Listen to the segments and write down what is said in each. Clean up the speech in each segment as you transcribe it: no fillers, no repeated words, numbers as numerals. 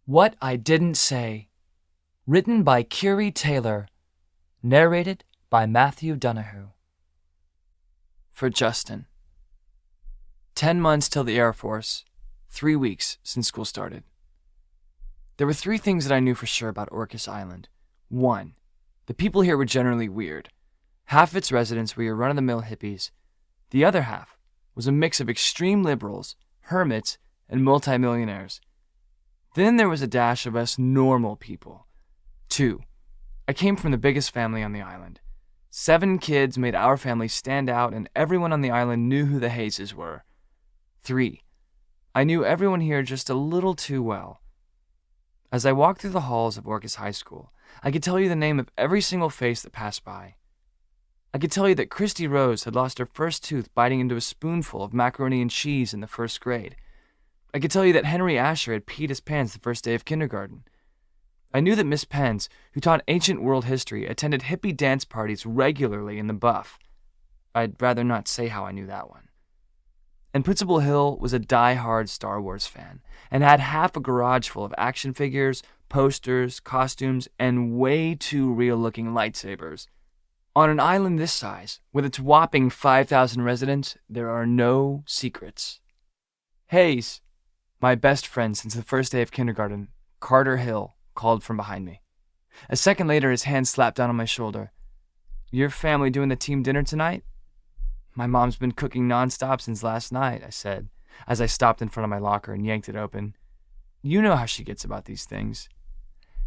What I Didn't Say. Written by Keary Taylor. Narrated by Matthew Donahue. For Justin. 10 months till the Air Force. 3 weeks since school started. There were 3 things that I knew for sure about Orcus Island. 1. The people here were generally weird. Half of its residents were your run-of-the-mill hippies. The other half was a mix of extreme liberals, hermits, and multimillionaires. Then there was a dash of us normal people. 2. I came from the biggest family on the island. 7 kids made our family stand out, and everyone on the island knew who the Hayeses were. 3. I knew everyone here just a little too well. As I walked through the halls of Orcus High School, I could tell you the name of every single face that passed by. I could tell you that Christy Rose had lost her first tooth biting into a spoonful of macaroni and cheese in the 1st grade. I could tell you that Henry Asher had peed his pants the first day of kindergarten. I knew that Miss Pence, who taught ancient world history, attended hippie dance parties regularly in the Buff. I'd rather not say how I knew that one. And Principal Hill was a die-hard Star Wars fan, and had half a garage full of action figures, posters, costumes, and way too real-looking lightsabers. On an island this size, with its whopping 5,000 residents, there are no secrets. Hayes, my best friend since the first day of kindergarten, Carter Hill, called from behind me. A second later, his hand slapped down on my shoulder. "Your family doing the team dinner tonight?" "My mom's been cooking nonstop since last night," I said, as I stopped in front of my locker and yanked it open. "You know how she gets about these things."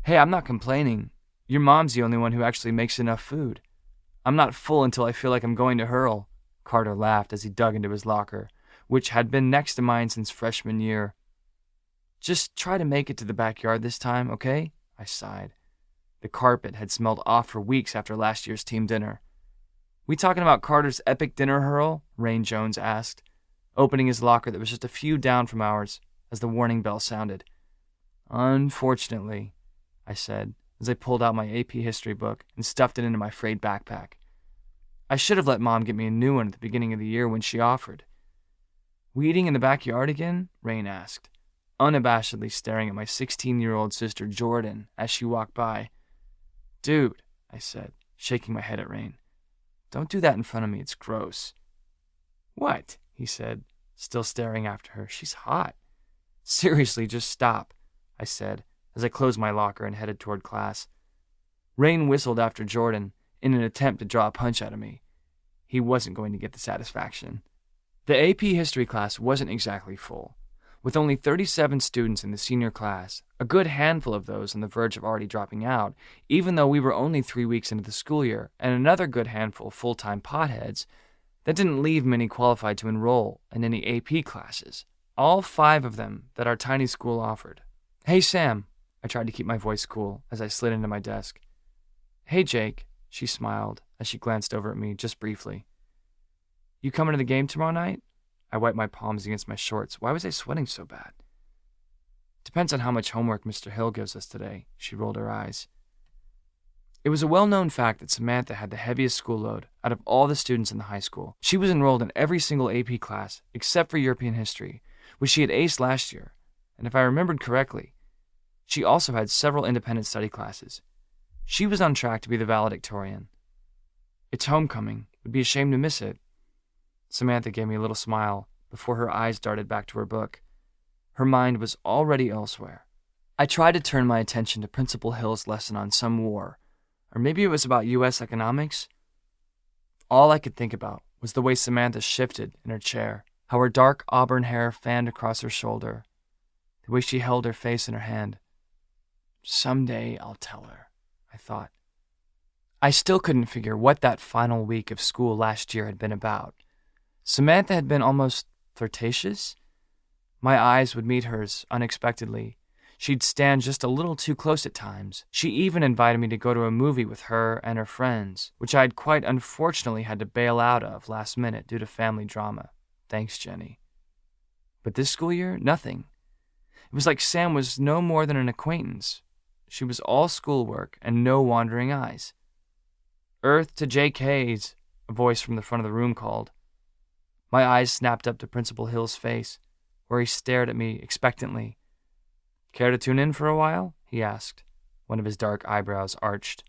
"Hey, I'm not complaining. Your mom's the only one who actually makes enough food. I'm not full until I feel like I'm going to hurl." Carter laughed as he dug into his locker, which had been next to mine since freshman year. "Just try to make it to the backyard this time, okay?" I sighed. The carpet had smelled off for weeks after last year's team dinner. "We talking about Carter's epic dinner hurl?" Rain Jones asked, opening his locker that was just a few down from ours as the warning bell sounded. "Unfortunately," I said, as I pulled out my AP history book and stuffed it into my frayed backpack. I should have let Mom get me a new one at the beginning of the year when she offered. "We eating in the backyard again?" Rain asked, unabashedly staring at my 16-year-old sister Jordan as she walked by. "Dude," I said, shaking my head at Rain. "Don't do that in front of me, it's gross." "What?" he said, still staring after her. "She's hot." "Seriously, just stop," I said, as I closed my locker and headed toward class. Rain whistled after Jordan in an attempt to draw a punch out of me. He wasn't going to get the satisfaction. The AP history class wasn't exactly full. With only 37 students in the senior class, a good handful of those on the verge of already dropping out, even though we were only 3 weeks into the school year, and another good handful of full-time potheads, that didn't leave many qualified to enroll in any AP classes, all 5 of them that our tiny school offered. "Hey, Sam," I tried to keep my voice cool as I slid into my desk. "Hey, Jake," she smiled as she glanced over at me just briefly. "You coming to the game tomorrow night?" I wiped my palms against my shorts. Why was I sweating so bad? "Depends on how much homework Mr. Hill gives us today," she rolled her eyes. It was a well-known fact that Samantha had the heaviest school load out of all the students in the high school. She was enrolled in every single AP class except for European history, which she had aced last year, and if I remembered correctly, she also had several independent study classes. She was on track to be the valedictorian. "It's homecoming. Would be a shame to miss it." Samantha gave me a little smile before her eyes darted back to her book. Her mind was already elsewhere. I tried to turn my attention to Principal Hill's lesson on some war, or maybe it was about U.S. economics. All I could think about was the way Samantha shifted in her chair, how her dark auburn hair fanned across her shoulder, the way she held her face in her hand. Someday I'll tell her, I thought. I still couldn't figure what that final week of school last year had been about. Samantha had been almost flirtatious. My eyes would meet hers unexpectedly. She'd stand just a little too close at times. She even invited me to go to a movie with her and her friends, which I'd quite unfortunately had to bail out of last minute due to family drama. Thanks, Jenny. But this school year, nothing. It was like Sam was no more than an acquaintance. She was all schoolwork and no wandering eyes. "Earth to JK's," a voice from the front of the room called. My eyes snapped up to Principal Hill's face, where he stared at me expectantly. Care to tune in for a while? He asked, one of his dark eyebrows arched.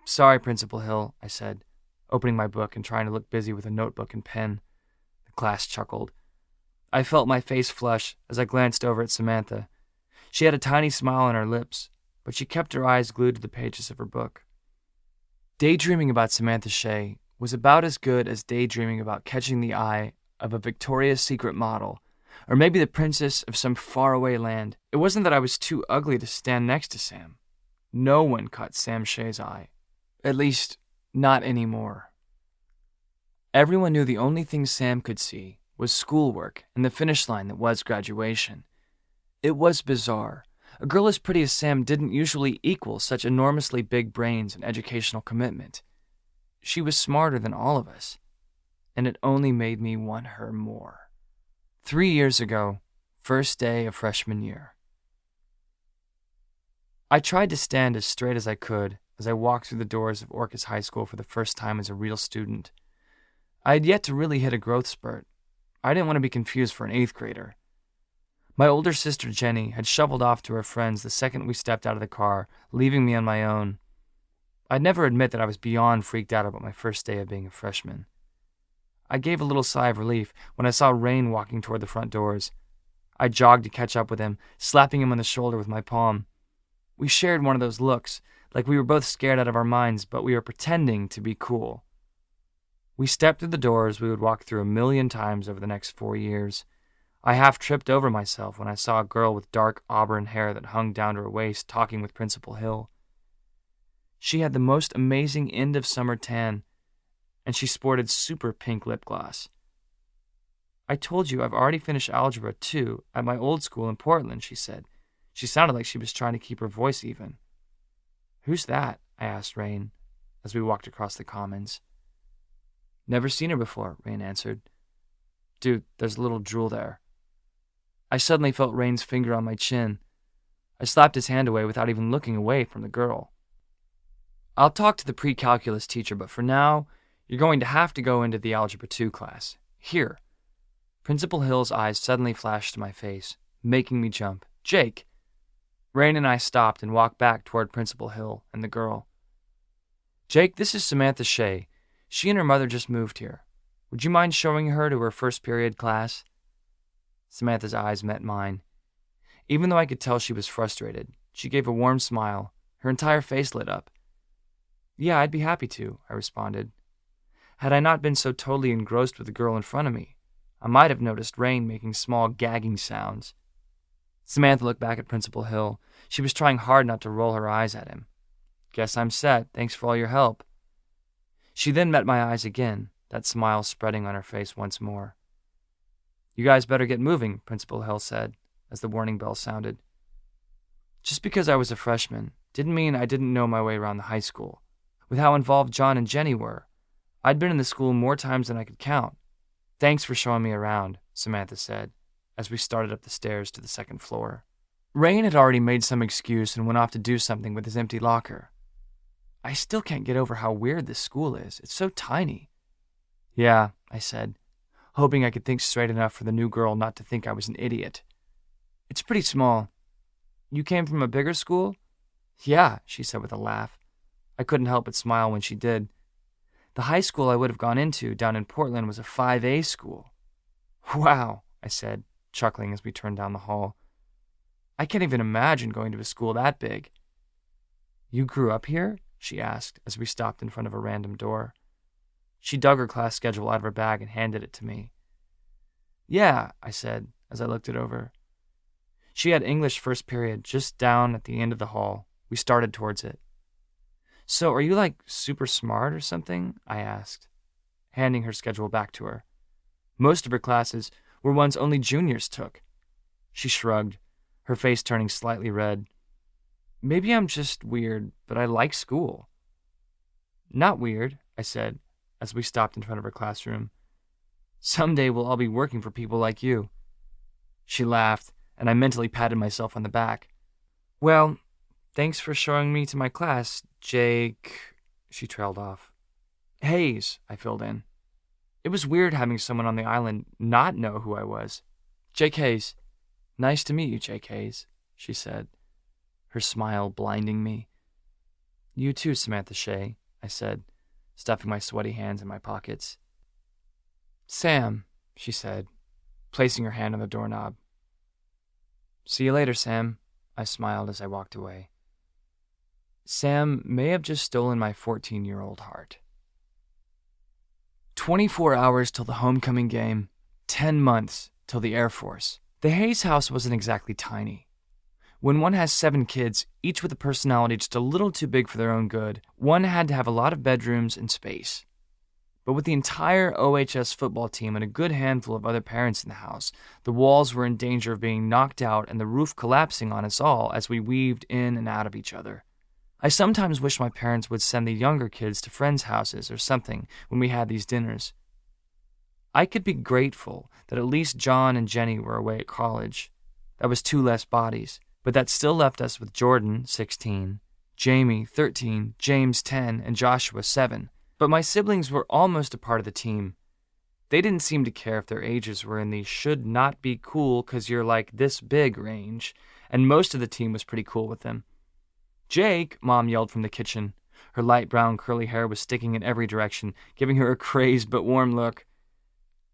Sorry, Principal Hill, I said, opening my book and trying to look busy with a notebook and pen. The class chuckled. I felt my face flush as I glanced over at Samantha. She had a tiny smile on her lips, but she kept her eyes glued to the pages of her book. Daydreaming about Samantha Shay was about as good as daydreaming about catching the eye of a Victoria's Secret model, or maybe the princess of some faraway land. It wasn't that I was too ugly to stand next to Sam. No one caught Sam Shay's eye. At least, not anymore. Everyone knew the only thing Sam could see was schoolwork and the finish line that was graduation. It was bizarre. A girl as pretty as Sam didn't usually equal such enormously big brains and educational commitment. She was smarter than all of us, and it only made me want her more. 3 years ago, first day of freshman year. I tried to stand as straight as I could as I walked through the doors of Orcus High School for the first time as a real student. I had yet to really hit a growth spurt. I didn't want to be confused for an 8th grader. My older sister Jenny had shoveled off to her friends the second we stepped out of the car, leaving me on my own. I'd never admit that I was beyond freaked out about my first day of being a freshman. I gave a little sigh of relief when I saw Rain walking toward the front doors. I jogged to catch up with him, slapping him on the shoulder with my palm. We shared one of those looks, like we were both scared out of our minds, but we were pretending to be cool. We stepped through the doors we would walk through 1,000,000 times over the next 4 years. I half tripped over myself when I saw a girl with dark auburn hair that hung down to her waist talking with Principal Hill. She had the most amazing end-of-summer tan, and she sported super pink lip gloss. I told you I've already finished Algebra 2 at my old school in Portland, she said. She sounded like she was trying to keep her voice even. Who's that? I asked Rain as we walked across the commons. Never seen her before, Rain answered. Dude, there's a little drool there. I suddenly felt Rain's finger on my chin. I slapped his hand away without even looking away from the girl. I'll talk to the pre-calculus teacher, but for now, you're going to have to go into the Algebra 2 class. Here. Principal Hill's eyes suddenly flashed to my face, making me jump. Jake! Rain and I stopped and walked back toward Principal Hill and the girl. Jake, this is Samantha Shay. She and her mother just moved here. Would you mind showing her to her first period class? Samantha's eyes met mine. Even though I could tell she was frustrated, she gave a warm smile. Her entire face lit up. Yeah, I'd be happy to, I responded. Had I not been so totally engrossed with the girl in front of me, I might have noticed Rain making small gagging sounds. Samantha looked back at Principal Hill. She was trying hard not to roll her eyes at him. Guess I'm set. Thanks for all your help. She then met my eyes again, that smile spreading on her face once more. You guys better get moving, Principal Hill said, as the warning bell sounded. Just because I was a freshman didn't mean I didn't know my way around the high school. With how involved John and Jenny were, I'd been in the school more times than I could count. Thanks for showing me around, Samantha said, as we started up the stairs to the second floor. Rain had already made some excuse and went off to do something with his empty locker. I still can't get over how weird this school is. It's so tiny. Yeah, I said, hoping I could think straight enough for the new girl not to think I was an idiot. It's pretty small. You came from a bigger school? Yeah, she said with a laugh. I couldn't help but smile when she did. The high school I would have gone into down in Portland was a 5A school. Wow, I said, chuckling as we turned down the hall. I can't even imagine going to a school that big. You grew up here? She asked as we stopped in front of a random door. She dug her class schedule out of her bag and handed it to me. Yeah, I said as I looked it over. She had English first period just down at the end of the hall. We started towards it. So are you like super smart or something? I asked, handing her schedule back to her. Most of her classes were ones only juniors took. She shrugged, her face turning slightly red. Maybe I'm just weird, but I like school. Not weird, I said, as we stopped in front of her classroom. Someday we'll all be working for people like you. She laughed, and I mentally patted myself on the back. Well, thanks for showing me to my class, Jake... She trailed off. Hayes, I filled in. It was weird having someone on the island not know who I was. Jake Hayes. Nice to meet you, Jake Hayes, she said, her smile blinding me. You too, Samantha Shay, I said, stuffing my sweaty hands in my pockets. Sam, she said, placing her hand on the doorknob. See you later, Sam, I smiled as I walked away. Sam may have just stolen my 14-year-old heart. 24 hours till the homecoming game, 10 months till the Air Force. The Hayes house wasn't exactly tiny. When one has 7 kids, each with a personality just a little too big for their own good, one had to have a lot of bedrooms and space. But with the entire OHS football team and a good handful of other parents in the house, the walls were in danger of being knocked out and the roof collapsing on us all as we weaved in and out of each other. I sometimes wish my parents would send the younger kids to friends' houses or something when we had these dinners. I could be grateful that at least John and Jenny were away at college. That was 2 less bodies, but that still left us with Jordan, 16, Jamie, 13, James, 10, and Joshua, 7. But my siblings were almost a part of the team. They didn't seem to care if their ages were in the should not be cool 'cause you're like this big range, and most of the team was pretty cool with them. Jake, Mom yelled from the kitchen. Her light brown curly hair was sticking in every direction, giving her a crazed but warm look.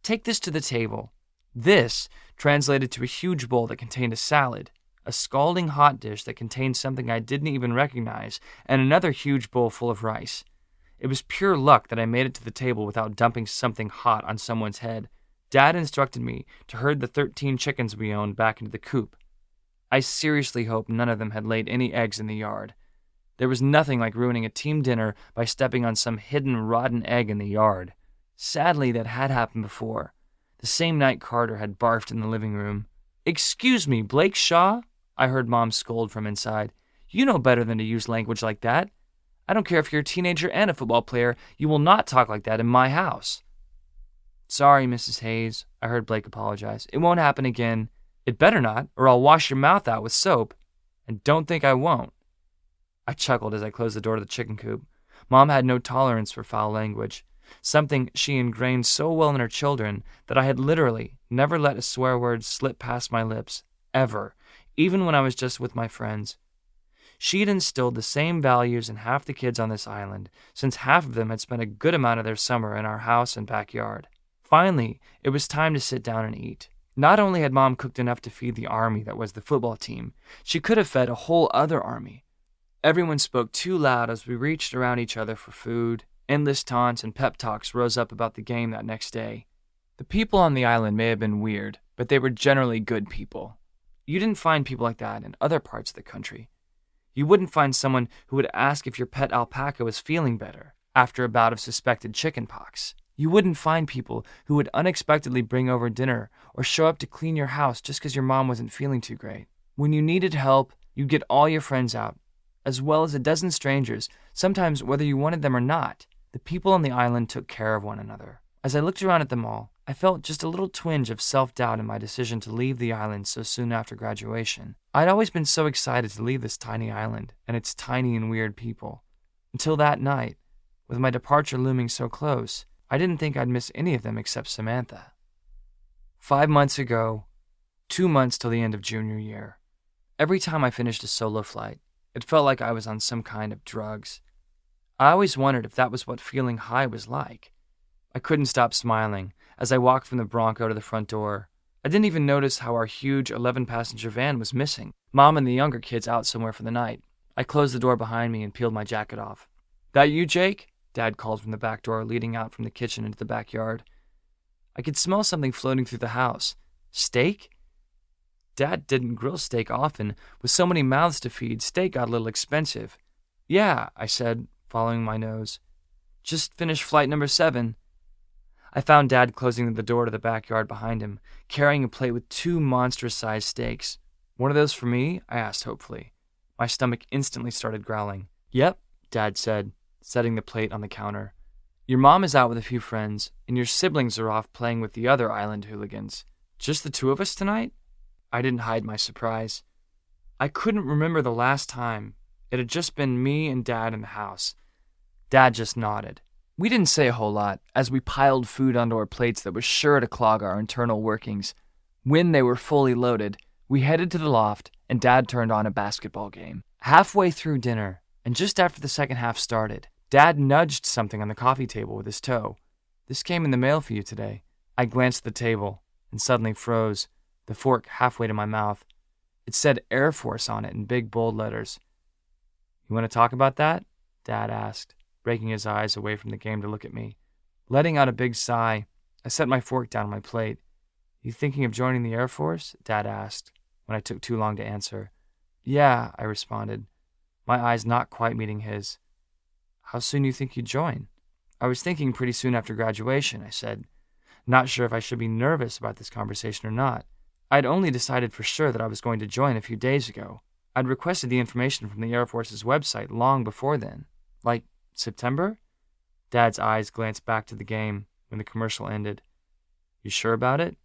Take this to the table. This translated to a huge bowl that contained a salad, a scalding hot dish that contained something I didn't even recognize, and another huge bowl full of rice. It was pure luck that I made it to the table without dumping something hot on someone's head. Dad instructed me to herd the 13 chickens we owned back into the coop. I seriously hoped none of them had laid any eggs in the yard. There was nothing like ruining a team dinner by stepping on some hidden rotten egg in the yard. Sadly, that had happened before. The same night Carter had barfed in the living room. "Excuse me, Blake Shaw?" I heard Mom scold from inside. "You know better than to use language like that. I don't care if you're a teenager and a football player. You will not talk like that in my house." "Sorry, Mrs. Hayes," I heard Blake apologize. "It won't happen again." "It better not, or I'll wash your mouth out with soap. And don't think I won't." I chuckled as I closed the door to the chicken coop. Mom had no tolerance for foul language, something she ingrained so well in her children that I had literally never let a swear word slip past my lips, ever, even when I was just with my friends. She had instilled the same values in half the kids on this island, since half of them had spent a good amount of their summer in our house and backyard. Finally, it was time to sit down and eat. Not only had Mom cooked enough to feed the army that was the football team, she could have fed a whole other army. Everyone spoke too loud as we reached around each other for food. Endless taunts and pep talks rose up about the game that next day. The people on the island may have been weird, but they were generally good people. You didn't find people like that in other parts of the country. You wouldn't find someone who would ask if your pet alpaca was feeling better after a bout of suspected chicken pox. You wouldn't find people who would unexpectedly bring over dinner or show up to clean your house just because your mom wasn't feeling too great. When you needed help, you'd get all your friends out, as well as a dozen strangers, sometimes whether you wanted them or not. The people on the island took care of one another. As I looked around at them all, I felt just a little twinge of self-doubt in my decision to leave the island so soon after graduation. I'd always been so excited to leave this tiny island and its tiny and weird people. Until that night, with my departure looming so close, I didn't think I'd miss any of them except Samantha. 5 months ago, 2 months till the end of junior year. Every time I finished a solo flight, it felt like I was on some kind of drugs. I always wondered if that was what feeling high was like. I couldn't stop smiling as I walked from the Bronco to the front door. I didn't even notice how our huge 11-passenger van was missing. Mom and the younger kids out somewhere for the night. I closed the door behind me and peeled my jacket off. "That you, Jake?" Dad called from the back door leading out from the kitchen into the backyard. I could smell something floating through the house. Steak? Dad didn't grill steak often. With so many mouths to feed, steak got a little expensive. "Yeah," I said, following my nose. "Just finished flight number 7. I found Dad closing the door to the backyard behind him, carrying a plate with 2 monstrous-sized steaks. "One of those for me?" I asked hopefully. My stomach instantly started growling. "Yep," Dad said, setting the plate on the counter. "Your mom is out with a few friends, and your siblings are off playing with the other island hooligans. Just the 2 of us tonight?" I didn't hide my surprise. I couldn't remember the last time. It had just been me and Dad in the house. Dad just nodded. We didn't say a whole lot as we piled food onto our plates that was sure to clog our internal workings. When they were fully loaded, we headed to the loft and Dad turned on a basketball game. Halfway through dinner, and just after the second half started, Dad nudged something on the coffee table with his toe. "This came in the mail for you today." I glanced at the table and suddenly froze, the fork halfway to my mouth. It said Air Force on it in big bold letters. "You want to talk about that?" Dad asked, breaking his eyes away from the game to look at me. Letting out a big sigh, I set my fork down on my plate. "You thinking of joining the Air Force?" Dad asked, when I took too long to answer. "Yeah," I responded, my eyes not quite meeting his. "How soon you think you'd join?" "I was thinking pretty soon after graduation," I said, not sure if I should be nervous about this conversation or not. I'd only decided for sure that I was going to join a few days ago. I'd requested the information from the Air Force's website long before then. Like September? Dad's eyes glanced back to the game when the commercial ended. "You sure about it?"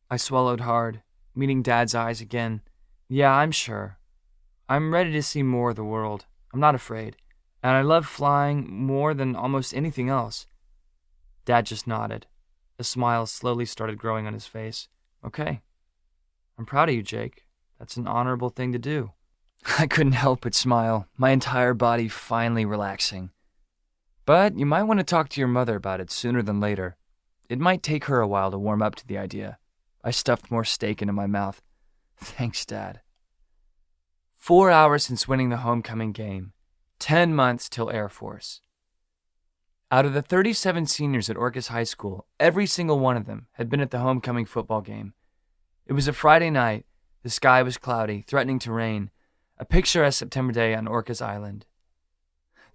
I swallowed hard, meeting Dad's eyes again. "Yeah, I'm sure. I'm ready to see more of the world. I'm not afraid. And I love flying more than almost anything else." Dad just nodded. A smile slowly started growing on his face. "Okay. I'm proud of you, Jake. That's an honorable thing to do." I couldn't help but smile, my entire body finally relaxing. "But you might want to talk to your mother about it sooner than later. It might take her a while to warm up to the idea." I stuffed more steak into my mouth. "Thanks, Dad." 4 hours since winning the homecoming game. 10 months till Air Force. Out of the 37 seniors at Orcus High School, every single one of them had been at the homecoming football game. It was a Friday night. The sky was cloudy, threatening to rain, a picturesque September day on Orcus Island.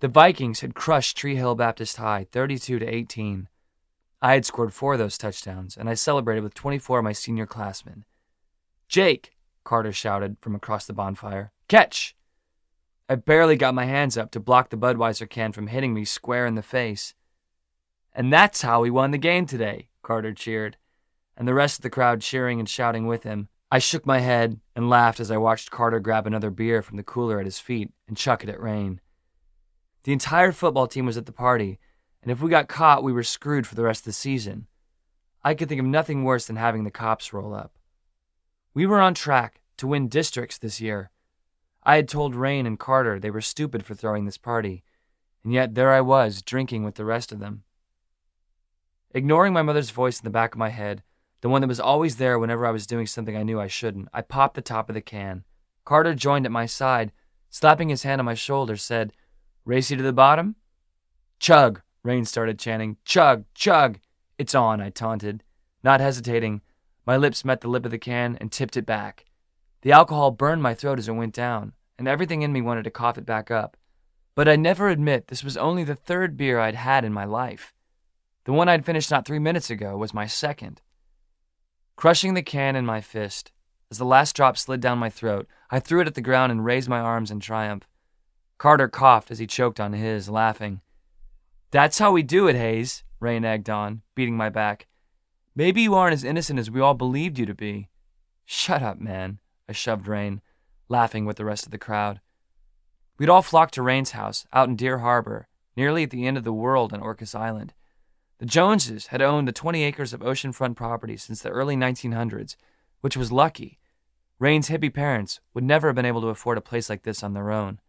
The Vikings had crushed Tree Hill Baptist High 32-18. I had scored 4 of those touchdowns, and I celebrated with 24 of my senior classmen. "Jake!" Carter shouted from across the bonfire. "Catch!" I barely got my hands up to block the Budweiser can from hitting me square in the face. "And that's how we won the game today," Carter cheered, and the rest of the crowd cheering and shouting with him. I shook my head and laughed as I watched Carter grab another beer from the cooler at his feet and chuck it at Rain. The entire football team was at the party, and if we got caught, we were screwed for the rest of the season. I could think of nothing worse than having the cops roll up. We were on track to win districts this year. I had told Rain and Carter they were stupid for throwing this party, and yet there I was, drinking with the rest of them. Ignoring my mother's voice in the back of my head, the one that was always there whenever I was doing something I knew I shouldn't, I popped the top of the can. Carter joined at my side, slapping his hand on my shoulder, said, "Race you to the bottom?" "Chug," Rain started chanting. "Chug, chug." "It's on," I taunted. Not hesitating, my lips met the lip of the can and tipped it back. The alcohol burned my throat as it went down, and everything in me wanted to cough it back up. But I'd never admit this was only the 3rd beer I'd had in my life. The one I'd finished not 3 minutes ago was my 2nd. Crushing the can in my fist, as the last drop slid down my throat, I threw it at the ground and raised my arms in triumph. Carter coughed as he choked on his, laughing. "That's how we do it, Hayes," Rain egged on, beating my back. "Maybe you aren't as innocent as we all believed you to be." "Shut up, man," I shoved Rain, laughing with the rest of the crowd. We'd all flocked to Rain's house, out in Deer Harbor, nearly at the end of the world on Orcus Island. The Joneses had owned the 20 acres of oceanfront property since the early 1900s, which was lucky. Rain's hippie parents would never have been able to afford a place like this on their own.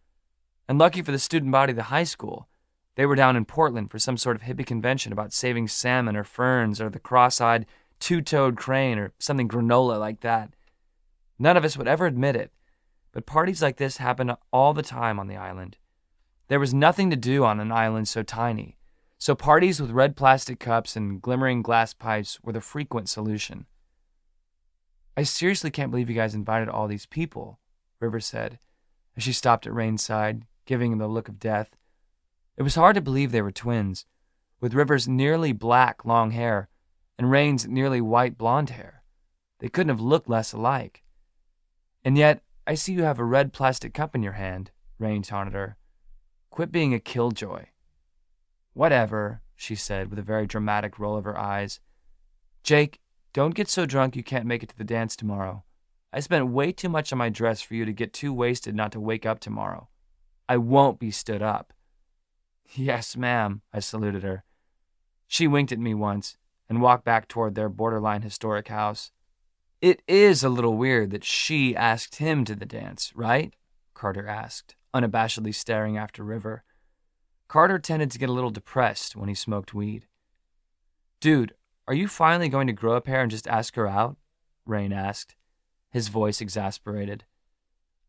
And lucky for the student body of the high school, they were down in Portland for some sort of hippie convention about saving salmon or ferns or the cross-eyed two-toed crane or something granola like that. None of us would ever admit it, but parties like this happened all the time on the island. There was nothing to do on an island so tiny, so parties with red plastic cups and glimmering glass pipes were the frequent solution. "I seriously can't believe you guys invited all these people," River said, as she stopped at Rain's side, giving him the look of death. It was hard to believe they were twins, with River's nearly black long hair and Rain's nearly white blonde hair. They couldn't have looked less alike. "And yet, I see you have a red plastic cup in your hand," Rain taunted her. "Quit being a killjoy." "Whatever," she said with a very dramatic roll of her eyes. "Jake, don't get so drunk you can't make it to the dance tomorrow. I spent way too much on my dress for you to get too wasted not to wake up tomorrow. I won't be stood up." "Yes, ma'am," I saluted her. She winked at me once and walked back toward their borderline historic house. It is a little weird that she asked him to the dance, right? Carter asked, unabashedly staring after River. Carter tended to get a little depressed when he smoked weed. Dude, are you finally going to grow a pair and just ask her out? Rain asked, his voice exasperated.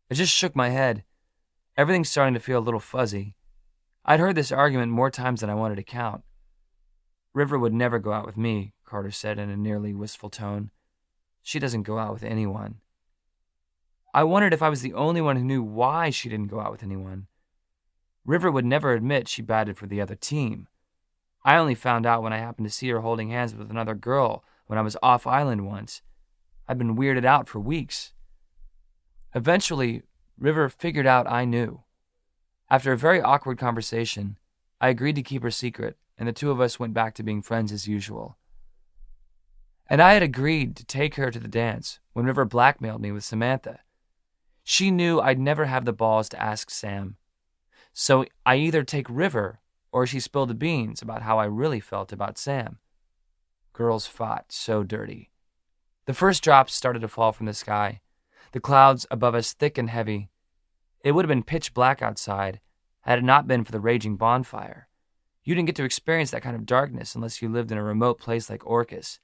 I just shook my head. Everything's starting to feel a little fuzzy. I'd heard this argument more times than I wanted to count. River would never go out with me, Carter said in a nearly wistful tone. She doesn't go out with anyone. I wondered if I was the only one who knew why she didn't go out with anyone. River would never admit she batted for the other team. I only found out when I happened to see her holding hands with another girl when I was off island once. I'd been weirded out for weeks. Eventually, River figured out I knew. After a very awkward conversation, I agreed to keep her secret, and the two of us went back to being friends as usual. And I had agreed to take her to the dance when River blackmailed me with Samantha. She knew I'd never have the balls to ask Sam. So I either take River or she spilled the beans about how I really felt about Sam. Girls fought so dirty. The first drops started to fall from the sky, the clouds above us thick and heavy. It would have been pitch black outside had it not been for the raging bonfire. You didn't get to experience that kind of darkness unless you lived in a remote place like Orcus.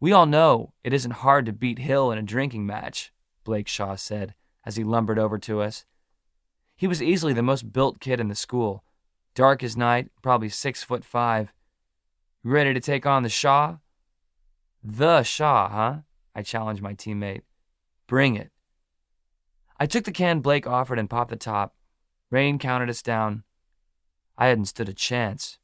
We all know it isn't hard to beat Hill in a drinking match, Blake Shaw said as he lumbered over to us. He was easily the most built kid in the school, dark as night, probably 6'5". You ready to take on the Shaw? The Shaw, huh? I challenged my teammate. Bring it. I took the can Blake offered and popped the top. Rain counted us down. I hadn't stood a chance.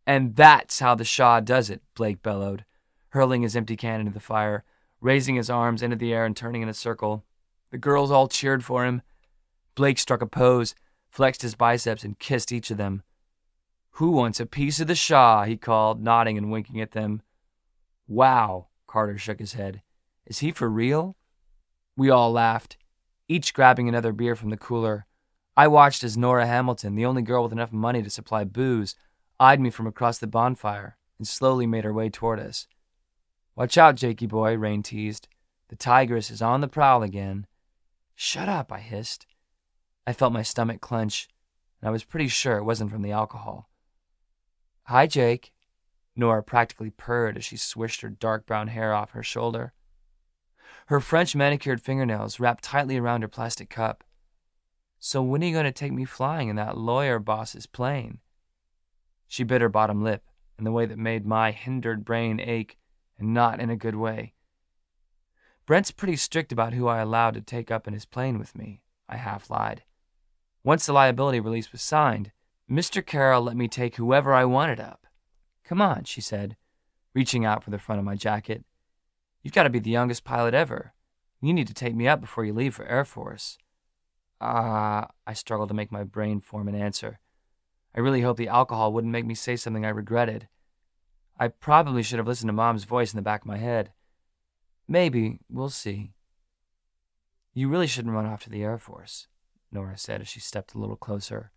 And that's how the Shaw does it, Blake bellowed, hurling his empty can into the fire, raising his arms into the air and turning in a circle. The girls all cheered for him. Blake struck a pose, flexed his biceps, and kissed each of them. Who wants a piece of the Shaw? He called, nodding and winking at them. Wow, Carter shook his head. Is he for real? We all laughed, each grabbing another beer from the cooler. I watched as Nora Hamilton, the only girl with enough money to supply booze, eyed me from across the bonfire and slowly made her way toward us. Watch out, Jakey boy, Rain teased. The tigress is on the prowl again. Shut up, I hissed. I felt my stomach clench, and I was pretty sure it wasn't from the alcohol. Hi, Jake. Nora practically purred as she swished her dark brown hair off her shoulder. Her French manicured fingernails wrapped tightly around her plastic cup. So when are you going to take me flying in that lawyer boss's plane? She bit her bottom lip in the way that made my hindered brain ache, and not in a good way. Brent's pretty strict about who I allowed to take up in his plane with me, I half lied. Once the liability release was signed, Mr. Carroll let me take whoever I wanted up. Come on, she said, reaching out for the front of my jacket. You've got to be the youngest pilot ever. You need to take me up before you leave for Air Force. I struggled to make my brain form an answer. I really hoped the alcohol wouldn't make me say something I regretted. I probably should have listened to Mom's voice in the back of my head. Maybe. We'll see. You really shouldn't run off to the Air Force, Nora said as she stepped a little closer,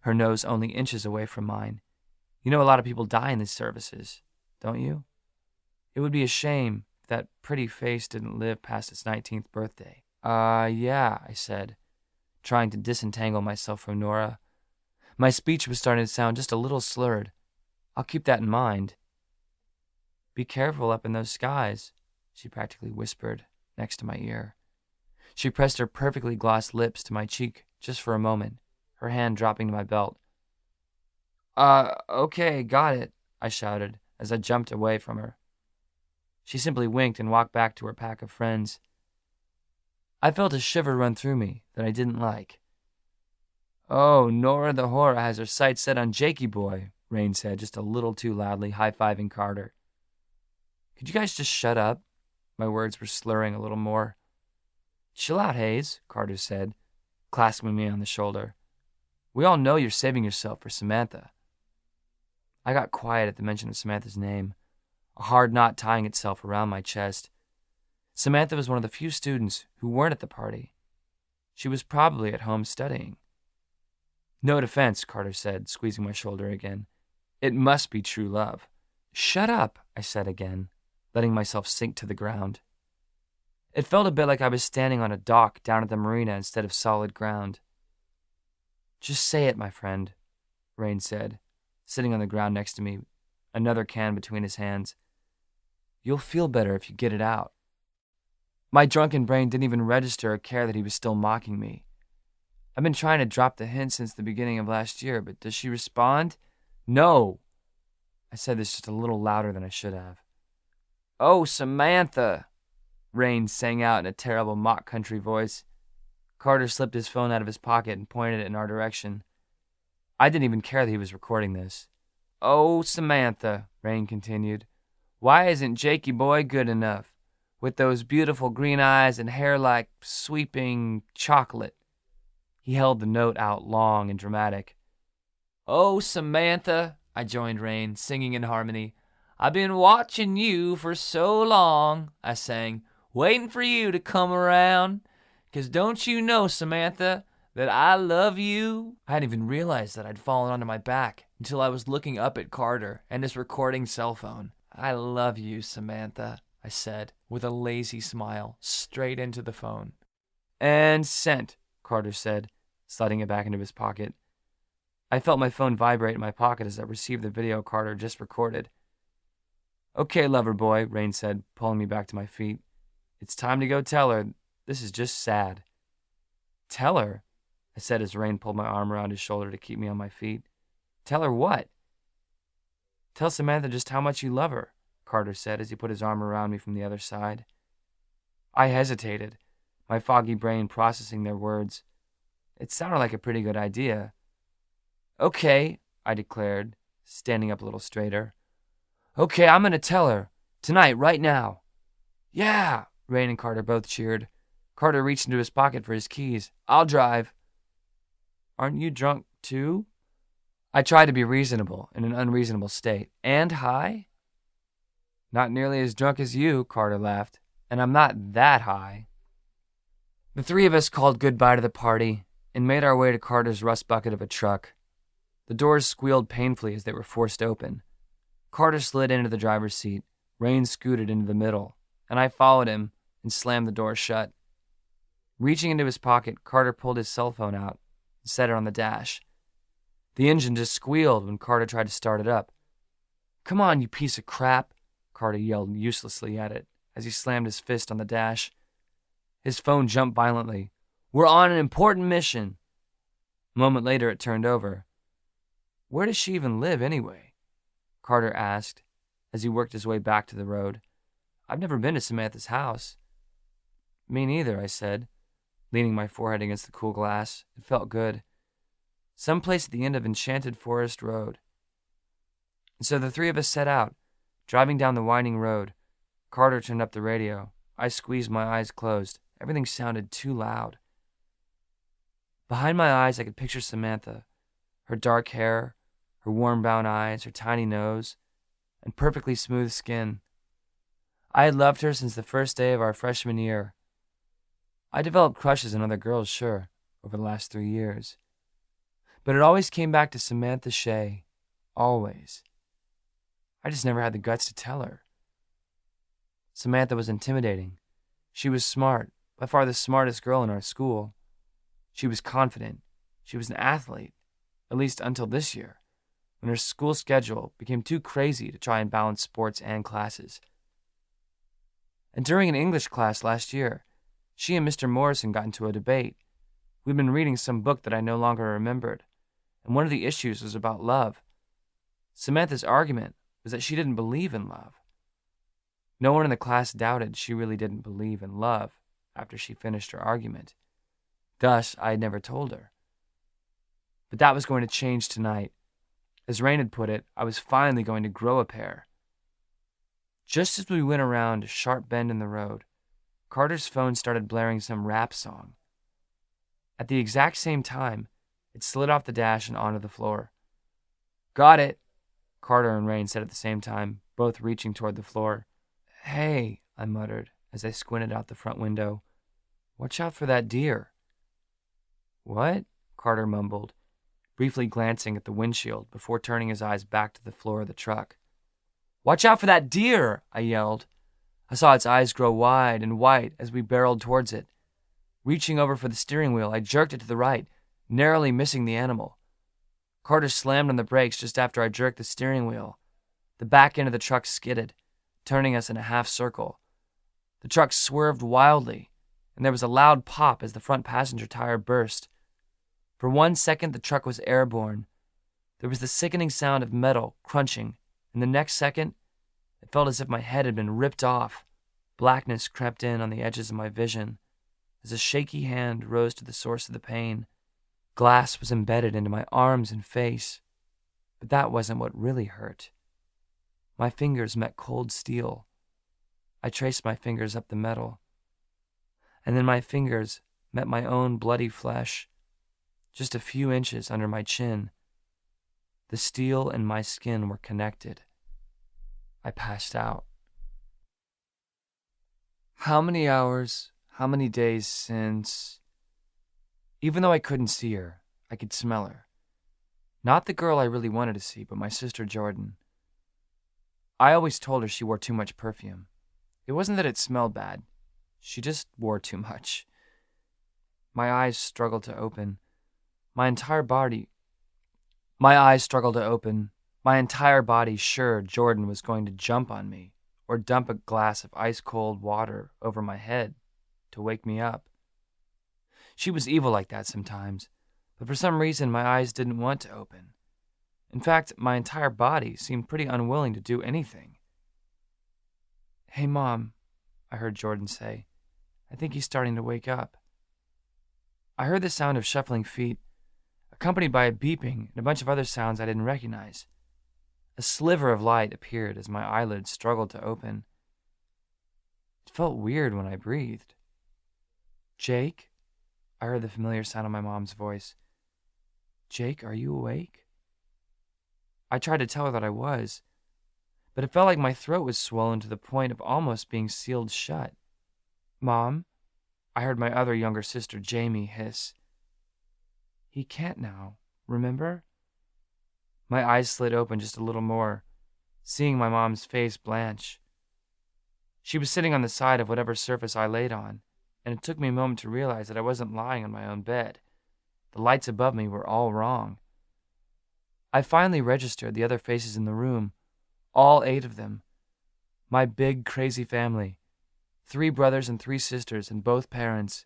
her nose only inches away from mine. You know a lot of people die in these services, don't you? It would be a shame if that pretty face didn't live past its 19th birthday. Yeah, I said, trying to disentangle myself from Nora. My speech was starting to sound just a little slurred. I'll keep that in mind. Be careful up in those skies, she practically whispered next to my ear. She pressed her perfectly glossed lips to my cheek just for a moment, her hand dropping to my belt. Okay, got it, I shouted as I jumped away from her. She simply winked and walked back to her pack of friends. I felt a shiver run through me that I didn't like. Oh, Nora the Hora has her sights set on Jakey boy, Rain said just a little too loudly, high-fiving Carter. Could you guys just shut up? My words were slurring a little more. Chill out, Hayes, Carter said, clasping me on the shoulder. We all know you're saving yourself for Samantha. I got quiet at the mention of Samantha's name, a hard knot tying itself around my chest. Samantha was one of the few students who weren't at the party. She was probably at home studying. No defense, Carter said, squeezing my shoulder again. It must be true love. Shut up, I said again, letting myself sink to the ground. It felt a bit like I was standing on a dock down at the marina instead of solid ground. "Just say it, my friend," Rain said, sitting on the ground next to me, another can between his hands. "You'll feel better if you get it out." My drunken brain didn't even register or care that he was still mocking me. I've been trying to drop the hint since the beginning of last year, but does she respond? No! I said this just a little louder than I should have. "Oh, Samantha!" Rain sang out in a terrible mock country voice. Carter slipped his phone out of his pocket and pointed it in our direction. I didn't even care that he was recording this. "Oh, Samantha," Rain continued, "why isn't Jakey boy good enough? With those beautiful green eyes and hair like sweeping chocolate." He held the note out long and dramatic. "Oh, Samantha," I joined Rain, singing in harmony. "I've been watching you for so long," I sang, "waiting for you to come around. 'Cause don't you know, Samantha, that I love you?" I hadn't even realized that I'd fallen onto my back until I was looking up at Carter and his recording cell phone. "I love you, Samantha," I said, with a lazy smile, straight into the phone. "And sent," Carter said, sliding it back into his pocket. I felt my phone vibrate in my pocket as I received the video Carter just recorded. "Okay, lover boy," Rain said, pulling me back to my feet. "It's time to go tell her. This is just sad." "Tell her?" I said as Rain pulled my arm around his shoulder to keep me on my feet. "Tell her what?" "Tell Samantha just how much you love her," Carter said as he put his arm around me from the other side. I hesitated, my foggy brain processing their words. It sounded like a pretty good idea. "Okay," I declared, standing up a little straighter. "Okay, I'm gonna tell her. Tonight, right now." "Yeah!" Rain and Carter both cheered. Carter reached into his pocket for his keys. "I'll drive." "Aren't you drunk, too?" I tried to be reasonable in an unreasonable state. "And high?" "Not nearly as drunk as you," Carter laughed. "And I'm not that high." The three of us called goodbye to the party and made our way to Carter's rust bucket of a truck. The doors squealed painfully as they were forced open. Carter slid into the driver's seat, Rain scooted into the middle, and I followed him and slammed the door shut. Reaching into his pocket, Carter pulled his cell phone out and set it on the dash. The engine just squealed when Carter tried to start it up. "Come on, you piece of crap," Carter yelled uselessly at it as he slammed his fist on the dash. His phone jumped violently. "We're on an important mission." A moment later, it turned over. "Where does she even live, anyway?" Carter asked as he worked his way back to the road. "I've never been to Samantha's house." "Me neither," I said, leaning my forehead against the cool glass. It felt good. Someplace at the end of Enchanted Forest Road. And so the three of us set out, driving down the winding road. Carter turned up the radio. I squeezed my eyes closed. Everything sounded too loud. Behind my eyes, I could picture Samantha, her dark hair, her warm brown eyes, her tiny nose, and perfectly smooth skin. I had loved her since the first day of our freshman year. I developed crushes on other girls, sure, over the last 3 years. But it always came back to Samantha Shay. Always. I just never had the guts to tell her. Samantha was intimidating. She was smart, by far the smartest girl in our school. She was confident. She was an athlete, at least until this year, when her school schedule became too crazy to try and balance sports and classes. And during an English class last year, she and Mr. Morrison got into a debate. We'd been reading some book that I no longer remembered, and one of the issues was about love. Samantha's argument was that she didn't believe in love. No one in the class doubted she really didn't believe in love after she finished her argument. Thus, I had never told her. But that was going to change tonight. As Rain had put it, I was finally going to grow a pair. Just as we went around a sharp bend in the road, Carter's phone started blaring some rap song. At the exact same time, it slid off the dash and onto the floor. "Got it," Carter and Rain said at the same time, both reaching toward the floor. "Hey," I muttered as I squinted out the front window. "Watch out for that deer." "What?" Carter mumbled, briefly glancing at the windshield before turning his eyes back to the floor of the truck. "Watch out for that deer," I yelled. I saw its eyes grow wide and white as we barreled towards it. Reaching over for the steering wheel, I jerked it to the right, narrowly missing the animal. Carter slammed on the brakes just after I jerked the steering wheel. The back end of the truck skidded, turning us in a half circle. The truck swerved wildly, and there was a loud pop as the front passenger tire burst. For 1 second, the truck was airborne. There was the sickening sound of metal crunching, and the next second, it felt as if my head had been ripped off. Blackness crept in on the edges of my vision as a shaky hand rose to the source of the pain. Glass was embedded into my arms and face, but that wasn't what really hurt. My fingers met cold steel. I traced my fingers up the metal, and then my fingers met my own bloody flesh, just a few inches under my chin. The steel and my skin were connected. I passed out. How many hours, how many days since... Even though I couldn't see her, I could smell her. Not the girl I really wanted to see, but my sister Jordan. I always told her she wore too much perfume. It wasn't that it smelled bad. She just wore too much. My eyes struggled to open. My entire body sure Jordan was going to jump on me or dump a glass of ice-cold water over my head to wake me up. She was evil like that sometimes, but for some reason my eyes didn't want to open. In fact, my entire body seemed pretty unwilling to do anything. "Hey, Mom," I heard Jordan say. "I think he's starting to wake up." I heard the sound of shuffling feet, accompanied by a beeping and a bunch of other sounds I didn't recognize. A sliver of light appeared as my eyelids struggled to open. It felt weird when I breathed. "Jake?" I heard the familiar sound of my mom's voice. "Jake, are you awake?" I tried to tell her that I was, but it felt like my throat was swollen to the point of almost being sealed shut. "Mom?" I heard my other younger sister, Jamie, hiss. "He can't now, remember?" My eyes slid open just a little more, seeing my mom's face blanch. She was sitting on the side of whatever surface I laid on, and it took me a moment to realize that I wasn't lying on my own bed. The lights above me were all wrong. I finally registered the other faces in the room, all 8 of them. My big, crazy family. 3 brothers and 3 sisters and both parents.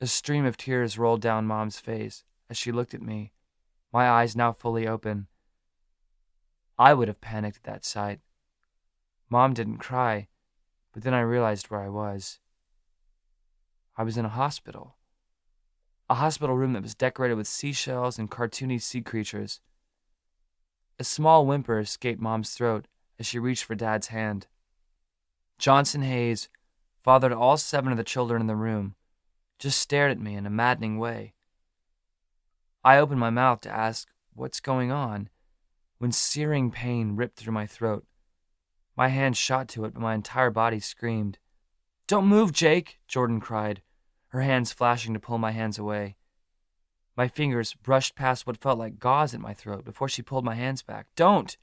A stream of tears rolled down Mom's face as she looked at me, my eyes now fully open. I would have panicked at that sight. Mom didn't cry, but then I realized where I was. I was in a hospital. A hospital room that was decorated with seashells and cartoony sea creatures. A small whimper escaped Mom's throat as she reached for Dad's hand. Johnson Hayes, father to all 7 of the children in the room, just stared at me in a maddening way. I opened my mouth to ask, "What's going on?" when searing pain ripped through my throat. My hand shot to it, but my entire body screamed. "Don't move, Jake!" Jordan cried, her hands flashing to pull my hands away. My fingers brushed past what felt like gauze at my throat before she pulled my hands back. "Don't!"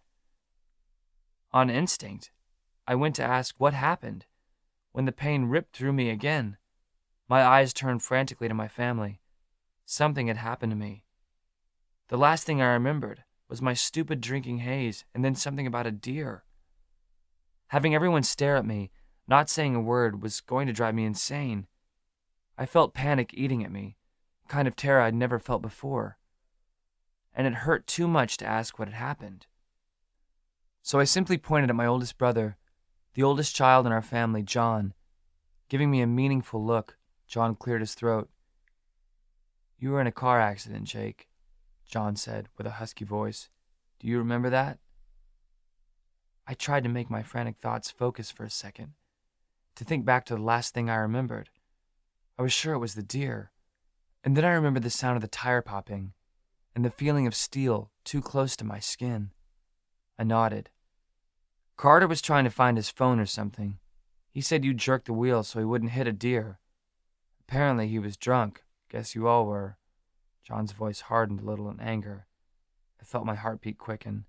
On instinct, I went to ask what happened, when the pain ripped through me again. My eyes turned frantically to my family. Something had happened to me. The last thing I remembered was my stupid drinking haze and then something about a deer. Having everyone stare at me, not saying a word, was going to drive me insane. I felt panic eating at me, a kind of terror I'd never felt before. And it hurt too much to ask what had happened. So I simply pointed at my oldest brother, the oldest child in our family, John. Giving me a meaningful look, John cleared his throat. "You were in a car accident, Jake," John said with a husky voice. "Do you remember that?" I tried to make my frantic thoughts focus for a second, to think back to the last thing I remembered. I was sure it was the deer, and then I remembered the sound of the tire popping, and the feeling of steel too close to my skin. I nodded. "Carter was trying to find his phone or something. He said you jerked the wheel so he wouldn't hit a deer. Apparently he was drunk. Guess you all were." John's voice hardened a little in anger. I felt my heartbeat quicken.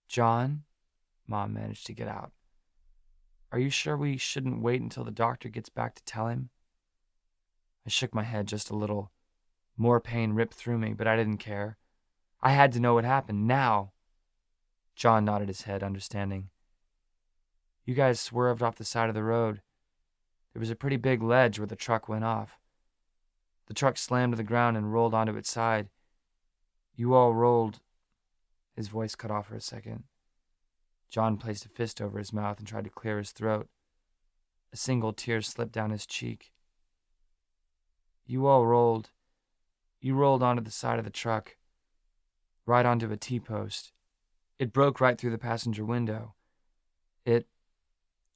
"John?" Mom managed to get out. Are you sure we shouldn't wait until the doctor gets back to tell him? I shook my head just a little. More pain ripped through me, but I didn't care. I had to know what happened, now. John nodded his head, understanding. You guys swerved off the side of the road. There was a pretty big ledge where the truck went off. The truck slammed to the ground and rolled onto its side. You all rolled. His voice cut off for a second. John placed a fist over his mouth and tried to clear his throat. A single tear slipped down his cheek. You all rolled. You rolled onto the side of the truck, right onto a T-post. It broke right through the passenger window.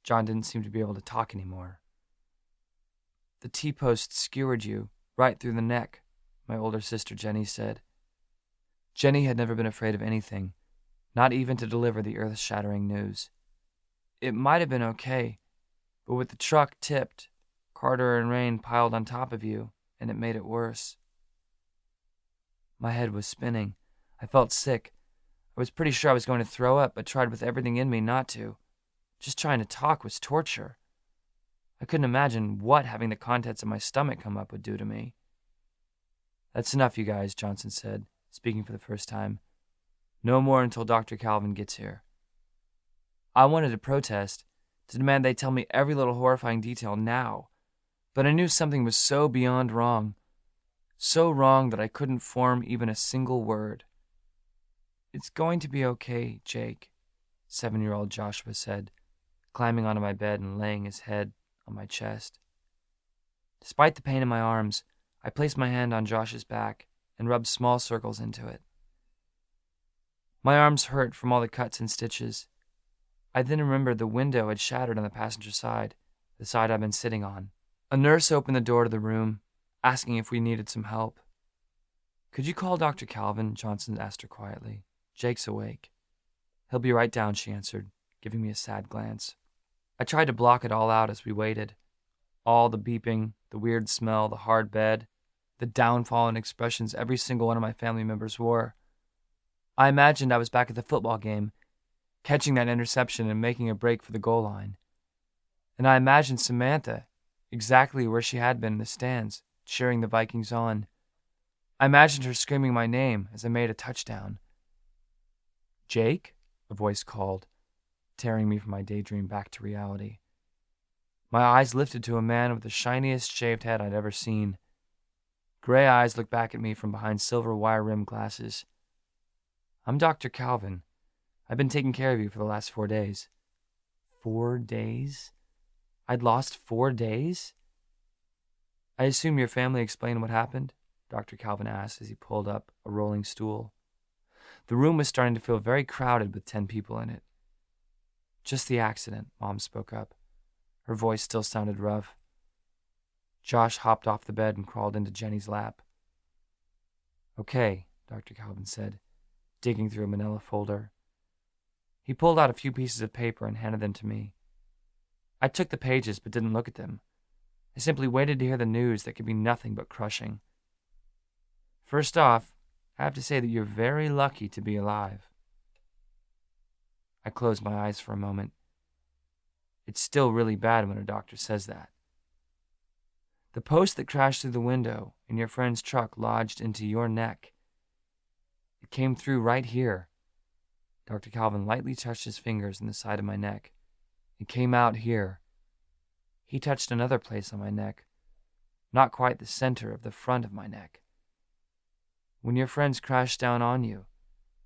John didn't seem to be able to talk anymore. The T-post skewered you right through the neck, my older sister Jenny said. Jenny had never been afraid of anything, not even to deliver the earth-shattering news. It might have been okay, but with the truck tipped, Carter and Rain piled on top of you, and it made it worse. My head was spinning. I felt sick. I was pretty sure I was going to throw up, but tried with everything in me not to. Just trying to talk was torture. I couldn't imagine what having the contents of my stomach come up would do to me. That's enough, you guys, Johnson said, speaking for the first time. No more until Dr. Calvin gets here. I wanted to protest, to demand they tell me every little horrifying detail now, but I knew something was so beyond wrong, so wrong that I couldn't form even a single word. It's going to be okay, Jake, 7-year-old Joshua said, climbing onto my bed and laying his head on my chest. Despite the pain in my arms, I placed my hand on Josh's back and rubbed small circles into it. My arms hurt from all the cuts and stitches. I then remembered the window had shattered on the passenger side, the side I'd been sitting on. A nurse opened the door to the room, asking if we needed some help. Could you call Dr. Calvin? Johnson asked her quietly. Jake's awake. He'll be right down, she answered, giving me a sad glance. I tried to block it all out as we waited. All the beeping, the weird smell, the hard bed, the downfallen expressions every single one of my family members wore. I imagined I was back at the football game, catching that interception and making a break for the goal line. And I imagined Samantha exactly where she had been in the stands, cheering the Vikings on. I imagined her screaming my name as I made a touchdown. Jake? A voice called, tearing me from my daydream back to reality. My eyes lifted to a man with the shiniest shaved head I'd ever seen. Gray eyes looked back at me from behind silver wire-rimmed glasses. I'm Dr. Calvin. I've been taking care of you for the last 4 days. 4 days? I'd lost 4 days? I assume your family explained what happened? Dr. Calvin asked as he pulled up a rolling stool. The room was starting to feel very crowded with 10 people in it. Just the accident, Mom spoke up. Her voice still sounded rough. Josh hopped off the bed and crawled into Jenny's lap. Okay, Dr. Calvin said, digging through a manila folder. He pulled out a few pieces of paper and handed them to me. I took the pages but didn't look at them. I simply waited to hear the news that could be nothing but crushing. First off, I have to say that you're very lucky to be alive. I closed my eyes for a moment. It's still really bad when a doctor says that. The post that crashed through the window in your friend's truck lodged into your neck. It came through right here. Dr. Calvin lightly touched his fingers in the side of my neck. It came out here. He touched another place on my neck, not quite the center of the front of my neck. When your friends crashed down on you,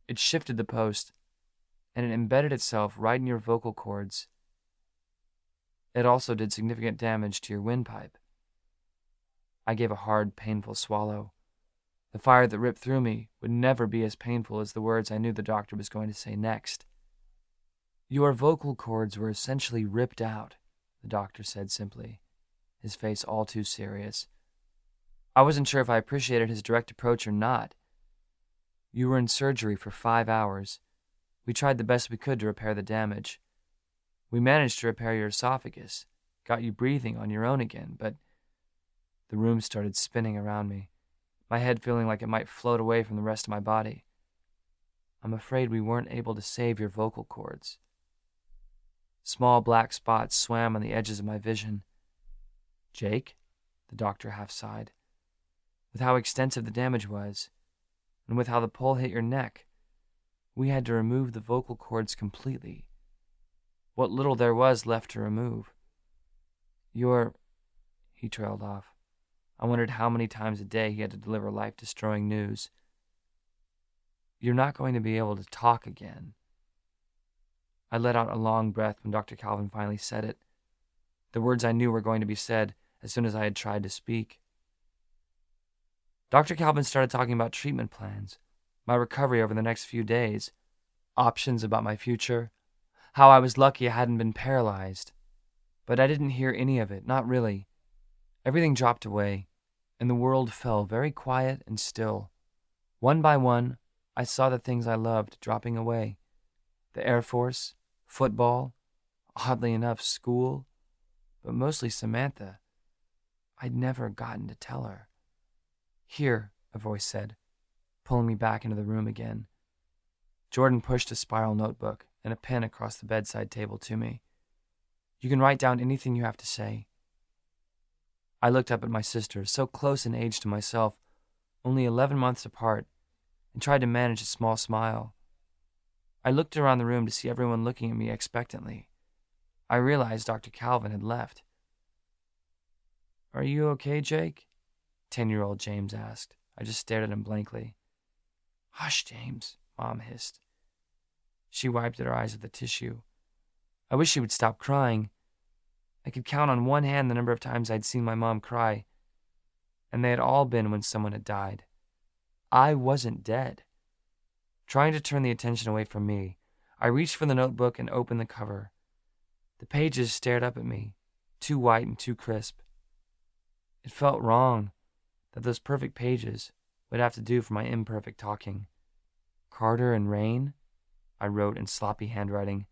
it shifted the post, and it embedded itself right in your vocal cords. It also did significant damage to your windpipe. I gave a hard, painful swallow. The fire that ripped through me would never be as painful as the words I knew the doctor was going to say next. Your vocal cords were essentially ripped out, the doctor said simply, his face all too serious. I wasn't sure if I appreciated his direct approach or not. You were in surgery for 5 hours. We tried the best we could to repair the damage. We managed to repair your esophagus, got you breathing on your own again, but the room started spinning around me, my head feeling like it might float away from the rest of my body. I'm afraid we weren't able to save your vocal cords. Small black spots swam on the edges of my vision. Jake? The doctor half sighed. With how extensive the damage was, and with how the pole hit your neck, we had to remove the vocal cords completely. What little there was left to remove. He trailed off. I wondered how many times a day he had to deliver life-destroying news. You're not going to be able to talk again. I let out a long breath when Dr. Calvin finally said it. The words I knew were going to be said as soon as I had tried to speak. Dr. Calvin started talking about treatment plans, my recovery over the next few days, options about my future, how I was lucky I hadn't been paralyzed. But I didn't hear any of it, not really. Everything dropped away, and the world fell very quiet and still. One by one, I saw the things I loved dropping away. The Air Force, football, oddly enough, school, but mostly Samantha. I'd never gotten to tell her. Here, a voice said, pulling me back into the room again. Jordan pushed a spiral notebook and a pen across the bedside table to me. You can write down anything you have to say. I looked up at my sister, so close in age to myself, only 11 months apart, and tried to manage a small smile. I looked around the room to see everyone looking at me expectantly. I realized Dr. Calvin had left. Are you okay, Jake? 10-year-old James asked. I just stared at him blankly. Hush, James, Mom hissed. She wiped at her eyes with a tissue. I wish she would stop crying. I could count on one hand the number of times I'd seen my mom cry, and they had all been when someone had died. I wasn't dead. Trying to turn the attention away from me, I reached for the notebook and opened the cover. The pages stared up at me, too white and too crisp. It felt wrong that those perfect pages would have to do for my imperfect talking. Carter and Rain, I wrote in sloppy handwriting.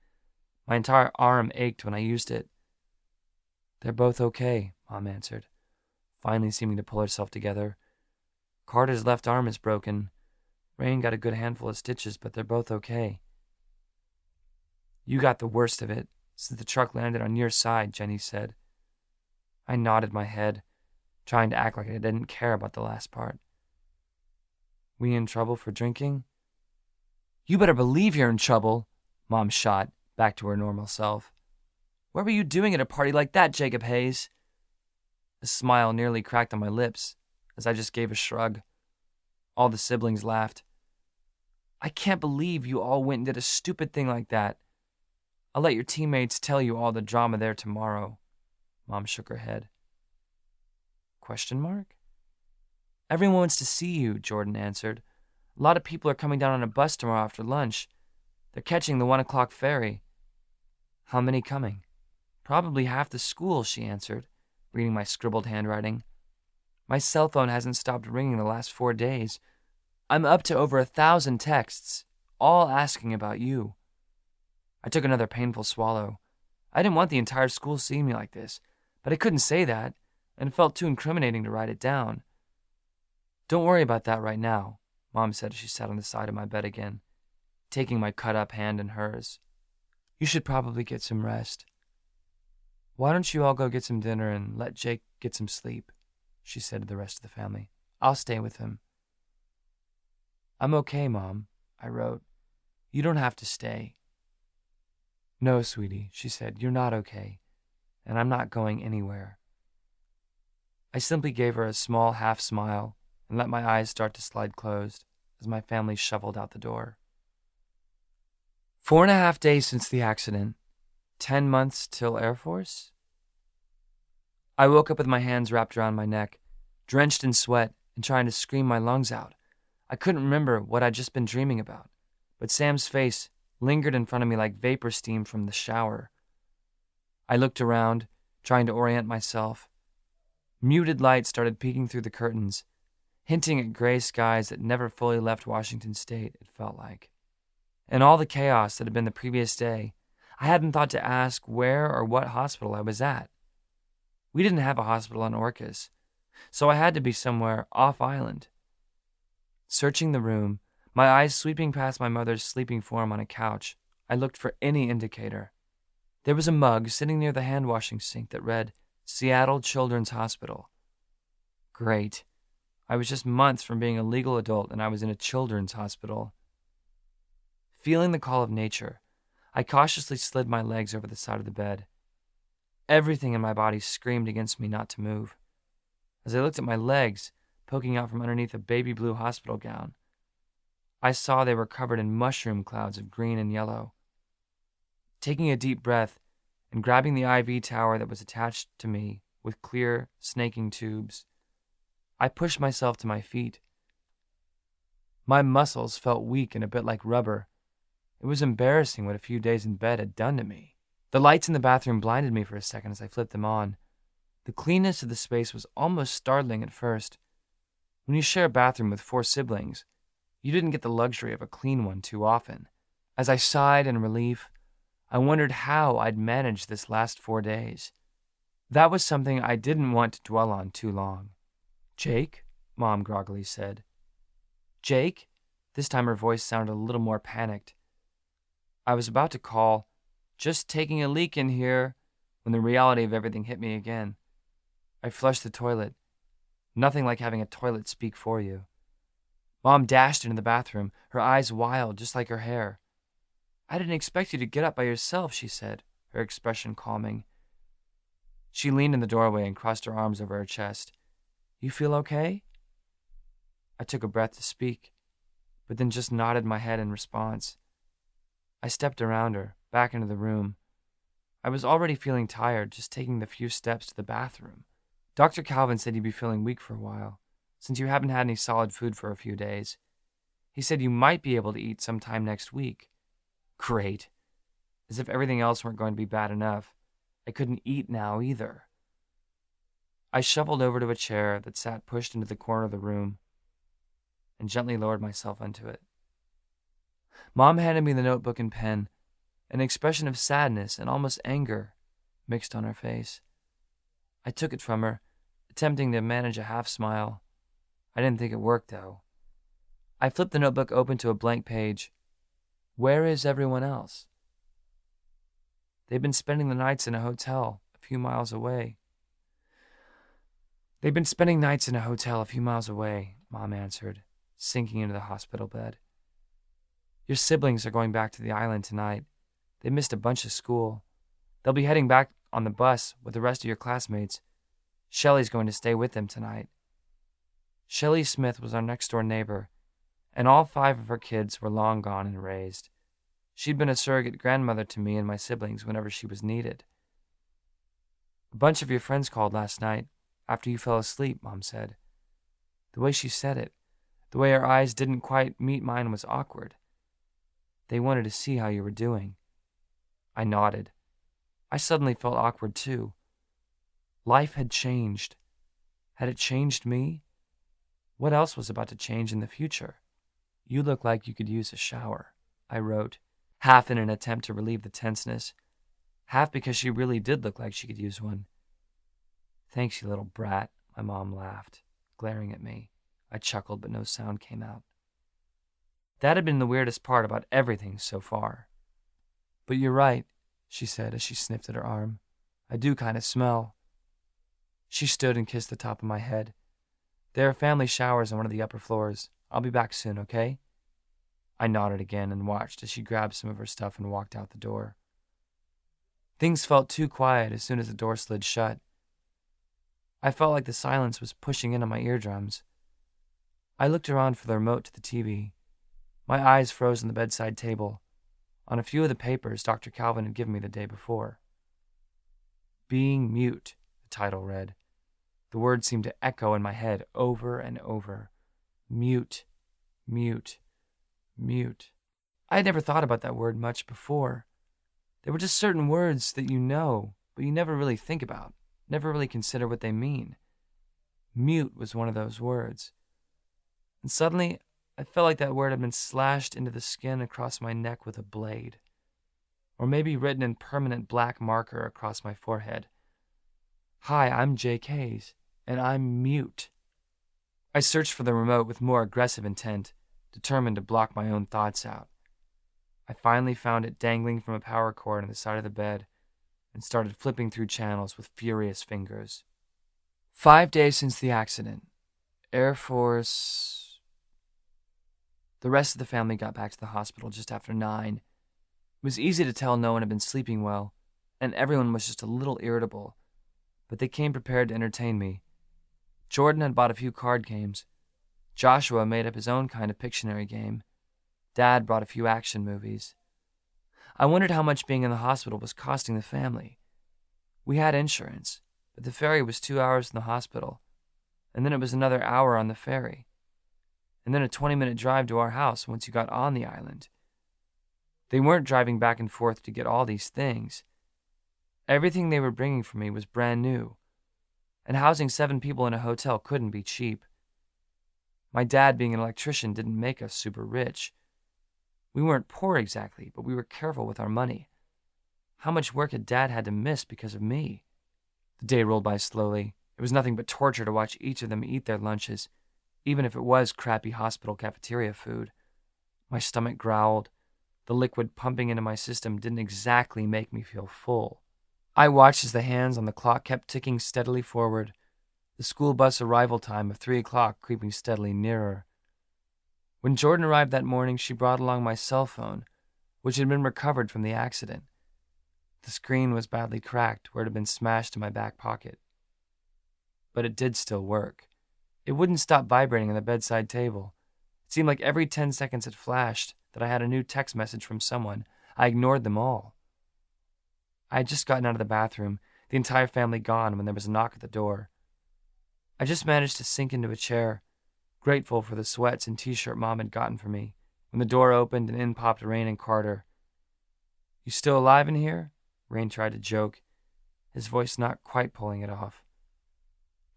My entire arm ached when I used it. They're both okay, Mom answered, finally seeming to pull herself together. Carter's left arm is broken. Rain got a good handful of stitches, but they're both okay. You got the worst of it, since the truck landed on your side, Jenny said. I nodded my head, trying to act like I didn't care about the last part. We in trouble for drinking? You better believe you're in trouble, Mom shot, back to her normal self. What were you doing at a party like that, Jacob Hayes? A smile nearly cracked on my lips as I just gave a shrug. All the siblings laughed. I can't believe you all went and did a stupid thing like that. I'll let your teammates tell you all the drama there tomorrow. Mom shook her head. Question mark? Everyone wants to see you, Jordan answered. A lot of people are coming down on a bus tomorrow after lunch. They're catching the 1 o'clock ferry. How many coming? Probably half the school, she answered, reading my scribbled handwriting. My cell phone hasn't stopped ringing the last 4 days. I'm up to over 1,000 texts, all asking about you. I took another painful swallow. I didn't want the entire school seeing me like this, but I couldn't say that, and it felt too incriminating to write it down. Don't worry about that right now, Mom said as she sat on the side of my bed again, taking my cut-up hand in hers. You should probably get some rest. Why don't you all go get some dinner and let Jake get some sleep, she said to the rest of the family. I'll stay with him. I'm okay, Mom, I wrote. You don't have to stay. No, sweetie, she said, you're not okay, and I'm not going anywhere. I simply gave her a small half smile and let my eyes start to slide closed as my family shuffled out the door. 4.5 days since the accident. 10 months till Air Force? I woke up with my hands wrapped around my neck, drenched in sweat and trying to scream my lungs out. I couldn't remember what I'd just been dreaming about, but Sam's face lingered in front of me like vapor steam from the shower. I looked around, trying to orient myself. Muted light started peeking through the curtains, hinting at gray skies that never fully left Washington State, it felt like. In all the chaos that had been the previous day, I hadn't thought to ask where or what hospital I was at. We didn't have a hospital on Orcus, so I had to be somewhere off-island. Searching the room, my eyes sweeping past my mother's sleeping form on a couch, I looked for any indicator. There was a mug sitting near the hand-washing sink that read, Seattle Children's Hospital. Great. I was just months from being a legal adult and I was in a children's hospital. Feeling the call of nature, I cautiously slid my legs over the side of the bed. Everything in my body screamed against me not to move. As I looked at my legs, poking out from underneath a baby blue hospital gown, I saw they were covered in mushroom clouds of green and yellow. Taking a deep breath and grabbing the IV tower that was attached to me with clear, snaking tubes, I pushed myself to my feet. My muscles felt weak and a bit like rubber. It was embarrassing what a few days in bed had done to me. The lights in the bathroom blinded me for a second as I flipped them on. The cleanness of the space was almost startling at first. When you share a bathroom with 4 siblings, you didn't get the luxury of a clean one too often. As I sighed in relief, I wondered how I'd managed this last 4 days. That was something I didn't want to dwell on too long. Jake? Mom groggily said. Jake? This time her voice sounded a little more panicked. I was about to call, just taking a leak in here, when the reality of everything hit me again. I flushed the toilet. Nothing like having a toilet speak for you. Mom dashed into the bathroom, her eyes wild, just like her hair. I didn't expect you to get up by yourself, she said, her expression calming. She leaned in the doorway and crossed her arms over her chest. You feel okay? I took a breath to speak, but then just nodded my head in response. I stepped around her, back into the room. I was already feeling tired, just taking the few steps to the bathroom. Dr. Calvin said you'd be feeling weak for a while, since you haven't had any solid food for a few days. He said you might be able to eat sometime next week. Great. As if everything else weren't going to be bad enough, I couldn't eat now either. I shuffled over to a chair that sat pushed into the corner of the room and gently lowered myself onto it. Mom handed me the notebook and pen, an expression of sadness and almost anger mixed on her face. I took it from her, attempting to manage a half smile. I didn't think it worked, though. I flipped the notebook open to a blank page. Where is everyone else? They've been spending the nights in a hotel a few miles away. Mom answered, sinking into the hospital bed. Your siblings are going back to the island tonight. They missed a bunch of school. They'll be heading back on the bus with the rest of your classmates. Shelley's going to stay with them tonight. Shelley Smith was our next-door neighbor, and all 5 of her kids were long gone and raised. She'd been a surrogate grandmother to me and my siblings whenever she was needed. A bunch of your friends called last night, after you fell asleep, Mom said. The way she said it, the way her eyes didn't quite meet mine was awkward. They wanted to see how you were doing. I nodded. I suddenly felt awkward too. Life had changed. Had it changed me? What else was about to change in the future? You look like you could use a shower, I wrote, half in an attempt to relieve the tenseness, half because she really did look like she could use one. Thanks, you little brat, my mom laughed, glaring at me. I chuckled, but no sound came out. That had been the weirdest part about everything so far. But you're right, she said as she sniffed at her arm. I do kind of smell. She stood and kissed the top of my head. There are family showers on one of the upper floors. I'll be back soon, okay? I nodded again and watched as she grabbed some of her stuff and walked out the door. Things felt too quiet as soon as the door slid shut. I felt like the silence was pushing in on my eardrums. I looked around for the remote to the TV. My eyes froze on the bedside table, on a few of the papers Dr. Calvin had given me the day before. Being mute, the title read. The words seemed to echo in my head over and over. Mute, mute, mute. I had never thought about that word much before. There were just certain words that you know, but you never really think about, never really consider what they mean. Mute was one of those words. And suddenly, I felt like that word had been slashed into the skin across my neck with a blade, or maybe written in permanent black marker across my forehead. Hi, I'm Jake Hayes, and I'm mute. I searched for the remote with more aggressive intent, determined to block my own thoughts out. I finally found it dangling from a power cord on the side of the bed, and started flipping through channels with furious fingers. 5 days since the accident. Air Force. The rest of the family got back to the hospital just after 9. It was easy to tell no one had been sleeping well, and everyone was just a little irritable, but they came prepared to entertain me. Jordan had bought a few card games. Joshua made up his own kind of Pictionary game. Dad brought a few action movies. I wondered how much being in the hospital was costing the family. We had insurance, but the ferry was 2 hours from the hospital, and then it was another hour on the ferry, and then a 20-minute drive to our house once you got on the island. They weren't driving back and forth to get all these things. Everything they were bringing for me was brand new, and housing 7 people in a hotel couldn't be cheap. My dad being an electrician didn't make us super rich. We weren't poor exactly, but we were careful with our money. How much work had Dad had to miss because of me? The day rolled by slowly. It was nothing but torture to watch each of them eat their lunches, even if it was crappy hospital cafeteria food. My stomach growled. The liquid pumping into my system didn't exactly make me feel full. I watched as the hands on the clock kept ticking steadily forward, the school bus arrival time of 3 o'clock creeping steadily nearer. When Jordan arrived that morning, she brought along my cell phone, which had been recovered from the accident. The screen was badly cracked where it had been smashed in my back pocket. But it did still work. It wouldn't stop vibrating on the bedside table. It seemed like every 10 seconds it flashed that I had a new text message from someone. I ignored them all. I had just gotten out of the bathroom, the entire family gone, when there was a knock at the door. I just managed to sink into a chair, grateful for the sweats and t-shirt Mom had gotten for me, when the door opened and in popped Rain and Carter. "You still alive in here?" Rain tried to joke, his voice not quite pulling it off.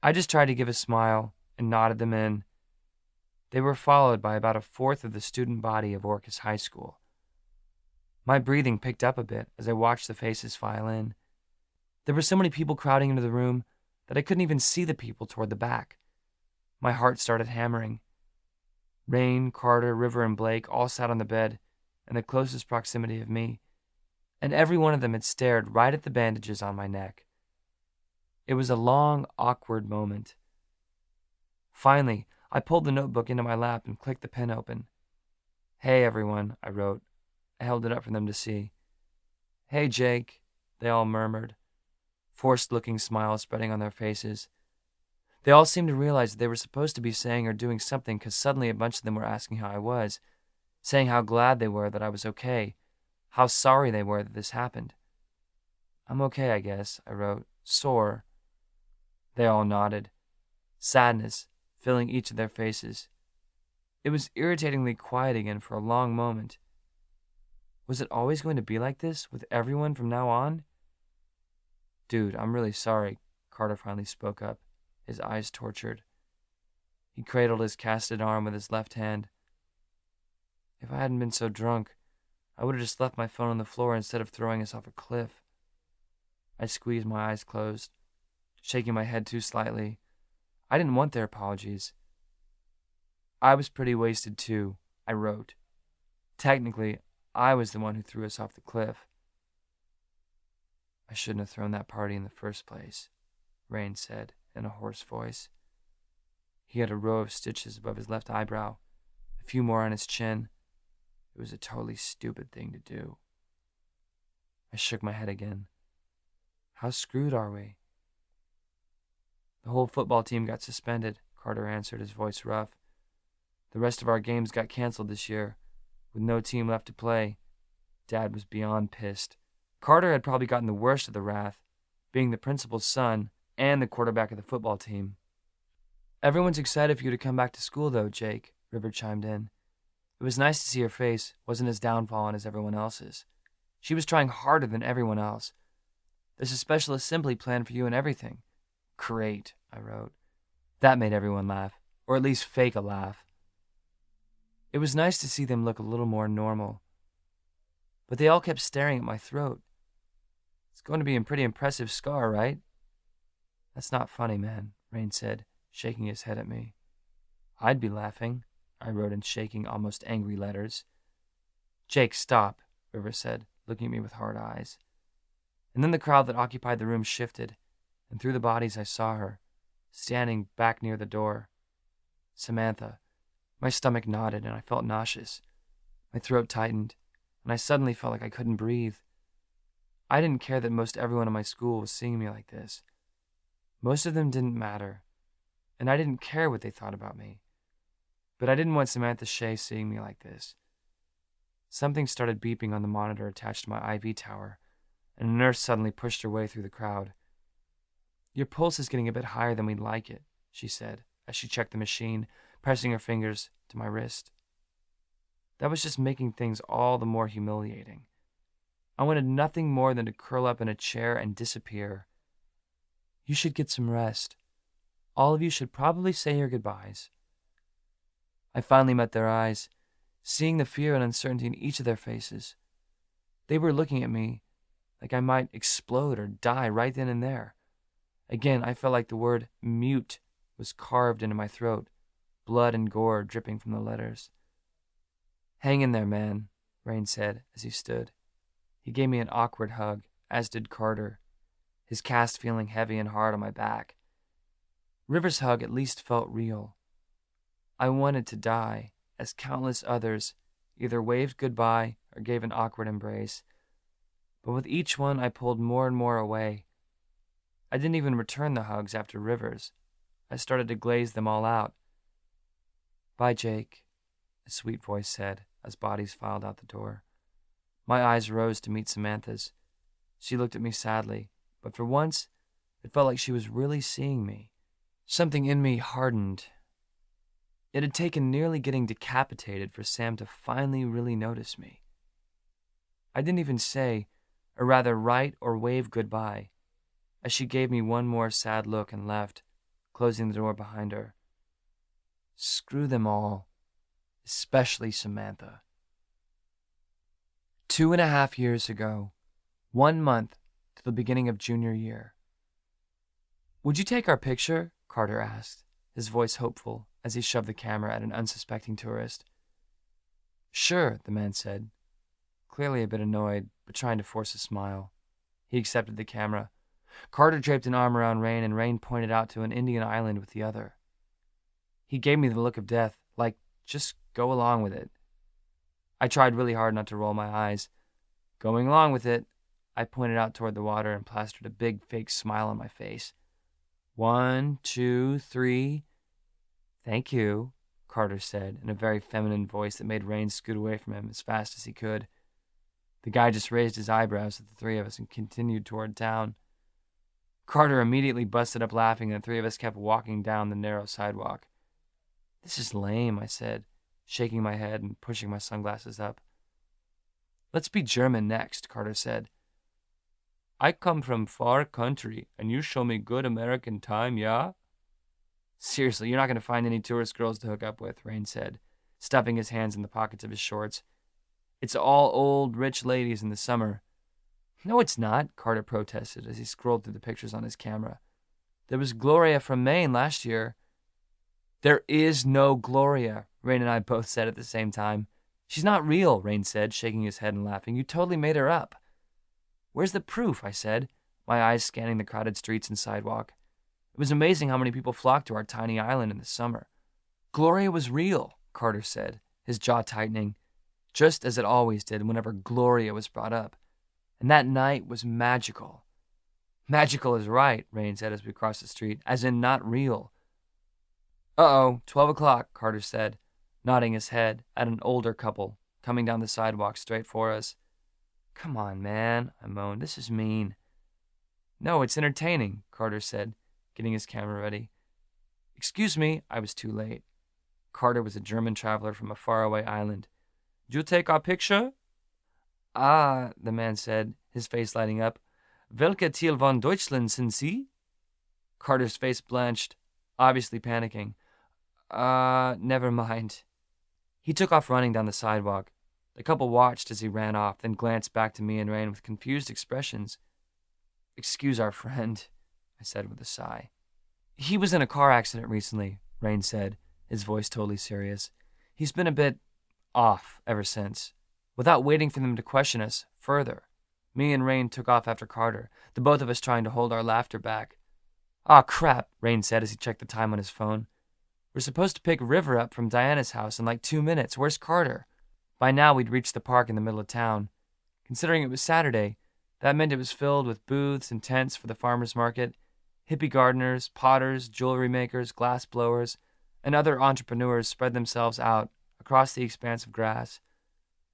I just tried to give a smile and nodded them in. They were followed by about a fourth of the student body of Orcus High School. My breathing picked up a bit as I watched the faces file in. There were so many people crowding into the room that I couldn't even see the people toward the back. My heart started hammering. Rain, Carter, River, and Blake all sat on the bed in the closest proximity of me, and every one of them had stared right at the bandages on my neck. It was a long, awkward moment. Finally, I pulled the notebook into my lap and clicked the pen open. "Hey, everyone," I wrote. I held it up for them to see. "Hey, Jake," they all murmured, forced-looking smiles spreading on their faces. They all seemed to realize that they were supposed to be saying or doing something because suddenly a bunch of them were asking how I was, saying how glad they were that I was okay, how sorry they were that this happened. "I'm okay, I guess," I wrote. "Sore." They all nodded, sadness filling each of their faces. It was irritatingly quiet again for a long moment. Was it always going to be like this with everyone from now on? "Dude, I'm really sorry," Carter finally spoke up, his eyes tortured. He cradled his casted arm with his left hand. "If I hadn't been so drunk, I would have just left my phone on the floor instead of throwing us off a cliff." I squeezed my eyes closed, shaking my head too slightly. I didn't want their apologies. "I was pretty wasted too," I wrote. "Technically, I was the one who threw us off the cliff." "I shouldn't have thrown that party in the first place," Rain said in a hoarse voice. He had a row of stitches above his left eyebrow, a few more on his chin. It was a totally stupid thing to do. I shook my head again. "How screwed are we?" "The whole football team got suspended," Carter answered, his voice rough. "The rest of our games got canceled this year, with no team left to play." Dad was beyond pissed. Carter had probably gotten the worst of the wrath, being the principal's son and the quarterback of the football team. "Everyone's excited for you to come back to school, though, Jake," River chimed in. It was nice to see her face wasn't as downfallen as everyone else's. She was trying harder than everyone else. "There's a special assembly planned for you and everything." "Great," I wrote. That made everyone laugh, or at least fake a laugh. It was nice to see them look a little more normal. But they all kept staring at my throat. "It's going to be a pretty impressive scar, right?" "That's not funny, man," Rain said, shaking his head at me. "I'd be laughing," I wrote in shaking, almost angry letters. "Jake, stop," River said, looking at me with hard eyes. And then the crowd that occupied the room shifted, and through the bodies I saw her, standing back near the door. Samantha. My stomach knotted and I felt nauseous. My throat tightened, and I suddenly felt like I couldn't breathe. I didn't care that most everyone in my school was seeing me like this. Most of them didn't matter, and I didn't care what they thought about me. But I didn't want Samantha Shay seeing me like this. Something started beeping on the monitor attached to my IV tower, and a nurse suddenly pushed her way through the crowd. "Your pulse is getting a bit higher than we'd like it," she said, as she checked the machine, pressing her fingers to my wrist. That was just making things all the more humiliating. I wanted nothing more than to curl up in a chair and disappear. "You should get some rest. All of you should probably say your goodbyes." I finally met their eyes, seeing the fear and uncertainty in each of their faces. They were looking at me like I might explode or die right then and there. Again, I felt like the word mute was carved into my throat, blood and gore dripping from the letters. "Hang in there, man," Rain said as he stood. He gave me an awkward hug, as did Carter, his cast feeling heavy and hard on my back. River's hug at least felt real. I wanted to die, as countless others either waved goodbye or gave an awkward embrace. But with each one, I pulled more and more away. I didn't even return the hugs after Rivers. I started to glaze them all out. "Bye, Jake," a sweet voice said as bodies filed out the door. My eyes rose to meet Samantha's. She looked at me sadly, but for once, it felt like she was really seeing me. Something in me hardened. It had taken nearly getting decapitated for Sam to finally really notice me. I didn't even say, or rather write or wave goodbye, as she gave me one more sad look and left, closing the door behind her. Screw them all, especially Samantha. 2.5 years ago, 1 month to the beginning of junior year. "Would you take our picture?" Carter asked, his voice hopeful as he shoved the camera at an unsuspecting tourist. "Sure," the man said, clearly a bit annoyed, but trying to force a smile. He accepted the camera. Carter draped an arm around Rain, and Rain pointed out to an Indian island with the other. He gave me the look of death, like, just go along with it. I tried really hard not to roll my eyes. Going along with it, I pointed out toward the water and plastered a big fake smile on my face. 1, 2, 3. "Thank you," Carter said in a very feminine voice that made Rain scoot away from him as fast as he could. The guy just raised his eyebrows at the three of us and continued toward town. Carter immediately busted up laughing, and the three of us kept walking down the narrow sidewalk. "This is lame," I said, shaking my head and pushing my sunglasses up. "Let's be German next," Carter said. "I come from far country, and you show me good American time, yeah?" "Seriously, you're not going to find any tourist girls to hook up with," Rain said, stuffing his hands in the pockets of his shorts. "It's all old, rich ladies in the summer." "No, it's not," Carter protested as he scrolled through the pictures on his camera. "There was Gloria from Maine last year." "There is no Gloria," Rain and I both said at the same time. "She's not real," Rain said, shaking his head and laughing. "You totally made her up." "Where's the proof?" I said, my eyes scanning the crowded streets and sidewalk. It was amazing how many people flocked to our tiny island in the summer. "Gloria was real," Carter said, his jaw tightening, just as it always did whenever Gloria was brought up. "And that night was magical." "Magical is right," Rain said as we crossed the street, "as in not real." "Uh-oh, 12 o'clock, Carter said, nodding his head at an older couple coming down the sidewalk straight for us. "Come on, man," I moaned. "This is mean." "No, it's entertaining," Carter said, getting his camera ready. "Excuse me," I was too late. Carter was a German traveler from a faraway island. "You take our picture?" "Ah," the man said, his face lighting up. "Welche Teil von Deutschland sind Sie?" Carter's face blanched, obviously panicking. Never mind." He took off running down the sidewalk. The couple watched as he ran off, then glanced back to me and Rain with confused expressions. "Excuse our friend," I said with a sigh. "He was in a car accident recently," Rain said, his voice totally serious. "He's been a bit off ever since." Without waiting for them to question us further, Me and Rain took off after Carter, the both of us trying to hold our laughter back. "Aw, crap," Rain said as he checked the time on his phone. "We're supposed to pick River up from Diana's house in like 2 minutes. Where's Carter?" By now we'd reached the park in the middle of town. Considering it was Saturday, that meant it was filled with booths and tents for the farmers market, hippie gardeners, potters, jewelry makers, glass blowers, and other entrepreneurs spread themselves out across the expanse of grass,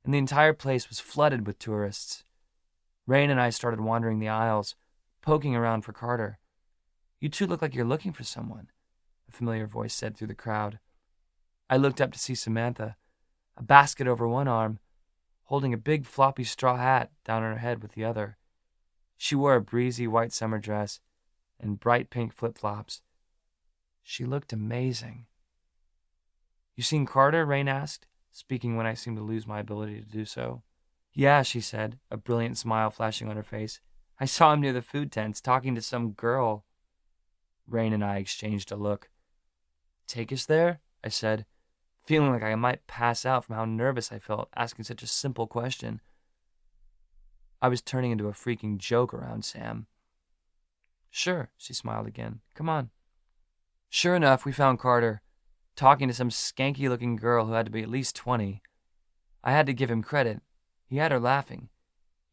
and the entire place was flooded with tourists. Rain and I started wandering the aisles, poking around for Carter. "You two look like you're looking for someone," a familiar voice said through the crowd. I looked up to see Samantha, a basket over one arm, holding a big floppy straw hat down on her head with the other. She wore a breezy white summer dress and bright pink flip-flops. She looked amazing. "You seen Carter?" Rain asked, speaking when I seemed to lose my ability to do so. "Yeah," she said, a brilliant smile flashing on her face. "I saw him near the food tents, talking to some girl." Rain and I exchanged a look. "Take us there?" I said, feeling like I might pass out from how nervous I felt asking such a simple question. I was turning into a freaking joke around Sam. "Sure," she smiled again. "Come on." Sure enough, we found Carter, talking to some skanky-looking girl who had to be at least 20. I had to give him credit. He had her laughing,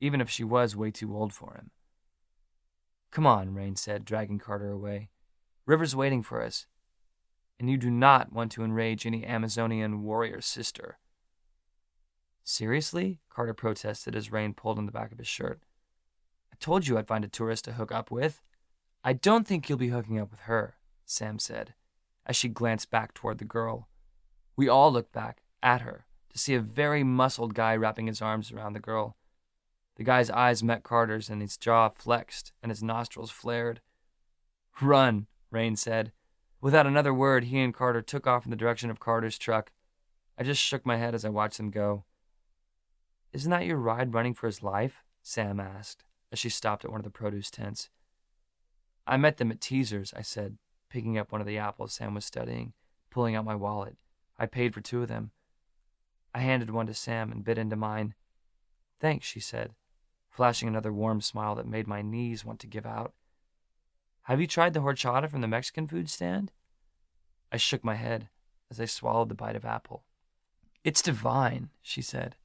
even if she was way too old for him. "Come on," Rain said, dragging Carter away. "River's waiting for us, and you do not want to enrage any Amazonian warrior sister." "Seriously?" Carter protested as Rain pulled on the back of his shirt. "I told you I'd find a tourist to hook up with." "I don't think you'll be hooking up with her," Sam said, as she glanced back toward the girl. We all looked back at her to see a very muscled guy wrapping his arms around the girl. The guy's eyes met Carter's and his jaw flexed and his nostrils flared. "Run," Rain said. Without another word, he and Carter took off in the direction of Carter's truck. I just shook my head as I watched them go. "Isn't that your ride running for his life?" Sam asked, as she stopped at one of the produce tents. "I met them at Teaser's," I said, picking up one of the apples Sam was studying, pulling out my wallet. I paid for 2 of them. I handed one to Sam and bit into mine. "Thanks," she said, flashing another warm smile that made my knees want to give out. "Have you tried the horchata from the Mexican food stand?" I shook my head as I swallowed the bite of apple. "It's divine," she said,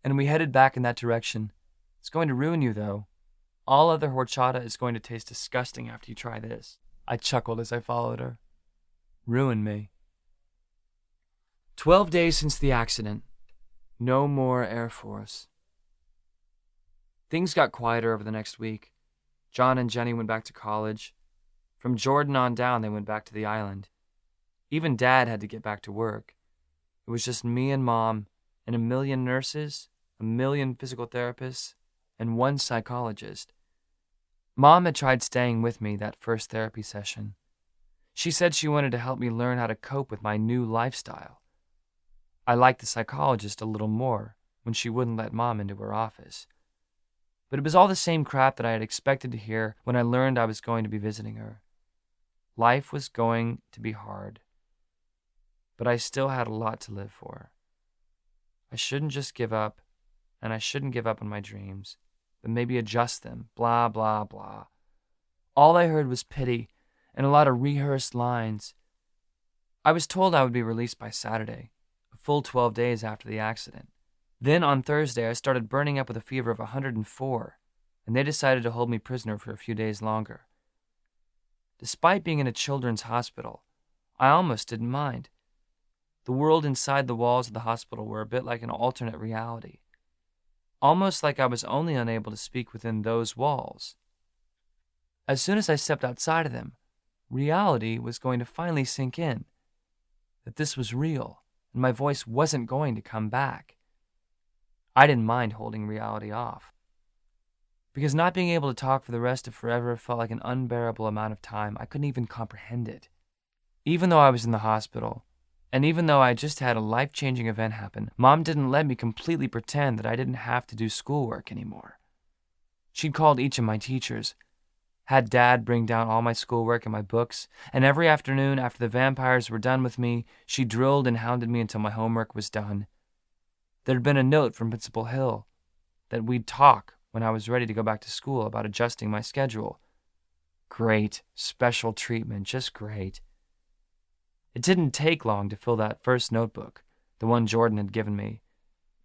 and we headed back in that direction. "It's going to ruin you, though. All other horchata is going to taste disgusting after you try this." I chuckled as I followed her. "Ruin me." 12 days since the accident. No more Air Force. Things got quieter over the next week. John and Jenny went back to college. From Jordan on down, they went back to the island. Even Dad had to get back to work. It was just me and Mom, and a million nurses, a million physical therapists, and 1 psychologist. Mom had tried staying with me that first therapy session. She said she wanted to help me learn how to cope with my new lifestyle. I liked the psychologist a little more when she wouldn't let Mom into her office. But it was all the same crap that I had expected to hear when I learned I was going to be visiting her. Life was going to be hard. But I still had a lot to live for. I shouldn't just give up, and I shouldn't give up on my dreams, but maybe adjust them, blah, blah, blah. All I heard was pity and a lot of rehearsed lines. I was told I would be released by Saturday, a full 12 days after the accident. Then on Thursday, I started burning up with a fever of 104, and they decided to hold me prisoner for a few days longer. Despite being in a children's hospital, I almost didn't mind. The world inside the walls of the hospital were a bit like an alternate reality, almost like I was only unable to speak within those walls. As soon as I stepped outside of them, reality was going to finally sink in, that this was real, and my voice wasn't going to come back. I didn't mind holding reality off, because not being able to talk for the rest of forever felt like an unbearable amount of time. I couldn't even comprehend it. Even though I was in the hospital, and even though I just had a life-changing event happen, Mom didn't let me completely pretend that I didn't have to do schoolwork anymore. She'd called each of my teachers, had Dad bring down all my schoolwork and my books, and every afternoon after the vampires were done with me, she drilled and hounded me until my homework was done. There'd been a note from Principal Hill that we'd talk when I was ready to go back to school about adjusting my schedule. Great, special treatment, just great. It didn't take long to fill that first notebook, the one Jordan had given me.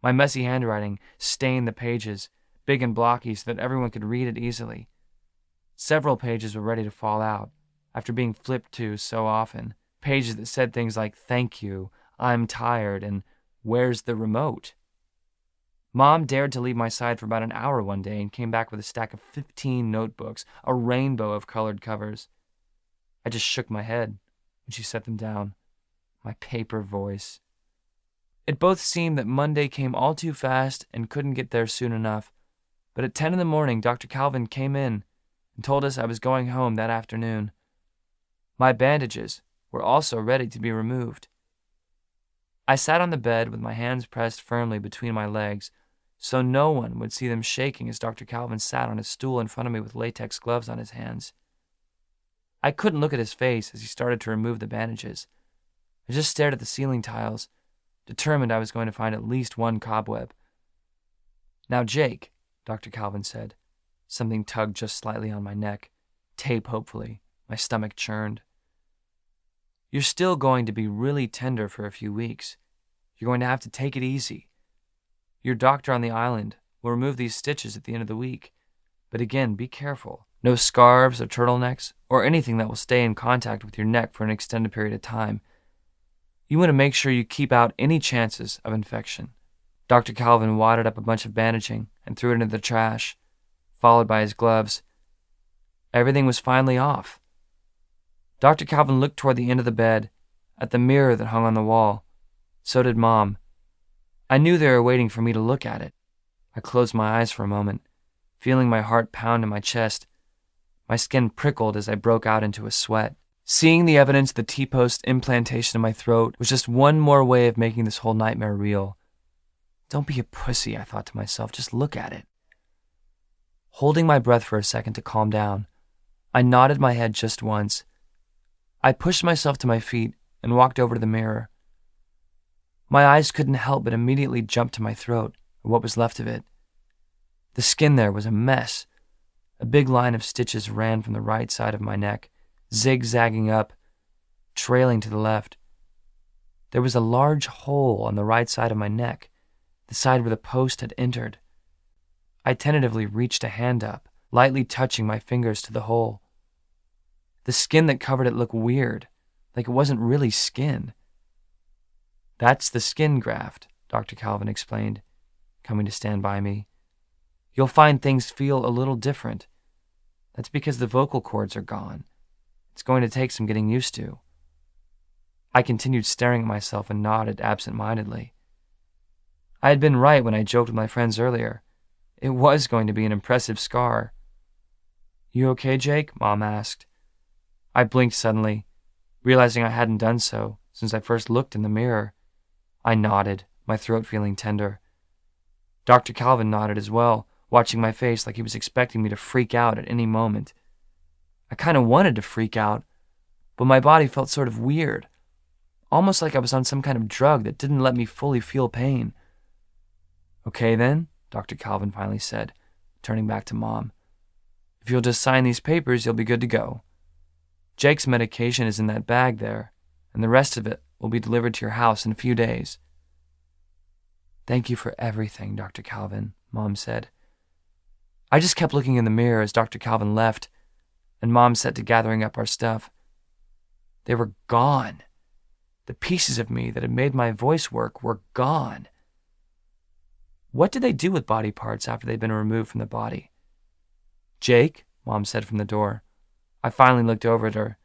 My messy handwriting stained the pages, big and blocky so that everyone could read it easily. Several pages were ready to fall out, after being flipped to so often. Pages that said things like, "Thank you," "I'm tired," and "Where's the remote?" Mom dared to leave my side for about an hour one day and came back with a stack of 15 notebooks, a rainbow of colored covers. I just shook my head when she set them down. My paper voice. It both seemed that Monday came all too fast and couldn't get there soon enough, but at 10 in the morning, Dr. Calvin came in and told us I was going home that afternoon. My bandages were also ready to be removed. I sat on the bed with my hands pressed firmly between my legs, so no one would see them shaking as Dr. Calvin sat on his stool in front of me with latex gloves on his hands. I couldn't look at his face as he started to remove the bandages. I just stared at the ceiling tiles, determined I was going to find at least one cobweb. "Now, Jake," Dr. Calvin said. Something tugged just slightly on my neck. Tape, hopefully. My stomach churned. "You're still going to be really tender for a few weeks. You're going to have to take it easy. Your doctor on the island will remove these stitches at the end of the week. But again, be careful. No scarves or turtlenecks or anything that will stay in contact with your neck for an extended period of time. You want to make sure you keep out any chances of infection." Dr. Calvin wadded up a bunch of bandaging and threw it into the trash, followed by his gloves. Everything was finally off. Dr. Calvin looked toward the end of the bed, at the mirror that hung on the wall. So did Mom. I knew they were waiting for me to look at it. I closed my eyes for a moment, feeling my heart pound in my chest. My skin prickled as I broke out into a sweat. Seeing the evidence of the T-post implantation in my throat was just one more way of making this whole nightmare real. Don't be a pussy, I thought to myself. Just look at it. Holding my breath for a second to calm down, I nodded my head just once. I pushed myself to my feet and walked over to the mirror. My eyes couldn't help but immediately jump to my throat, or what was left of it. The skin there was a mess. A big line of stitches ran from the right side of my neck, zigzagging up, trailing to the left. There was a large hole on the right side of my neck, the side where the post had entered. I tentatively reached a hand up, lightly touching my fingers to the hole. The skin that covered it looked weird, like it wasn't really skin. "That's the skin graft," Dr. Calvin explained, coming to stand by me. "You'll find things feel a little different. That's because the vocal cords are gone. It's going to take some getting used to." I continued staring at myself and nodded absent-mindedly. I had been right when I joked with my friends earlier. It was going to be an impressive scar. "You okay, Jake?" Mom asked. I blinked suddenly, realizing I hadn't done so since I first looked in the mirror. I nodded, my throat feeling tender. Dr. Calvin nodded as well, watching my face like he was expecting me to freak out at any moment. I kind of wanted to freak out, but my body felt sort of weird, almost like I was on some kind of drug that didn't let me fully feel pain. "Okay then," Dr. Calvin finally said, turning back to Mom. "If you'll just sign these papers, you'll be good to go. Jake's medication is in that bag there, and the rest of it will be delivered to your house in a few days." "Thank you for everything, Dr. Calvin," Mom said. I just kept looking in the mirror as Dr. Calvin left, and Mom set to gathering up our stuff. They were gone. The pieces of me that had made my voice work were gone. What did they do with body parts after they'd been removed from the body? "Jake," Mom said from the door. I finally looked over at her,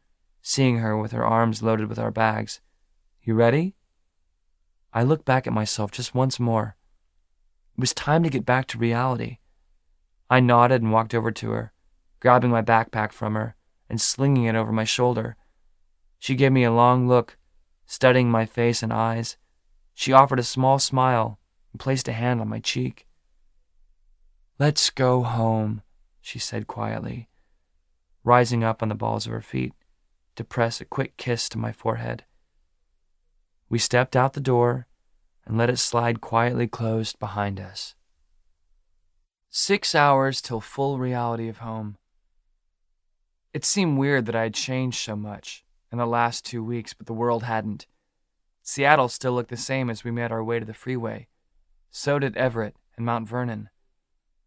seeing her with her arms loaded with our bags. "You ready?" I looked back at myself just once more. It was time to get back to reality. I nodded and walked over to her, grabbing my backpack from her and slinging it over my shoulder. She gave me a long look, studying my face and eyes. She offered a small smile and placed a hand on my cheek. "Let's go home," she said quietly, rising up on the balls of her feet to press a quick kiss to my forehead. We stepped out the door and let it slide quietly closed behind us. 6 hours till full reality of home. It seemed weird that I had changed so much in the last 2 weeks, but the world hadn't. Seattle still looked the same as we made our way to the freeway. So did Everett and Mount Vernon.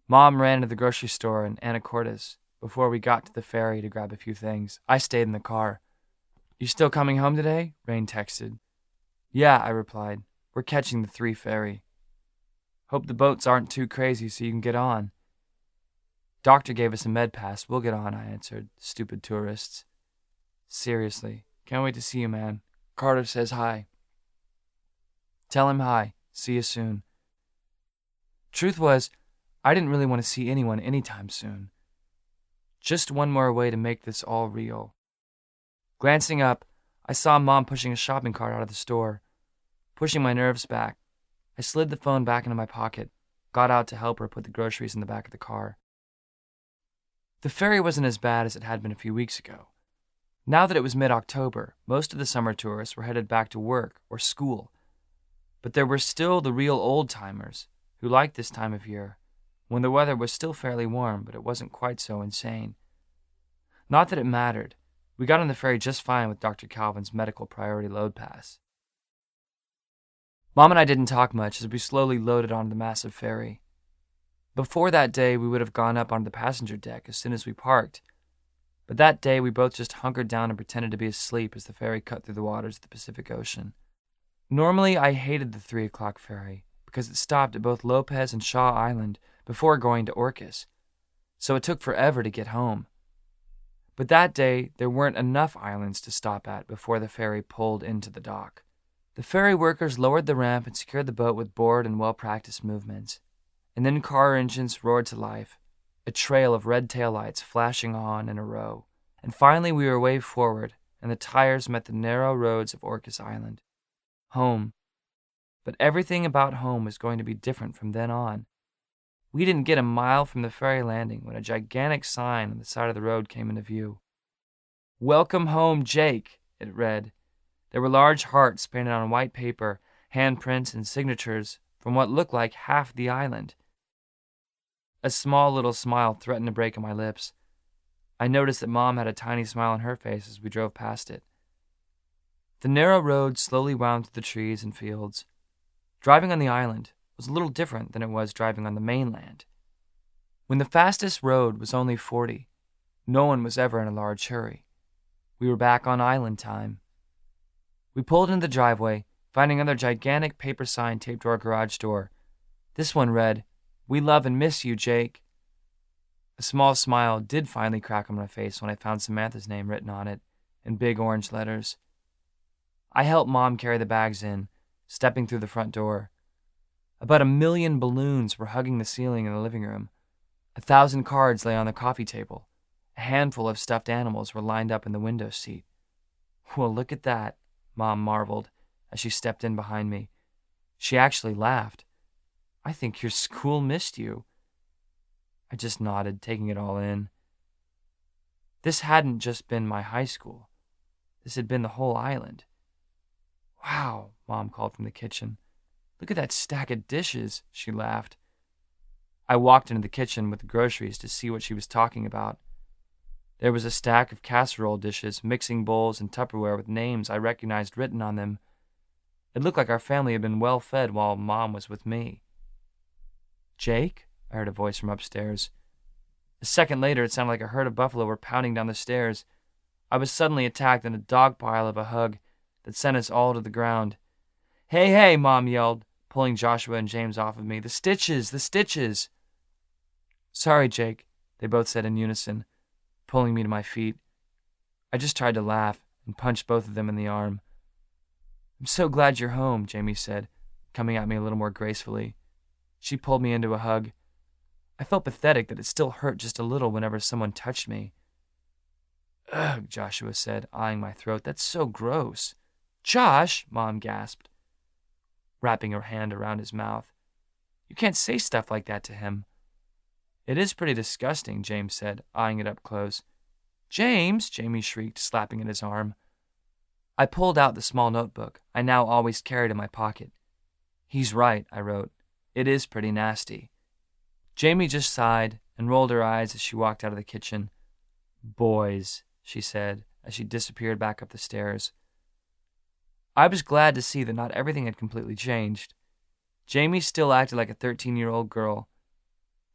Mom ran to the grocery store in Anacortes before we got to the ferry to grab a few things. I stayed in the car. "You still coming home today?" Rain texted. "Yeah," I replied. "We're catching the 3 ferry. Hope the boats aren't too crazy so you can get on." "Doctor gave us a med pass. We'll get on," I answered. Stupid tourists. "Seriously, can't wait to see you, man. Carter says hi." "Tell him hi. See you soon." Truth was, I didn't really want to see anyone anytime soon. Just one more way to make this all real. Glancing up, I saw Mom pushing a shopping cart out of the store. Pushing my nerves back, I slid the phone back into my pocket, got out to help her put the groceries in the back of the car. The ferry wasn't as bad as it had been a few weeks ago. Now that it was mid-October, most of the summer tourists were headed back to work or school. But there were still the real old-timers who liked this time of year, when the weather was still fairly warm, but it wasn't quite so insane. Not that it mattered. We got on the ferry just fine with Dr. Calvin's medical priority load pass. Mom and I didn't talk much as we slowly loaded onto the massive ferry. Before that day, we would have gone up onto the passenger deck as soon as we parked. But that day, we both just hunkered down and pretended to be asleep as the ferry cut through the waters of the Pacific Ocean. Normally, I hated the 3 o'clock ferry because it stopped at both Lopez and Shaw Island before going to Orcus, so it took forever to get home. But that day, there weren't enough islands to stop at before the ferry pulled into the dock. The ferry workers lowered the ramp and secured the boat with bored and well-practiced movements. And then car engines roared to life, a trail of red taillights flashing on in a row. And finally we were waved forward, and the tires met the narrow roads of Orcus Island. Home. But everything about home was going to be different from then on. We didn't get a mile from the ferry landing when a gigantic sign on the side of the road came into view. "Welcome home, Jake," it read. There were large hearts painted on white paper, handprints and signatures from what looked like half the island. A small little smile threatened to break on my lips. I noticed that Mom had a tiny smile on her face as we drove past it. The narrow road slowly wound through the trees and fields. Driving on the island was a little different than it was driving on the mainland. When the fastest road was only 40, no one was ever in a large hurry. We were back on island time. We pulled into the driveway, finding another gigantic paper sign taped to our garage door. This one read, "We love and miss you, Jake." A small smile did finally crack on my face when I found Samantha's name written on it, in big orange letters. I helped Mom carry the bags in, stepping through the front door. About 1,000,000 balloons were hugging the ceiling in the living room. 1,000 cards lay on the coffee table. A handful of stuffed animals were lined up in the window seat. "Well, look at that," Mom marveled as she stepped in behind me. She actually laughed. "I think your school missed you." I just nodded, taking it all in. This hadn't just been my high school. This had been the whole island. "Wow," Mom called from the kitchen. "Look at that stack of dishes," she laughed. I walked into the kitchen with the groceries to see what she was talking about. There was a stack of casserole dishes, mixing bowls, and Tupperware with names I recognized written on them. It looked like our family had been well fed while Mom was with me. "Jake?" I heard a voice from upstairs. A second later, it sounded like a herd of buffalo were pounding down the stairs. I was suddenly attacked in a dog pile of a hug that sent us all to the ground. "Hey, hey," Mom yelled, pulling Joshua and James off of me. "The stitches! The stitches!" "Sorry, Jake," they both said in unison, pulling me to my feet. I just tried to laugh and punched both of them in the arm. "I'm so glad you're home," Jamie said, coming at me a little more gracefully. She pulled me into a hug. I felt pathetic that it still hurt just a little whenever someone touched me. "Ugh," Joshua said, eyeing my throat. "That's so gross." "Josh," Mom gasped, wrapping her hand around his mouth. "You can't say stuff like that to him." "It is pretty disgusting," James said, eyeing it up close. "James!" Jamie shrieked, slapping at his arm. I pulled out the small notebook I now always carried in my pocket. "He's right," I wrote. "It is pretty nasty." Jamie just sighed and rolled her eyes as she walked out of the kitchen. "Boys," she said as she disappeared back up the stairs. I was glad to see that not everything had completely changed. Jamie still acted like a 13-year-old girl.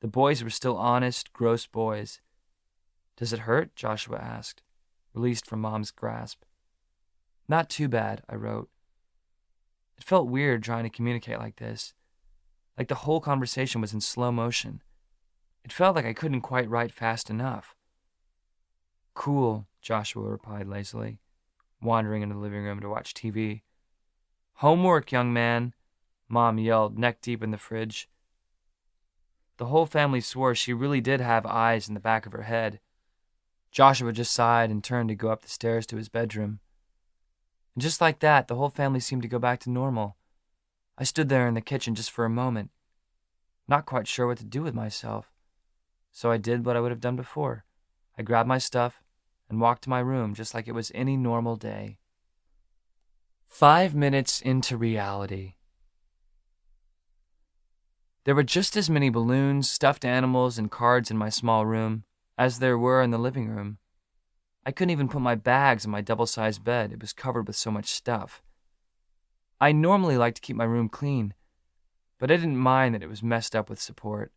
The boys were still honest, gross boys. "Does it hurt?" Joshua asked, released from Mom's grasp. "Not too bad," I wrote. It felt weird trying to communicate like this, like the whole conversation was in slow motion. It felt like I couldn't quite write fast enough. "Cool," Joshua replied lazily, wandering into the living room to watch TV. "Homework, young man," Mom yelled, neck deep in the fridge. The whole family swore she really did have eyes in the back of her head. Joshua just sighed and turned to go up the stairs to his bedroom. And just like that, the whole family seemed to go back to normal. I stood there in the kitchen just for a moment, not quite sure what to do with myself. So I did what I would have done before. I grabbed my stuff and walked to my room just like it was any normal day. 5 minutes into reality. There were just as many balloons, stuffed animals, and cards in my small room as there were in the living room. I couldn't even put my bags in my double-sized bed. It was covered with so much stuff. I normally like to keep my room clean, but I didn't mind that it was messed up with support.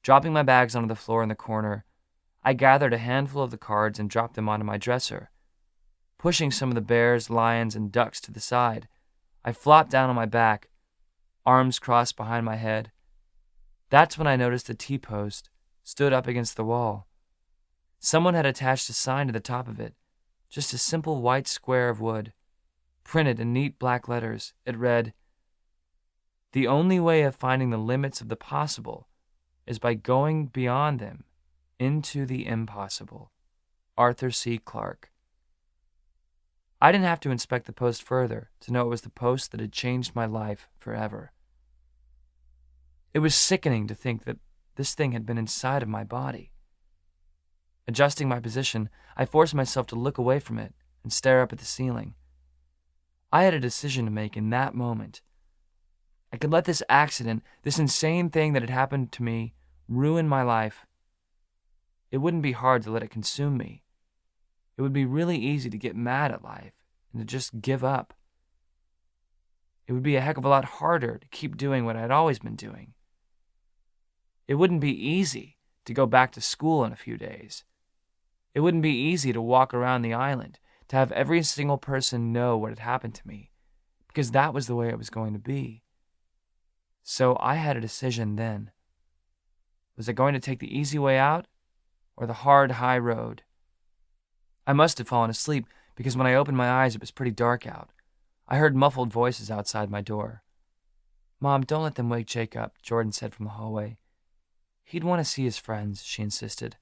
Dropping my bags onto the floor in the corner, I gathered a handful of the cards and dropped them onto my dresser. Pushing some of the bears, lions, and ducks to the side, I flopped down on my back, arms crossed behind my head. That's when I noticed the T-post stood up against the wall. Someone had attached a sign to the top of it, just a simple white square of wood. Printed in neat black letters, it read, "The only way of finding the limits of the possible is by going beyond them into the impossible. Arthur C. Clarke." I didn't have to inspect the post further to know it was the post that had changed my life forever. It was sickening to think that this thing had been inside of my body. Adjusting my position, I forced myself to look away from it and stare up at the ceiling. I had a decision to make in that moment. I could let this accident, this insane thing that had happened to me, ruin my life. It wouldn't be hard to let it consume me. It would be really easy to get mad at life and to just give up. It would be a heck of a lot harder to keep doing what I'd always been doing. It wouldn't be easy to go back to school in a few days. It wouldn't be easy to walk around the island, to have every single person know what had happened to me, because that was the way it was going to be. So I had a decision then. Was I going to take the easy way out or the hard, high road? I must have fallen asleep because when I opened my eyes it was pretty dark out. I heard muffled voices outside my door. "Mom, don't let them wake Jake up," Jordan said from the hallway. "He'd want to see his friends," she insisted.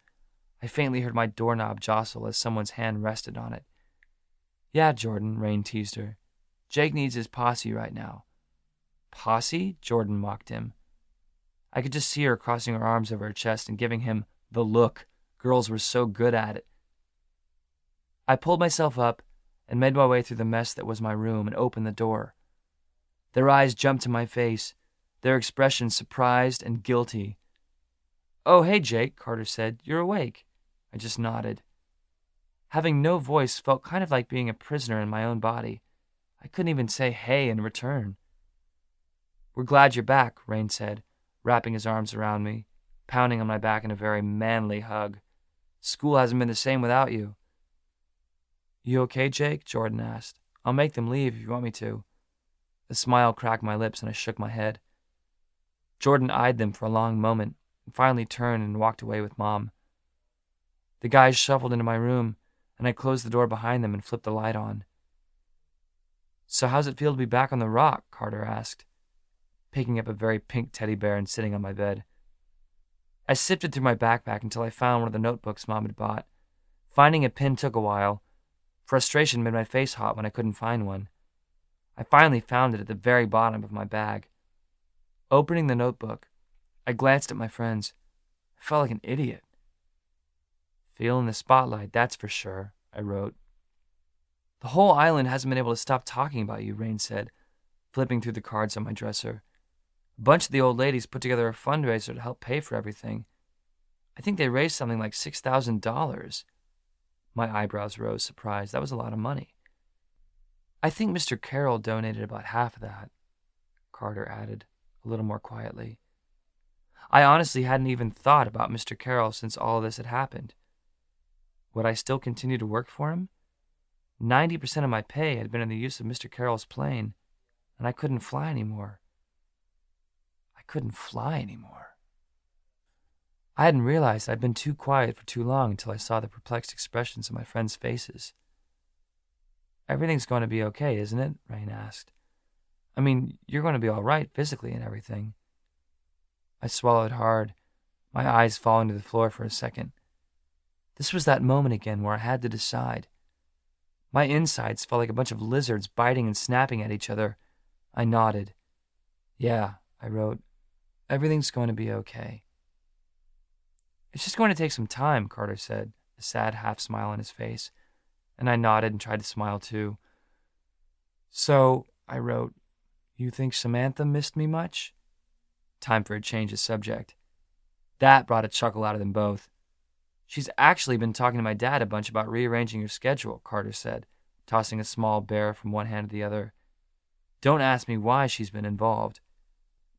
I faintly heard my doorknob jostle as someone's hand rested on it. "Yeah, Jordan," Rain teased her. "Jake needs his posse right now." "Posse?" Jordan mocked him. I could just see her crossing her arms over her chest and giving him the look. Girls were so good at it. I pulled myself up and made my way through the mess that was my room and opened the door. Their eyes jumped to my face, their expressions surprised and guilty. "Oh, hey, Jake," Carter said. "You're awake." I just nodded. Having no voice felt kind of like being a prisoner in my own body. I couldn't even say hey in return. "We're glad you're back," Rain said, wrapping his arms around me, pounding on my back in a very manly hug. "School hasn't been the same without you." "You okay, Jake?" Jordan asked. "I'll make them leave if you want me to." A smile cracked my lips and I shook my head. Jordan eyed them for a long moment and finally turned and walked away with Mom. The guys shuffled into my room, and I closed the door behind them and flipped the light on. "So how's it feel to be back on the rock?" Carter asked, picking up a very pink teddy bear and sitting on my bed. I sifted through my backpack until I found one of the notebooks Mom had bought. Finding a pen took a while. Frustration made my face hot when I couldn't find one. I finally found it at the very bottom of my bag. Opening the notebook, I glanced at my friends. I felt like an idiot. "Feeling the spotlight, that's for sure," I wrote. "The whole island hasn't been able to stop talking about you," Rain said, flipping through the cards on my dresser. A bunch of the old ladies put together a fundraiser to help pay for everything. I think they raised something like $6,000. My eyebrows rose, surprised. That was a lot of money. I think Mr. Carroll donated about half of that, Carter added, a little more quietly. I honestly hadn't even thought about Mr. Carroll since all of this had happened. Would I still continue to work for him? 90% of my pay had been in the use of Mr. Carroll's plane, and I couldn't fly anymore. I hadn't realized I'd been too quiet for too long until I saw the perplexed expressions on my friends' faces. Everything's going to be okay, isn't it? Rain asked. I mean, you're going to be all right physically and everything. I swallowed hard, my eyes falling to the floor for a second. This was that moment again where I had to decide. My insides felt like a bunch of lizards biting and snapping at each other. I nodded. Yeah, I wrote. Everything's going to be okay. It's just going to take some time, Carter said, a sad half smile on his face, and I nodded and tried to smile too. So, I wrote, you think Samantha missed me much? Time for a change of subject. That brought a chuckle out of them both. She's actually been talking to my dad a bunch about rearranging your schedule, Carter said, tossing a small bear from one hand to the other. Don't ask me why she's been involved.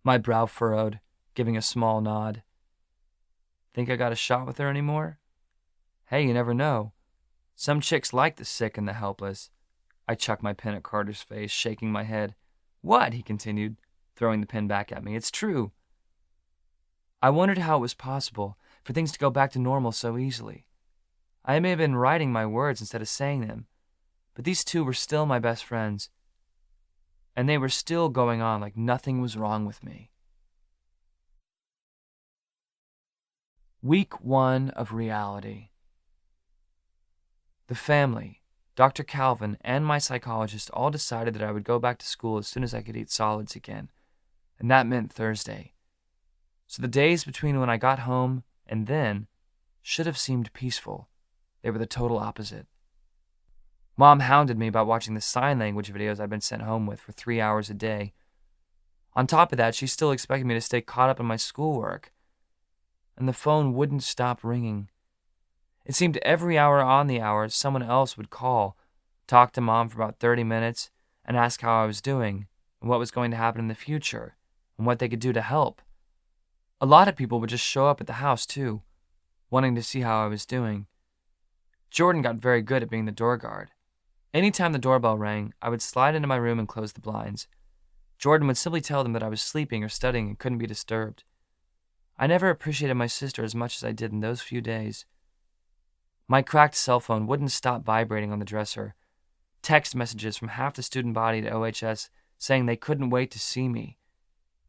My brow furrowed, giving a small nod. Think I got a shot with her anymore? Hey, you never know. Some chicks like the sick and the helpless. I chucked my pen at Carter's face, shaking my head. What? He continued, throwing the pen back at me. It's true. I wondered how it was possible for things to go back to normal so easily. I may have been writing my words instead of saying them, but these two were still my best friends, and they were still going on like nothing was wrong with me. Week 1 of reality. The family, Dr. Calvin, and my psychologist all decided that I would go back to school as soon as I could eat solids again, and that meant Thursday. So the days between when I got home and then should have seemed peaceful. They were the total opposite. Mom hounded me about watching the sign language videos I'd been sent home with for 3 hours a day. On top of that, she still expected me to stay caught up in my schoolwork. And the phone wouldn't stop ringing. It seemed every hour on the hour someone else would call, talk to Mom for about 30 minutes, and ask how I was doing, and what was going to happen in the future, and what they could do to help. A lot of people would just show up at the house, too, wanting to see how I was doing. Jordan got very good at being the door guard. Anytime the doorbell rang, I would slide into my room and close the blinds. Jordan would simply tell them that I was sleeping or studying and couldn't be disturbed. I never appreciated my sister as much as I did in those few days. My cracked cell phone wouldn't stop vibrating on the dresser. Text messages from half the student body to OHS saying they couldn't wait to see me.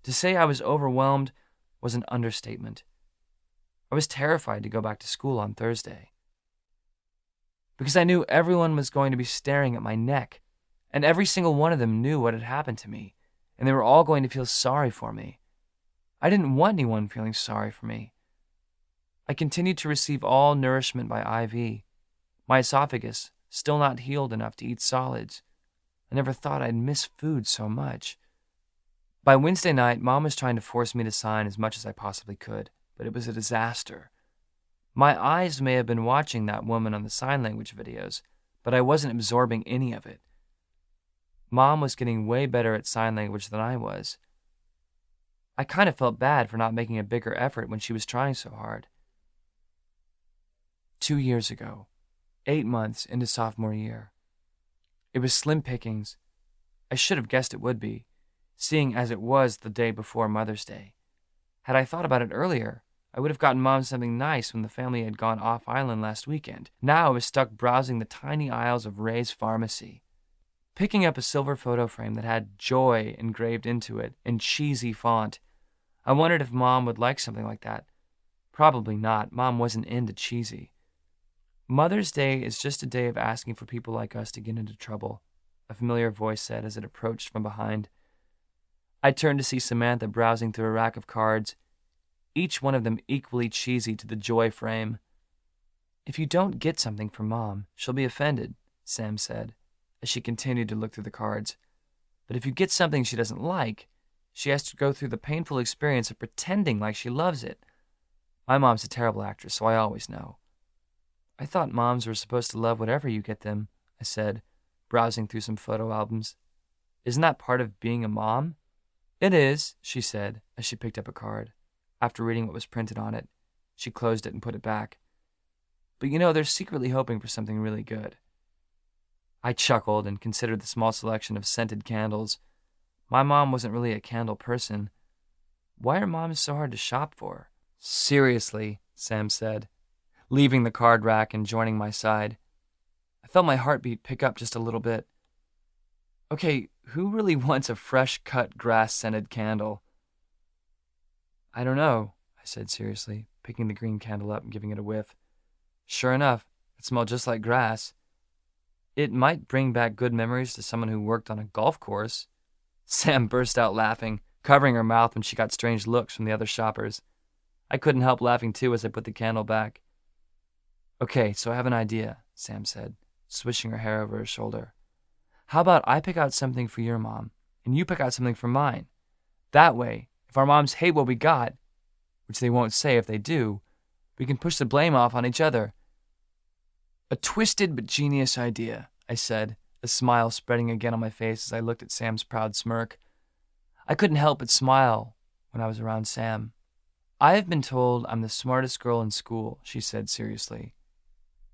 To say I was overwhelmed was an understatement. I was terrified to go back to school on Thursday, because I knew everyone was going to be staring at my neck, and every single one of them knew what had happened to me, and they were all going to feel sorry for me. I didn't want anyone feeling sorry for me. I continued to receive all nourishment by IV. My esophagus, still not healed enough to eat solids. I never thought I'd miss food so much. By Wednesday night, Mom was trying to force me to sign as much as I possibly could, but it was a disaster. My eyes may have been watching that woman on the sign language videos, but I wasn't absorbing any of it. Mom was getting way better at sign language than I was. I kind of felt bad for not making a bigger effort when she was trying so hard. 2 years ago, 8 months into sophomore year. It was slim pickings. I should have guessed it would be, seeing as it was the day before Mother's Day. Had I thought about it earlier, I would have gotten Mom something nice when the family had gone off-island last weekend. Now I was stuck browsing the tiny aisles of Ray's Pharmacy, picking up a silver photo frame that had joy engraved into it in cheesy font. I wondered if Mom would like something like that. Probably not. Mom wasn't into cheesy. Mother's Day is just a day of asking for people like us to get into trouble, a familiar voice said as it approached from behind. I turned to see Samantha browsing through a rack of cards, each one of them equally cheesy to the joy frame. If you don't get something from Mom, she'll be offended, Sam said, as she continued to look through the cards. But if you get something she doesn't like, She has to go through the painful experience of pretending like she loves it. My mom's a terrible actress, so I always know. I thought moms were supposed to love whatever you get them, I said, browsing through some photo albums. Isn't that part of being a mom? It is, she said, as she picked up a card. After reading what was printed on it, she closed it and put it back. But they're secretly hoping for something really good. I chuckled and considered the small selection of scented candles. My mom wasn't really a candle person. Why are moms so hard to shop for? Seriously, Sam said, leaving the card rack and joining my side. I felt my heartbeat pick up just a little bit. Okay, who really wants a fresh-cut grass-scented candle? I don't know, I said seriously, picking the green candle up and giving it a whiff. Sure enough, it smelled just like grass. It might bring back good memories to someone who worked on a golf course. Sam burst out laughing, covering her mouth when she got strange looks from the other shoppers. I couldn't help laughing too as I put the candle back. Okay, so I have an idea, Sam said, swishing her hair over her shoulder. How about I pick out something for your mom, and you pick out something for mine? That way, if our moms hate what we got, which they won't say if they do, we can push the blame off on each other. A twisted but genius idea, I said, a smile spreading again on my face as I looked at Sam's proud smirk. I couldn't help but smile when I was around Sam. I have been told I'm the smartest girl in school, she said seriously.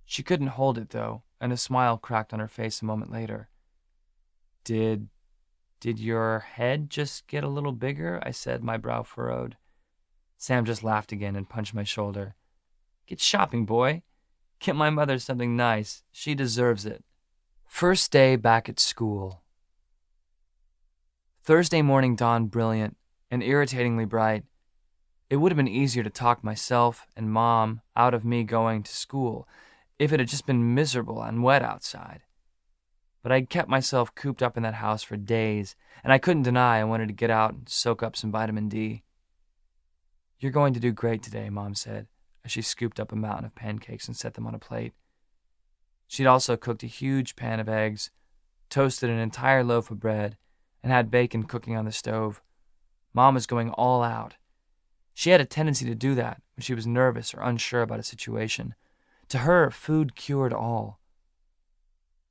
She couldn't hold it, though, and a smile cracked on her face a moment later. Did your head just get a little bigger? I said, my brow furrowed. Sam just laughed again and punched my shoulder. Get shopping, boy. Get my mother something nice. She deserves it. First day back at school. Thursday morning dawned brilliant and irritatingly bright. It would have been easier to talk myself and Mom out of me going to school if it had just been miserable and wet outside. But I'd kept myself cooped up in that house for days, and I couldn't deny I wanted to get out and soak up some vitamin D. You're going to do great today, Mom said, as she scooped up a mountain of pancakes and set them on a plate. She'd also cooked a huge pan of eggs, toasted an entire loaf of bread, and had bacon cooking on the stove. Mom was going all out. She had a tendency to do that when she was nervous or unsure about a situation. To her, food cured all.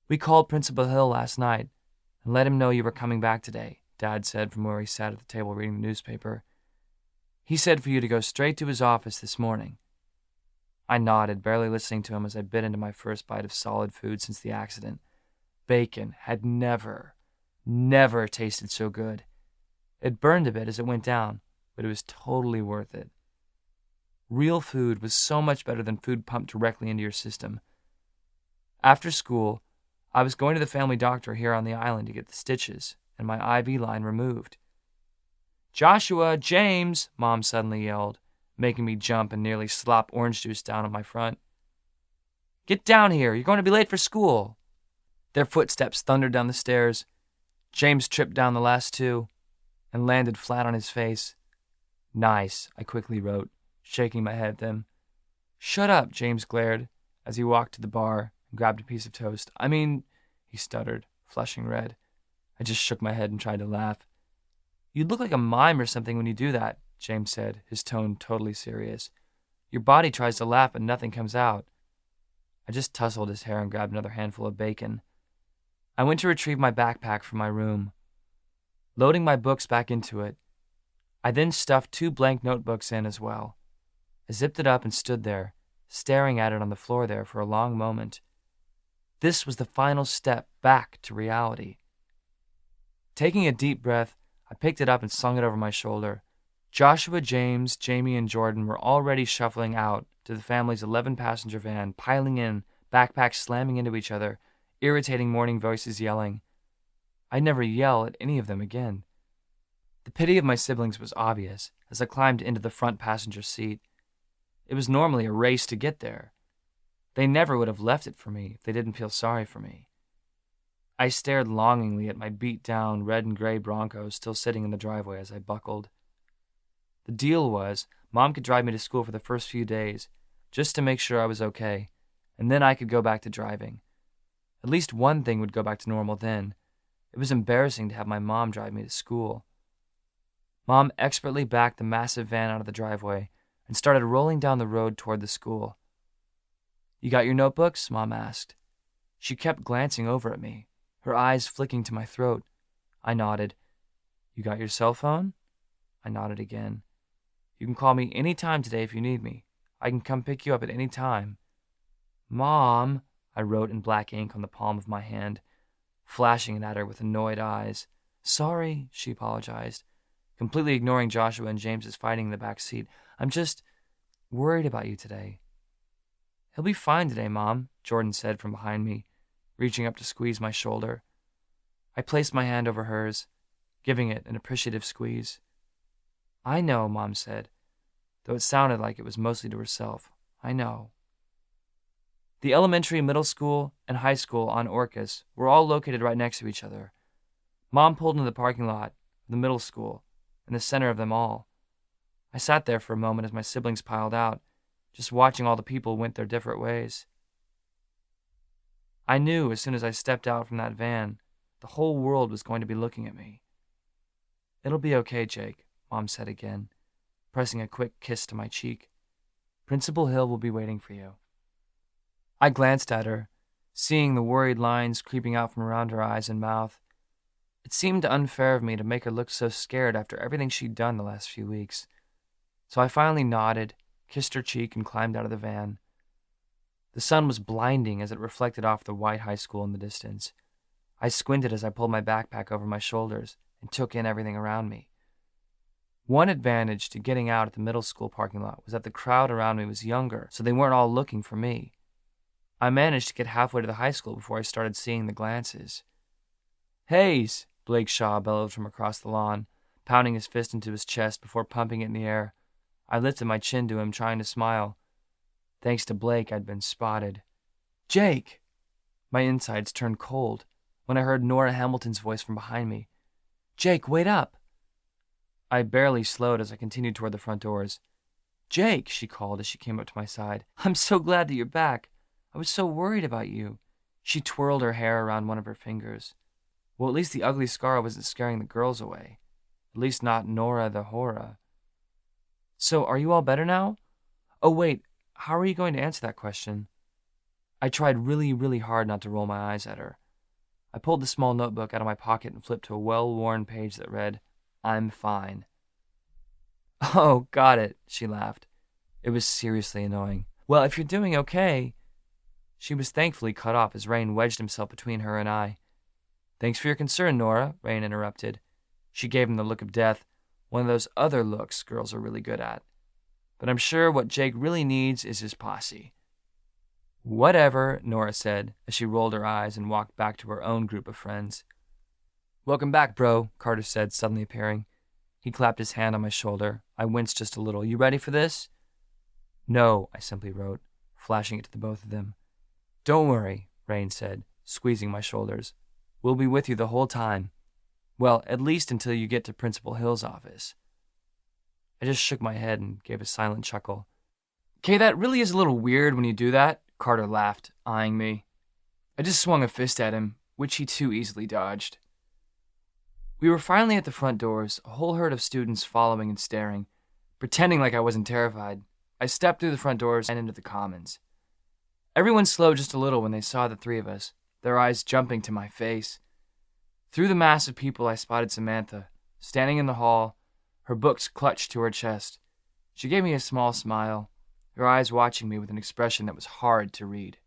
We called Principal Hill last night and let him know you were coming back today, Dad said from where he sat at the table reading the newspaper. He said for you to go straight to his office this morning. I nodded, barely listening to him as I bit into my first bite of solid food since the accident. Bacon had never tasted so good. It burned a bit as it went down, but it was totally worth it. Real food was so much better than food pumped directly into your system. After school, I was going to the family doctor here on the island to get the stitches and my IV line removed. Joshua, James, Mom suddenly yelled, making me jump and nearly slop orange juice down on my front. Get down here, you're going to be late for school. Their footsteps thundered down the stairs. James tripped down the last two and landed flat on his face. Nice, I quickly wrote, shaking my head at them. Shut up, James glared as he walked to the bar and grabbed a piece of toast. He stuttered, flushing red. I just shook my head and tried to laugh. You look like a mime or something when you do that, James said, his tone totally serious. Your body tries to laugh but nothing comes out. I just tousled his hair and grabbed another handful of bacon. I went to retrieve my backpack from my room. Loading my books back into it, I then stuffed 2 blank notebooks in as well. I zipped it up and stood there, staring at it on the floor there for a long moment. This was the final step back to reality. Taking a deep breath, I picked it up and slung it over my shoulder. Joshua, James, Jamie, and Jordan were already shuffling out to the family's 11-passenger van, piling in, backpacks slamming into each other, irritating morning voices yelling. I'd never yell at any of them again. The pity of my siblings was obvious as I climbed into the front passenger seat. It was normally a race to get there. They never would have left it for me if they didn't feel sorry for me. I stared longingly at my beat-down red and gray Broncos still sitting in the driveway as I buckled. The deal was, Mom could drive me to school for the first few days, just to make sure I was okay, and then I could go back to driving. At least one thing would go back to normal then. It was embarrassing to have my mom drive me to school. Mom expertly backed the massive van out of the driveway and started rolling down the road toward the school. "You got your notebooks?" Mom asked. She kept glancing over at me, her eyes flicking to my throat. I nodded. "You got your cell phone?" I nodded again. "You can call me any time today if you need me. I can come pick you up at any time." "Mom," I wrote in black ink on the palm of my hand, flashing it at her with annoyed eyes. "Sorry," she apologized, completely ignoring Joshua and James's fighting in the back seat. "I'm just worried about you today." "He'll be fine today, Mom," Jordan said from behind me, reaching up to squeeze my shoulder. I placed my hand over hers, giving it an appreciative squeeze. "I know," Mom said, though it sounded like it was mostly to herself. "I know." The elementary, middle school, and high school on Orcus were all located right next to each other. Mom pulled into the parking lot of the middle school, in the center of them all. I sat there for a moment as my siblings piled out, just watching all the people went their different ways. I knew as soon as I stepped out from that van, the whole world was going to be looking at me. "It'll be okay, Jake," Mom said again, pressing a quick kiss to my cheek. "Principal Hill will be waiting for you." I glanced at her, seeing the worried lines creeping out from around her eyes and mouth. It seemed unfair of me to make her look so scared after everything she'd done the last few weeks. So I finally nodded, kissed her cheek, and climbed out of the van. The sun was blinding as it reflected off the white high school in the distance. I squinted as I pulled my backpack over my shoulders and took in everything around me. One advantage to getting out at the middle school parking lot was that the crowd around me was younger, so they weren't all looking for me. I managed to get halfway to the high school before I started seeing the glances. "Hayes!" Blake Shaw bellowed from across the lawn, pounding his fist into his chest before pumping it in the air. I lifted my chin to him, trying to smile. Thanks to Blake, I'd been spotted. "Jake!" My insides turned cold when I heard Nora Hamilton's voice from behind me. "Jake, wait up!" I barely slowed as I continued toward the front doors. "Jake!" she called as she came up to my side. "I'm so glad that you're back. I was so worried about you." She twirled her hair around one of her fingers. Well, at least the ugly scar wasn't scaring the girls away. At least not Nora the Hora. "So, are you all better now?" "Oh, wait, how are you going to answer that question?" I tried really, really hard not to roll my eyes at her. I pulled the small notebook out of my pocket and flipped to a well-worn page that read, "I'm fine." "Oh, got it," she laughed. It was seriously annoying. "Well, if you're doing okay..." She was thankfully cut off as Rain wedged himself between her and I. "Thanks for your concern, Nora," Rain interrupted. She gave him the look of death, one of those other looks girls are really good at. "But I'm sure what Jake really needs is his posse." "Whatever," Nora said, as she rolled her eyes and walked back to her own group of friends. "Welcome back, bro," Carter said, suddenly appearing. He clapped his hand on my shoulder. I winced just a little. "You ready for this?" "No," I simply wrote, flashing it to the both of them. "Don't worry," Rain said, squeezing my shoulders. "We'll be with you the whole time. Well, at least until you get to Principal Hill's office." I just shook my head and gave a silent chuckle. "Kay, that really is a little weird when you do that," Carter laughed, eyeing me. I just swung a fist at him, which he too easily dodged. We were finally at the front doors, a whole herd of students following and staring. Pretending like I wasn't terrified, I stepped through the front doors and into the commons. Everyone slowed just a little when they saw the three of us, their eyes jumping to my face. Through the mass of people, I spotted Samantha, standing in the hall, her books clutched to her chest. She gave me a small smile, her eyes watching me with an expression that was hard to read.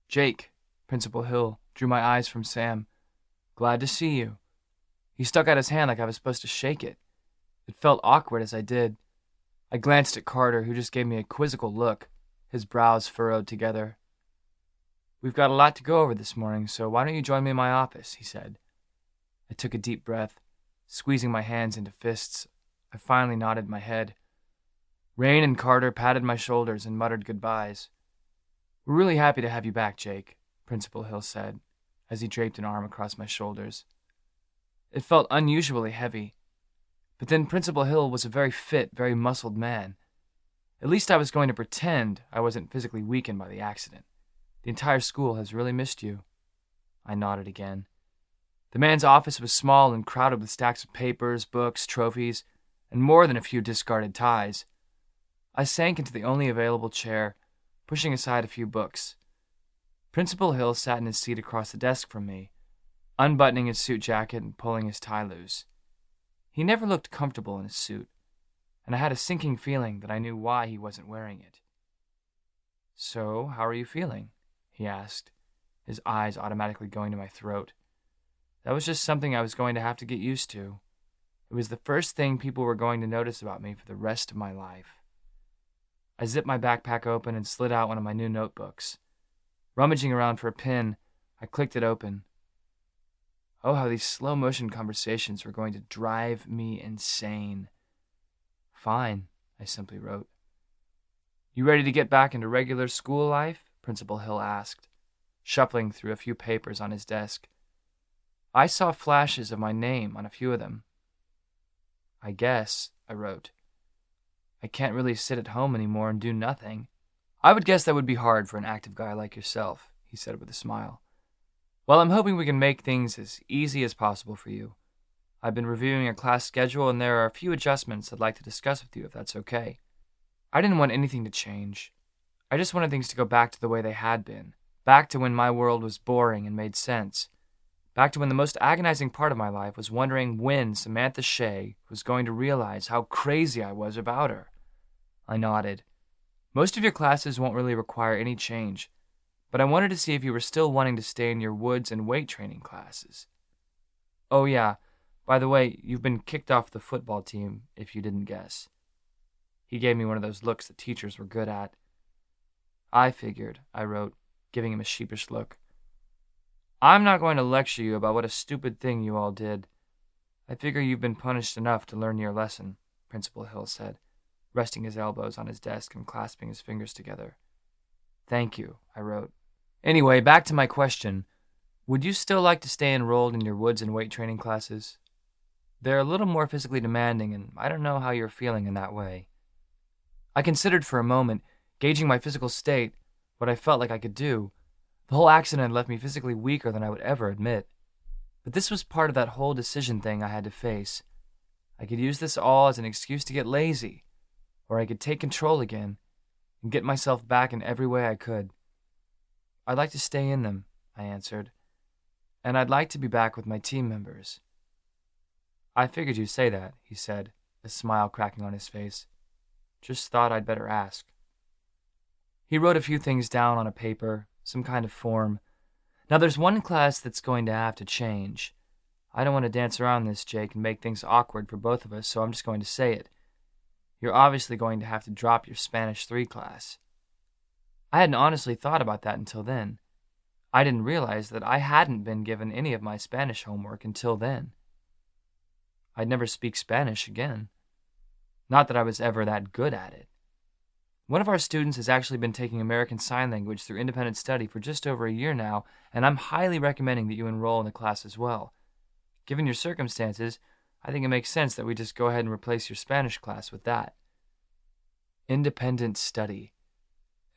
"Jake," Principal Hill drew my eyes from Sam. "Glad to see you." He stuck out his hand like I was supposed to shake it. It felt awkward as I did. I glanced at Carter, who just gave me a quizzical look, his brows furrowed together. "We've got a lot to go over this morning, so why don't you join me in my office?" he said. I took a deep breath, squeezing my hands into fists. I finally nodded my head. Rain and Carter patted my shoulders and muttered goodbyes. "We're really happy to have you back, Jake," Principal Hill said, as he draped an arm across my shoulders. It felt unusually heavy. But then Principal Hill was a very fit, very muscled man. At least I was going to pretend I wasn't physically weakened by the accident. "The entire school has really missed you." I nodded again. The man's office was small and crowded with stacks of papers, books, trophies, and more than a few discarded ties. I sank into the only available chair, pushing aside a few books. Principal Hill sat in his seat across the desk from me, unbuttoning his suit jacket and pulling his tie loose. He never looked comfortable in his suit, and I had a sinking feeling that I knew why he wasn't wearing it. "So, how are you feeling?" he asked, his eyes automatically going to my throat. That was just something I was going to have to get used to. It was the first thing people were going to notice about me for the rest of my life. I zipped my backpack open and slid out one of my new notebooks. Rummaging around for a pen, I clicked it open. Oh, how these slow-motion conversations were going to drive me insane. "Fine," I simply wrote. "You ready to get back into regular school life?" Principal Hill asked, shuffling through a few papers on his desk. I saw flashes of my name on a few of them. "I guess," I wrote. "I can't really sit at home anymore and do nothing." "I would guess that would be hard for an active guy like yourself," he said with a smile. "Well, I'm hoping we can make things as easy as possible for you. I've been reviewing your class schedule, and there are a few adjustments I'd like to discuss with you, if that's okay." I didn't want anything to change. I just wanted things to go back to the way they had been, back to when my world was boring and made sense, back to when the most agonizing part of my life was wondering when Samantha Shay was going to realize how crazy I was about her. I nodded. "Most of your classes won't really require any change, but I wanted to see if you were still wanting to stay in your woods and weight training classes. Oh yeah, by the way, you've been kicked off the football team, if you didn't guess." He gave me one of those looks that teachers were good at. "I figured," I wrote, giving him a sheepish look. "I'm not going to lecture you about what a stupid thing you all did. I figure you've been punished enough to learn your lesson," Principal Hill said, resting his elbows on his desk and clasping his fingers together. "Thank you," I wrote. "Anyway, back to my question. Would you still like to stay enrolled in your woods and weight training classes? They're a little more physically demanding, and I don't know how you're feeling in that way." I considered for a moment, gauging my physical state, what I felt like I could do. The whole accident had left me physically weaker than I would ever admit. But this was part of that whole decision thing I had to face. I could use this all as an excuse to get lazy, or I could take control again and get myself back in every way I could. "I'd like to stay in them," I answered, "and I'd like to be back with my team members." "I figured you'd say that," he said, a smile cracking on his face. "Just thought I'd better ask." He wrote a few things down on a paper, some kind of form. "Now there's one class that's going to have to change. I don't want to dance around this, Jake, and make things awkward for both of us, so I'm just going to say it. You're obviously going to have to drop your Spanish 3 class." I hadn't honestly thought about that until then. I didn't realize that I hadn't been given any of my Spanish homework until then. I'd never speak Spanish again. Not that I was ever that good at it. One of our students has actually been taking American Sign Language through independent study for just over a year now, and I'm highly recommending that you enroll in the class as well. Given your circumstances, I think it makes sense that we just go ahead and replace your Spanish class with that. Independent study.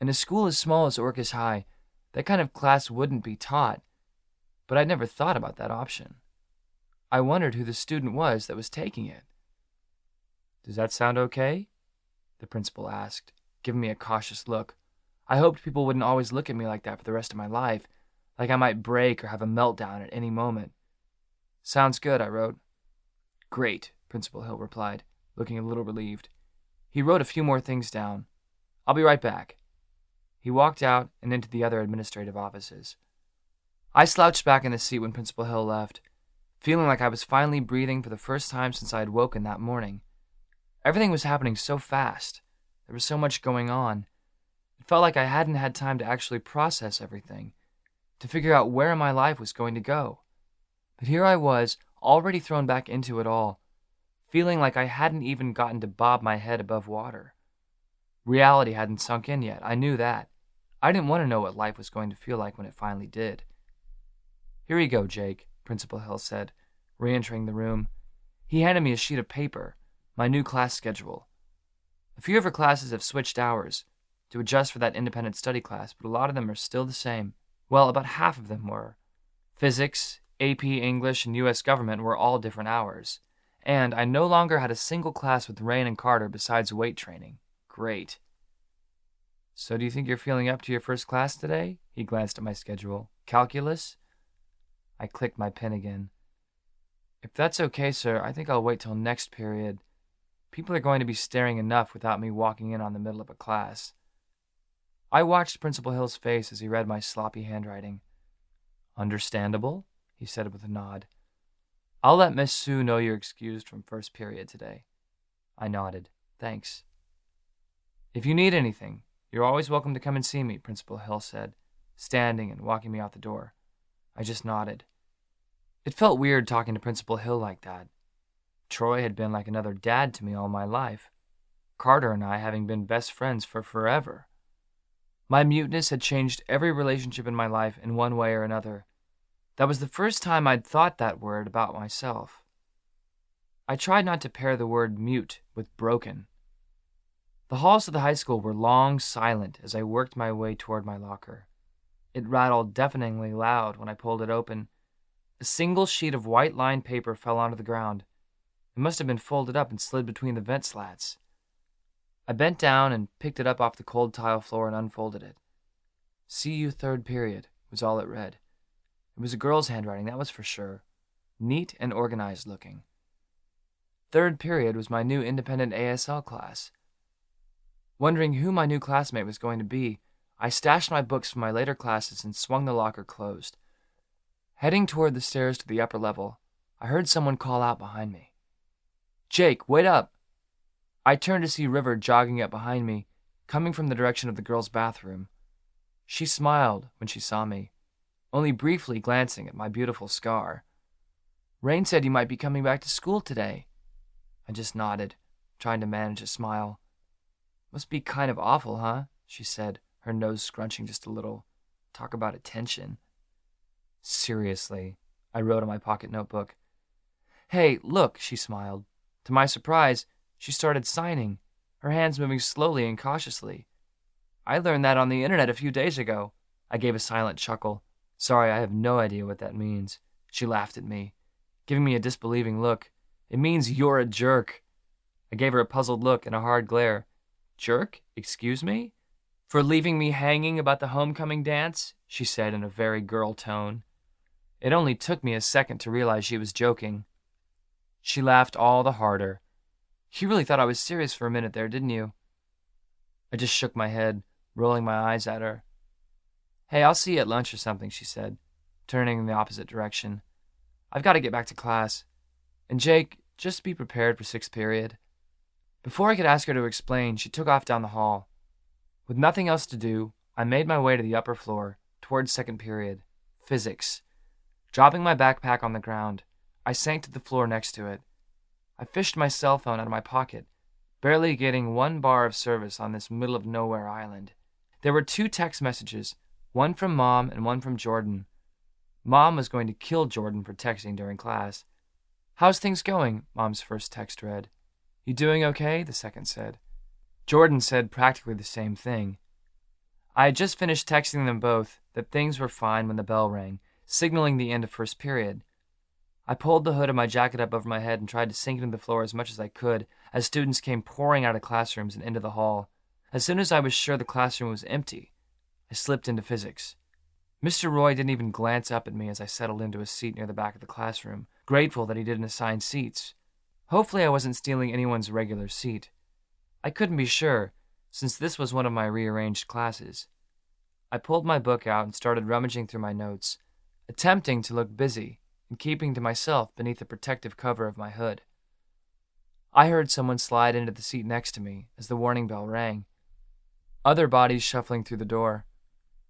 In a school as small as Orcus High, that kind of class wouldn't be taught, but I'd never thought about that option. I wondered who the student was that was taking it. "Does that sound okay?" the principal asked, giving me a cautious look. I hoped people wouldn't always look at me like that for the rest of my life, like I might break or have a meltdown at any moment. "Sounds good," I wrote. "Great," Principal Hill replied, looking a little relieved. He wrote a few more things down. "I'll be right back." He walked out and into the other administrative offices. I slouched back in the seat when Principal Hill left, feeling like I was finally breathing for the first time since I had woken that morning. Everything was happening so fast. There was so much going on. It felt like I hadn't had time to actually process everything, to figure out where my life was going to go. But here I was, already thrown back into it all, feeling like I hadn't even gotten to bob my head above water. Reality hadn't sunk in yet, I knew that. I didn't want to know what life was going to feel like when it finally did. "Here you go, Jake," Principal Hill said, re-entering the room. He handed me a sheet of paper, my new class schedule. A few of her classes have switched hours to adjust for that independent study class, but a lot of them are still the same. Well, about half of them were. Physics, AP English and U.S. Government were all different hours. And I no longer had a single class with Rain and Carter besides weight training. Great. So do you think you're feeling up to your first class today? He glanced at my schedule. Calculus? I clicked my pen again. If that's okay, sir, I think I'll wait till next period. People are going to be staring enough without me walking in on the middle of a class. I watched Principal Hill's face as he read my sloppy handwriting. Understandable, he said with a nod. I'll let Miss Sue know you're excused from first period today. I nodded. Thanks. If you need anything, you're always welcome to come and see me, Principal Hill said, standing and walking me out the door. I just nodded. It felt weird talking to Principal Hill like that. Troy had been like another dad to me all my life, Carter and I having been best friends for forever. My muteness had changed every relationship in my life in one way or another. That was the first time I'd thought that word about myself. I tried not to pair the word mute with broken. The halls of the high school were long silent as I worked my way toward my locker. It rattled deafeningly loud when I pulled it open. A single sheet of white-lined paper fell onto the ground. It must have been folded up and slid between the vent slats. I bent down and picked it up off the cold tile floor and unfolded it. See you third period was all it read. It was a girl's handwriting, that was for sure. Neat and organized looking. Third period was my new independent ASL class. Wondering who my new classmate was going to be, I stashed my books from my later classes and swung the locker closed. Heading toward the stairs to the upper level, I heard someone call out behind me. Jake, wait up! I turned to see River jogging up behind me, coming from the direction of the girls' bathroom. She smiled when she saw me, only briefly glancing at my beautiful scar. Rain said you might be coming back to school today. I just nodded, trying to manage a smile. Must be kind of awful, huh? She said, her nose scrunching just a little. Talk about attention. Seriously, I wrote on my pocket notebook. Hey, look, she smiled. To my surprise, she started signing, her hands moving slowly and cautiously. I learned that on the internet a few days ago. I gave a silent chuckle. Sorry, I have no idea what that means. She laughed at me, giving me a disbelieving look. It means you're a jerk. I gave her a puzzled look and a hard glare. Jerk? Excuse me? For leaving me hanging about the homecoming dance? She said in a very girl tone. It only took me a second to realize she was joking. She laughed all the harder. You really thought I was serious for a minute there, didn't you? I just shook my head, rolling my eyes at her. Hey, I'll see you at lunch or something, she said, turning in the opposite direction. I've got to get back to class. And Jake, just be prepared for sixth period. Before I could ask her to explain, she took off down the hall. With nothing else to do, I made my way to the upper floor, towards second period, physics. Dropping my backpack on the ground, I sank to the floor next to it. I fished my cell phone out of my pocket, barely getting 1 bar of service on this middle-of-nowhere island. There were 2 text messages, one from Mom and one from Jordan. Mom was going to kill Jordan for texting during class. How's things going? Mom's first text read. You doing okay? The second said. Jordan said practically the same thing. I had just finished texting them both that things were fine when the bell rang, signaling the end of first period. I pulled the hood of my jacket up over my head and tried to sink into the floor as much as I could as students came pouring out of classrooms and into the hall. As soon as I was sure the classroom was empty, I slipped into physics. Mr. Roy didn't even glance up at me as I settled into a seat near the back of the classroom, grateful that he didn't assign seats. Hopefully I wasn't stealing anyone's regular seat. I couldn't be sure, since this was one of my rearranged classes. I pulled my book out and started rummaging through my notes, attempting to look busy and keeping to myself beneath the protective cover of my hood. I heard someone slide into the seat next to me as the warning bell rang. Other bodies shuffling through the door.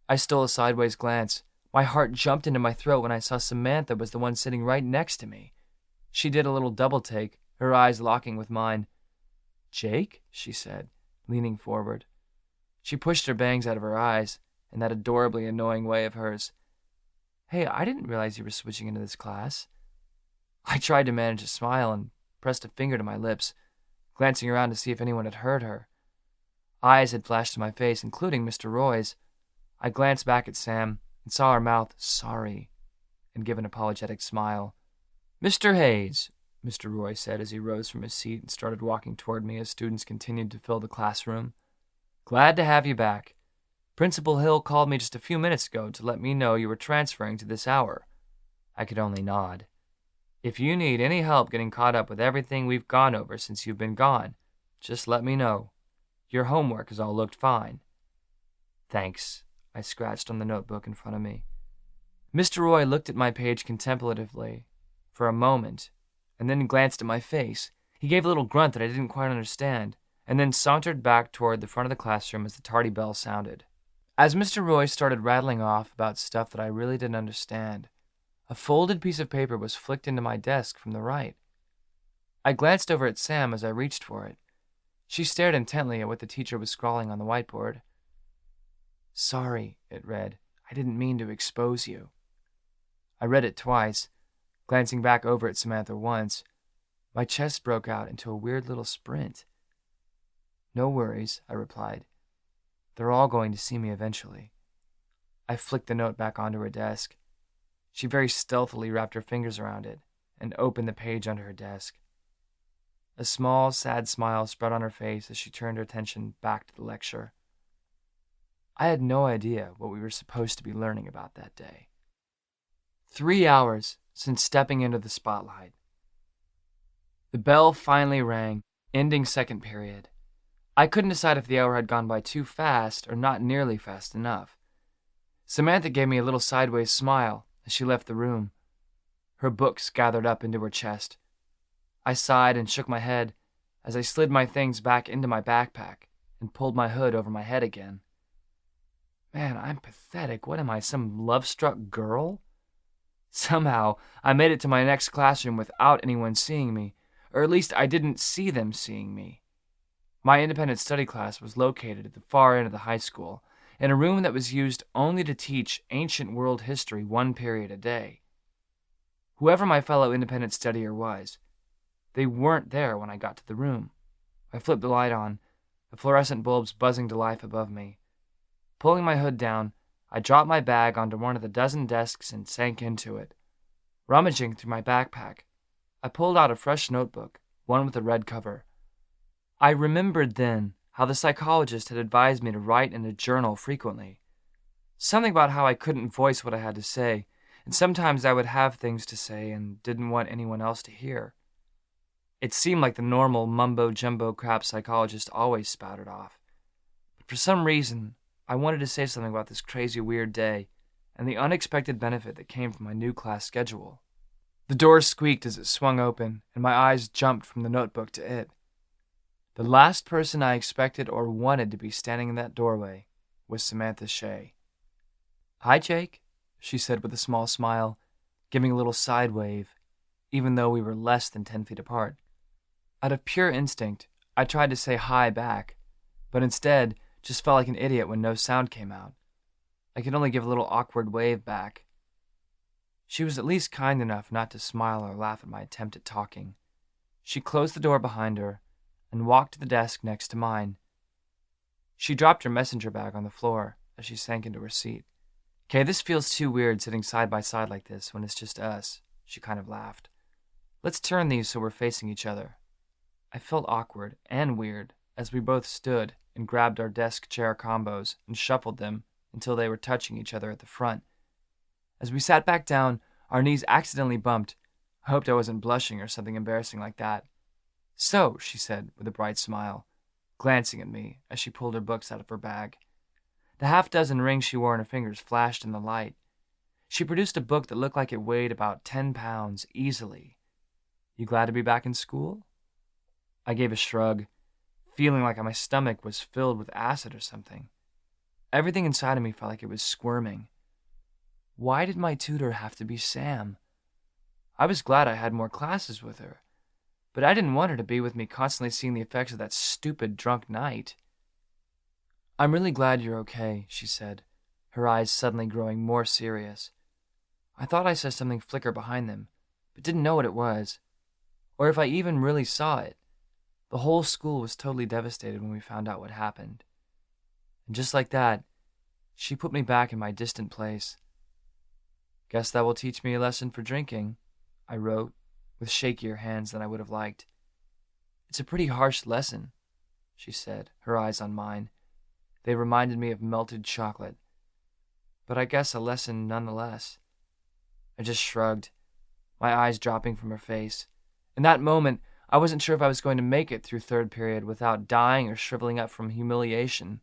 I stole a sideways glance. My heart jumped into my throat when I saw Samantha was the one sitting right next to me. She did a little double take, her eyes locking with mine. Jake? She said, leaning forward. She pushed her bangs out of her eyes in that adorably annoying way of hers. Hey, I didn't realize you were switching into this class. I tried to manage a smile and pressed a finger to my lips, glancing around to see if anyone had heard her. Eyes had flashed to my face, including Mr. Roy's. I glanced back at Sam and saw her mouth sorry and give an apologetic smile. "Mr. Hayes," Mr. Roy said as he rose from his seat and started walking toward me as students continued to fill the classroom. "Glad to have you back. Principal Hill called me just a few minutes ago to let me know you were transferring to this hour." I could only nod. "If you need any help getting caught up with everything we've gone over since you've been gone, just let me know. Your homework has all looked fine." "Thanks," I scratched on the notebook in front of me. Mr. Roy looked at my page contemplatively for a moment, and then glanced at my face. He gave a little grunt that I didn't quite understand, and then sauntered back toward the front of the classroom as the tardy bell sounded. As Mr. Roy started rattling off about stuff that I really didn't understand, a folded piece of paper was flicked into my desk from the right. I glanced over at Sam as I reached for it. She stared intently at what the teacher was scrawling on the whiteboard. "Sorry," it read. "I didn't mean to expose you." I read it twice, glancing back over at Samantha once. My chest broke out into a weird little sprint. "No worries," I replied. "They're all going to see me eventually." I flicked the note back onto her desk. She very stealthily wrapped her fingers around it and opened the page under her desk. A small, sad smile spread on her face as she turned her attention back to the lecture. I had no idea what we were supposed to be learning about that day. 3 hours since stepping into the spotlight. The bell finally rang, ending second period. I couldn't decide if the hour had gone by too fast or not nearly fast enough. Samantha gave me a little sideways smile as she left the room. Her books gathered up into her chest. I sighed and shook my head as I slid my things back into my backpack and pulled my hood over my head again. Man, I'm pathetic. What am I, some love-struck girl? Somehow, I made it to my next classroom without anyone seeing me, or at least I didn't see them seeing me. My independent study class was located at the far end of the high school, in a room that was used only to teach ancient world history 1 period a day. Whoever my fellow independent studier was, they weren't there when I got to the room. I flipped the light on, the fluorescent bulbs buzzing to life above me. Pulling my hood down, I dropped my bag onto one of the dozen desks and sank into it. Rummaging through my backpack, I pulled out a fresh notebook, one with a red cover. I remembered then how the psychologist had advised me to write in a journal frequently. Something about how I couldn't voice what I had to say, and sometimes I would have things to say and didn't want anyone else to hear. It seemed like the normal mumbo-jumbo crap psychologists always spouted off. But for some reason, I wanted to say something about this crazy weird day and the unexpected benefit that came from my new class schedule. The door squeaked as it swung open, and my eyes jumped from the notebook to it. The last person I expected or wanted to be standing in that doorway was Samantha Shay. "Hi, Jake," she said with a small smile, giving a little side wave, even though we were less than 10 feet apart. Out of pure instinct, I tried to say hi back, but instead just felt like an idiot when no sound came out. I could only give a little awkward wave back. She was at least kind enough not to smile or laugh at my attempt at talking. She closed the door behind her and walked to the desk next to mine. She dropped her messenger bag on the floor as she sank into her seat. "Okay, this feels too weird sitting side by side like this when it's just us," she kind of laughed. "Let's turn these so we're facing each other." I felt awkward and weird as we both stood and grabbed our desk chair combos and shuffled them until they were touching each other at the front. As we sat back down, our knees accidentally bumped. I hoped I wasn't blushing or something embarrassing like that. "So," she said with a bright smile, glancing at me as she pulled her books out of her bag. The half-dozen rings she wore on her fingers flashed in the light. She produced a book that looked like it weighed about 10 pounds easily. "You glad to be back in school?" I gave a shrug, feeling like my stomach was filled with acid or something. Everything inside of me felt like it was squirming. Why did my tutor have to be Sam? I was glad I had more classes with her, but I didn't want her to be with me constantly seeing the effects of that stupid drunk night. "I'm really glad you're okay," she said, her eyes suddenly growing more serious. I thought I saw something flicker behind them, but didn't know what it was, or if I even really saw it. The whole school was totally devastated when we found out what happened. And just like that, she put me back in my distant place. Guess that will teach me a lesson for drinking, I wrote, with shakier hands than I would have liked. It's a pretty harsh lesson, she said, her eyes on mine. They reminded me of melted chocolate. But I guess a lesson nonetheless. I just shrugged, my eyes dropping from her face. In that moment, I wasn't sure if I was going to make it through third period without dying or shriveling up from humiliation.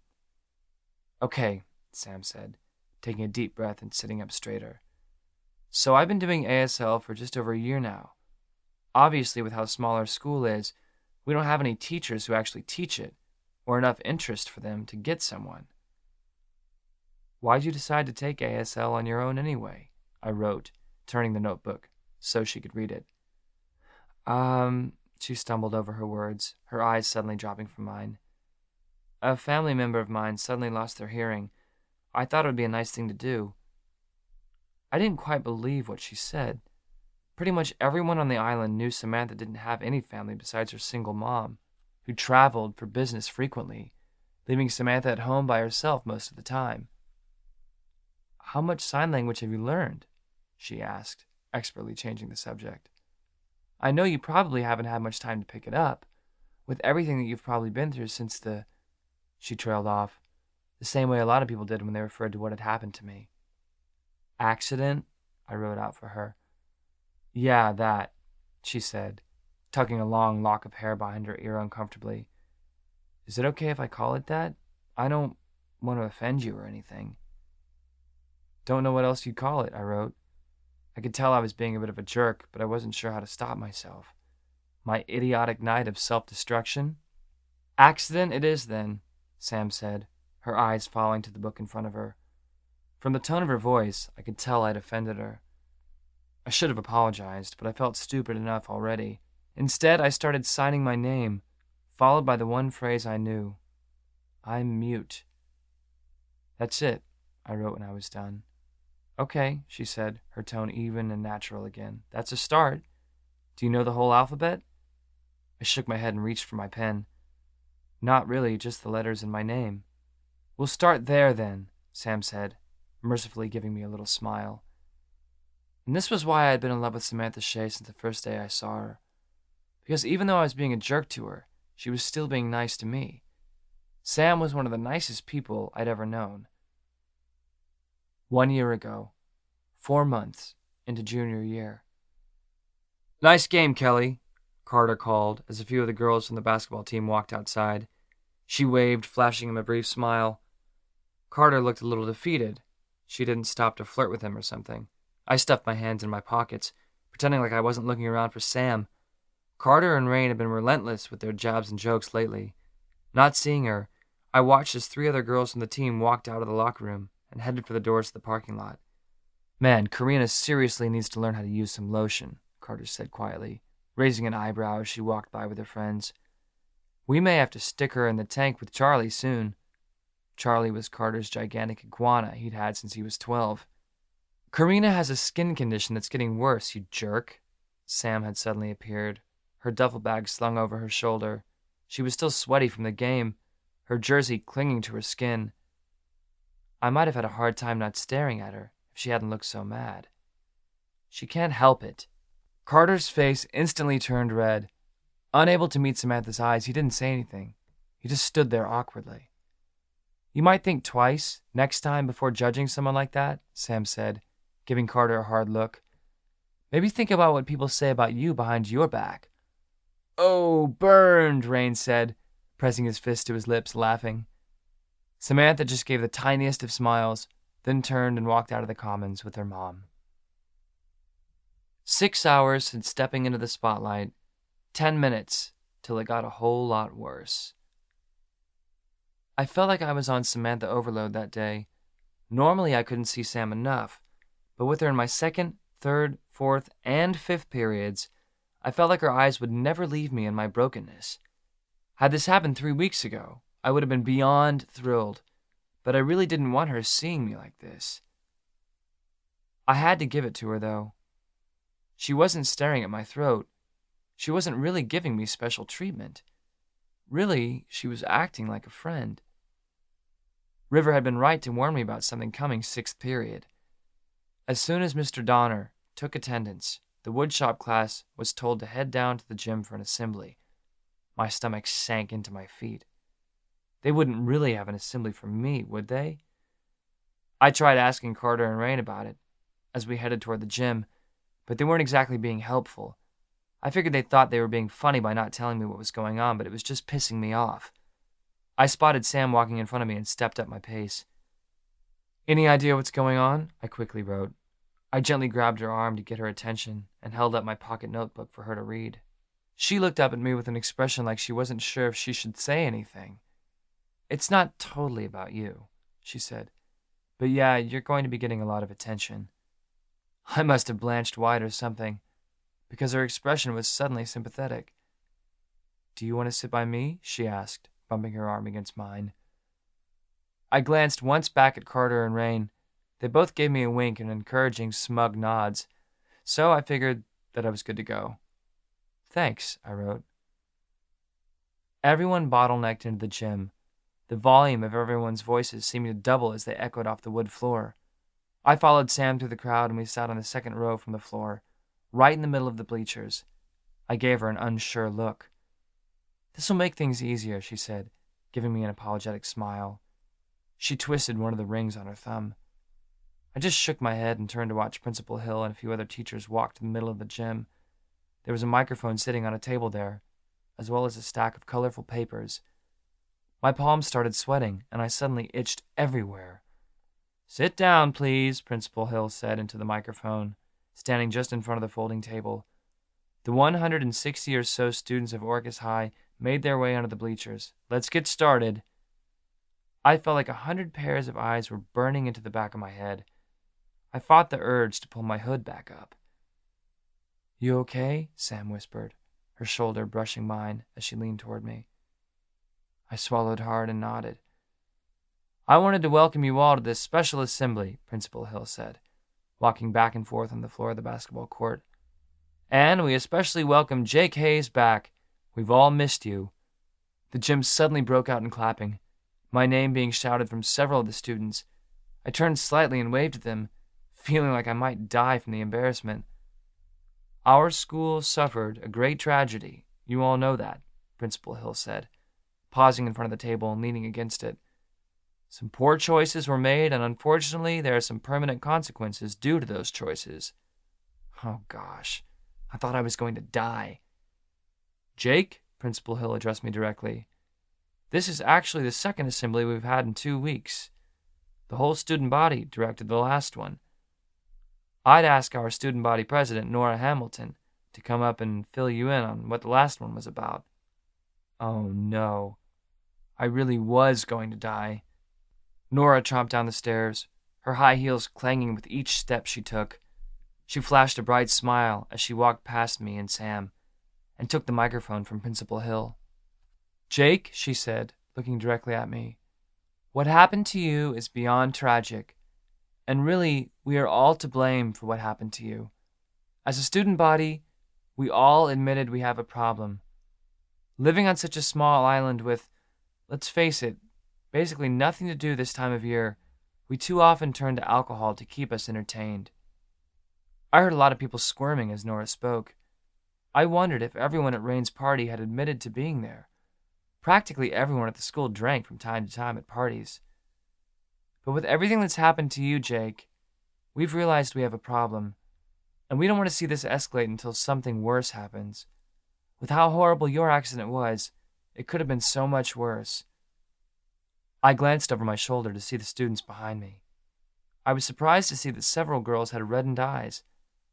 Okay, Sam said, taking a deep breath and sitting up straighter. So I've been doing ASL for just over a year now. Obviously, with how small our school is, we don't have any teachers who actually teach it, or enough interest for them to get someone. Why'd you decide to take ASL on your own anyway? I wrote, turning the notebook so she could read it. She stumbled over her words, her eyes suddenly dropping from mine. A family member of mine suddenly lost their hearing. I thought it would be a nice thing to do. I didn't quite believe what she said. Pretty much everyone on the island knew Samantha didn't have any family besides her single mom, who traveled for business frequently, leaving Samantha at home by herself most of the time. How much sign language have you learned? She asked, expertly changing the subject. I know you probably haven't had much time to pick it up, with everything that you've probably been through since the... She trailed off, the same way a lot of people did when they referred to what had happened to me. Accident? I wrote out for her. Yeah, that, she said, tucking a long lock of hair behind her ear uncomfortably. Is it okay if I call it that? I don't want to offend you or anything. Don't know what else you'd call it, I wrote. I could tell I was being a bit of a jerk, but I wasn't sure how to stop myself. My idiotic night of self-destruction? Accident it is, then, Sam said, her eyes falling to the book in front of her. From the tone of her voice, I could tell I'd offended her. I should have apologized, but I felt stupid enough already. Instead, I started signing my name, followed by the one phrase I knew. I'm mute. That's it, I wrote when I was done. Okay, she said, her tone even and natural again. That's a start. Do you know the whole alphabet? I shook my head and reached for my pen. Not really, just the letters in my name. We'll start there, then, Sam said, mercifully giving me a little smile. And this was why I had been in love with Samantha Shay since the first day I saw her. Because even though I was being a jerk to her, she was still being nice to me. Sam was one of the nicest people I'd ever known. 1 year ago, 4 months into junior year. Nice game, Kelly, Carter called as a few of the girls from the basketball team walked outside. She waved, flashing him a brief smile. Carter looked a little defeated. She didn't stop to flirt with him or something. I stuffed my hands in my pockets, pretending like I wasn't looking around for Sam. Carter and Rain had been relentless with their jabs and jokes lately. Not seeing her, I watched as 3 other girls from the team walked out of the locker room and headed for the doors to the parking lot. Man, Karina seriously needs to learn how to use some lotion, Carter said quietly, raising an eyebrow as she walked by with her friends. We may have to stick her in the tank with Charlie soon. Charlie was Carter's gigantic iguana he'd had since he was 12. Karina has a skin condition that's getting worse, you jerk. Sam had suddenly appeared, her duffel bag slung over her shoulder. She was still sweaty from the game, her jersey clinging to her skin. I might have had a hard time not staring at her if she hadn't looked so mad. She can't help it. Carter's face instantly turned red. Unable to meet Samantha's eyes, he didn't say anything. He just stood there awkwardly. You might think twice, next time, before judging someone like that, Sam said, giving Carter a hard look. Maybe think about what people say about you behind your back. Oh, burned, Rain said, pressing his fist to his lips, laughing. Samantha just gave the tiniest of smiles, then turned and walked out of the commons with her mom. 6 hours since stepping into the spotlight, 10 minutes till it got a whole lot worse. I felt like I was on Samantha overload that day. Normally I couldn't see Sam enough, but with her in my 2nd, 3rd, 4th, and 5th periods, I felt like her eyes would never leave me in my brokenness. Had this happened 3 weeks ago, I would have been beyond thrilled, but I really didn't want her seeing me like this. I had to give it to her, though. She wasn't staring at my throat. She wasn't really giving me special treatment. Really, she was acting like a friend. River had been right to warn me about something coming 6th period. As soon as Mr. Donner took attendance, the woodshop class was told to head down to the gym for an assembly. My stomach sank into my feet. They wouldn't really have an assembly for me, would they? I tried asking Carter and Rain about it as we headed toward the gym, but they weren't exactly being helpful. I figured they thought they were being funny by not telling me what was going on, but it was just pissing me off. I spotted Sam walking in front of me and stepped up my pace. "Any idea what's going on?" I quickly wrote. I gently grabbed her arm to get her attention and held up my pocket notebook for her to read. She looked up at me with an expression like she wasn't sure if she should say anything. "It's not totally about you," she said. "But yeah, you're going to be getting a lot of attention." I must have blanched white or something, because her expression was suddenly sympathetic. "Do you want to sit by me?" she asked, bumping her arm against mine. I glanced once back at Carter and Rain. They both gave me a wink and encouraging smug nods, so I figured that I was good to go. "Thanks," I wrote. Everyone bottlenecked into the gym, the volume of everyone's voices seeming to double as they echoed off the wood floor. I followed Sam through the crowd and we sat on the second row from the floor, right in the middle of the bleachers. I gave her an unsure look. "This'll make things easier," she said, giving me an apologetic smile. She twisted one of the rings on her thumb. I just shook my head and turned to watch Principal Hill and a few other teachers walk to the middle of the gym. There was a microphone sitting on a table there, as well as a stack of colorful papers. My palms started sweating, and I suddenly itched everywhere. "Sit down, please," Principal Hill said into the microphone, standing just in front of the folding table. The 160 or so students of Orcus High made their way onto the bleachers. "Let's get started." I felt like 100 pairs of eyes were burning into the back of my head. I fought the urge to pull my hood back up. "You okay?" Sam whispered, her shoulder brushing mine as she leaned toward me. I swallowed hard and nodded. "I wanted to welcome you all to this special assembly," Principal Hill said, walking back and forth on the floor of the basketball court. "And we especially welcome Jake Hayes back. We've all missed you." The gym suddenly broke out in clapping, my name being shouted from several of the students. I turned slightly and waved at them, feeling like I might die from the embarrassment. "Our school suffered a great tragedy. You all know that," Principal Hill said, pausing in front of the table and leaning against it. "Some poor choices were made, and unfortunately there are some permanent consequences due to those choices." Oh gosh, I thought I was going to die. "Jake," Principal Hill addressed me directly, "this is actually the second assembly we've had in 2 weeks. The whole student body directed the last one. I'd ask our student body president, Nora Hamilton, to come up and fill you in on what the last one was about." Oh no, I really was going to die. Nora tromped down the stairs, her high heels clanging with each step she took. She flashed a bright smile as she walked past me and Sam, and took the microphone from Principal Hill. "Jake," she said, looking directly at me, "what happened to you is beyond tragic, and really, we are all to blame for what happened to you. As a student body, we all admitted we have a problem. Living on such a small island with, let's face it, basically nothing to do this time of year, we too often turn to alcohol to keep us entertained." I heard a lot of people squirming as Nora spoke. I wondered if everyone at Rain's party had admitted to being there. Practically everyone at the school drank from time to time at parties. "But with everything that's happened to you, Jake, we've realized we have a problem, and we don't want to see this escalate until something worse happens. With how horrible your accident was, it could have been so much worse." I glanced over my shoulder to see the students behind me. I was surprised to see that several girls had reddened eyes.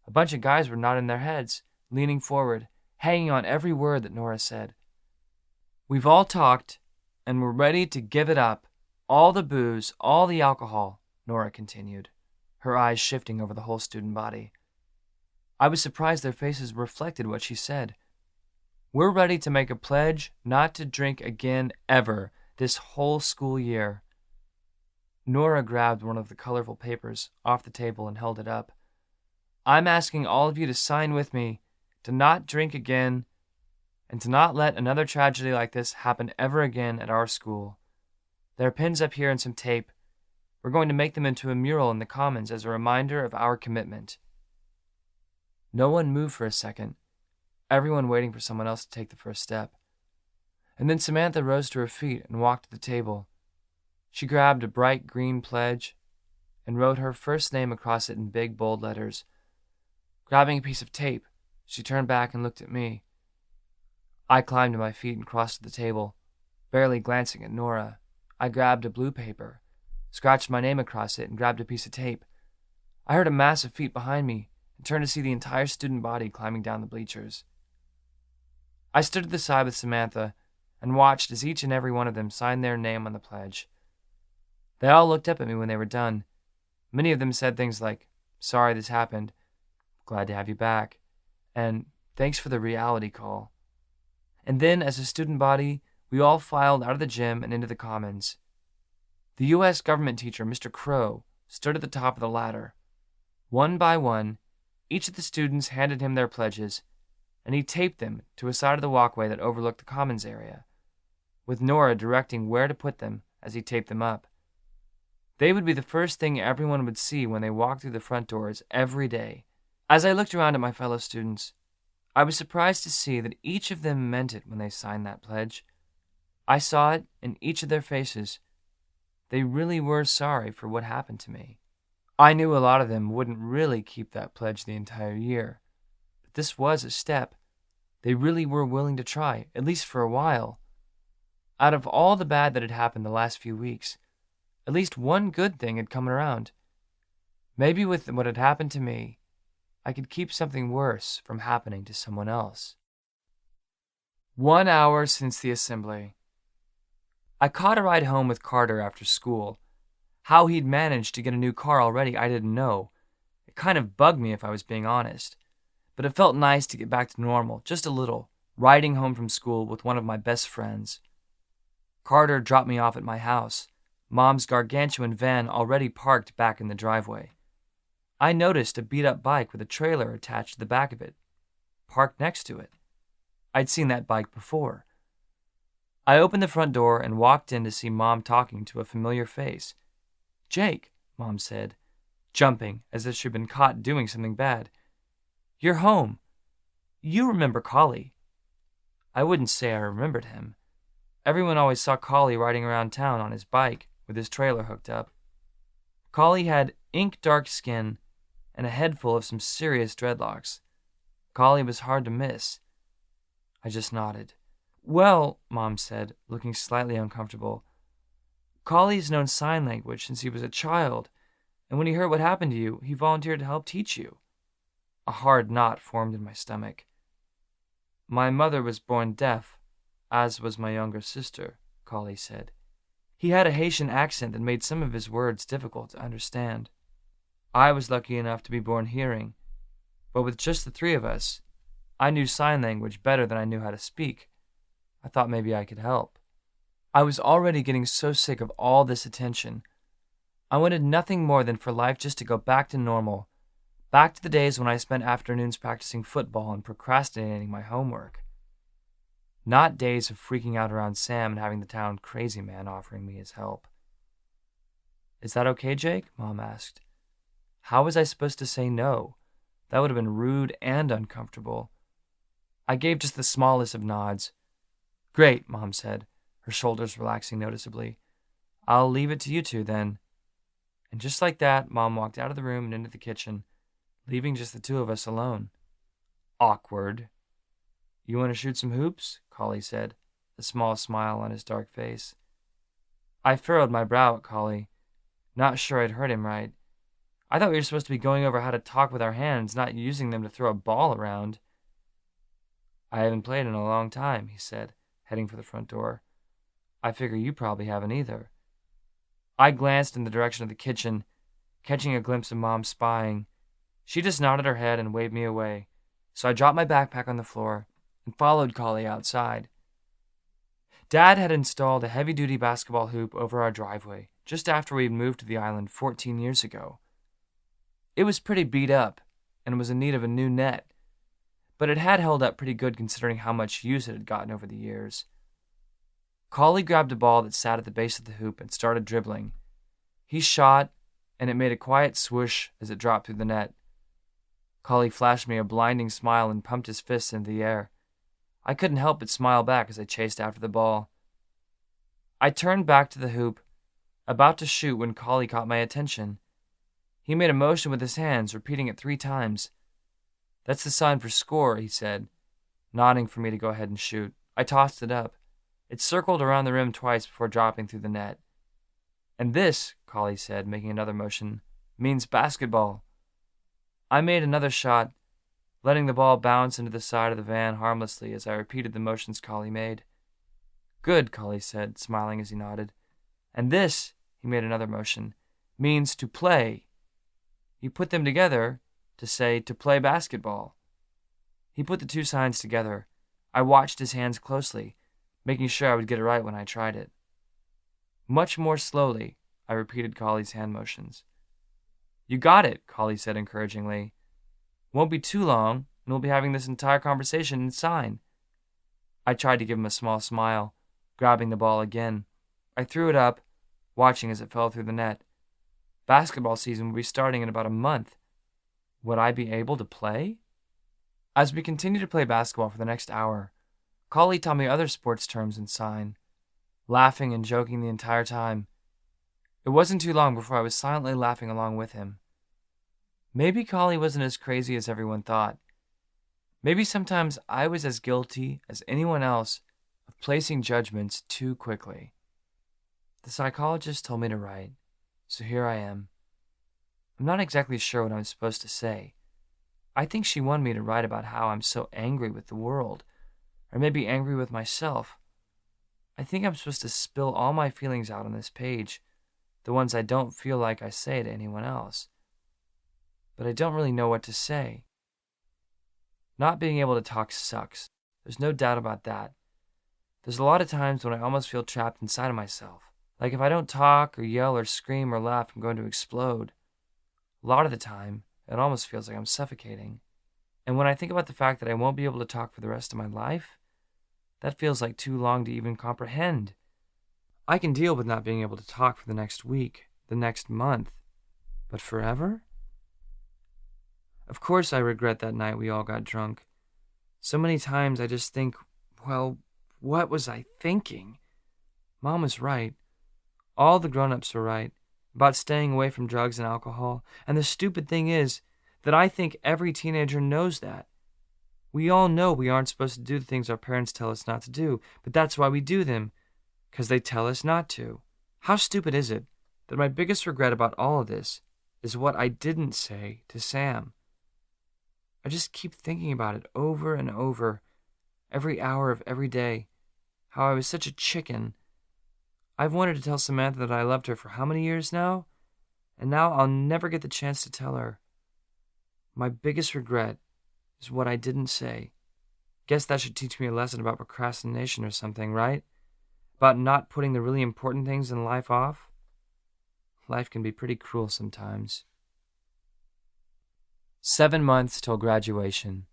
A bunch of guys were nodding their heads, leaning forward, hanging on every word that Nora said. "We've all talked, and we're ready to give it up. All the booze, all the alcohol," Nora continued, her eyes shifting over the whole student body. I was surprised their faces reflected what she said. "We're ready to make a pledge not to drink again ever this whole school year." Nora grabbed one of the colorful papers off the table and held it up. "I'm asking all of you to sign with me to not drink again and to not let another tragedy like this happen ever again at our school. There are pins up here and some tape. We're going to make them into a mural in the Commons as a reminder of our commitment." No one moved for a second, everyone waiting for someone else to take the first step. And then Samantha rose to her feet and walked to the table. She grabbed a bright green pledge and wrote her first name across it in big, bold letters. Grabbing a piece of tape, she turned back and looked at me. I climbed to my feet and crossed to the table, barely glancing at Nora. I grabbed a blue paper, scratched my name across it, and grabbed a piece of tape. I heard a massive feet behind me and turned to see the entire student body climbing down the bleachers. I stood at the side with Samantha and watched as each and every one of them signed their name on the pledge. They all looked up at me when they were done. Many of them said things like, "Sorry this happened," "Glad to have you back," and "Thanks for the reality call." And then, as a student body, we all filed out of the gym and into the Commons. The U.S. government teacher, Mr. Crow, stood at the top of the ladder. One by one, each of the students handed him their pledges, and he taped them to a side of the walkway that overlooked the Commons area, with Nora directing where to put them as he taped them up. They would be the first thing everyone would see when they walked through the front doors every day. As I looked around at my fellow students, I was surprised to see that each of them meant it when they signed that pledge. I saw it in each of their faces. They really were sorry for what happened to me. I knew a lot of them wouldn't really keep that pledge the entire year, but this was a step. They really were willing to try, at least for a while. Out of all the bad that had happened the last few weeks, at least one good thing had come around. Maybe with what had happened to me, I could keep something worse from happening to someone else. 1 hour since the assembly. I caught a ride home with Carter after school. How he'd managed to get a new car already, I didn't know. It kind of bugged me if I was being honest. But it felt nice to get back to normal, just a little, riding home from school with one of my best friends. Carter dropped me off at my house, Mom's gargantuan van already parked back in the driveway. I noticed a beat-up bike with a trailer attached to the back of it, parked next to it. I'd seen that bike before. I opened the front door and walked in to see Mom talking to a familiar face. "Jake," Mom said, jumping as if she'd been caught doing something bad. "You're home. You remember Collie." I wouldn't say I remembered him. Everyone always saw Collie riding around town on his bike with his trailer hooked up. Collie had ink-dark skin and a head full of some serious dreadlocks. Collie was hard to miss. I just nodded. "Well," Mom said, looking slightly uncomfortable, "Collie's known sign language since he was a child, and when he heard what happened to you, he volunteered to help teach you." A hard knot formed in my stomach. "My mother was born deaf, as was my younger sister," Collie said. He had a Haitian accent that made some of his words difficult to understand. I was lucky enough to be born hearing, but with just the three of us, I knew sign language better than I knew how to speak. I thought maybe I could help. I was already getting so sick of all this attention. I wanted nothing more than for life just to go back to normal, back to the days when I spent afternoons practicing football and procrastinating my homework. Not days of freaking out around Sam and having the town crazy man offering me his help. "Is that okay, Jake?" Mom asked. How was I supposed to say no? That would have been rude and uncomfortable. I gave just the smallest of nods. "Great," Mom said, her shoulders relaxing noticeably. "I'll leave it to you two, then." And just like that, Mom walked out of the room and into the kitchen, leaving just the two of us alone. Awkward. "You want to shoot some hoops?" Collie said, a small smile on his dark face. I furrowed my brow at Collie, not sure I'd heard him right. I thought we were supposed to be going over how to talk with our hands, not using them to throw a ball around. "I haven't played in a long time," he said, heading for the front door. "I figure you probably haven't either." I glanced in the direction of the kitchen, catching a glimpse of Mom spying. She just nodded her head and waved me away, so I dropped my backpack on the floor and followed Collie outside. Dad had installed a heavy-duty basketball hoop over our driveway just after we had moved to the island 14 years ago. It was pretty beat up and was in need of a new net, but it had held up pretty good considering how much use it had gotten over the years. Collie grabbed a ball that sat at the base of the hoop and started dribbling. He shot, and it made a quiet swoosh as it dropped through the net. Collie flashed me a blinding smile and pumped his fists into the air. I couldn't help but smile back as I chased after the ball. I turned back to the hoop, about to shoot when Collie caught my attention. He made a motion with his hands, repeating it 3 times. "That's the sign for score," he said, nodding for me to go ahead and shoot. I tossed it up. It circled around the rim twice before dropping through the net. "And this," Collie said, making another motion, "means basketball." I made another shot, letting the ball bounce into the side of the van harmlessly as I repeated the motions Collie made. "Good," Collie said, smiling as he nodded. "And this," he made another motion, "means to play." He put them together to say to play basketball. He put the 2 signs together. I watched his hands closely, making sure I would get it right when I tried it. Much more slowly, I repeated Collie's hand motions. "You got it," Collie said encouragingly. "Won't be too long, and we'll be having this entire conversation in sign." I tried to give him a small smile, grabbing the ball again. I threw it up, watching as it fell through the net. Basketball season would be starting in about a month. Would I be able to play? As we continued to play basketball for the next hour, Collie taught me other sports terms in sign, laughing and joking the entire time. It wasn't too long before I was silently laughing along with him. Maybe Collie wasn't as crazy as everyone thought. Maybe sometimes I was as guilty as anyone else of placing judgments too quickly. The psychologist told me to write, so here I am. I'm not exactly sure what I'm supposed to say. I think she wanted me to write about how I'm so angry with the world, or maybe angry with myself. I think I'm supposed to spill all my feelings out on this page, the ones I don't feel like I say to anyone else. But I don't really know what to say. Not being able to talk sucks. There's no doubt about that. There's a lot of times when I almost feel trapped inside of myself. Like if I don't talk or yell or scream or laugh, I'm going to explode. A lot of the time, it almost feels like I'm suffocating. And when I think about the fact that I won't be able to talk for the rest of my life, that feels like too long to even comprehend. I can deal with not being able to talk for the next week, the next month, but forever? Of course I regret that night we all got drunk. So many times I just think, well, what was I thinking? Mom was right. All the grown-ups were right about staying away from drugs and alcohol, and the stupid thing is that I think every teenager knows that. We all know we aren't supposed to do the things our parents tell us not to do, but that's why we do them, because they tell us not to. How stupid is it that my biggest regret about all of this is what I didn't say to Sam? I just keep thinking about it over and over, every hour of every day, how I was such a chicken. I've wanted to tell Samantha that I loved her for how many years now? And now I'll never get the chance to tell her. My biggest regret is what I didn't say. Guess that should teach me a lesson about procrastination or something, right? About not putting the really important things in life off? Life can be pretty cruel sometimes. 7 months till graduation.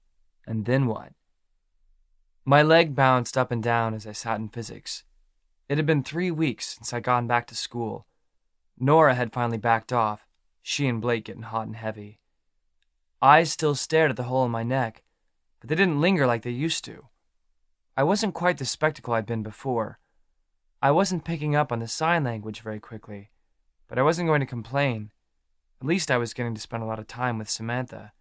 And then what? My leg bounced up and down as I sat in physics. It had been 3 weeks since I'd gone back to school. Nora had finally backed off, she and Blake getting hot and heavy. Eyes still stared at the hole in my neck, but they didn't linger like they used to. I wasn't quite the spectacle I'd been before. I wasn't picking up on the sign language very quickly, but I wasn't going to complain. At least I was getting to spend a lot of time with Samantha.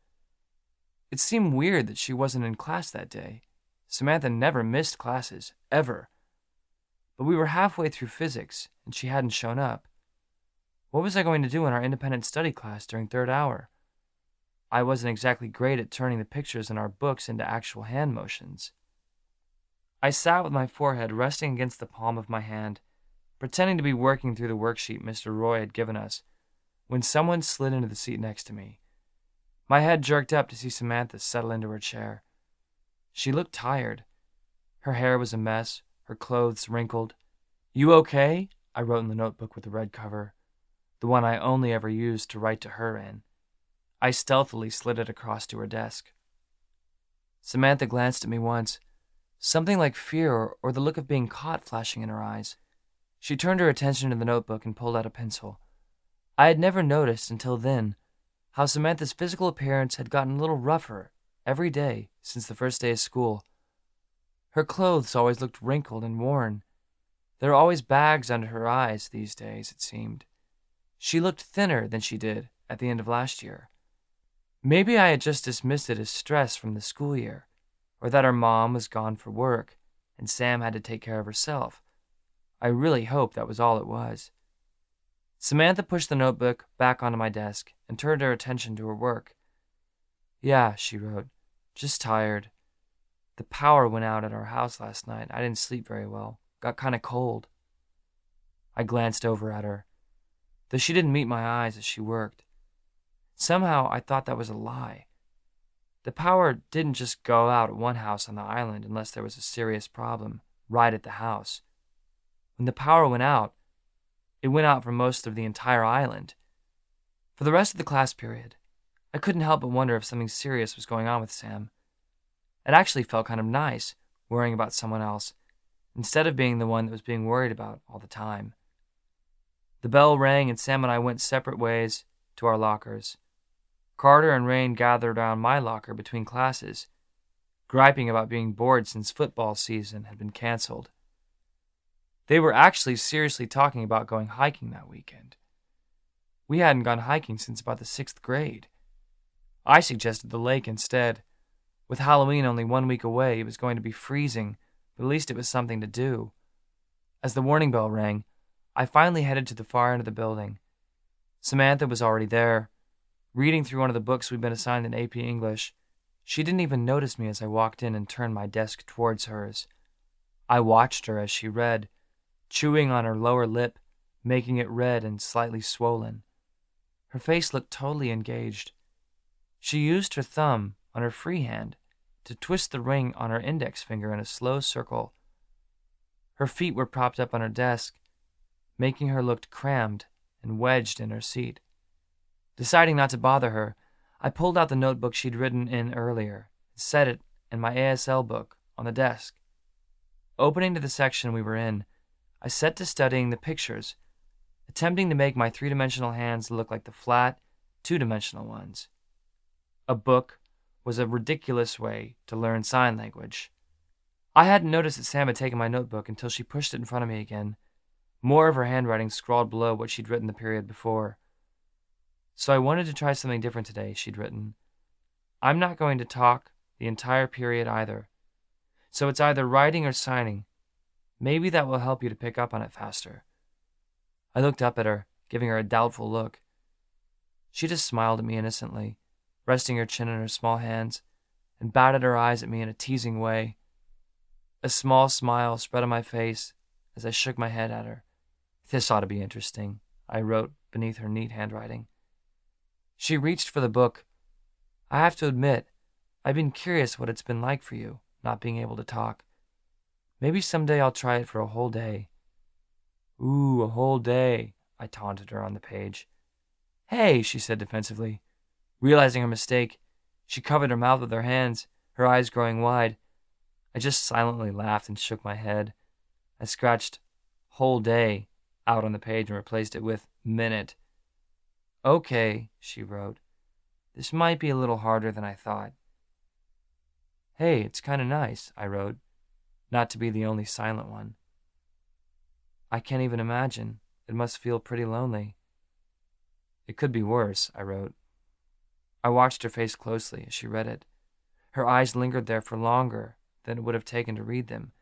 It seemed weird that she wasn't in class that day. Samantha never missed classes, ever. But we were halfway through physics, and she hadn't shown up. What was I going to do in our independent study class during third hour? I wasn't exactly great at turning the pictures in our books into actual hand motions. I sat with my forehead resting against the palm of my hand, pretending to be working through the worksheet Mr. Roy had given us, when someone slid into the seat next to me. My head jerked up to see Samantha settle into her chair. She looked tired. Her hair was a mess, her clothes wrinkled. "You okay?" I wrote in the notebook with the red cover, the one I only ever used to write to her in. I stealthily slid it across to her desk. Samantha glanced at me once, something like fear or the look of being caught flashing in her eyes. She turned her attention to the notebook and pulled out a pencil. I had never noticed until then how Samantha's physical appearance had gotten a little rougher every day since the first day of school. Her clothes always looked wrinkled and worn. There were always bags under her eyes these days, it seemed. She looked thinner than she did at the end of last year. Maybe I had just dismissed it as stress from the school year, or that her mom was gone for work and Sam had to take care of herself. I really hoped that was all it was. Samantha pushed the notebook back onto my desk and turned her attention to her work. "Yeah," she wrote, "just tired. The power went out at our house last night. I didn't sleep very well. Got kind of cold." I glanced over at her, though she didn't meet my eyes as she worked. Somehow I thought that was a lie. The power didn't just go out at one house on the island unless there was a serious problem right at the house. When the power went out, it went out for most of the entire island. For the rest of the class period, I couldn't help but wonder if something serious was going on with Sam. It actually felt kind of nice, worrying about someone else, instead of being the one that was being worried about all the time. The bell rang and Sam and I went separate ways to our lockers. Carter and Rain gathered around my locker between classes, griping about being bored since football season had been canceled. They were actually seriously talking about going hiking that weekend. We hadn't gone hiking since about the 6th grade. I suggested the lake instead. With Halloween only 1 week away, it was going to be freezing, but at least it was something to do. As the warning bell rang, I finally headed to the far end of the building. Samantha was already there, reading through one of the books we'd been assigned in AP English. She didn't even notice me as I walked in and turned my desk towards hers. I watched her as she read, chewing on her lower lip, making it red and slightly swollen. Her face looked totally engaged. She used her thumb on her free hand to twist the ring on her index finger in a slow circle. Her feet were propped up on her desk, making her look crammed and wedged in her seat. Deciding not to bother her, I pulled out the notebook she'd written in earlier and set it and my ASL book on the desk. Opening to the section we were in, I set to studying the pictures, attempting to make my three-dimensional hands look like the flat, two-dimensional ones. A book was a ridiculous way to learn sign language. I hadn't noticed that Sam had taken my notebook until she pushed it in front of me again, more of her handwriting scrawled below what she'd written the period before. "So I wanted to try something different today," she'd written. "I'm not going to talk the entire period either. So it's either writing or signing. Maybe that will help you to pick up on it faster." I looked up at her, giving her a doubtful look. She just smiled at me innocently, resting her chin in her small hands, and batted her eyes at me in a teasing way. A small smile spread on my face as I shook my head at her. "This ought to be interesting," I wrote beneath her neat handwriting. She reached for the book. "I have to admit, I've been curious what it's been like for you, not being able to talk. Maybe someday I'll try it for a whole day." "Ooh, a whole day," I taunted her on the page. "Hey," she said defensively. Realizing her mistake, she covered her mouth with her hands, her eyes growing wide. I just silently laughed and shook my head. I scratched "whole day" out on the page and replaced it with "minute." "Okay," she wrote. "This might be a little harder than I thought." "Hey, it's kind of nice," I wrote, not to be the only silent one. "I can't even imagine. It must feel pretty lonely." "It could be worse," I wrote. I watched her face closely as she read it. Her eyes lingered there for longer than it would have taken to read them,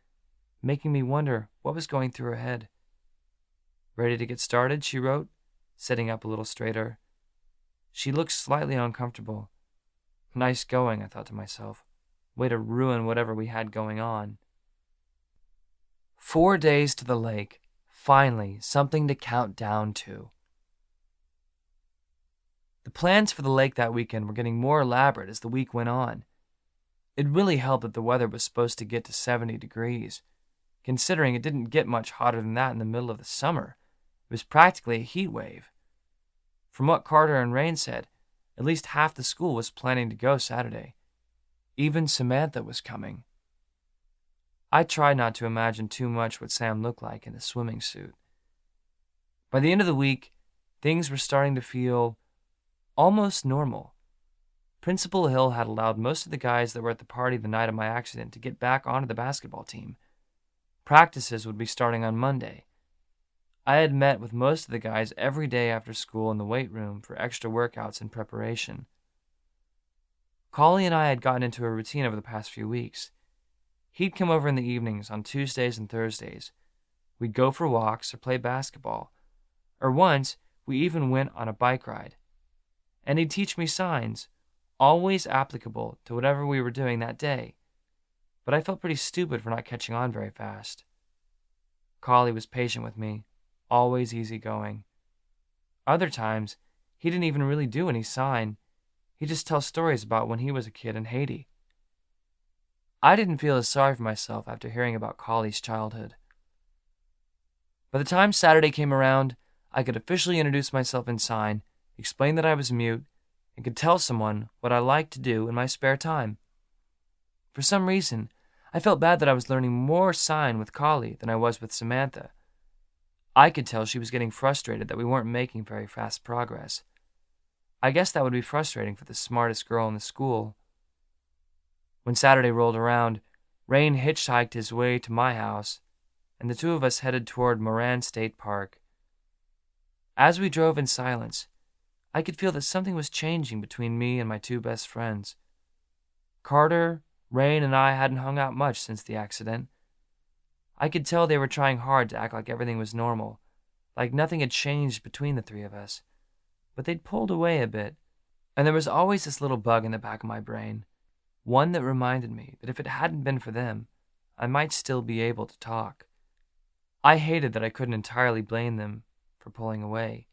making me wonder what was going through her head. "Ready to get started?" she wrote, sitting up a little straighter. She looked slightly uncomfortable. Nice going, I thought to myself. Way to ruin whatever we had going on. 4 days to the lake. Finally, something to count down to. The plans for the lake that weekend were getting more elaborate as the week went on. It really helped that the weather was supposed to get to 70 degrees. Considering it didn't get much hotter than that in the middle of the summer, it was practically a heat wave. From what Carter and Rain said, at least half the school was planning to go Saturday. Even Samantha was coming. I tried not to imagine too much what Sam looked like in a swimming suit. By the end of the week, Things were starting to feel almost normal. Principal Hill had allowed most of the guys that were at the party the night of my accident to get back onto the basketball team. Practices would be starting on Monday. I had met with most of the guys every day after school in the weight room for extra workouts and preparation. Collie and I had gotten into a routine over the past few weeks. He'd come over in the evenings on Tuesdays and Thursdays. We'd go for walks or play basketball, or once we even went on a bike ride. And he'd teach me signs, always applicable to whatever we were doing that day. But I felt pretty stupid for not catching on very fast. Collie was patient with me, always easygoing. Other times, he didn't even really do any sign. He'd just tell stories about when he was a kid in Haiti. I didn't feel as sorry for myself after hearing about Collie's childhood. By the time Saturday came around, I could officially introduce myself in sign, explain that I was mute, and could tell someone what I liked to do in my spare time. For some reason, I felt bad that I was learning more sign with Collie than I was with Samantha. I could tell she was getting frustrated that we weren't making very fast progress. I guess that would be frustrating for the smartest girl in the school. When Saturday rolled around, Rain hitchhiked his way to my house, and the two of us headed toward Moran State Park. As we drove in silence, I could feel that something was changing between me and my two best friends. Carter, Rain, and I hadn't hung out much since the accident. I could tell they were trying hard to act like everything was normal, like nothing had changed between the three of us. But they'd pulled away a bit, and there was always this little bug in the back of my brain, one that reminded me that if it hadn't been for them, I might still be able to talk. I hated that I couldn't entirely blame them for pulling away.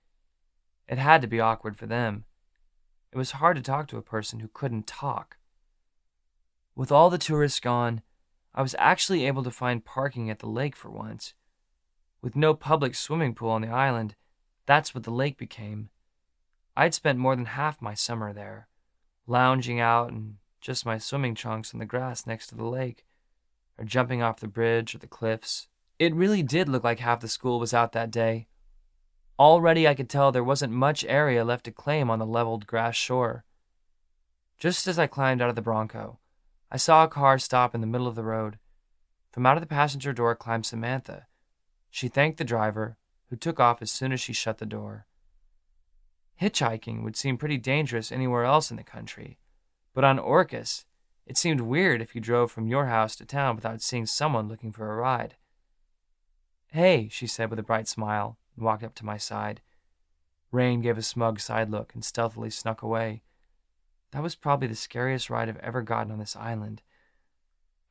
It had to be awkward for them. It was hard to talk to a person who couldn't talk. With all the tourists gone, I was actually able to find parking at the lake for once. With no public swimming pool on the island, that's what the lake became. I'd spent more than half my summer there, lounging out in just my swimming trunks on the grass next to the lake, or jumping off the bridge or the cliffs. It really did look like half the school was out that day. Already I could tell there wasn't much area left to claim on the leveled grass shore. Just as I climbed out of the Bronco, I saw a car stop in the middle of the road. From out of the passenger door climbed Samantha. She thanked the driver, who took off as soon as she shut the door. Hitchhiking would seem pretty dangerous anywhere else in the country, but on Orcus, it seemed weird if you drove from your house to town without seeing someone looking for a ride. "Hey," she said with a bright smile, and walked up to my side. Rain gave a smug side look and stealthily snuck away. That was probably the scariest ride I've ever gotten on this island.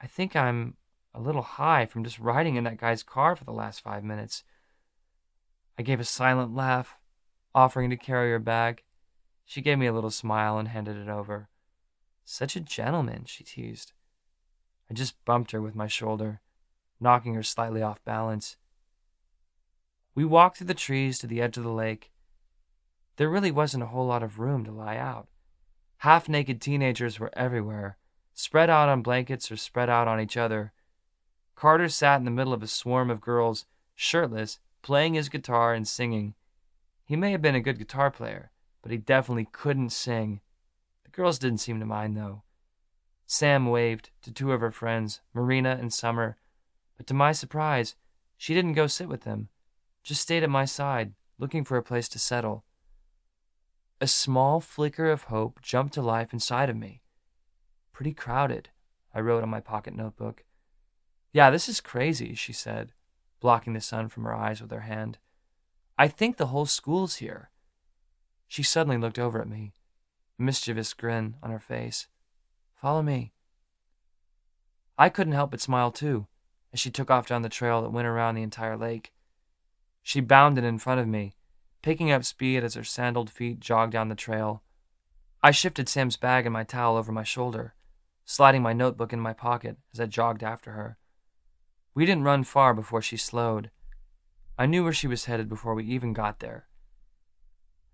I think I'm a little high from just riding in that guy's car for the last 5 minutes. I gave a silent laugh, offering to carry her bag. She gave me a little smile and handed it over. "Such a gentleman," she teased. I just bumped her with my shoulder, knocking her slightly off balance. We walked through the trees to the edge of the lake. There really wasn't a whole lot of room to lie out. Half-naked teenagers were everywhere, spread out on blankets or spread out on each other. Carter sat in the middle of a swarm of girls, shirtless, playing his guitar and singing. He may have been a good guitar player, but he definitely couldn't sing. The girls didn't seem to mind, though. Sam waved to two of her friends, Marina and Summer, but to my surprise, she didn't go sit with them, just stayed at my side, looking for a place to settle. A small flicker of hope jumped to life inside of me. "Pretty crowded," I wrote on my pocket notebook. "Yeah, this is crazy," she said, blocking the sun from her eyes with her hand. "I think the whole school's here." She suddenly looked over at me, a mischievous grin on her face. "Follow me." I couldn't help but smile too, as she took off down the trail that went around the entire lake. She bounded in front of me, picking up speed as her sandaled feet jogged down the trail. I shifted Sam's bag and my towel over my shoulder, sliding my notebook in my pocket as I jogged after her. We didn't run far before she slowed. I knew where she was headed before we even got there.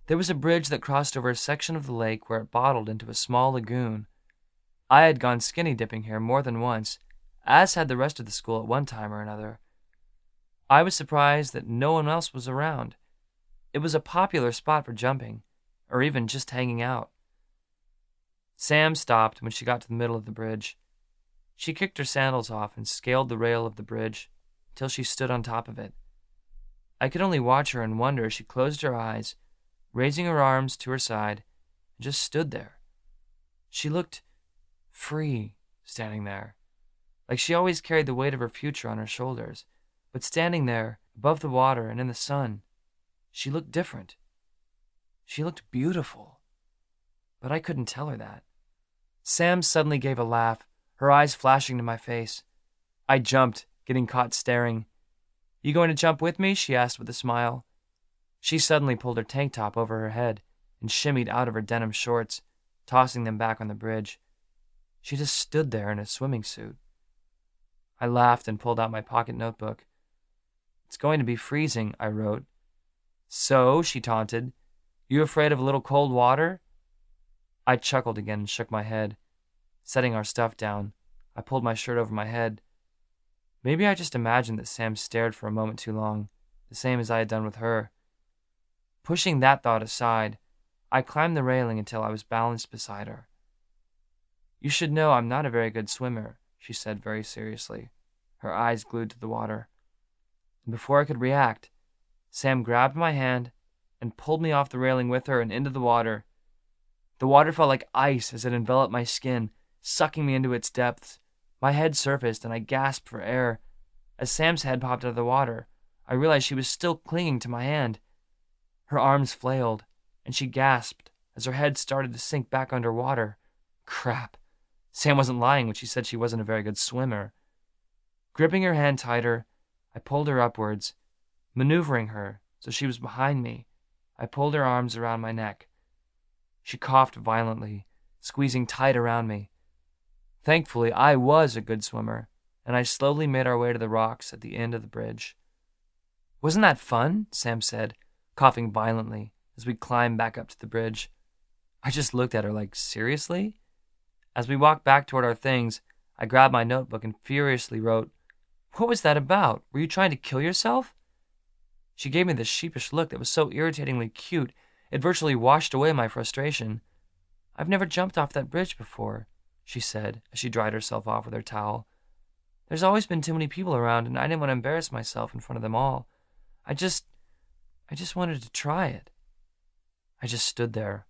There was a bridge that crossed over a section of the lake where it bottled into a small lagoon. I had gone skinny dipping here more than once, as had the rest of the school at one time or another. I was surprised that no one else was around. It was a popular spot for jumping, or even just hanging out. Sam stopped when she got to the middle of the bridge. She kicked her sandals off and scaled the rail of the bridge until she stood on top of it. I could only watch her and wonder as she closed her eyes, raising her arms to her side, and just stood there. She looked free standing there, like she always carried the weight of her future on her shoulders, but standing there above the water and in the sun, she looked different. She looked beautiful, but I couldn't tell her that. Sam suddenly gave a laugh, her eyes flashing to my face. I jumped, getting caught staring. "You going to jump with me?" she asked with a smile. She suddenly pulled her tank top over her head and shimmied out of her denim shorts, tossing them back on the bridge. She just stood there in a swimming suit. I laughed and pulled out my pocket notebook. "It's going to be freezing," I wrote. "So," she taunted, "you afraid of a little cold water?" I chuckled again and shook my head. Setting our stuff down, I pulled my shirt over my head. Maybe I just imagined that Sam stared for a moment too long, the same as I had done with her. Pushing that thought aside, I climbed the railing until I was balanced beside her. "You should know I'm not a very good swimmer," she said very seriously, her eyes glued to the water. And before I could react, Sam grabbed my hand and pulled me off the railing with her and into the water. The water felt like ice as it enveloped my skin, sucking me into its depths. My head surfaced and I gasped for air. As Sam's head popped out of the water, I realized she was still clinging to my hand. Her arms flailed, and she gasped as her head started to sink back underwater. Crap. Sam wasn't lying when she said she wasn't a very good swimmer. Gripping her hand tighter, I pulled her upwards. Maneuvering her so she was behind me, I pulled her arms around my neck. She coughed violently, squeezing tight around me. Thankfully, I was a good swimmer, and I slowly made our way to the rocks at the end of the bridge. "Wasn't that fun?" Sam said, coughing violently as we climbed back up to the bridge. I just looked at her like, seriously? As we walked back toward our things, I grabbed my notebook and furiously wrote, "What was that about? Were you trying to kill yourself?" She gave me this sheepish look that was so irritatingly cute, it virtually washed away my frustration. "I've never jumped off that bridge before," she said as she dried herself off with her towel. "There's always been too many people around, and I didn't want to embarrass myself in front of them all. I just wanted to try it." I just stood there,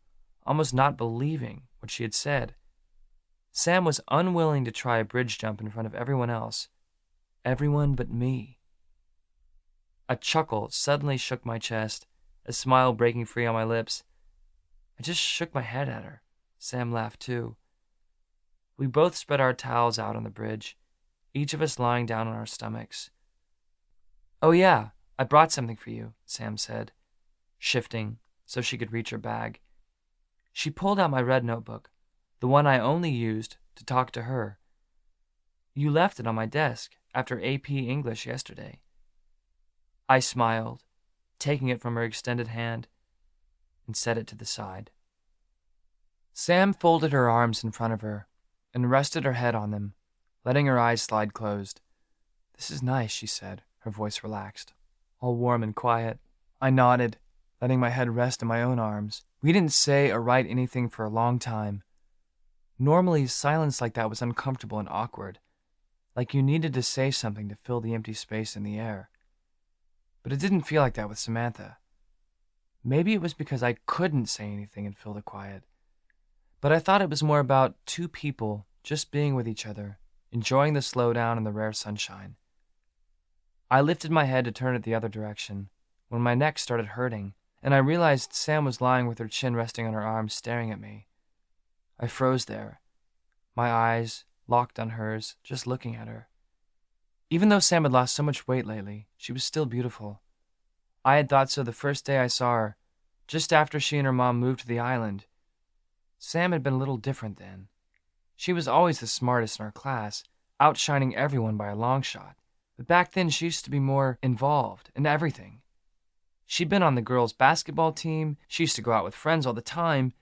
almost not believing what she had said. Sam was unwilling to try a bridge jump in front of everyone else. Everyone but me. A chuckle suddenly shook my chest, a smile breaking free on my lips. I just shook my head at her. Sam laughed too. We both spread our towels out on the bridge, each of us lying down on our stomachs. "Oh yeah, I brought something for you," Sam said, shifting so she could reach her bag. She pulled out my red notebook, the one I only used to talk to her. "You left it on my desk after AP English yesterday." I smiled, taking it from her extended hand, and set it to the side. Sam folded her arms in front of her and rested her head on them, letting her eyes slide closed. "This is nice," she said, her voice relaxed, all warm and quiet. I nodded, letting my head rest in my own arms. We didn't say or write anything for a long time. Normally, silence like that was uncomfortable and awkward, like you needed to say something to fill the empty space in the air. But it didn't feel like that with Samantha. Maybe it was because I couldn't say anything and fill the quiet. But I thought it was more about two people just being with each other, enjoying the slowdown and the rare sunshine. I lifted my head to turn it the other direction when my neck started hurting, and I realized Sam was lying with her chin resting on her arm, staring at me. I froze there, my eyes locked on hers, just looking at her. Even though Sam had lost so much weight lately, she was still beautiful. I had thought so the first day I saw her, just after she and her mom moved to the island. Sam had been a little different then. She was always the smartest in our class, outshining everyone by a long shot. But back then she used to be more involved in everything. She'd been on the girls' basketball team, she used to go out with friends all the time.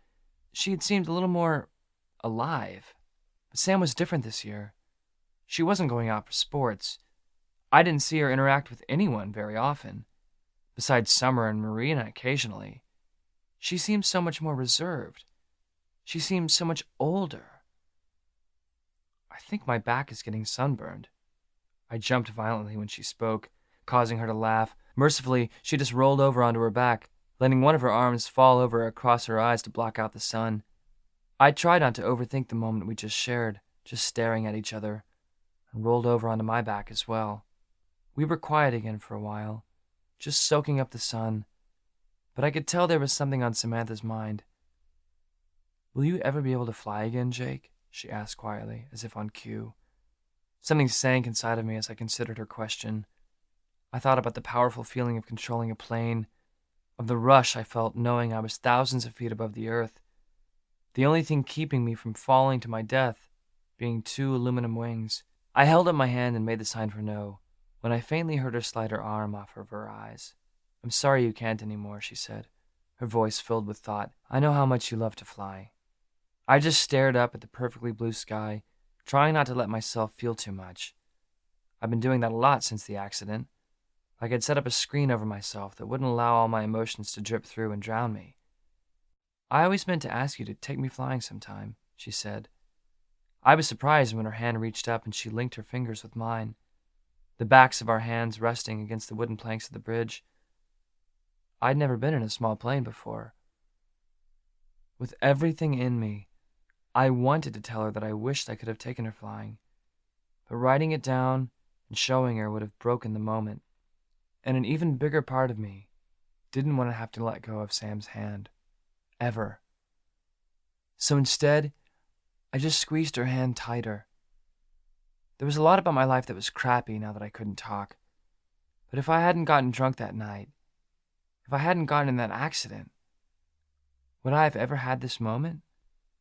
She had seemed a little more alive. But Sam was different this year. She wasn't going out for sports. I didn't see her interact with anyone very often. besides Summer and Marina occasionally. She seems so much more reserved. She seems so much older. I think my back is getting sunburned. I jumped violently when she spoke, causing her to laugh. Mercifully, she just rolled over onto her back, letting one of her arms fall over across her eyes to block out the sun. I tried not to overthink the moment we just shared, just staring at each other, and rolled over onto my back as well. We were quiet again for a while, just soaking up the sun, but I could tell there was something on Samantha's mind. "Will you ever be able to fly again, Jake?" she asked quietly, as if on cue. Something sank inside of me as I considered her question. I thought about the powerful feeling of controlling a plane, of the rush I felt knowing I was thousands of feet above the earth, the only thing keeping me from falling to my death being 2 aluminum wings. I held up my hand and made the sign for no, when I faintly heard her slide her arm off of her eyes. "I'm sorry you can't anymore," she said, her voice filled with thought. "I know how much you love to fly." I just stared up at the perfectly blue sky, trying not to let myself feel too much. I've been doing that a lot since the accident. Like I'd set up a screen over myself that wouldn't allow all my emotions to drip through and drown me. "I always meant to ask you to take me flying sometime," she said. I was surprised when her hand reached up and she linked her fingers with mine, the backs of our hands resting against the wooden planks of the bridge. I'd never been in a small plane before. With everything in me, I wanted to tell her that I wished I could have taken her flying, but writing it down and showing her would have broken the moment, and an even bigger part of me didn't want to have to let go of Sam's hand. Ever. So instead, I just squeezed her hand tighter. There was a lot about my life that was crappy now that I couldn't talk, but if I hadn't gotten drunk that night, if I hadn't gotten in that accident, would I have ever had this moment?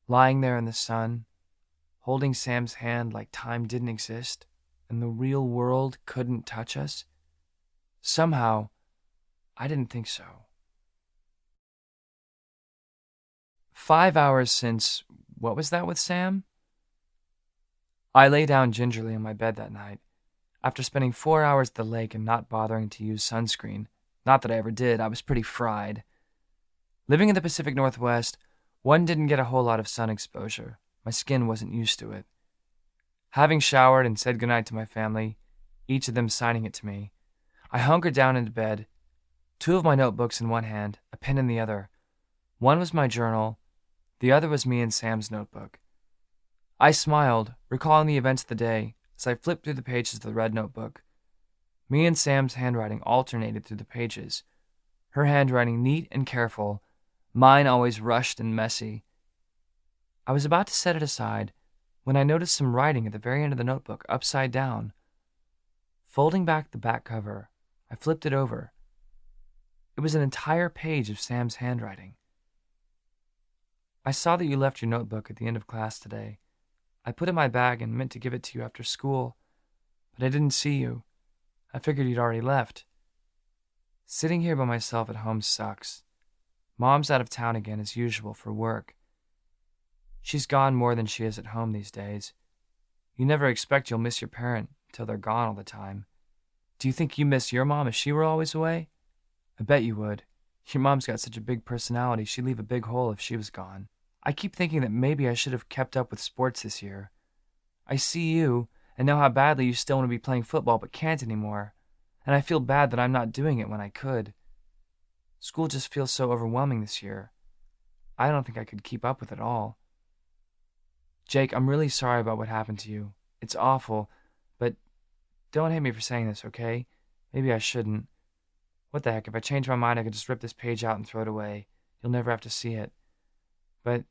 Lying there in the sun, holding Sam's hand like time didn't exist and the real world couldn't touch us? Somehow, I didn't think so. 5 hours since, what was that with Sam? I lay down gingerly on my bed that night, after spending 4 hours at the lake and not bothering to use sunscreen. Not that I ever did, I was pretty fried. Living in the Pacific Northwest, one didn't get a whole lot of sun exposure. My skin wasn't used to it. Having showered and said goodnight to my family, each of them signing it to me, I hunkered down into bed, 2 of my notebooks in one hand, a pen in the other. One was my journal, the other was me and Sam's notebook. I smiled, recalling the events of the day, as I flipped through the pages of the red notebook. Me and Sam's handwriting alternated through the pages, her handwriting neat and careful, mine always rushed and messy. I was about to set it aside when I noticed some writing at the very end of the notebook, upside down. Folding back the back cover, I flipped it over. It was an entire page of Sam's handwriting. "I saw that you left your notebook at the end of class today. I put it in my bag and meant to give it to you after school, but I didn't see you. I figured you'd already left. Sitting here by myself at home sucks. Mom's out of town again as usual for work. She's gone more than she is at home these days. You never expect you'll miss your parent until they're gone all the time. Do you think you miss your mom if she were always away? I bet you would. Your mom's got such a big personality, she'd leave a big hole if she was gone. I keep thinking that maybe I should have kept up with sports this year. I see you, and know how badly you still want to be playing football but can't anymore, and I feel bad that I'm not doing it when I could. School just feels so overwhelming this year. I don't think I could keep up with it all. Jake, I'm really sorry about what happened to you. It's awful, but don't hate me for saying this, okay? Maybe I shouldn't. What the heck, if I change my mind, I could just rip this page out and throw it away. You'll never have to see it. But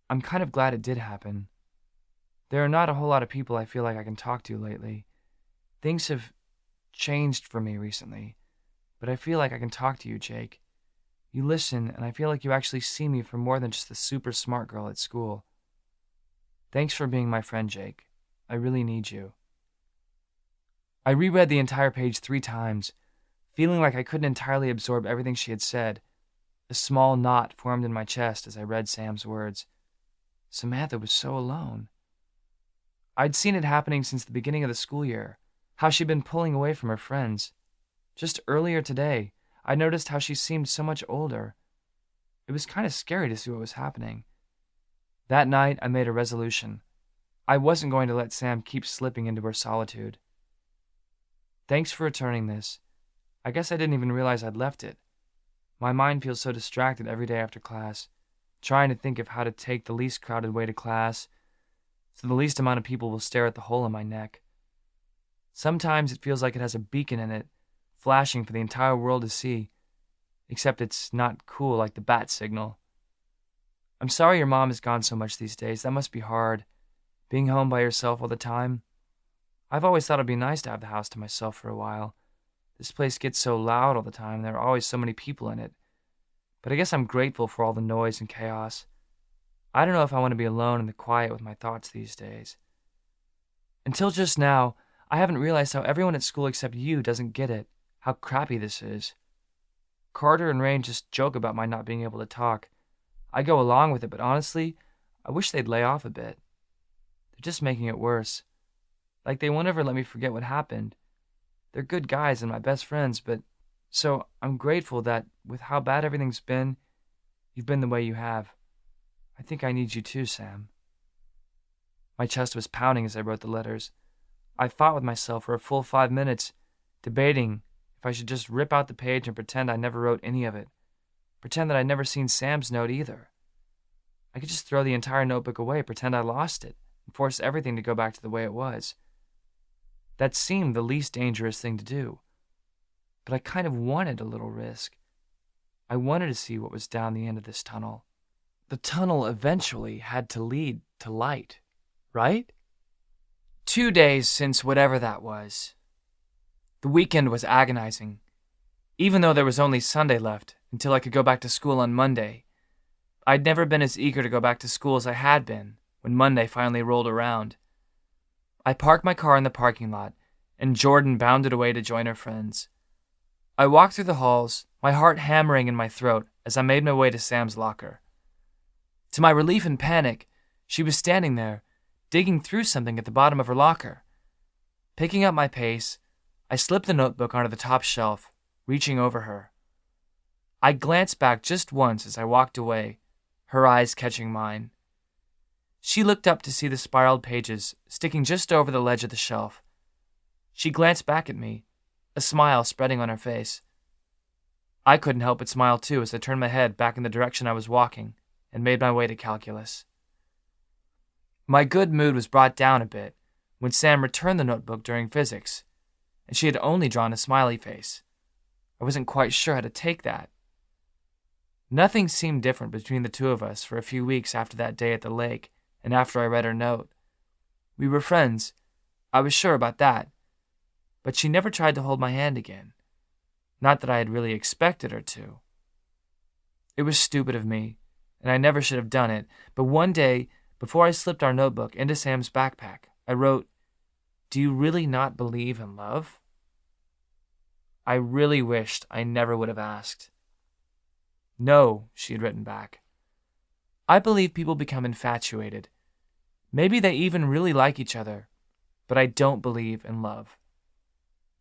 I'm kind of glad it did happen. There are not a whole lot of people I feel like I can talk to lately. Things have changed for me recently, but I feel like I can talk to you, Jake. You listen, and I feel like you actually see me for more than just the super smart girl at school. Thanks for being my friend, Jake. I really need you. I reread the entire page 3 times, feeling like I couldn't entirely absorb everything she had said. A small knot formed in my chest as I read Sam's words. Samantha was so alone. I'd seen it happening since the beginning of the school year, how she'd been pulling away from her friends. Just earlier today, I noticed how she seemed so much older. It was kind of scary to see what was happening. That night, I made a resolution. I wasn't going to let Sam keep slipping into her solitude. Thanks for returning this. I guess I didn't even realize I'd left it. My mind feels so distracted every day after class, trying to think of how to take the least crowded way to class, so the least amount of people will stare at the hole in my neck. Sometimes it feels like it has a beacon in it, flashing for the entire world to see, except it's not cool like the bat signal. I'm sorry your mom has gone so much these days. That must be hard, being home by yourself all the time. I've always thought it'd be nice to have the house to myself for a while. This place gets so loud all the time, and there are always so many people in it. But I guess I'm grateful for all the noise and chaos. I don't know if I want to be alone in the quiet with my thoughts these days. Until just now, I haven't realized how everyone at school except you doesn't get it, how crappy this is. Carter and Rain just joke about my not being able to talk. I go along with it, but honestly, I wish they'd lay off a bit. They're just making it worse. Like they won't ever let me forget what happened. They're good guys and my best friends, but so I'm grateful that with how bad everything's been, you've been the way you have. I think I need you too, Sam. My chest was pounding as I wrote the letters. I fought with myself for a full 5 minutes, debating if I should just rip out the page and pretend I never wrote any of it. Pretend that I'd never seen Sam's note either. I could just throw the entire notebook away, pretend I lost it, and force everything to go back to the way it was. That seemed the least dangerous thing to do. But I kind of wanted a little risk. I wanted to see what was down the end of this tunnel. The tunnel eventually had to lead to light, right? 2 days since whatever that was. The weekend was agonizing, even though there was only Sunday left until I could go back to school on Monday. I'd never been as eager to go back to school as I had been when Monday finally rolled around. I parked my car in the parking lot, and Jordan bounded away to join her friends. I walked through the halls, my heart hammering in my throat as I made my way to Sam's locker. To my relief and panic, she was standing there, digging through something at the bottom of her locker. Picking up my pace, I slipped the notebook onto the top shelf, reaching over her. I glanced back just once as I walked away, her eyes catching mine. She looked up to see the spiraled pages sticking just over the ledge of the shelf. She glanced back at me, a smile spreading on her face. I couldn't help but smile too as I turned my head back in the direction I was walking and made my way to calculus. My good mood was brought down a bit when Sam returned the notebook during physics, and she had only drawn a smiley face. I wasn't quite sure how to take that. Nothing seemed different between the two of us for a few weeks after that day at the lake and after I read her note. We were friends, I was sure about that, but she never tried to hold my hand again. Not that I had really expected her to. It was stupid of me, and I never should have done it, but one day, before I slipped our notebook into Sam's backpack, I wrote, "Do you really not believe in love?" I really wished I never would have asked. "No," she had written back. "I believe people become infatuated. Maybe they even really like each other, but I don't believe in love.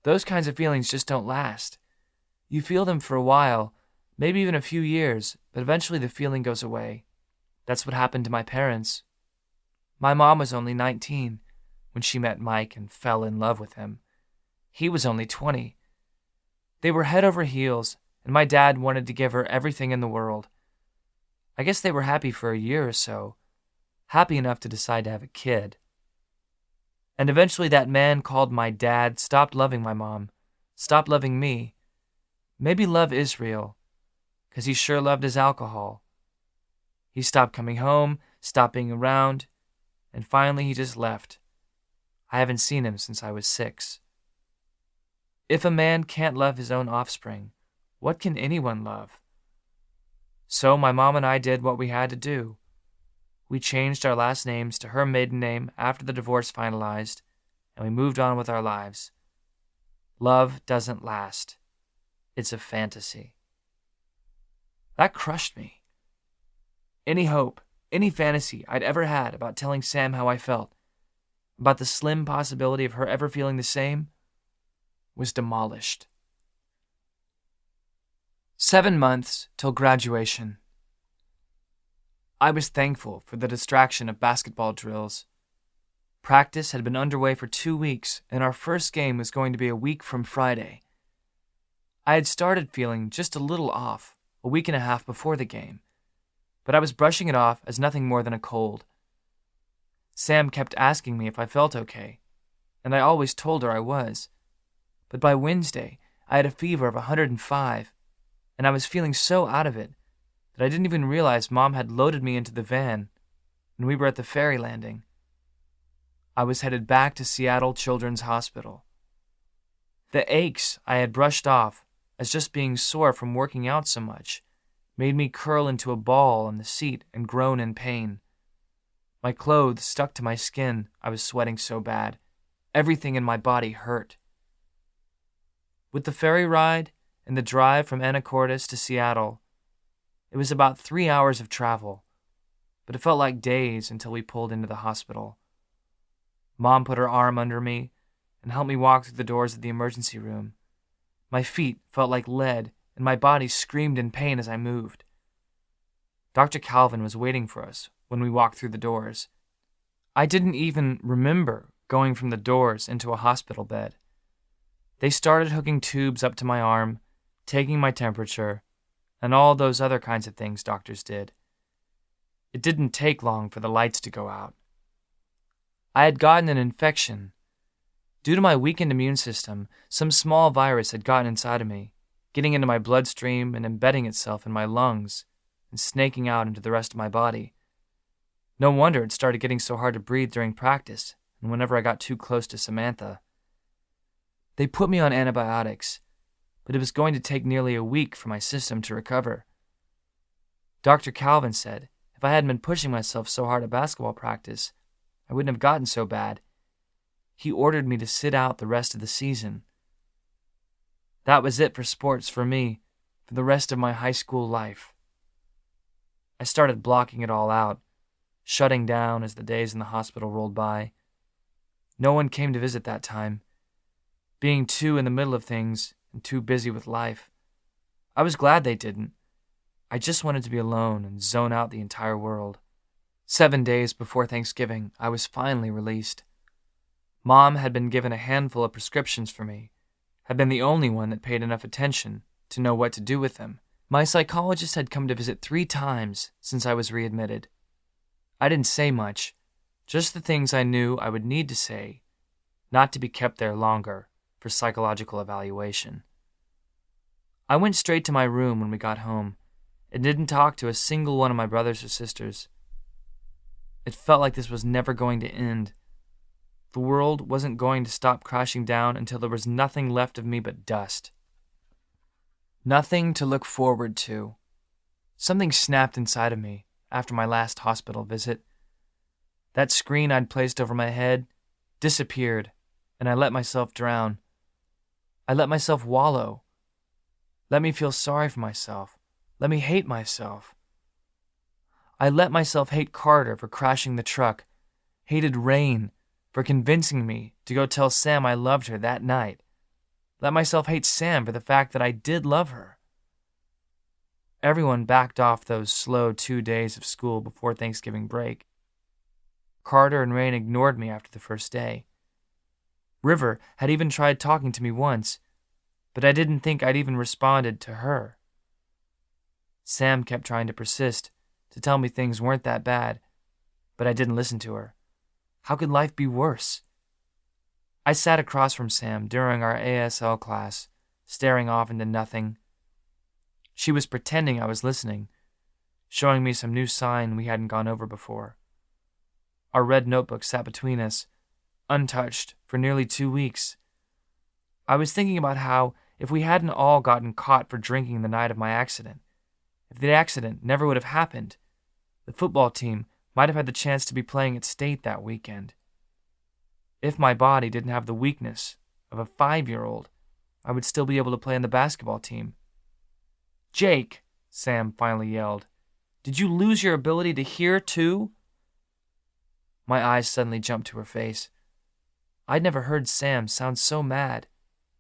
Those kinds of feelings just don't last. You feel them for a while, maybe even a few years, but eventually the feeling goes away. That's what happened to my parents. My mom was only 19 when she met Mike and fell in love with him. He was only 20. They were head over heels, and my dad wanted to give her everything in the world. I guess they were happy for a year or so, happy enough to decide to have a kid. And eventually that man called my dad stopped loving my mom, stopped loving me. Maybe love is real, 'cause he sure loved his alcohol. He stopped coming home, stopped being around, and finally he just left. I haven't seen him since I was 6. If a man can't love his own offspring, what can anyone love? So my mom and I did what we had to do. We changed our last names to her maiden name after the divorce finalized, and we moved on with our lives. Love doesn't last. It's a fantasy. That crushed me. Any hope, any fantasy I'd ever had about telling Sam how I felt, about the slim possibility of her ever feeling the same, was demolished. 7 months till graduation. I was thankful for the distraction of basketball drills. Practice had been underway for 2 weeks, and our first game was going to be a week from Friday. I had started feeling just a little off a week and a half before the game, but I was brushing it off as nothing more than a cold. Sam kept asking me if I felt okay, and I always told her I was. But by Wednesday, I had a fever of 105, and I was feeling so out of it that I didn't even realize Mom had loaded me into the van, and we were at the ferry landing. I was headed back to Seattle Children's Hospital. The aches I had brushed off as just being sore from working out so much made me curl into a ball on the seat and groan in pain. My clothes stuck to my skin. I was sweating so bad. Everything in my body hurt. With the ferry ride and the drive from Anacortes to Seattle, it was about 3 hours of travel, but it felt like days until we pulled into the hospital. Mom put her arm under me and helped me walk through the doors of the emergency room. My feet felt like lead, and my body screamed in pain as I moved. Dr. Calvin was waiting for us when we walked through the doors. I didn't even remember going from the doors into a hospital bed. They started hooking tubes up to my arm, taking my temperature, and all those other kinds of things doctors did. It didn't take long for the lights to go out. I had gotten an infection. Due to my weakened immune system, some small virus had gotten inside of me, getting into my bloodstream and embedding itself in my lungs and snaking out into the rest of my body. No wonder it started getting so hard to breathe during practice and whenever I got too close to Samantha. They put me on antibiotics, but it was going to take nearly a week for my system to recover. Dr. Calvin said if I hadn't been pushing myself so hard at basketball practice, I wouldn't have gotten so bad. He ordered me to sit out the rest of the season. That was it for sports for me for the rest of my high school life. I started blocking it all out, shutting down as the days in the hospital rolled by. No one came to visit that time. Being too in the middle of things and too busy with life. I was glad they didn't. I just wanted to be alone and zone out the entire world. 7 days before Thanksgiving, I was finally released. Mom had been given a handful of prescriptions for me, had been the only one that paid enough attention to know what to do with them. My psychologist had come to visit 3 times since I was readmitted. I didn't say much, just the things I knew I would need to say, not to be kept there longer for psychological evaluation. I went straight to my room when we got home and didn't talk to a single one of my brothers or sisters. It felt like this was never going to end. The world wasn't going to stop crashing down until there was nothing left of me but dust. Nothing to look forward to. Something snapped inside of me after my last hospital visit. That screen I'd placed over my head disappeared, and I let myself drown. I let myself wallow. Let me feel sorry for myself. Let me hate myself. I let myself hate Carter for crashing the truck, hated Rain for convincing me to go tell Sam I loved her that night. Let myself hate Sam for the fact that I did love her. Everyone backed off those slow 2 days of school before Thanksgiving break. Carter and Rain ignored me after the first day. River had even tried talking to me once, but I didn't think I'd even responded to her. Sam kept trying to persist, to tell me things weren't that bad, but I didn't listen to her. How could life be worse? I sat across from Sam during our ASL class, staring off into nothing. She was pretending I was listening, showing me some new sign we hadn't gone over before. Our red notebook sat between us, untouched for nearly 2 weeks. I was thinking about how, if we hadn't all gotten caught for drinking the night of my accident, if the accident never would have happened, the football team might have had the chance to be playing at state that weekend. If my body didn't have the weakness of a 5-year-old, I would still be able to play on the basketball team. "Jake," Sam finally yelled, "did you lose your ability to hear too?" My eyes suddenly jumped to her face. I'd never heard Sam sound so mad,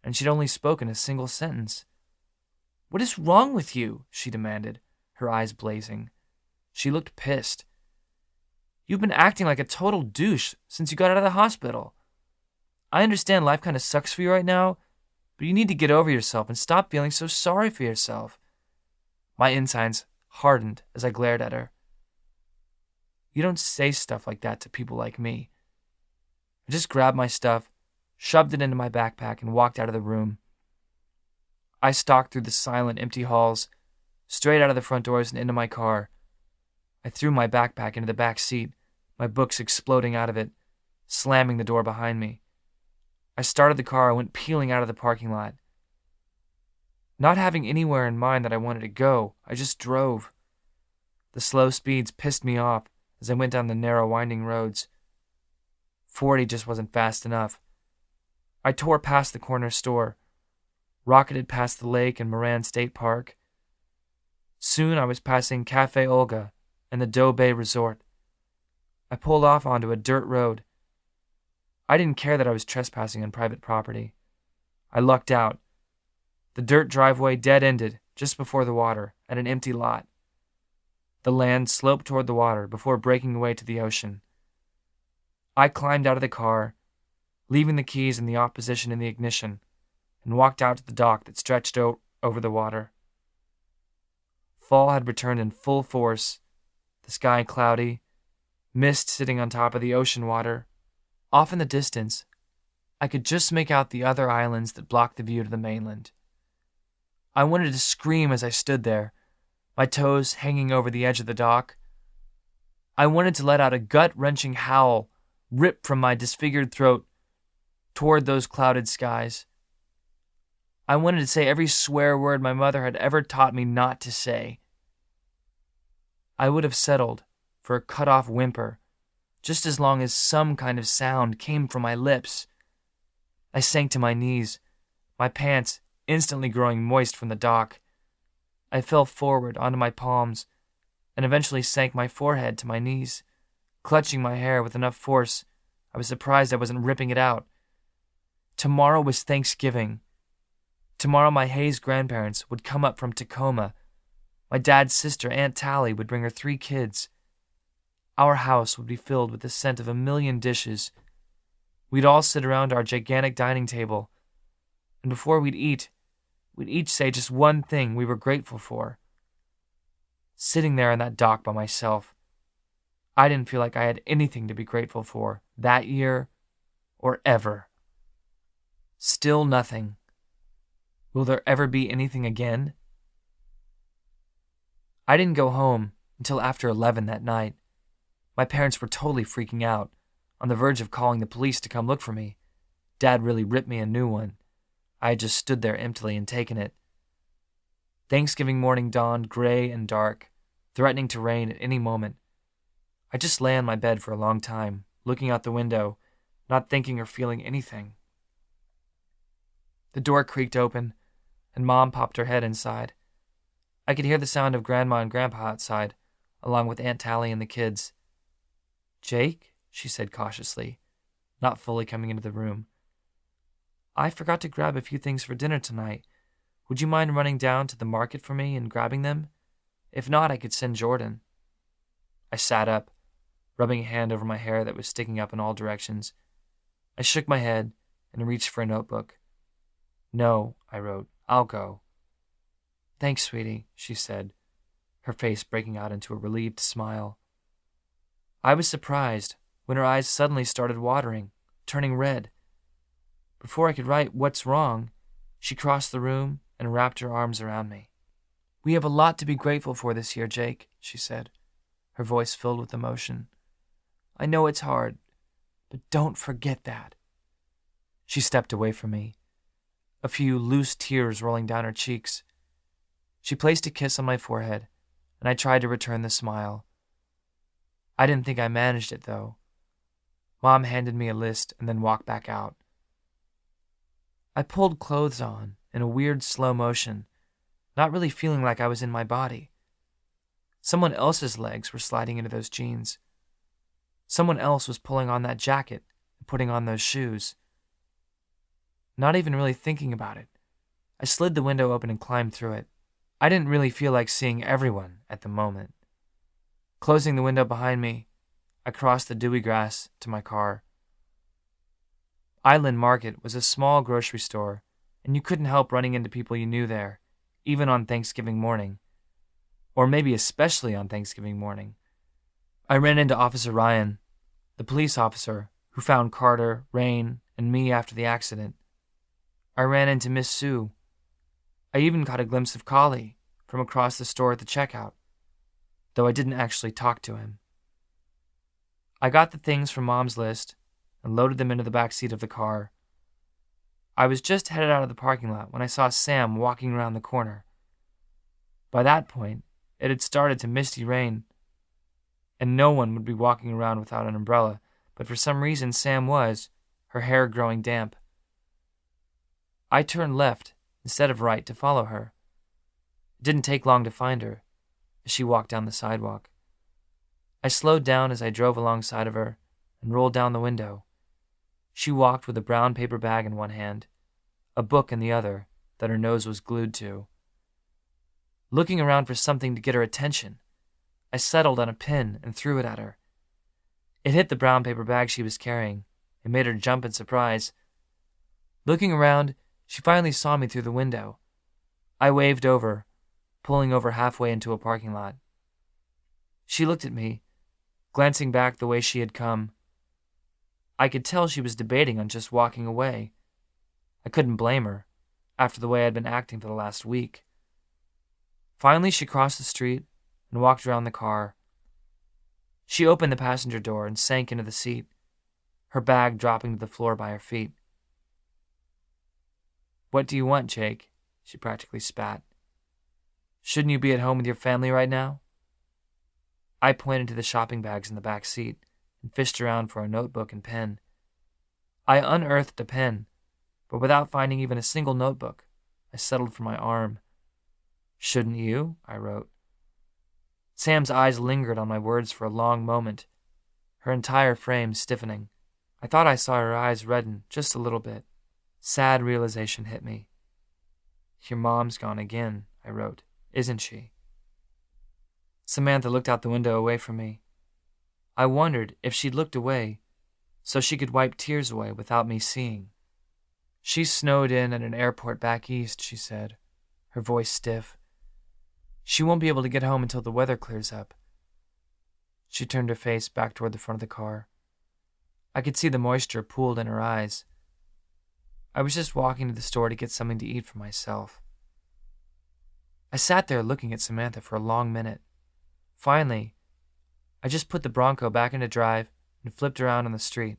and she'd only spoken a single sentence. What is wrong with you? She demanded, her eyes blazing. She looked pissed. You've been acting like a total douche since you got out of the hospital. I understand life kind of sucks for you right now, but you need to get over yourself and stop feeling so sorry for yourself. My insides hardened as I glared at her. You don't say stuff like that to people like me. I just grabbed my stuff, shoved it into my backpack, and walked out of the room. I stalked through the silent, empty halls, straight out of the front doors and into my car. I threw my backpack into the back seat, my books exploding out of it, slamming the door behind me. I started the car and went peeling out of the parking lot. Not having anywhere in mind that I wanted to go, I just drove. The slow speeds pissed me off as I went down the narrow, winding roads. 40 just wasn't fast enough. I tore past the corner store, rocketed past the lake and Moran State Park. Soon I was passing Cafe Olga and the Doe Bay Resort. I pulled off onto a dirt road. I didn't care that I was trespassing on private property. I lucked out. The dirt driveway dead-ended just before the water at an empty lot. The land sloped toward the water before breaking away to the ocean. I climbed out of the car, leaving the keys in the off position in the ignition, and walked out to the dock that stretched over the water. Fall had returned in full force, the sky cloudy, mist sitting on top of the ocean water. Off in the distance, I could just make out the other islands that blocked the view to the mainland. I wanted to scream as I stood there, my toes hanging over the edge of the dock. I wanted to let out a gut-wrenching howl, rip from my disfigured throat toward those clouded skies. I wanted to say every swear word my mother had ever taught me not to say. I would have settled for a cut-off whimper, just as long as some kind of sound came from my lips. I sank to my knees, my pants instantly growing moist from the dock. I fell forward onto my palms and eventually sank my forehead to my knees, clutching my hair with enough force I was surprised I wasn't ripping it out. Tomorrow was Thanksgiving. Tomorrow my Hayes grandparents would come up from Tacoma. My dad's sister, Aunt Tally, would bring her 3 kids. Our house would be filled with the scent of 1,000,000 dishes. We'd all sit around our gigantic dining table, and before we'd eat, we'd each say just one thing we were grateful for. Sitting there on that dock by myself, I didn't feel like I had anything to be grateful for that year or ever. Still nothing. Will there ever be anything again? I didn't go home until after 11 that night. My parents were totally freaking out, on the verge of calling the police to come look for me. Dad really ripped me a new one. I had just stood there emptily and taken it. Thanksgiving morning dawned gray and dark, threatening to rain at any moment. I just lay on my bed for a long time, looking out the window, not thinking or feeling anything. The door creaked open, and Mom popped her head inside. I could hear the sound of Grandma and Grandpa outside, along with Aunt Tally and the kids. "Jake," she said cautiously, not fully coming into the room, "I forgot to grab a few things for dinner tonight. Would you mind running down to the market for me and grabbing them? If not, I could send Jordan." I sat up, rubbing a hand over my hair that was sticking up in all directions. I shook my head and reached for a notebook. "No," I wrote, "I'll go." "Thanks, sweetie," she said, her face breaking out into a relieved smile. I was surprised when her eyes suddenly started watering, turning red. Before I could write "What's wrong?" she crossed the room and wrapped her arms around me. "We have a lot to be grateful for this year, Jake," she said, her voice filled with emotion. "I know it's hard, but don't forget that." She stepped away from me, a few loose tears rolling down her cheeks. She placed a kiss on my forehead, and I tried to return the smile. I didn't think I managed it, though. Mom handed me a list and then walked back out. I pulled clothes on in a weird slow motion, not really feeling like I was in my body. Someone else's legs were sliding into those jeans. Someone else was pulling on that jacket and putting on those shoes. Not even really thinking about it, I slid the window open and climbed through it. I didn't really feel like seeing everyone at the moment. Closing the window behind me, I crossed the dewy grass to my car. Island Market was a small grocery store, and you couldn't help running into people you knew there, even on Thanksgiving morning. Or maybe especially on Thanksgiving morning. I ran into Officer Ryan, the police officer who found Carter, Rain, and me after the accident. I ran into Miss Sue. I even caught a glimpse of Collie from across the store at the checkout, though I didn't actually talk to him. I got the things from Mom's list and loaded them into the back seat of the car. I was just headed out of the parking lot when I saw Sam walking around the corner. By that point, it had started to misty rain, and no one would be walking around without an umbrella, but for some reason Sam was, her hair growing damp. I turned left instead of right to follow her. It didn't take long to find her as she walked down the sidewalk. I slowed down as I drove alongside of her and rolled down the window. She walked with a brown paper bag in one hand, a book in the other that her nose was glued to. Looking around for something to get her attention, I settled on a pin and threw it at her. It hit the brown paper bag she was carrying and made her jump in surprise. Looking around, she finally saw me through the window. I waved over, pulling over halfway into a parking lot. She looked at me, glancing back the way she had come. I could tell she was debating on just walking away. I couldn't blame her, after the way I'd been acting for the last week. Finally, she crossed the street and walked around the car. She opened the passenger door and sank into the seat, her bag dropping to the floor by her feet. "What do you want, Jake?" she practically spat. "Shouldn't you be at home with your family right now?" I pointed to the shopping bags in the back seat and fished around for a notebook and pen. I unearthed a pen, but without finding even a single notebook, I settled for my arm. "Shouldn't you?" I wrote. Sam's eyes lingered on my words for a long moment, her entire frame stiffening. I thought I saw her eyes redden just a little bit. Sad realization hit me. "Your mom's gone again," I wrote. "Isn't she?" Samantha looked out the window away from me. I wondered if she'd looked away so she could wipe tears away without me seeing. "She's snowed in at an airport back east," she said, her voice stiff. "She won't be able to get home until the weather clears up." She turned her face back toward the front of the car. I could see the moisture pooled in her eyes. I was just walking to the store to get something to eat for myself. I sat there looking at Samantha for a long minute. Finally, I just put the Bronco back into drive and flipped around on the street.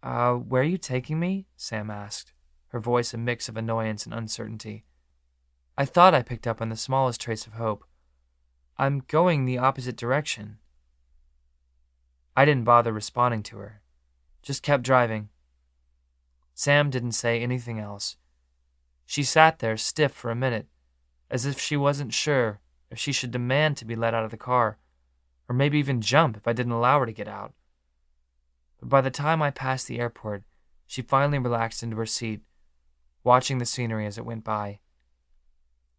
Where are you taking me?" Sam asked, her voice a mix of annoyance and uncertainty. I thought I picked up on the smallest trace of hope. "I'm going the opposite direction." I didn't bother responding to her, just kept driving. Sam didn't say anything else. She sat there stiff for a minute, as if she wasn't sure if she should demand to be let out of the car, or maybe even jump if I didn't allow her to get out. But by the time I passed the airport, she finally relaxed into her seat, watching the scenery as it went by.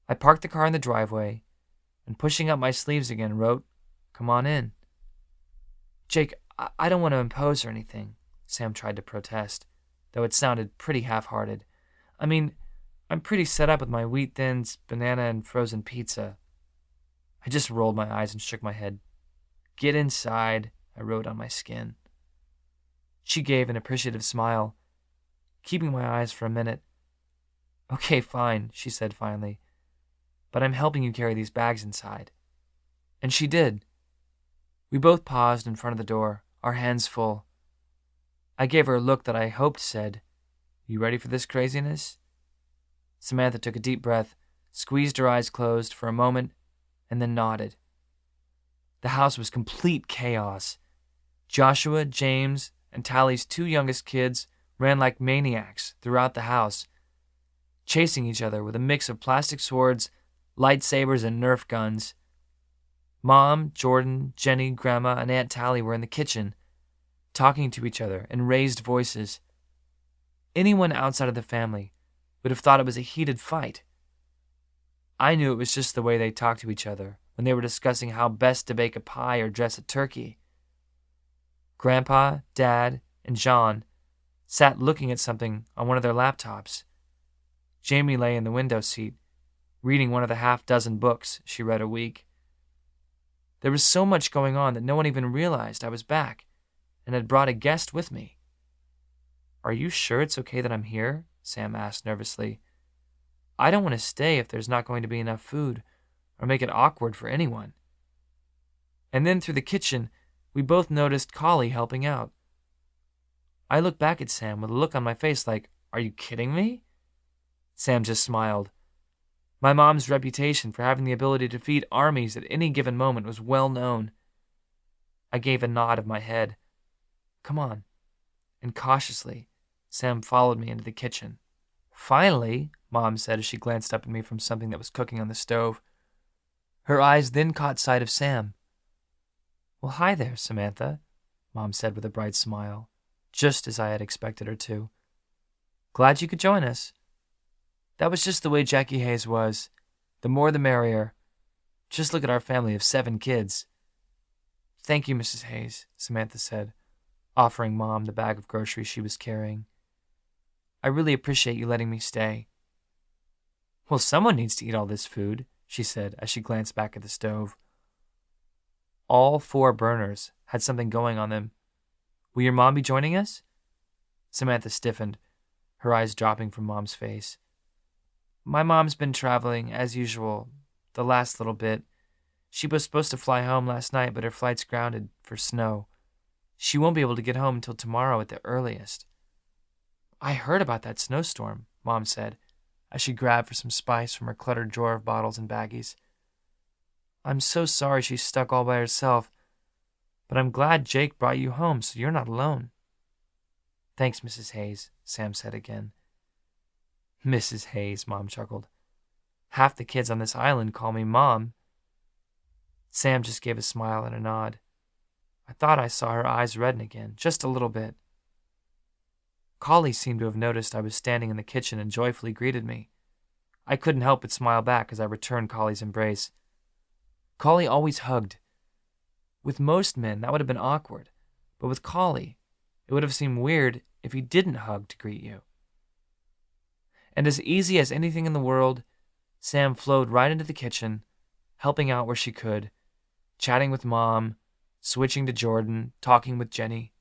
I parked the car in the driveway, and pushing up my sleeves again, wrote, "Come on in." "Jake, I don't want to impose or anything," Sam tried to protest, though it sounded pretty half-hearted. "I mean, I'm pretty set up with my wheat thins, banana, and frozen pizza." I just rolled my eyes and shook my head. "Get inside," I wrote on my skin. She gave an appreciative smile, keeping my eyes for a minute. "Okay, fine," she said finally, "but I'm helping you carry these bags inside." And she did. We both paused in front of the door, our hands full. I gave her a look that I hoped said, "You ready for this craziness?" Samantha took a deep breath, squeezed her eyes closed for a moment, and then nodded. The house was complete chaos. Joshua, James, and Tally's two youngest kids ran like maniacs throughout the house, chasing each other with a mix of plastic swords, lightsabers, and Nerf guns. Mom, Jordan, Jenny, Grandma, and Aunt Tally were in the kitchen, talking to each other in raised voices. Anyone outside of the family would have thought it was a heated fight. I knew it was just the way they talked to each other when they were discussing how best to bake a pie or dress a turkey. Grandpa, Dad, and John sat looking at something on one of their laptops. Jamie lay in the window seat, reading one of the half-dozen books she read a week. There was so much going on that no one even realized I was back and had brought a guest with me. "Are you sure it's okay that I'm here?" Sam asked nervously. "I don't want to stay if there's not going to be enough food or make it awkward for anyone." And then through the kitchen, we both noticed Collie helping out. I looked back at Sam with a look on my face like, "Are you kidding me?" Sam just smiled. My mom's reputation for having the ability to feed armies at any given moment was well known. I gave a nod of my head. "Come on." And cautiously, Sam followed me into the kitchen. "Finally," Mom said as she glanced up at me from something that was cooking on the stove. Her eyes then caught sight of Sam. "Well, hi there, Samantha," Mom said with a bright smile, just as I had expected her to. "Glad you could join us." That was just the way Jackie Hayes was. The more the merrier. Just look at our family of 7 kids. "Thank you, Mrs. Hayes," Samantha said, offering Mom the bag of groceries she was carrying. "I really appreciate you letting me stay." "Well, someone needs to eat all this food," she said as she glanced back at the stove. All 4 burners had something going on them. "Will your mom be joining us?" Samantha stiffened, her eyes dropping from Mom's face. "My mom's been traveling, as usual, the last little bit. She was supposed to fly home last night, but her flight's grounded for snow. She won't be able to get home until tomorrow at the earliest." "I heard about that snowstorm," Mom said, as she grabbed for some spice from her cluttered drawer of bottles and baggies. "I'm so sorry she's stuck all by herself, but I'm glad Jake brought you home so you're not alone." "Thanks, Mrs. Hayes," Sam said again. "Mrs. Hayes," Mom chuckled. "Half the kids on this island call me Mom." Sam just gave a smile and a nod. I thought I saw her eyes redden again, just a little bit. Collie seemed to have noticed I was standing in the kitchen and joyfully greeted me. I couldn't help but smile back as I returned Collie's embrace. Collie always hugged. With most men, that would have been awkward, but with Collie, it would have seemed weird if he didn't hug to greet you. And as easy as anything in the world, Sam flowed right into the kitchen, helping out where she could, chatting with Mom, switching to Jordan, talking with Jenny.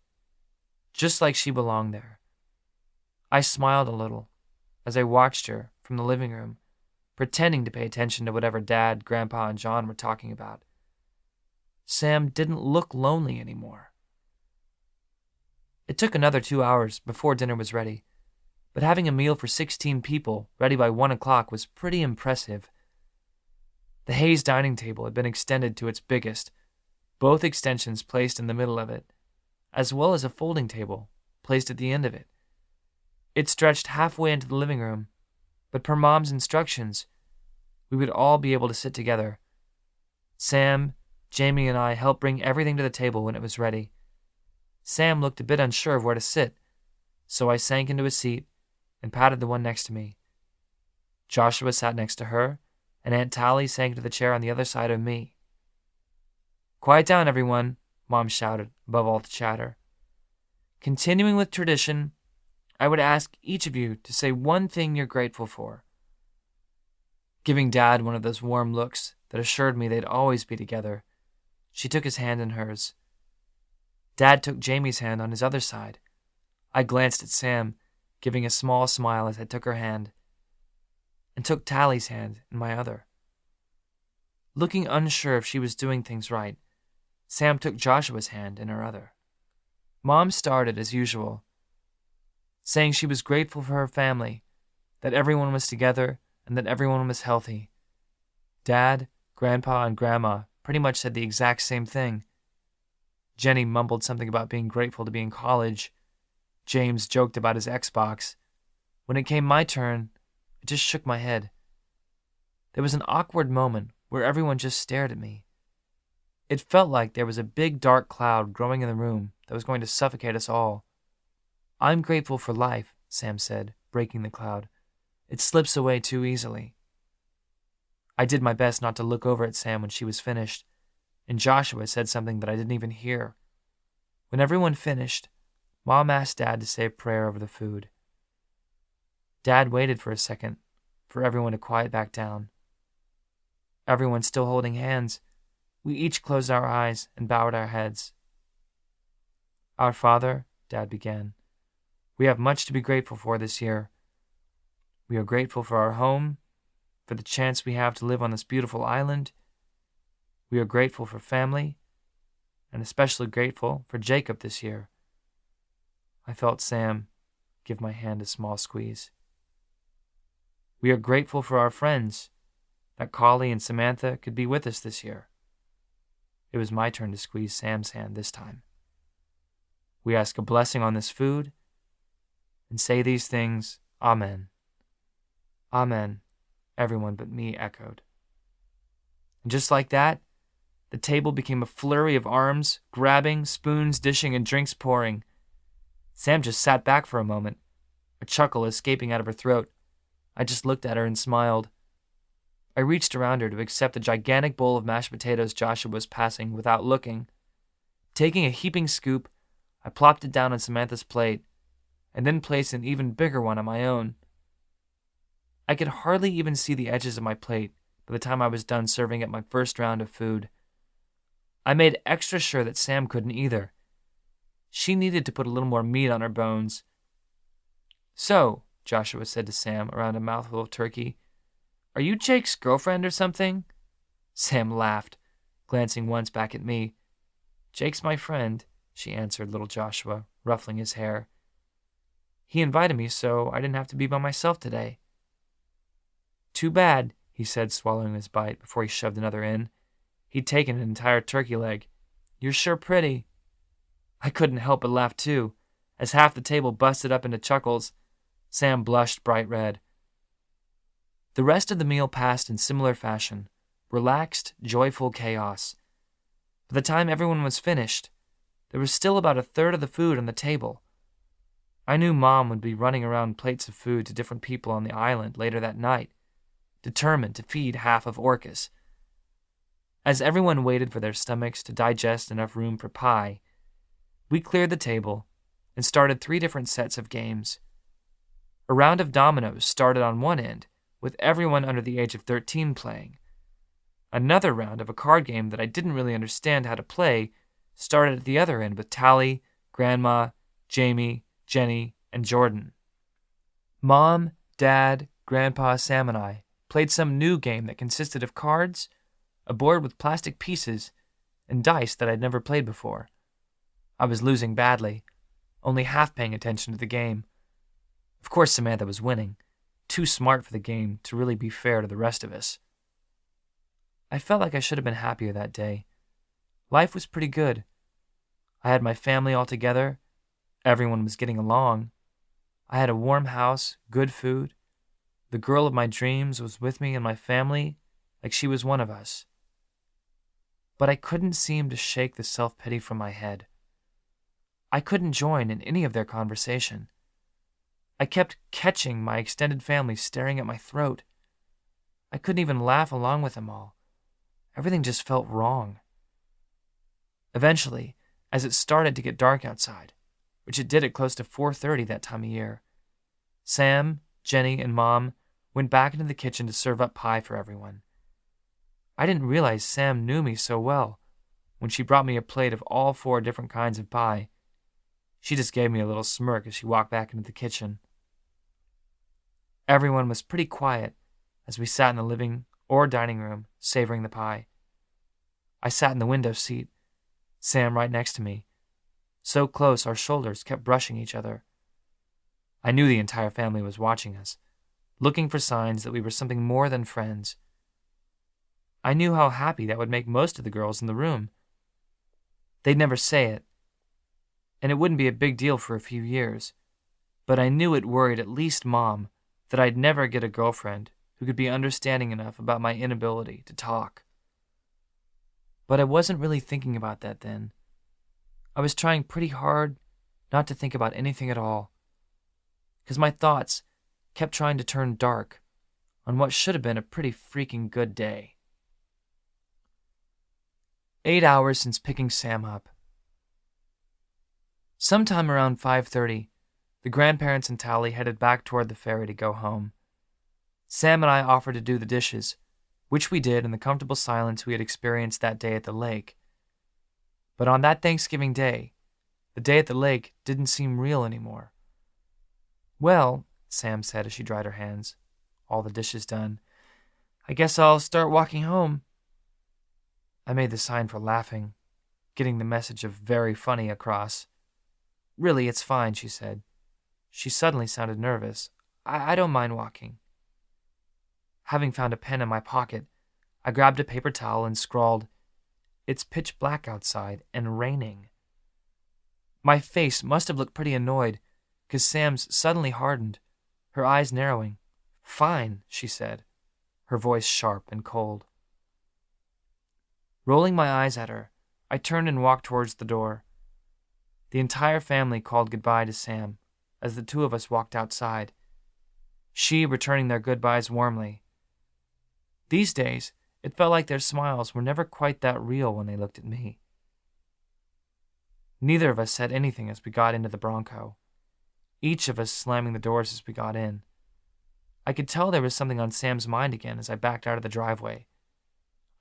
Just like she belonged there. I smiled a little as I watched her from the living room, pretending to pay attention to whatever Dad, Grandpa, and John were talking about. Sam didn't look lonely anymore. It took another 2 hours before dinner was ready, but having a meal for 16 people ready by 1 o'clock was pretty impressive. The Hayes dining table had been extended to its biggest, both extensions placed in the middle of it, as well as a folding table placed at the end of it. It stretched halfway into the living room, but per Mom's instructions, we would all be able to sit together. Sam, Jamie, and I helped bring everything to the table when it was ready. Sam looked a bit unsure of where to sit, so I sank into a seat and patted the one next to me. Joshua sat next to her, and Aunt Tally sank into the chair on the other side of me. "Quiet down, everyone," Mom shouted above all the chatter. "Continuing with tradition, I would ask each of you to say one thing you're grateful for." Giving Dad one of those warm looks that assured me they'd always be together, she took his hand in hers. Dad took Jamie's hand on his other side. I glanced at Sam, giving a small smile as I took her hand, and took Tally's hand in my other. Looking unsure if she was doing things right, Sam took Joshua's hand in her other. Mom started as usual, saying she was grateful for her family, that everyone was together, and that everyone was healthy. Dad, Grandpa, and Grandma pretty much said the exact same thing. Jenny mumbled something about being grateful to be in college. James joked about his Xbox. When it came my turn, I just shook my head. There was an awkward moment where everyone just stared at me. It felt like there was a big dark cloud growing in the room that was going to suffocate us all. "I'm grateful for life," Sam said, breaking the cloud. "It slips away too easily." I did my best not to look over at Sam when she was finished, and Joshua said something that I didn't even hear. When everyone finished, Mom asked Dad to say a prayer over the food. Dad waited for a second for everyone to quiet back down. Everyone still holding hands, we each closed our eyes and bowed our heads. Our Father, Dad began, we have much to be grateful for this year. We are grateful for our home, for the chance we have to live on this beautiful island. We are grateful for family, and especially grateful for Jacob this year. I felt Sam give my hand a small squeeze. We are grateful for our friends, that Collie and Samantha could be with us this year. It was my turn to squeeze Sam's hand this time. We ask a blessing on this food and say these things, Amen. Amen, everyone but me echoed. And just like that, the table became a flurry of arms, grabbing, spoons, dishing, and drinks pouring. Sam just sat back for a moment, a chuckle escaping out of her throat. I just looked at her and smiled. I reached around her to accept the gigantic bowl of mashed potatoes Joshua was passing without looking. Taking a heaping scoop, I plopped it down on Samantha's plate, and then placed an even bigger one on my own. I could hardly even see the edges of my plate by the time I was done serving up my first round of food. I made extra sure that Sam couldn't either. She needed to put a little more meat on her bones. So, Joshua said to Sam around a mouthful of turkey, are you Jake's girlfriend or something? Sam laughed, glancing once back at me. Jake's my friend, she answered little Joshua, ruffling his hair. He invited me, so I didn't have to be by myself today. Too bad, he said, swallowing his bite before he shoved another in. He'd taken an entire turkey leg. You're sure pretty. I couldn't help but laugh too, as half the table busted up into chuckles. Sam blushed bright red. The rest of the meal passed in similar fashion, relaxed, joyful chaos. By the time everyone was finished, there was still about a third of the food on the table. I knew Mom would be running around plates of food to different people on the island later that night, determined to feed half of Orcus. As everyone waited for their stomachs to digest enough room for pie, we cleared the table and started 3 different sets of games. A round of dominoes started on one end, with everyone under the age of 13 playing. Another round of a card game that I didn't really understand how to play started at the other end with Tally, Grandma, Jamie, Jenny, and Jordan. Mom, Dad, Grandpa, Sam, and I played some new game that consisted of cards, a board with plastic pieces, and dice that I'd never played before. I was losing badly, only half paying attention to the game. Of course, Samantha was winning, too smart for the game to really be fair to the rest of us. I felt like I should have been happier that day. Life was pretty good. I had my family all together. Everyone was getting along. I had a warm house, good food. The girl of my dreams was with me and my family like she was one of us. But I couldn't seem to shake the self-pity from my head. I couldn't join in any of their conversation. I kept catching my extended family staring at my throat. I couldn't even laugh along with them all. Everything just felt wrong. Eventually, as it started to get dark outside, which it did at close to 4:30 that time of year, Sam, Jenny, and Mom went back into the kitchen to serve up pie for everyone. I didn't realize Sam knew me so well when she brought me a plate of all 4 different kinds of pie. She just gave me a little smirk as she walked back into the kitchen. Everyone was pretty quiet as we sat in the living or dining room, savoring the pie. I sat in the window seat, Sam right next to me, so close our shoulders kept brushing each other. I knew the entire family was watching us, looking for signs that we were something more than friends. I knew how happy that would make most of the girls in the room. They'd never say it, and it wouldn't be a big deal for a few years, but I knew it worried at least Mom that I'd never get a girlfriend who could be understanding enough about my inability to talk. But I wasn't really thinking about that then. I was trying pretty hard not to think about anything at all, because my thoughts kept trying to turn dark on what should have been a pretty freaking good day. 8 hours since picking Sam up. Sometime around 5:30, the grandparents and Tally headed back toward the ferry to go home. Sam and I offered to do the dishes, which we did in the comfortable silence we had experienced that day at the lake. But on that Thanksgiving day, the day at the lake didn't seem real anymore. "Well," Sam said as she dried her hands, all the dishes done, "I guess I'll start walking home." I made the sign for laughing, getting the message of very funny across. "Really, it's fine," she said. She suddenly sounded nervous. I don't mind walking." Having found a pen in my pocket, I grabbed a paper towel and scrawled, "It's pitch black outside and raining." My face must have looked pretty annoyed, because Sam's suddenly hardened, her eyes narrowing. "Fine," she said, her voice sharp and cold. Rolling my eyes at her, I turned and walked towards the door. The entire family called goodbye to Sam as the two of us walked outside, she returning their goodbyes warmly. These days, it felt like their smiles were never quite that real when they looked at me. Neither of us said anything as we got into the Bronco, each of us slamming the doors as we got in. I could tell there was something on Sam's mind again as I backed out of the driveway.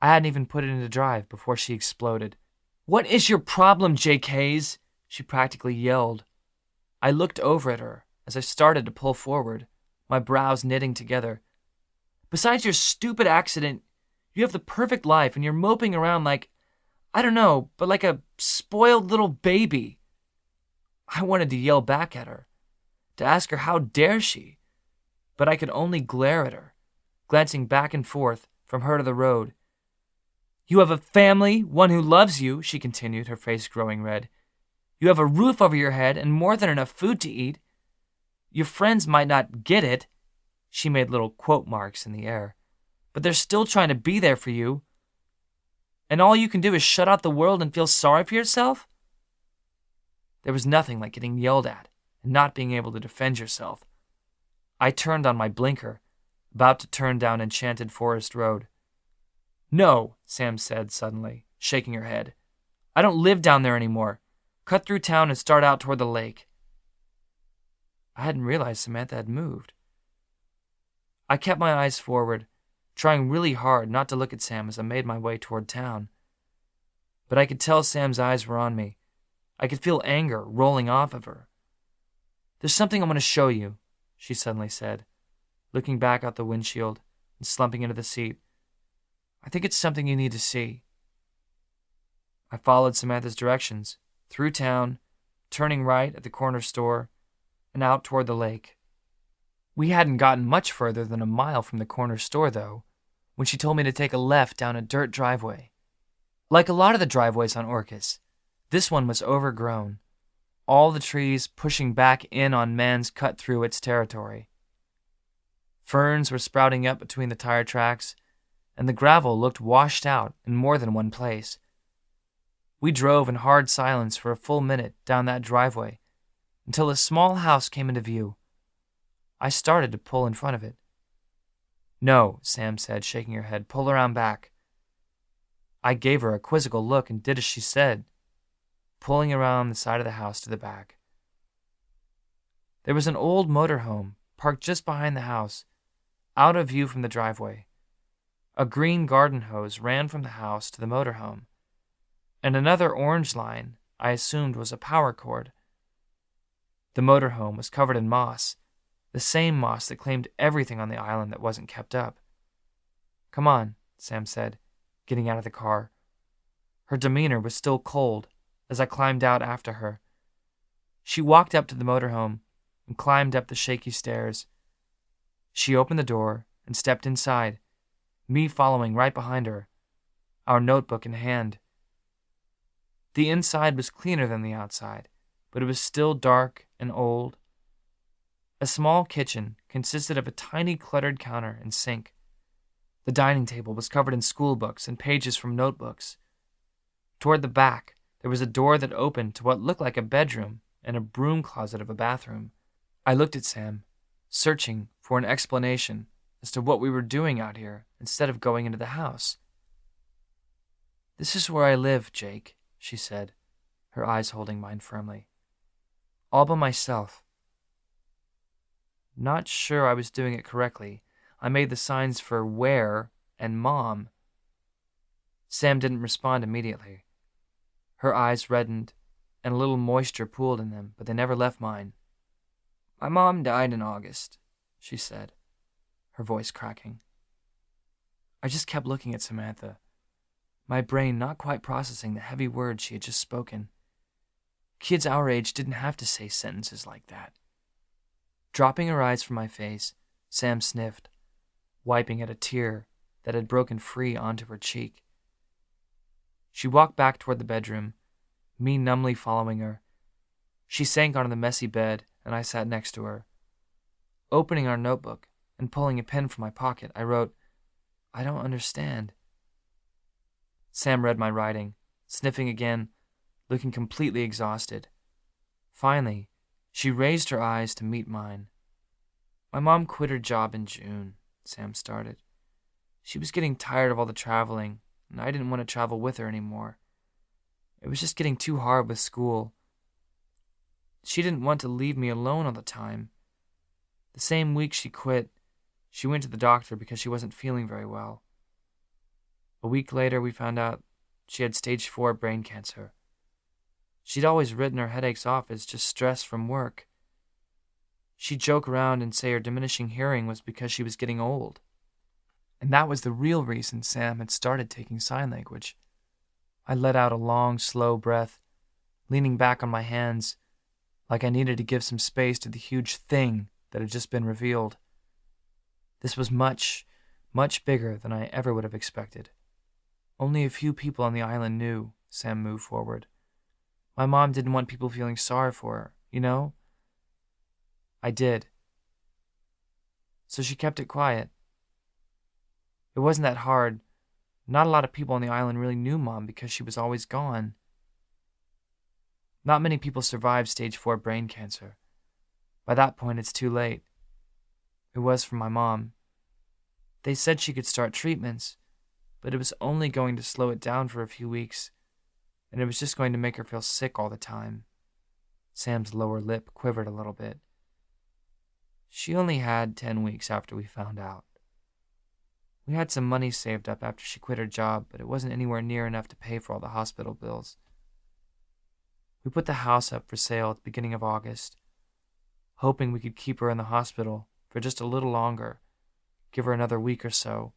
I hadn't even put it into drive before she exploded. "What is your problem, JKs?" she practically yelled. I looked over at her as I started to pull forward, my brows knitting together. "Besides your stupid accident, you have the perfect life and you're moping around like, I don't know, but like a spoiled little baby." I wanted to yell back at her, to ask her how dare she, but I could only glare at her, glancing back and forth from her to the road. "You have a family, one who loves you," she continued, her face growing red. "You have a roof over your head and more than enough food to eat. Your friends might not get it," she made little quote marks in the air, "but they're still trying to be there for you. And all you can do is shut out the world and feel sorry for yourself?" There was nothing like getting yelled at and not being able to defend yourself. I turned on my blinker, about to turn down Enchanted Forest Road. "No," Sam said suddenly, shaking her head. "I don't live down there anymore. Cut through town and start out toward the lake." I hadn't realized Samantha had moved. I kept my eyes forward, trying really hard not to look at Sam as I made my way toward town. But I could tell Sam's eyes were on me. I could feel anger rolling off of her. "There's something I want to show you," she suddenly said, looking back out the windshield and slumping into the seat. "I think it's something you need to see." I followed Samantha's directions, through town, turning right at the corner store, and out toward the lake. We hadn't gotten much further than a mile from the corner store, though, when she told me to take a left down a dirt driveway. Like a lot of the driveways on Orcus, this one was overgrown, all the trees pushing back in on man's cut through its territory. Ferns were sprouting up between the tire tracks, and the gravel looked washed out in more than one place. We drove in hard silence for a full minute down that driveway until a small house came into view. I started to pull in front of it. "No," Sam said, shaking her head. "Pull around back." I gave her a quizzical look and did as she said, pulling around the side of the house to the back. There was an old motorhome parked just behind the house, out of view from the driveway. A green garden hose ran from the house to the motorhome, and another orange line I assumed was a power cord. The motorhome was covered in moss, the same moss that claimed everything on the island that wasn't kept up. "Come on," Sam said, getting out of the car. Her demeanor was still cold as I climbed out after her. She walked up to the motorhome and climbed up the shaky stairs. She opened the door and stepped inside, me following right behind her, our notebook in hand. The inside was cleaner than the outside, but it was still dark and old. A small kitchen consisted of a tiny cluttered counter and sink. The dining table was covered in school books and pages from notebooks. Toward the back, there was a door that opened to what looked like a bedroom and a broom closet of a bathroom. I looked at Sam, searching for an explanation as to what we were doing out here instead of going into the house. "This is where I live, Jake," she said, her eyes holding mine firmly. "All by myself." Not sure I was doing it correctly. I made the signs for where and Mom. Sam didn't respond immediately. Her eyes reddened, and a little moisture pooled in them, but they never left mine. "My mom died in August," she said, her voice cracking. I just kept looking at Samantha, my brain not quite processing the heavy words she had just spoken. Kids our age didn't have to say sentences like that. Dropping her eyes from my face, Sam sniffed, wiping at a tear that had broken free onto her cheek. She walked back toward the bedroom, me numbly following her. She sank onto the messy bed, and I sat next to her. Opening our notebook and pulling a pen from my pocket, I wrote, "I don't understand." Sam read my writing, sniffing again, looking completely exhausted. Finally, she raised her eyes to meet mine. "My mom quit her job in June," Sam started. "She was getting tired of all the traveling, and I didn't want to travel with her anymore. It was just getting too hard with school. She didn't want to leave me alone all the time. The same week she quit, she went to the doctor because she wasn't feeling very well. A week later, we found out she had stage 4 brain cancer. She'd always written her headaches off as just stress from work. She'd joke around and say her diminishing hearing was because she was getting old. And that was the real reason Sam had started taking sign language." I let out a long, slow breath, leaning back on my hands, like I needed to give some space to the huge thing that had just been revealed. This was much, much bigger than I ever would have expected. Only a few people on the island knew. Sam moved forward. "My mom didn't want people feeling sorry for her, you know?" I did. So she kept it quiet. It wasn't that hard. Not a lot of people on the island really knew Mom because she was always gone. Not many people survived stage 4 brain cancer. By that point, it's too late. It was for my mom. They said she could start treatments, but it was only going to slow it down for a few weeks, and it was just going to make her feel sick all the time. Sam's lower lip quivered a little bit. She only had 10 weeks after we found out. We had some money saved up after she quit her job, but it wasn't anywhere near enough to pay for all the hospital bills. We put the house up for sale at the beginning of August, hoping we could keep her in the hospital for just a little longer, give her another week or so.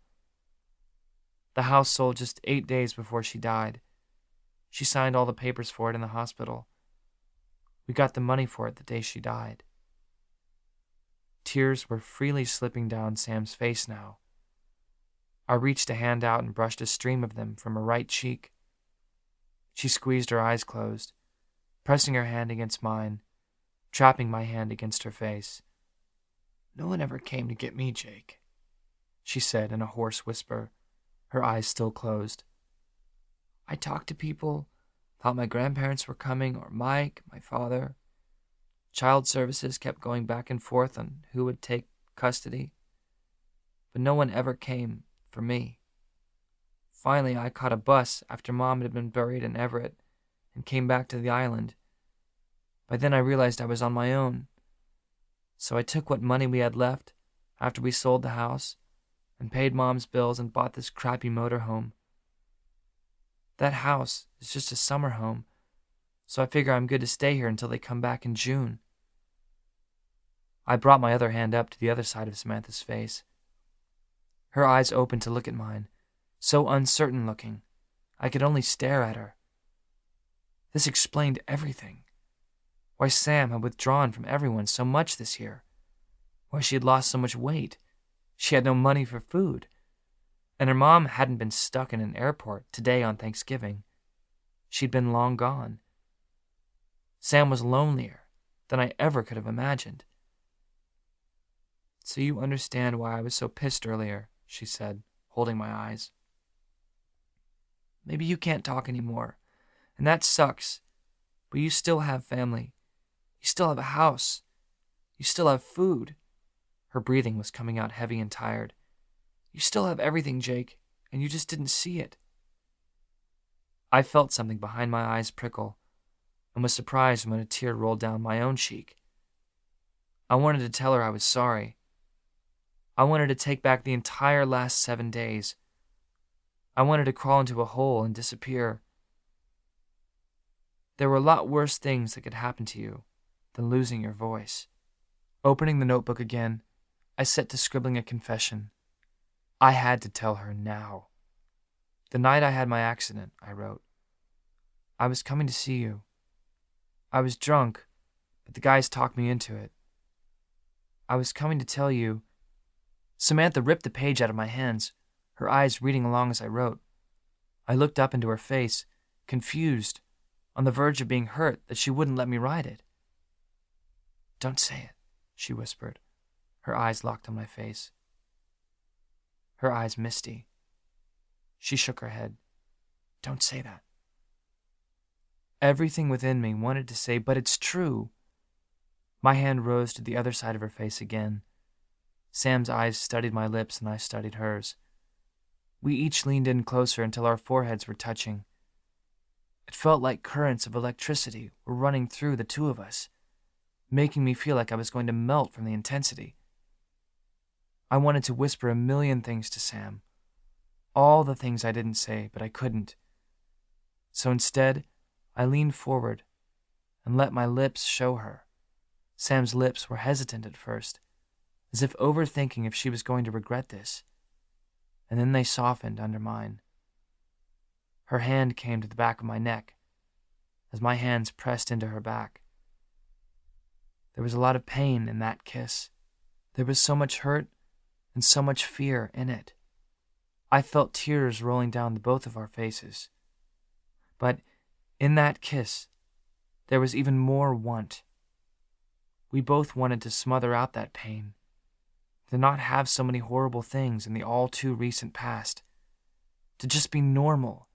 The house sold just 8 days before she died. She signed all the papers for it in the hospital. We got the money for it the day she died. Tears were freely slipping down Sam's face now. I reached a hand out and brushed a stream of them from her right cheek. She squeezed her eyes closed, pressing her hand against mine, trapping my hand against her face. "No one ever came to get me, Jake," she said in a hoarse whisper, her eyes still closed. "I talked to people, thought my grandparents were coming, or Mike, my father. Child services kept going back and forth on who would take custody, but no one ever came for me. Finally, I caught a bus after Mom had been buried in Everett and came back to the island. By then I realized I was on my own. So I took what money we had left after we sold the house and paid Mom's bills and bought this crappy motorhome. That house is just a summer home, so I figure I'm good to stay here until they come back in June." I brought my other hand up to the other side of Samantha's face. Her eyes opened to look at mine, so uncertain looking, I could only stare at her. This explained everything. Why Sam had withdrawn from everyone so much this year. Why she had lost so much weight. She had no money for food. And her mom hadn't been stuck in an airport today on Thanksgiving. She'd been long gone. Sam was lonelier than I ever could have imagined. "So you understand why I was so pissed earlier," she said, holding my eyes. "Maybe you can't talk anymore, and that sucks, but you still have family. You still have a house. You still have food. Her breathing was coming out heavy and tired. "You still have everything, Jake, and you just didn't see it." I felt something behind my eyes prickle and was surprised when a tear rolled down my own cheek. I wanted to tell her I was sorry. I wanted to take back the entire last 7 days. I wanted to crawl into a hole and disappear. There were a lot worse things that could happen to you than losing your voice. Opening the notebook again, I set to scribbling a confession. I had to tell her now. "The night I had my accident," I wrote, "I was coming to see you. I was drunk, but the guys talked me into it. I was coming to tell you." Samantha ripped the page out of my hands, her eyes reading along as I wrote. I looked up into her face, confused, on the verge of being hurt that she wouldn't let me write it. "Don't say it," she whispered, her eyes locked on my face. Her eyes misty. She shook her head. "Don't say that." Everything within me wanted to say, "But it's true." My hand rose to the other side of her face again. Sam's eyes studied my lips and I studied hers. We each leaned in closer until our foreheads were touching. It felt like currents of electricity were running through the two of us, making me feel like I was going to melt from the intensity. I wanted to whisper a million things to Sam, all the things I didn't say, but I couldn't. So instead, I leaned forward and let my lips show her. Sam's lips were hesitant at first, as if overthinking if she was going to regret this, and then they softened under mine. Her hand came to the back of my neck as my hands pressed into her back. There was a lot of pain in that kiss. There was so much hurt and so much fear in it. I felt tears rolling down the both of our faces. But in that kiss, there was even more want. We both wanted to smother out that pain, to not have so many horrible things in the all-too-recent past, to just be normal,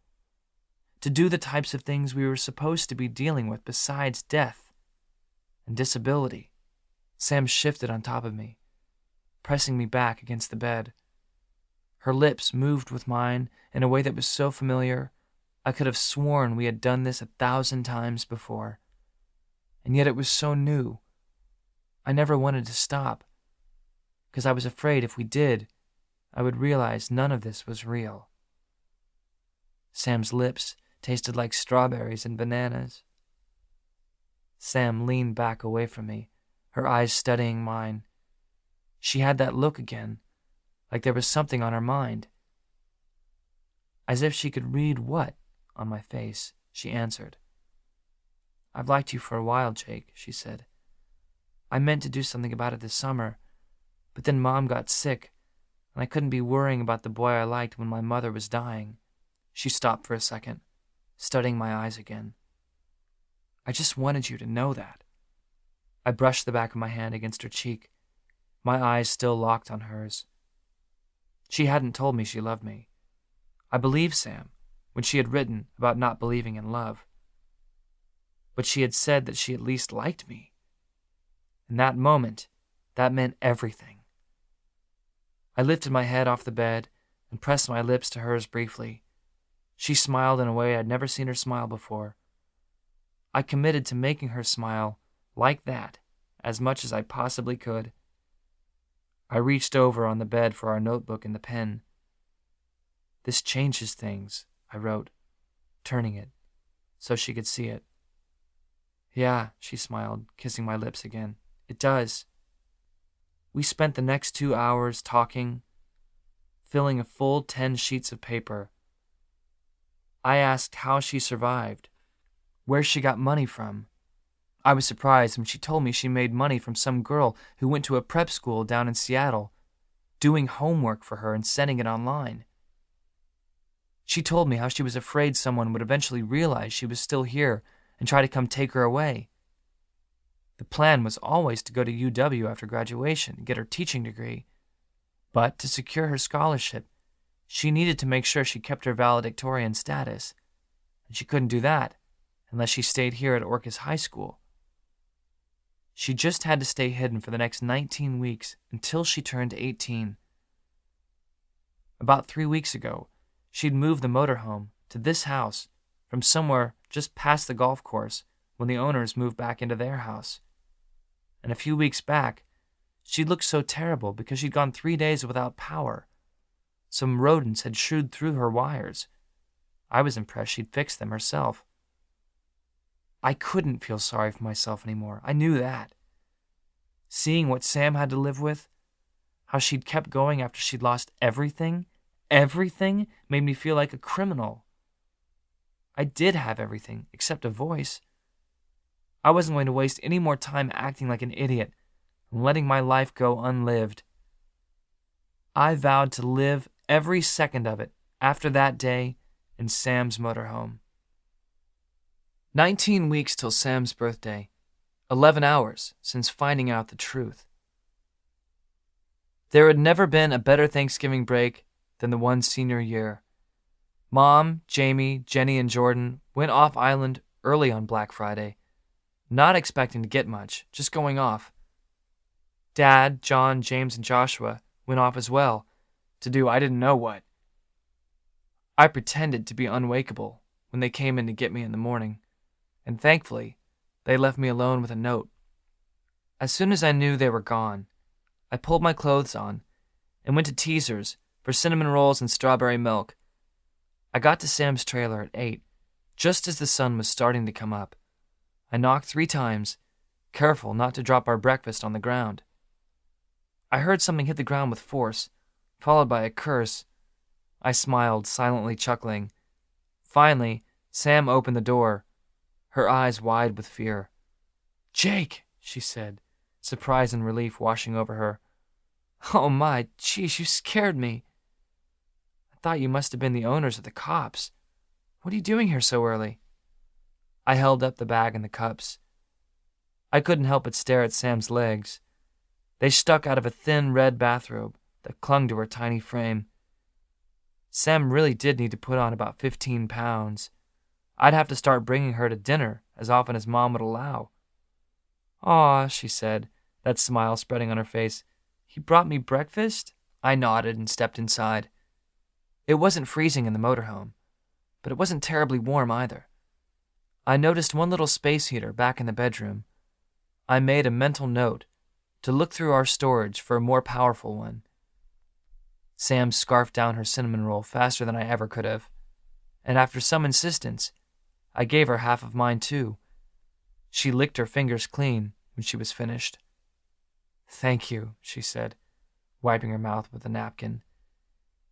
to do the types of things we were supposed to be dealing with besides death and disability. Sam shifted on top of me, pressing me back against the bed. Her lips moved with mine in a way that was so familiar, I could have sworn we had done this 1,000 times before. And yet it was so new. I never wanted to stop, because I was afraid if we did, I would realize none of this was real. Sam's lips tasted like strawberries and bananas. Sam leaned back away from me, her eyes studying mine. She had that look again, like there was something on her mind. As if she could read what on my face, she answered. "I've liked you for a while, Jake," she said. "I meant to do something about it this summer, but then Mom got sick, and I couldn't be worrying about the boy I liked when my mother was dying." She stopped for a second, studying my eyes again. "I just wanted you to know that." I brushed the back of my hand against her cheek, my eyes still locked on hers. She hadn't told me she loved me. I believed Sam when she had written about not believing in love. But she had said that she at least liked me. In that moment, that meant everything. I lifted my head off the bed and pressed my lips to hers briefly. She smiled in a way I'd never seen her smile before. I committed to making her smile like that as much as I possibly could. I reached over on the bed for our notebook and the pen. "This changes things," I wrote, turning it so she could see it. "Yeah," she smiled, kissing my lips again. "It does." We spent the next 2 hours talking, filling a full 10 sheets of paper. I asked how she survived, where she got money from. I was surprised when she told me she made money from some girl who went to a prep school down in Seattle, doing homework for her and sending it online. She told me how she was afraid someone would eventually realize she was still here and try to come take her away. The plan was always to go to UW after graduation and get her teaching degree. But to secure her scholarship, she needed to make sure she kept her valedictorian status, and she couldn't do that unless she stayed here at Orcus High School. She just had to stay hidden for the next 19 weeks until she turned 18. About 3 weeks ago, she'd moved the motorhome to this house from somewhere just past the golf course when the owners moved back into their house. And a few weeks back, she'd looked so terrible because she'd gone 3 days without power. Some rodents had chewed through her wires. I was impressed she'd fixed them herself. I couldn't feel sorry for myself anymore. I knew that. Seeing what Sam had to live with, how she'd kept going after she'd lost everything made me feel like a criminal. I did have everything except a voice. I wasn't going to waste any more time acting like an idiot and letting my life go unlived. I vowed to live every second of it after that day in Sam's motorhome. 19 weeks till Sam's birthday. 11 hours since finding out the truth. There had never been a better Thanksgiving break than the one senior year. Mom, Jamie, Jenny, and Jordan went off island early on Black Friday, not expecting to get much, just going off. Dad, John, James, and Joshua went off as well, to do I didn't know what. I pretended to be unwakeable when they came in to get me in the morning, and thankfully, they left me alone with a note. As soon as I knew they were gone, I pulled my clothes on and went to Teaser's for cinnamon rolls and strawberry milk. I got to Sam's trailer at 8, just as the sun was starting to come up. I knocked 3 times, careful not to drop our breakfast on the ground. I heard something hit the ground with force, followed by a curse. I smiled, silently chuckling. Finally, Sam opened the door, her eyes wide with fear. "Jake," she said, surprise and relief washing over her. "Oh my, geez, you scared me. I thought you must have been the owners or the cops. What are you doing here so early?" I held up the bag and the cups. I couldn't help but stare at Sam's legs. They stuck out of a thin red bathrobe that clung to her tiny frame. Sam really did need to put on about 15 pounds. I'd have to start bringing her to dinner as often as Mom would allow. "Aw," she said, that smile spreading on her face. "He brought me breakfast?" I nodded and stepped inside. It wasn't freezing in the motorhome, but it wasn't terribly warm either. I noticed one little space heater back in the bedroom. I made a mental note to look through our storage for a more powerful one. Sam scarfed down her cinnamon roll faster than I ever could have, and after some insistence, I gave her half of mine too. She licked her fingers clean when she was finished. "Thank you," she said, wiping her mouth with a napkin.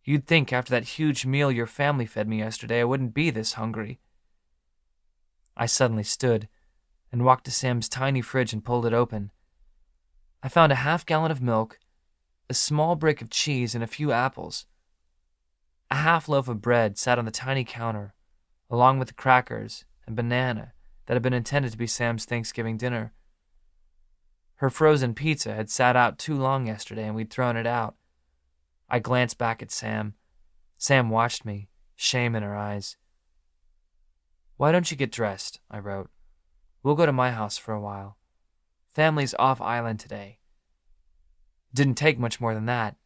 "You'd think after that huge meal your family fed me yesterday I wouldn't be this hungry." I suddenly stood and walked to Sam's tiny fridge and pulled it open. I found a half-gallon of milk, a small brick of cheese, and a few apples. A half loaf of bread sat on the tiny counter, along with the crackers and banana that had been intended to be Sam's Thanksgiving dinner. Her frozen pizza had sat out too long yesterday and we'd thrown it out. I glanced back at Sam. Sam watched me, shame in her eyes. "Why don't you get dressed?" I wrote. "We'll go to my house for a while. Family's off island today." It didn't take much more than that.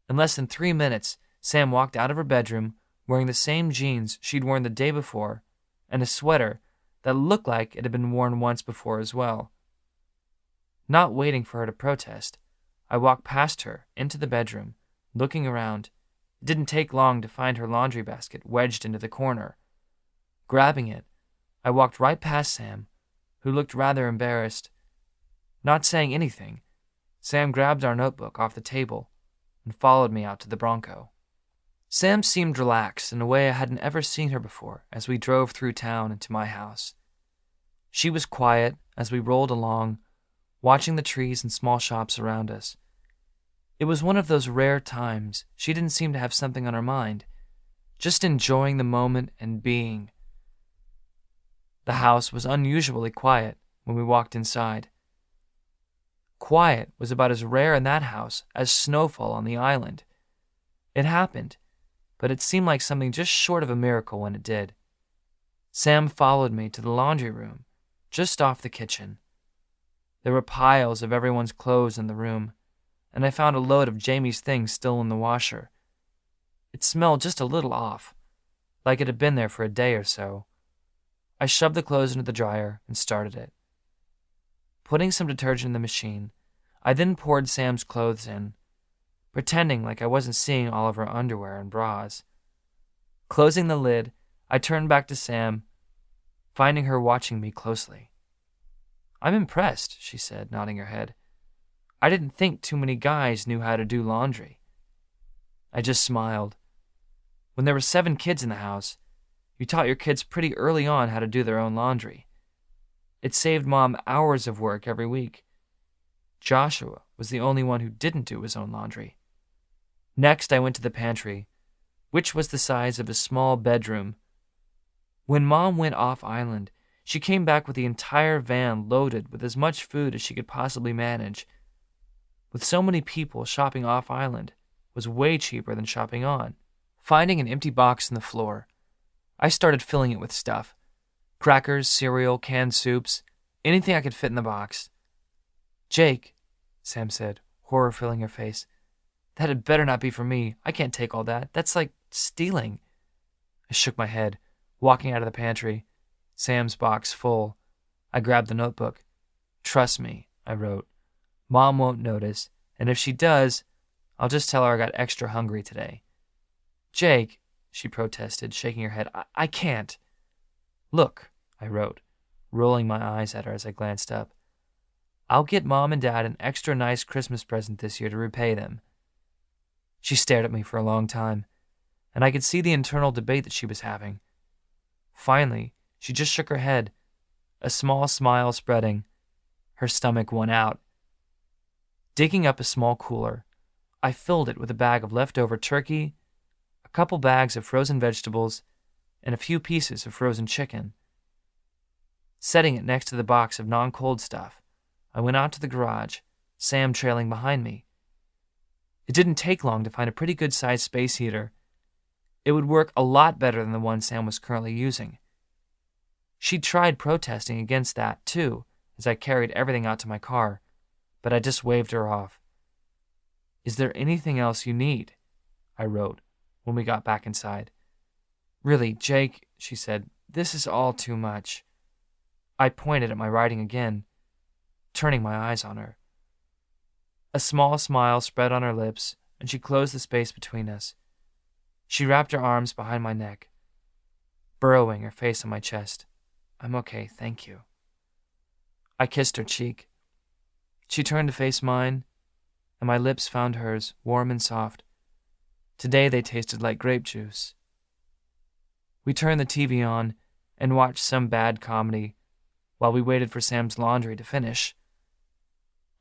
In less than 3 minutes, Sam walked out of her bedroom wearing the same jeans she'd worn the day before and a sweater that looked like it had been worn once before as well. Not waiting for her to protest, I walked past her into the bedroom, looking around. It didn't take long to find her laundry basket wedged into the corner. Grabbing it, I walked right past Sam, who looked rather embarrassed. Not saying anything, Sam grabbed our notebook off the table and followed me out to the Bronco. Sam seemed relaxed in a way I hadn't ever seen her before as we drove through town into my house. She was quiet as we rolled along, watching the trees and small shops around us. It was one of those rare times she didn't seem to have something on her mind, just enjoying the moment and being. The house was unusually quiet when we walked inside. Quiet was about as rare in that house as snowfall on the island. It happened, but it seemed like something just short of a miracle when it did. Sam followed me to the laundry room, just off the kitchen. There were piles of everyone's clothes in the room, and I found a load of Jamie's things still in the washer. It smelled just a little off, like it had been there for a day or so. I shoved the clothes into the dryer and started it. Putting some detergent in the machine, I then poured Sam's clothes in, pretending like I wasn't seeing all of her underwear and bras. Closing the lid, I turned back to Sam, finding her watching me closely. "I'm impressed," she said, nodding her head. "I didn't think too many guys knew how to do laundry." I just smiled. When there were 7 kids in the house, you taught your kids pretty early on how to do their own laundry. It saved Mom hours of work every week. Joshua was the only one who didn't do his own laundry. Next, I went to the pantry, which was the size of a small bedroom. When Mom went off island, she came back with the entire van loaded with as much food as she could possibly manage. With so many people, shopping off island was way cheaper than shopping on. Finding an empty box on the floor, I started filling it with stuff. Crackers, cereal, canned soups, anything I could fit in the box. "Jake," Sam said, horror filling her face, "that had better not be for me. I can't take all that. That's like stealing." I shook my head, walking out of the pantry, Sam's box full. I grabbed the notebook. "Trust me," I wrote. "Mom won't notice, and if she does, I'll just tell her I got extra hungry today." "Jake," she protested, shaking her head, I can't." "Look," I wrote, rolling my eyes at her as I glanced up. "I'll get Mom and Dad an extra nice Christmas present this year to repay them." She stared at me for a long time, and I could see the internal debate that she was having. Finally, she just shook her head, a small smile spreading. Her stomach won out. Digging up a small cooler, I filled it with a bag of leftover turkey, a couple bags of frozen vegetables, and a few pieces of frozen chicken. Setting it next to the box of non-cold stuff, I went out to the garage, Sam trailing behind me. It didn't take long to find a pretty good-sized space heater. It would work a lot better than the one Sam was currently using. She tried protesting against that, too, as I carried everything out to my car, but I just waved her off. "Is there anything else you need?" I wrote when we got back inside. "Really, Jake," she said, "this is all too much." I pointed at my writing again, turning my eyes on her. A small smile spread on her lips, and she closed the space between us. She wrapped her arms behind my neck, burrowing her face on my chest. "I'm okay, thank you." I kissed her cheek. She turned to face mine, and my lips found hers, warm and soft. Today they tasted like grape juice. We turned the TV on and watched some bad comedy while we waited for Sam's laundry to finish.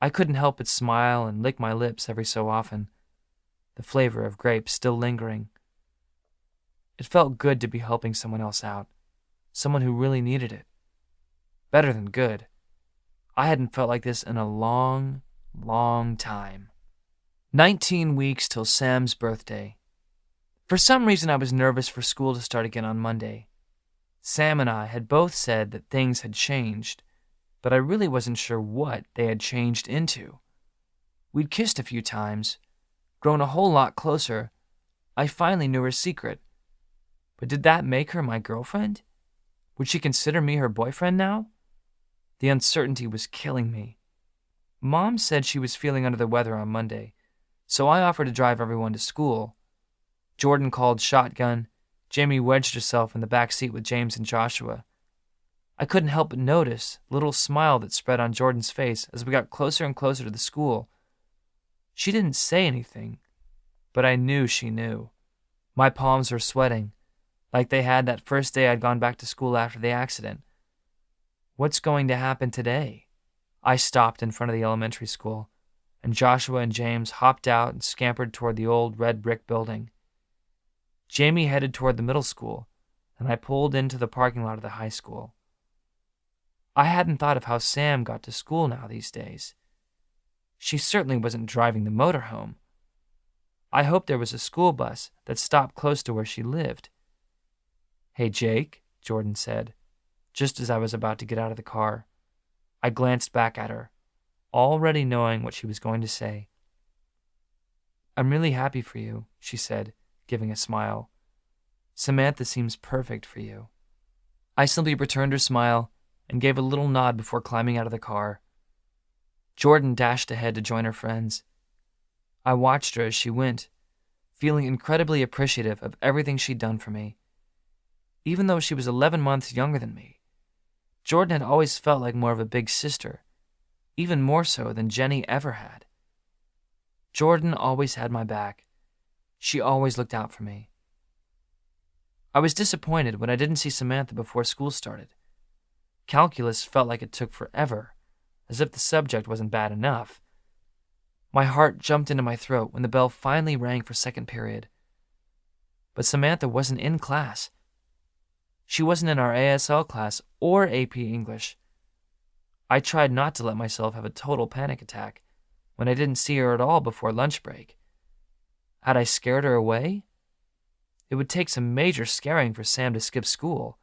I couldn't help but smile and lick my lips every so often, the flavor of grapes still lingering. It felt good to be helping someone else out, someone who really needed it. Better than good. I hadn't felt like this in a long, long time. 19 weeks till Sam's birthday. For some reason, I was nervous for school to start again on Monday. Sam and I had both said that things had changed, but I really wasn't sure what they had changed into. We'd kissed a few times, grown a whole lot closer. I finally knew her secret. But did that make her my girlfriend? Would she consider me her boyfriend now? The uncertainty was killing me. Mom said she was feeling under the weather on Monday, so I offered to drive everyone to school. Jordan called shotgun. Jamie wedged herself in the back seat with James and Joshua. I couldn't help but notice the little smile that spread on Jordan's face as we got closer and closer to the school. She didn't say anything, but I knew she knew. My palms were sweating, like they had that first day I'd gone back to school after the accident. What's going to happen today? I stopped in front of the elementary school, and Joshua and James hopped out and scampered toward the old red brick building. Jamie headed toward the middle school, and I pulled into the parking lot of the high school. I hadn't thought of how Sam got to school now these days. She certainly wasn't driving the motorhome. I hoped there was a school bus that stopped close to where she lived. "Hey, Jake," Jordan said, just as I was about to get out of the car. I glanced back at her, already knowing what she was going to say. "I'm really happy for you," she said, giving a smile. "Samantha seems perfect for you." I simply returned her smile and gave a little nod before climbing out of the car. Jordan dashed ahead to join her friends. I watched her as she went, feeling incredibly appreciative of everything she'd done for me. Even though she was 11 months younger than me, Jordan had always felt like more of a big sister, even more so than Jenny ever had. Jordan always had my back. She always looked out for me. I was disappointed when I didn't see Samantha before school started. Calculus felt like it took forever, as if the subject wasn't bad enough. My heart jumped into my throat when the bell finally rang for second period. But Samantha wasn't in class. She wasn't in our ASL class or AP English. I tried not to let myself have a total panic attack when I didn't see her at all before lunch break. Had I scared her away? It would take some major scaring for Sam to skip school.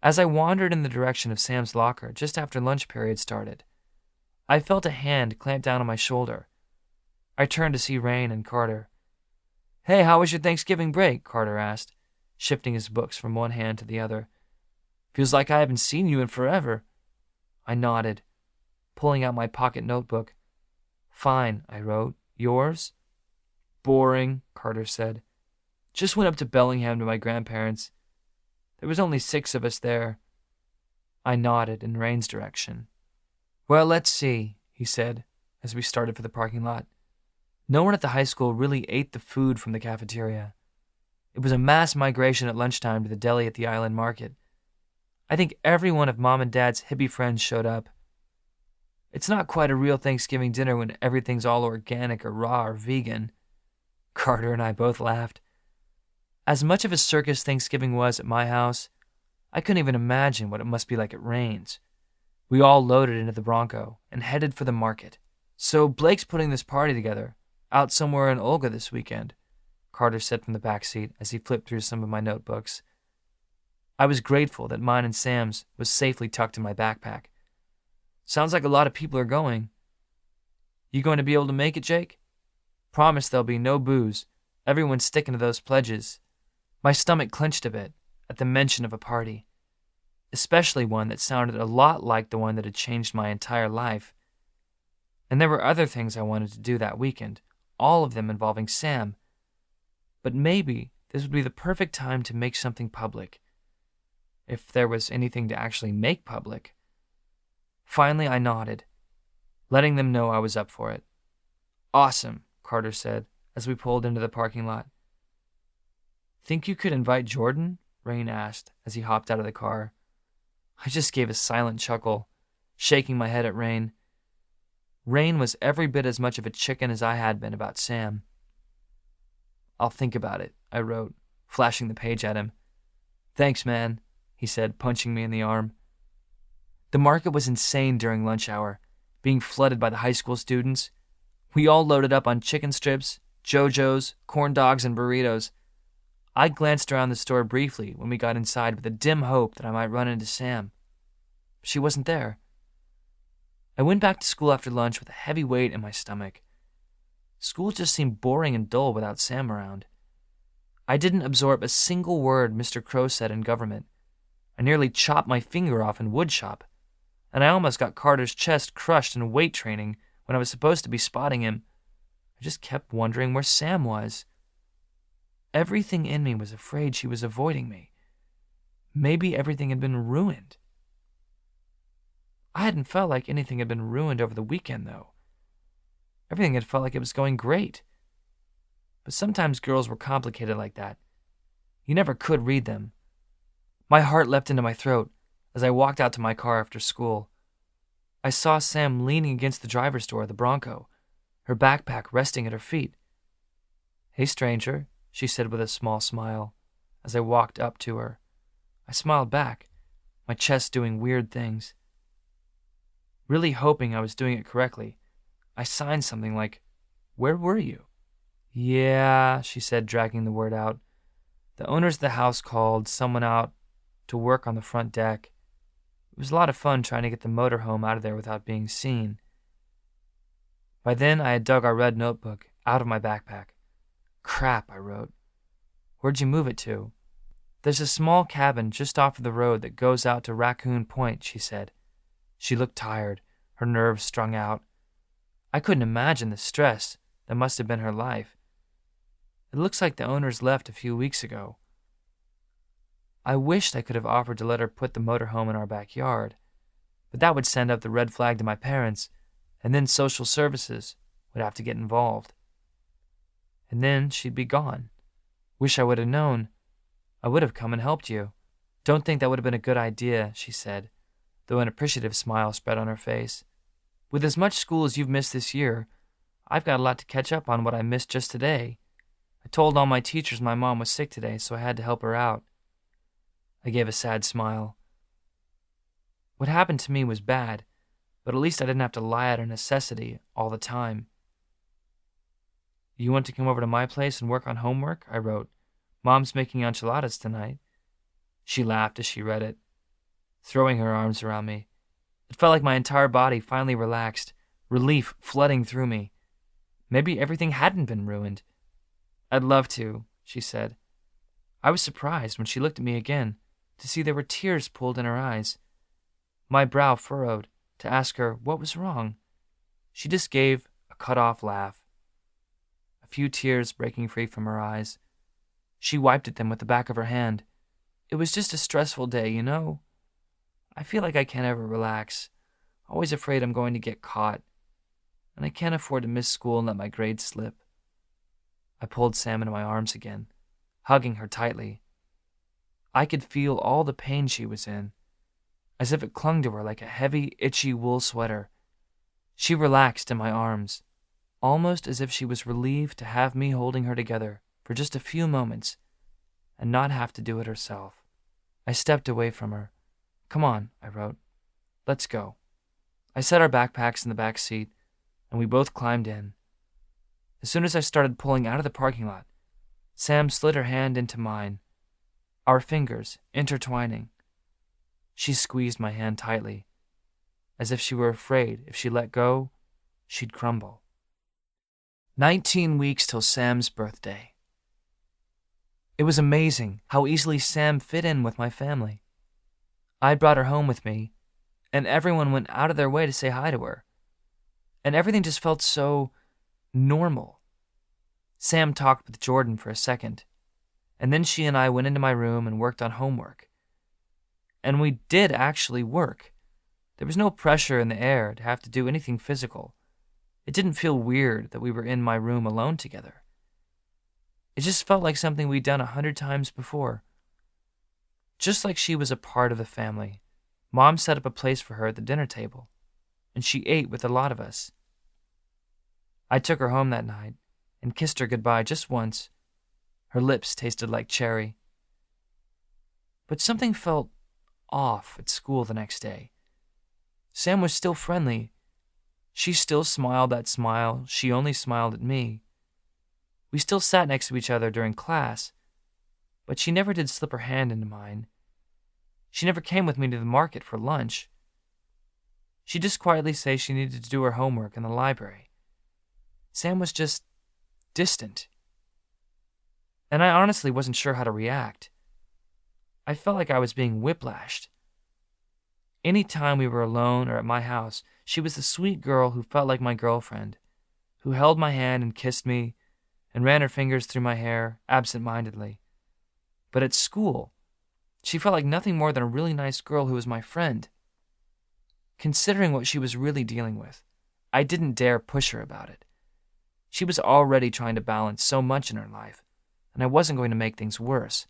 As I wandered in the direction of Sam's locker just after lunch period started, I felt a hand clamp down on my shoulder. I turned to see Rain and Carter. "Hey, how was your Thanksgiving break?" Carter asked, shifting his books from one hand to the other. "Feels like I haven't seen you in forever." I nodded, pulling out my pocket notebook. "Fine," I wrote. "Yours?" "Boring," Carter said. "Just went up to Bellingham to my grandparents. There was only 6 of us there." I nodded in Rain's direction. "Well, let's see," he said, as we started for the parking lot. No one at the high school really ate the food from the cafeteria. It was a mass migration at lunchtime to the deli at the island market. I think every one of Mom and Dad's hippie friends showed up. It's not quite a real Thanksgiving dinner when everything's all organic or raw or vegan. Carter and I both laughed. As much of a circus Thanksgiving was at my house, I couldn't even imagine what it must be like at Rain's. We all loaded into the Bronco and headed for the market. "So Blake's putting this party together, out somewhere in Olga this weekend," Carter said from the back seat as he flipped through some of my notebooks. I was grateful that mine and Sam's was safely tucked in my backpack. "Sounds like a lot of people are going." "You going to be able to make it, Jake?" "Promise there'll be no booze. Everyone's sticking to those pledges." My stomach clenched a bit at the mention of a party, especially one that sounded a lot like the one that had changed my entire life. And there were other things I wanted to do that weekend, all of them involving Sam. But maybe this would be the perfect time to make something public, if there was anything to actually make public. Finally, I nodded, letting them know I was up for it. "Awesome," Carter said as we pulled into the parking lot. "Think you could invite Jordan?" Rain asked as he hopped out of the car. I just gave a silent chuckle, shaking my head at Rain. Rain was every bit as much of a chicken as I had been about Sam. "I'll think about it," I wrote, flashing the page at him. "Thanks, man," he said, punching me in the arm. The market was insane during lunch hour, being flooded by the high school students. We all loaded up on chicken strips, JoJo's, corn dogs, and burritos. I glanced around the store briefly when we got inside with a dim hope that I might run into Sam. She wasn't there. I went back to school after lunch with a heavy weight in my stomach. School just seemed boring and dull without Sam around. I didn't absorb a single word Mr. Crow said in government. I nearly chopped my finger off in wood shop, and I almost got Carter's chest crushed in weight training when I was supposed to be spotting him. I just kept wondering where Sam was. Everything in me was afraid she was avoiding me. Maybe everything had been ruined. I hadn't felt like anything had been ruined over the weekend, though. Everything had felt like it was going great. But sometimes girls were complicated like that. You never could read them. My heart leapt into my throat as I walked out to my car after school. I saw Sam leaning against the driver's door of the Bronco, her backpack resting at her feet. "Hey, stranger," she said with a small smile as I walked up to her. I smiled back, my chest doing weird things. Really hoping I was doing it correctly, I signed something like, "Where were you?" "Yeah," she said, dragging the word out. "The owners of the house called someone out to work on the front deck. It was a lot of fun trying to get the motorhome out of there without being seen." By then, I had dug our red notebook out of my backpack. Crap, I wrote. Where'd you move it to? There's a small cabin just off of the road that goes out to Raccoon Point, she said. She looked tired, her nerves strung out. I couldn't imagine the stress that must have been her life. It looks like the owners left a few weeks ago. I wished I could have offered to let her put the motorhome in our backyard, but that would send up the red flag to my parents, and then social services would have to get involved. And then she'd be gone. Wish I would have known. I would have come and helped you. Don't think that would have been a good idea, she said, though an appreciative smile spread on her face. With as much school as you've missed this year, I've got a lot to catch up on what I missed just today. I told all my teachers my mom was sick today, so I had to help her out. I gave a sad smile. What happened to me was bad, but at least I didn't have to lie out of necessity all the time. You want to come over to my place and work on homework? I wrote. Mom's making enchiladas tonight. She laughed as she read it, throwing her arms around me. It felt like my entire body finally relaxed, relief flooding through me. Maybe everything hadn't been ruined. I'd love to, she said. I was surprised when she looked at me again to see there were tears pooled in her eyes. My brow furrowed to ask her what was wrong. She just gave a cut-off laugh, a few tears breaking free from her eyes. She wiped at them with the back of her hand. It was just a stressful day, you know? I feel like I can't ever relax, always afraid I'm going to get caught, and I can't afford to miss school and let my grades slip. I pulled Sam into my arms again, hugging her tightly. I could feel all the pain she was in, as if it clung to her like a heavy, itchy wool sweater. She relaxed in my arms, almost as if she was relieved to have me holding her together for just a few moments and not have to do it herself. I stepped away from her. Come on, I wrote. Let's go. I set our backpacks in the back seat, and we both climbed in. As soon as I started pulling out of the parking lot, Sam slid her hand into mine, our fingers intertwining. She squeezed my hand tightly, as if she were afraid if she let go, she'd crumble. 19 weeks till Sam's birthday. It was amazing how easily Sam fit in with my family. I brought her home with me, and everyone went out of their way to say hi to her. And everything just felt so normal. Sam talked with Jordan for a second, and then she and I went into my room and worked on homework. And we did actually work. There was no pressure in the air to have to do anything physical. It didn't feel weird that we were in my room alone together. It just felt like something we'd done 100 times before. Just like she was a part of the family, Mom set up a place for her at the dinner table, and she ate with a lot of us. I took her home that night and kissed her goodbye just once. Her lips tasted like cherry. But something felt off at school the next day. Sam was still friendly. She still smiled that smile she only smiled at me. We still sat next to each other during class, but she never did slip her hand into mine. She never came with me to the market for lunch. She'd just quietly say she needed to do her homework in the library. Sam was just distant. And I honestly wasn't sure how to react. I felt like I was being whiplashed. Any time we were alone or at my house, she was the sweet girl who felt like my girlfriend, who held my hand and kissed me and ran her fingers through my hair absent-mindedly. But at school, she felt like nothing more than a really nice girl who was my friend. Considering what she was really dealing with, I didn't dare push her about it. She was already trying to balance so much in her life, and I wasn't going to make things worse.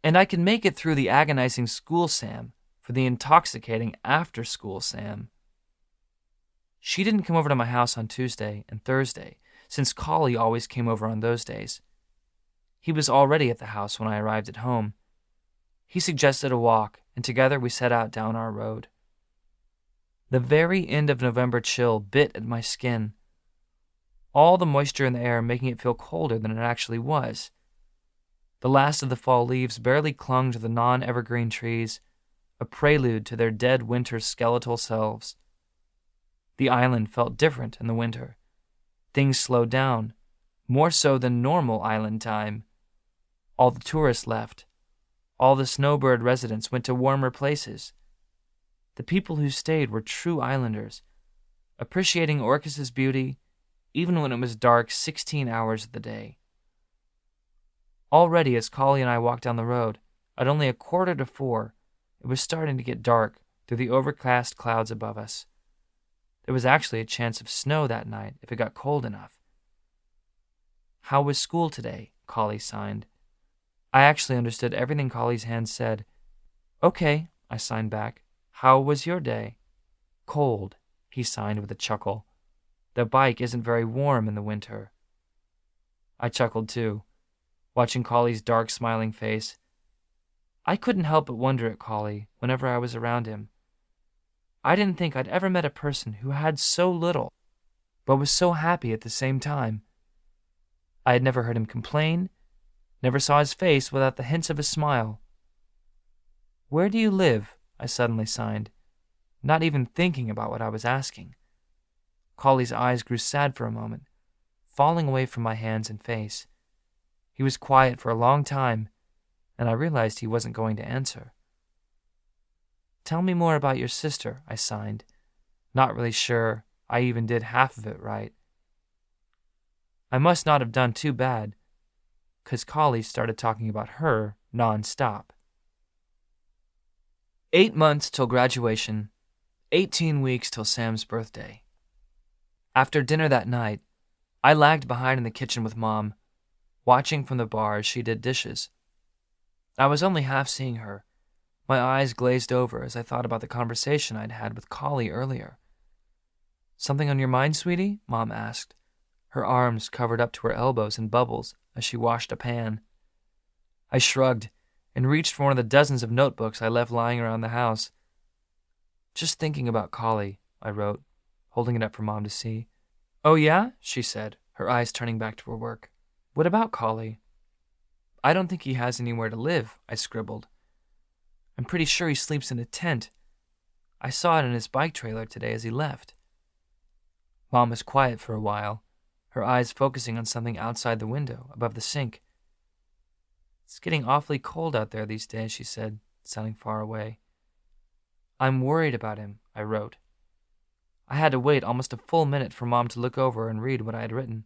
And I could make it through the agonizing school Sam for the intoxicating after-school Sam. She didn't come over to my house on Tuesday and Thursday, since Collie always came over on those days. He was already at the house when I arrived at home. He suggested a walk, and together we set out down our road. The very end of November chill bit at my skin, all the moisture in the air making it feel colder than it actually was. The last of the fall leaves barely clung to the non-evergreen trees, a prelude to their dead winter skeletal selves. The island felt different in the winter. Things slowed down, more so than normal island time. All the tourists left. All the snowbird residents went to warmer places. The people who stayed were true islanders, appreciating Orcus's beauty even when it was dark 16 hours of the day. Already, as Collie and I walked down the road, at only 3:45, it was starting to get dark through the overcast clouds above us. There was actually a chance of snow that night if it got cold enough. "How was school today?" Collie signed. I actually understood everything Collie's hand said. "Okay," I signed back. "How was your day?" "Cold," he signed with a chuckle. "The bike isn't very warm in the winter." I chuckled too, watching Collie's dark, smiling face. I couldn't help but wonder at Collie whenever I was around him. I didn't think I'd ever met a person who had so little, but was so happy at the same time. I had never heard him complain, never saw his face without the hints of a smile. "Where do you live?" I suddenly signed, not even thinking about what I was asking. Collie's eyes grew sad for a moment, falling away from my hands and face. He was quiet for a long time, and I realized he wasn't going to answer. "Tell me more about your sister," I signed, not really sure I even did half of it right. I must not have done too bad, 'cause Collie started talking about her non-stop. 8 months till graduation, 18 weeks till Sam's birthday. After dinner that night, I lagged behind in the kitchen with Mom, watching from the bar as she did dishes. I was only half seeing her. My eyes glazed over as I thought about the conversation I'd had with Collie earlier. "Something on your mind, sweetie?" Mom asked, her arms covered up to her elbows in bubbles as she washed a pan. I shrugged and reached for one of the dozens of notebooks I left lying around the house. "Just thinking about Collie," I wrote, holding it up for Mom to see. "Oh yeah?" she said, her eyes turning back to her work. "What about Collie?" "I don't think he has anywhere to live," I scribbled. "I'm pretty sure he sleeps in a tent. I saw it in his bike trailer today as he left." Mom was quiet for a while, her eyes focusing on something outside the window, above the sink. "It's getting awfully cold out there these days," she said, sounding far away. "I'm worried about him," I wrote. I had to wait almost a full minute for Mom to look over and read what I had written.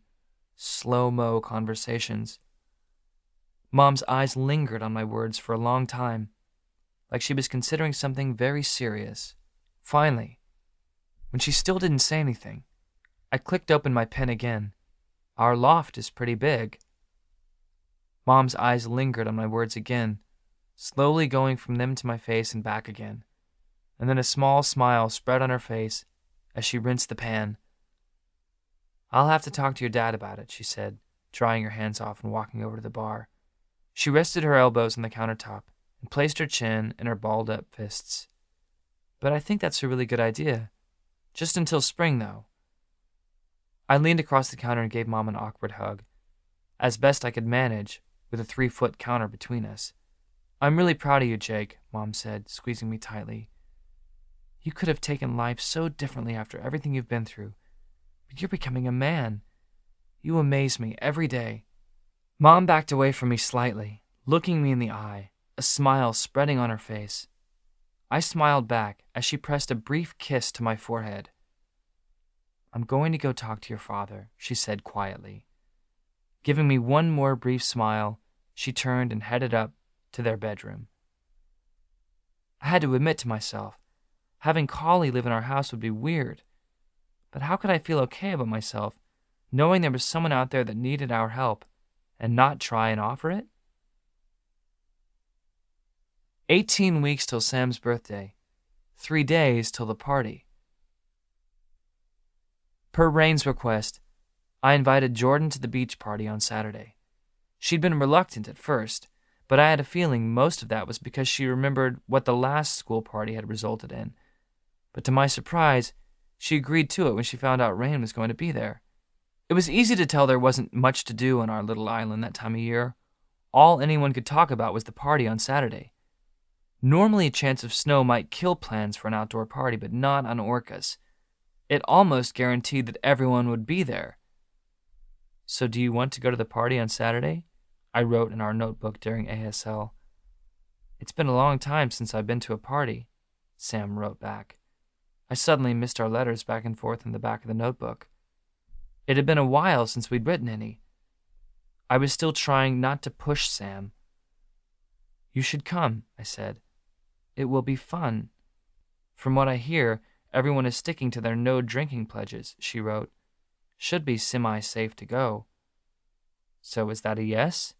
Slow-mo conversations. Mom's eyes lingered on my words for a long time, like she was considering something very serious. Finally, when she still didn't say anything, I clicked open my pen again. "Our loft is pretty big." Mom's eyes lingered on my words again, slowly going from them to my face and back again, and then a small smile spread on her face as she rinsed the pan. "I'll have to talk to your dad about it," she said, drying her hands off and walking over to the bar. She rested her elbows on the countertop and placed her chin in her balled-up fists. "But I think that's a really good idea. Just until spring, though." I leaned across the counter and gave Mom an awkward hug, as best I could manage with a 3-foot counter between us. "I'm really proud of you, Jake," Mom said, squeezing me tightly. "You could have taken life so differently after everything you've been through, but you're becoming a man. You amaze me every day." Mom backed away from me slightly, looking me in the eye, a smile spreading on her face. I smiled back as she pressed a brief kiss to my forehead. "I'm going to go talk to your father," she said quietly. Giving me one more brief smile, she turned and headed up to their bedroom. I had to admit to myself, having Collie live in our house would be weird. But how could I feel okay about myself, knowing there was someone out there that needed our help, and not try and offer it? 18 weeks till Sam's birthday. 3 days till the party. Per Rain's request, I invited Jordan to the beach party on Saturday. She'd been reluctant at first, but I had a feeling most of that was because she remembered what the last school party had resulted in. But to my surprise, she agreed to it when she found out Rain was going to be there. It was easy to tell there wasn't much to do on our little island that time of year. All anyone could talk about was the party on Saturday. Normally a chance of snow might kill plans for an outdoor party, but not on Orcus. It almost guaranteed that everyone would be there. "So do you want to go to the party on Saturday?" I wrote in our notebook during ASL. "It's been a long time since I've been to a party," Sam wrote back. I suddenly missed our letters back and forth in the back of the notebook. It had been a while since we'd written any. I was still trying not to push Sam. "You should come," I said. "It will be fun." "From what I hear, everyone is sticking to their no-drinking pledges," she wrote. "Should be semi-safe to go." "So is that a yes?"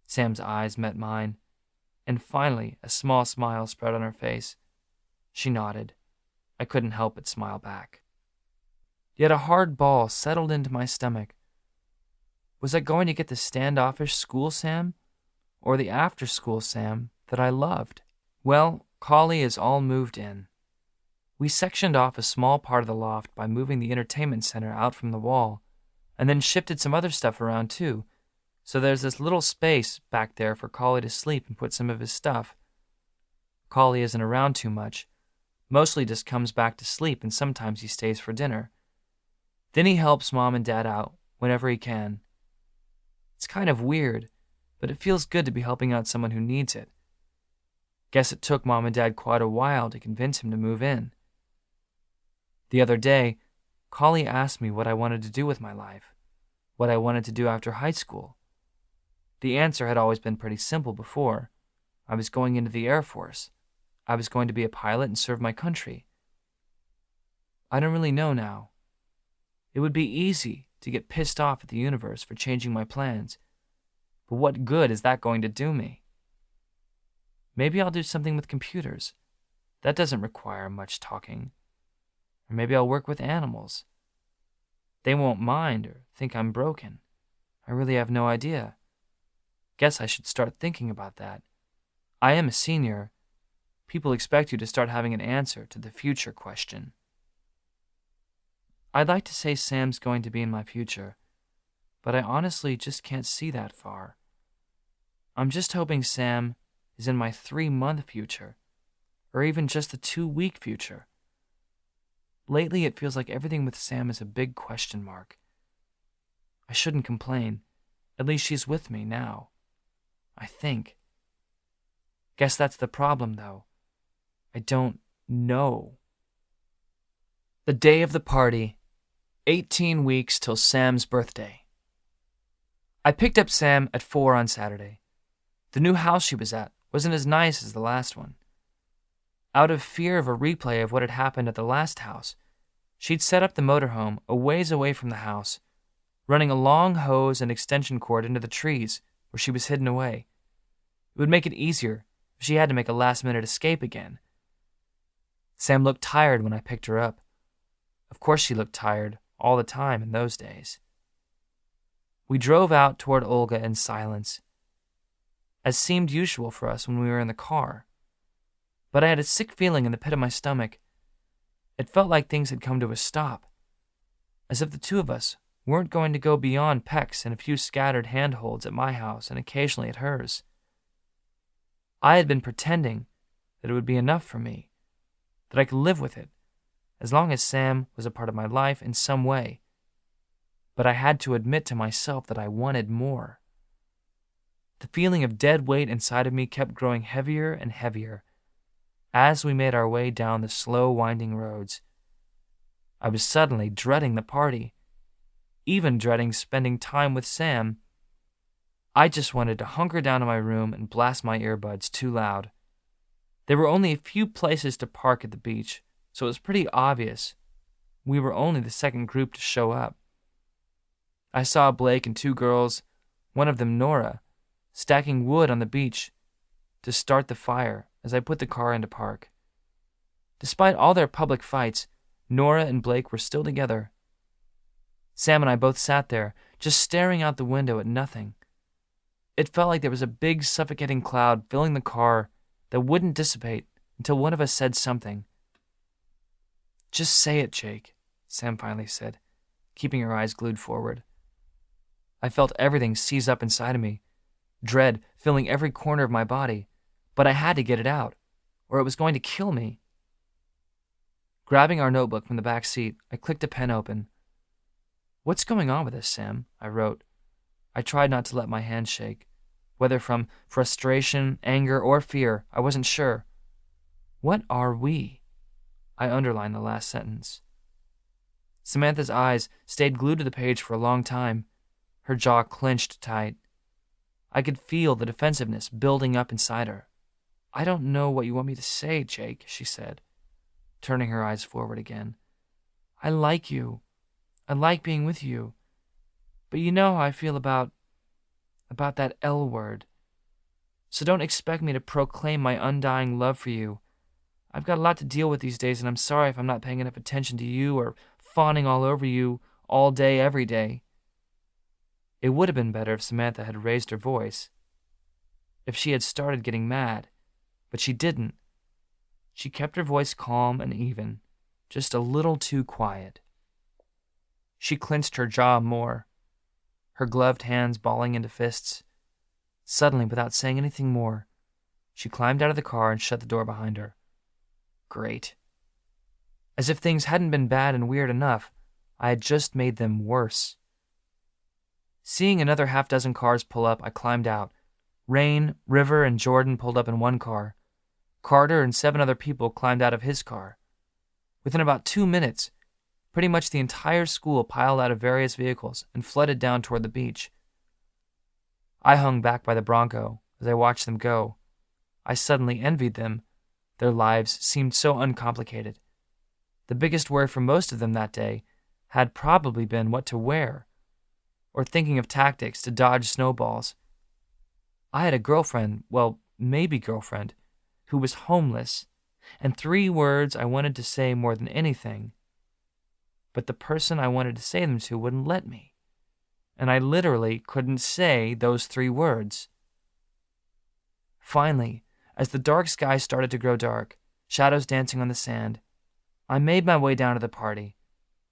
Sam's eyes met mine, and finally a small smile spread on her face. She nodded. I couldn't help but smile back. Yet a hard ball settled into my stomach. Was I going to get the standoffish school Sam, or the after-school Sam that I loved? Well, Collie is all moved in. We sectioned off a small part of the loft by moving the entertainment center out from the wall, and then shifted some other stuff around too, so there's this little space back there for Collie to sleep and put some of his stuff. Collie isn't around too much, mostly just comes back to sleep, and sometimes he stays for dinner. Then he helps Mom and Dad out whenever he can. It's kind of weird, but it feels good to be helping out someone who needs it. Guess it took Mom and Dad quite a while to convince him to move in. The other day, Collie asked me what I wanted to do with my life, what I wanted to do after high school. The answer had always been pretty simple before. I was going into the Air Force. I was going to be a pilot and serve my country. I don't really know now. It would be easy to get pissed off at the universe for changing my plans, but what good is that going to do me? Maybe I'll do something with computers. That doesn't require much talking. Or maybe I'll work with animals. They won't mind or think I'm broken. I really have no idea. Guess I should start thinking about that. I am a senior. People expect you to start having an answer to the future question. I'd like to say Sam's going to be in my future, but I honestly just can't see that far. I'm just hoping Sam is in my 3-month future, or even just the 2-week future. Lately, it feels like everything with Sam is a big question mark. I shouldn't complain. At least she's with me now. I think. Guess that's the problem, though. I don't know. The day of the party. 18 weeks till Sam's birthday. I picked up Sam at 4 on Saturday. The new house she was at wasn't as nice as the last one. Out of fear of a replay of what had happened at the last house, she'd set up the motorhome a ways away from the house, running a long hose and extension cord into the trees where she was hidden away. It would make it easier if she had to make a last-minute escape again. Sam looked tired when I picked her up. Of course she looked tired all the time in those days. We drove out toward Olga in silence, as seemed usual for us when we were in the car. But I had a sick feeling in the pit of my stomach. It felt like things had come to a stop, as if the two of us weren't going to go beyond pecks and a few scattered handholds at my house and occasionally at hers. I had been pretending that it would be enough for me, that I could live with it, as long as Sam was a part of my life in some way. But I had to admit to myself that I wanted more. The feeling of dead weight inside of me kept growing heavier and heavier as we made our way down the slow winding roads. I was suddenly dreading the party, even dreading spending time with Sam. I just wanted to hunker down in my room and blast my earbuds too loud. There were only a few places to park at the beach, so it was pretty obvious we were only the second group to show up. I saw Blake and 2 girls, one of them Nora, stacking wood on the beach to start the fire as I put the car into park. Despite all their public fights, Nora and Blake were still together. Sam and I both sat there, just staring out the window at nothing. It felt like there was a big suffocating cloud filling the car that wouldn't dissipate until one of us said something. "Just say it, Jake," Sam finally said, keeping her eyes glued forward. I felt everything seize up inside of me, dread filling every corner of my body, but I had to get it out, or it was going to kill me. Grabbing our notebook from the back seat, I clicked a pen open. "What's going on with us, Sam?" I wrote. I tried not to let my hand shake. Whether from frustration, anger, or fear, I wasn't sure. "What are we?" I underlined the last sentence. Samantha's eyes stayed glued to the page for a long time. Her jaw clenched tight. I could feel the defensiveness building up inside her. "I don't know what you want me to say, Jake," she said, turning her eyes forward again. "I like you. I like being with you. But you know how I feel about that L word. So don't expect me to proclaim my undying love for you. I've got a lot to deal with these days, and I'm sorry if I'm not paying enough attention to you or fawning all over you all day, every day." It would have been better if Samantha had raised her voice, if she had started getting mad, but she didn't. She kept her voice calm and even, just a little too quiet. She clenched her jaw more, her gloved hands balling into fists. Suddenly, without saying anything more, she climbed out of the car and shut the door behind her. Great. As if things hadn't been bad and weird enough, I had just made them worse. Seeing another half-dozen cars pull up, I climbed out. Rain, River, and Jordan pulled up in one car. Carter and 7 other people climbed out of his car. Within about 2 minutes, pretty much the entire school piled out of various vehicles and flooded down toward the beach. I hung back by the Bronco as I watched them go. I suddenly envied them. Their lives seemed so uncomplicated. The biggest worry for most of them that day had probably been what to wear, or thinking of tactics to dodge snowballs. I had a girlfriend, well, maybe girlfriend, who was homeless, and 3 words I wanted to say more than anything. But the person I wanted to say them to wouldn't let me, and I literally couldn't say those 3 words. Finally, as the dark sky started to grow dark, shadows dancing on the sand, I made my way down to the party,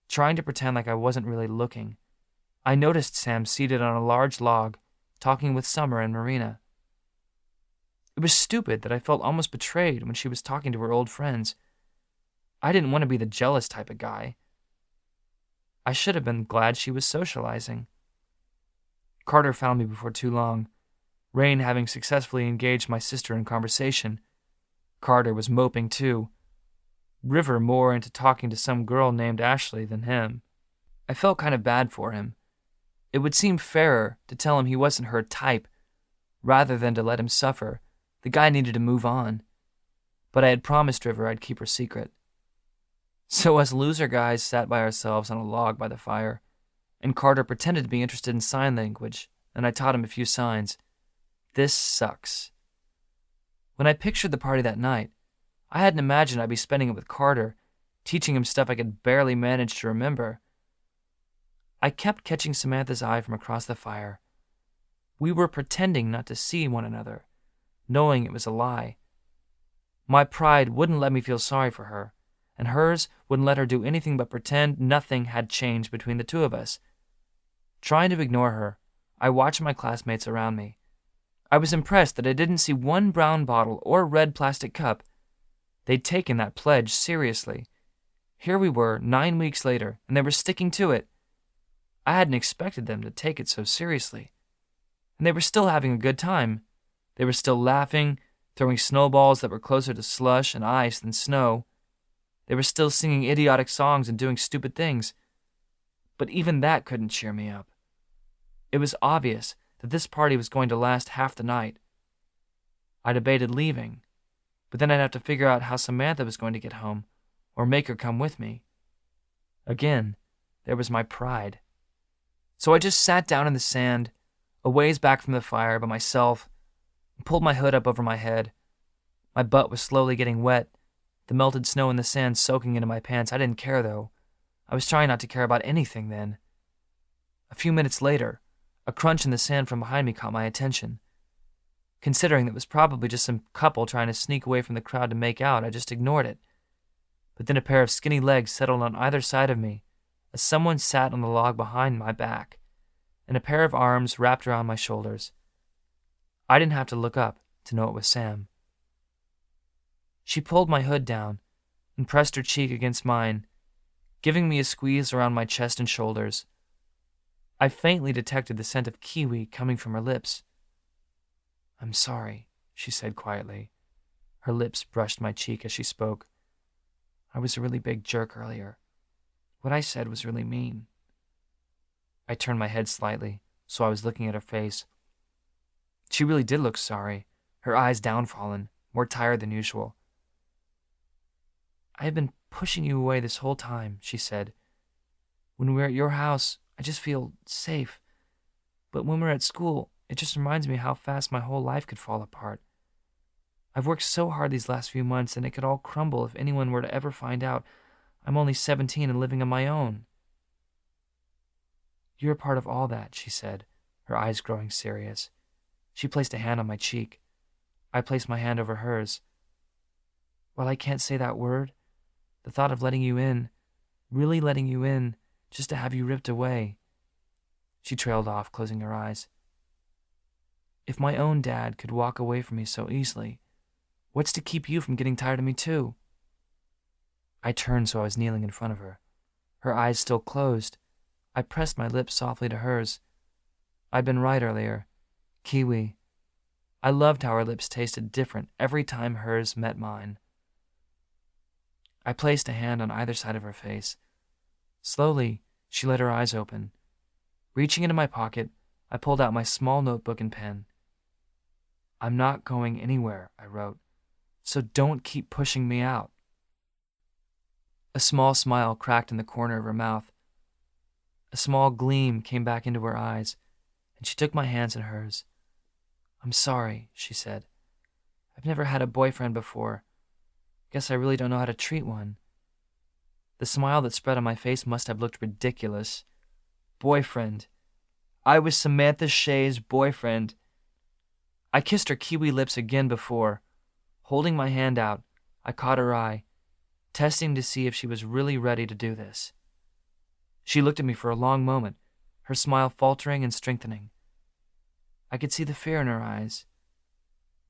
trying to pretend like I wasn't really looking. I noticed Sam seated on a large log, talking with Summer and Marina. It was stupid that I felt almost betrayed when she was talking to her old friends. I didn't want to be the jealous type of guy. I should have been glad she was socializing. Carter found me before too long, Rain having successfully engaged my sister in conversation. Carter was moping too. River more into talking to some girl named Ashley than him. I felt kind of bad for him. It would seem fairer to tell him he wasn't her type, rather than to let him suffer. The guy needed to move on. But I had promised River I'd keep her secret. So us loser guys sat by ourselves on a log by the fire, and Carter pretended to be interested in sign language, and I taught him a few signs. This sucks. When I pictured the party that night, I hadn't imagined I'd be spending it with Carter, teaching him stuff I could barely manage to remember. I kept catching Samantha's eye from across the fire. We were pretending not to see one another, knowing it was a lie. My pride wouldn't let me feel sorry for her, and hers wouldn't let her do anything but pretend nothing had changed between the two of us. Trying to ignore her, I watched my classmates around me. I was impressed that I didn't see one brown bottle or red plastic cup. They'd taken that pledge seriously. Here we were 9 weeks later, and they were sticking to it. I hadn't expected them to take it so seriously. And they were still having a good time. They were still laughing, throwing snowballs that were closer to slush and ice than snow. They were still singing idiotic songs and doing stupid things. But even that couldn't cheer me up. It was obvious that this party was going to last half the night. I debated leaving, but then I'd have to figure out how Samantha was going to get home, or make her come with me. Again, there was my pride. So I just sat down in the sand, a ways back from the fire by myself, and pulled my hood up over my head. My butt was slowly getting wet, the melted snow in the sand soaking into my pants. I didn't care, though. I was trying not to care about anything then. A few minutes later, a crunch in the sand from behind me caught my attention. Considering that it was probably just some couple trying to sneak away from the crowd to make out, I just ignored it. But then a pair of skinny legs settled on either side of me as someone sat on the log behind my back, and a pair of arms wrapped around my shoulders. I didn't have to look up to know it was Sam. She pulled my hood down, and pressed her cheek against mine, giving me a squeeze around my chest and shoulders. I faintly detected the scent of kiwi coming from her lips. "I'm sorry," she said quietly. Her lips brushed my cheek as she spoke. "I was a really big jerk earlier. What I said was really mean." I turned my head slightly, so I was looking at her face. She really did look sorry, her eyes downfallen, more tired than usual. "I have been pushing you away this whole time," she said. "When we're at your house, I just feel safe. But when we're at school, it just reminds me how fast my whole life could fall apart. I've worked so hard these last few months, and it could all crumble if anyone were to ever find out I'm only 17 and living on my own." "You're a part of all that," she said, her eyes growing serious. She placed a hand on my cheek. I placed my hand over hers. "While I can't say that word, the thought of letting you in, really letting you in, just to have you ripped away." She trailed off, closing her eyes. "If my own dad could walk away from me so easily, what's to keep you from getting tired of me too?" I turned so I was kneeling in front of her. Her eyes still closed. I pressed my lips softly to hers. I'd been right earlier. Kiwi. I loved how her lips tasted different every time hers met mine. I placed a hand on either side of her face. Slowly, she let her eyes open. Reaching into my pocket, I pulled out my small notebook and pen. "I'm not going anywhere," I wrote, "so don't keep pushing me out." A small smile cracked in the corner of her mouth. A small gleam came back into her eyes, and she took my hands in hers. "I'm sorry," she said. "I've never had a boyfriend before. Guess I really don't know how to treat one." The smile that spread on my face must have looked ridiculous. Boyfriend. I was Samantha Shay's boyfriend. I kissed her kiwi lips again before. Holding my hand out, I caught her eye, testing to see if she was really ready to do this. She looked at me for a long moment, her smile faltering and strengthening. I could see the fear in her eyes.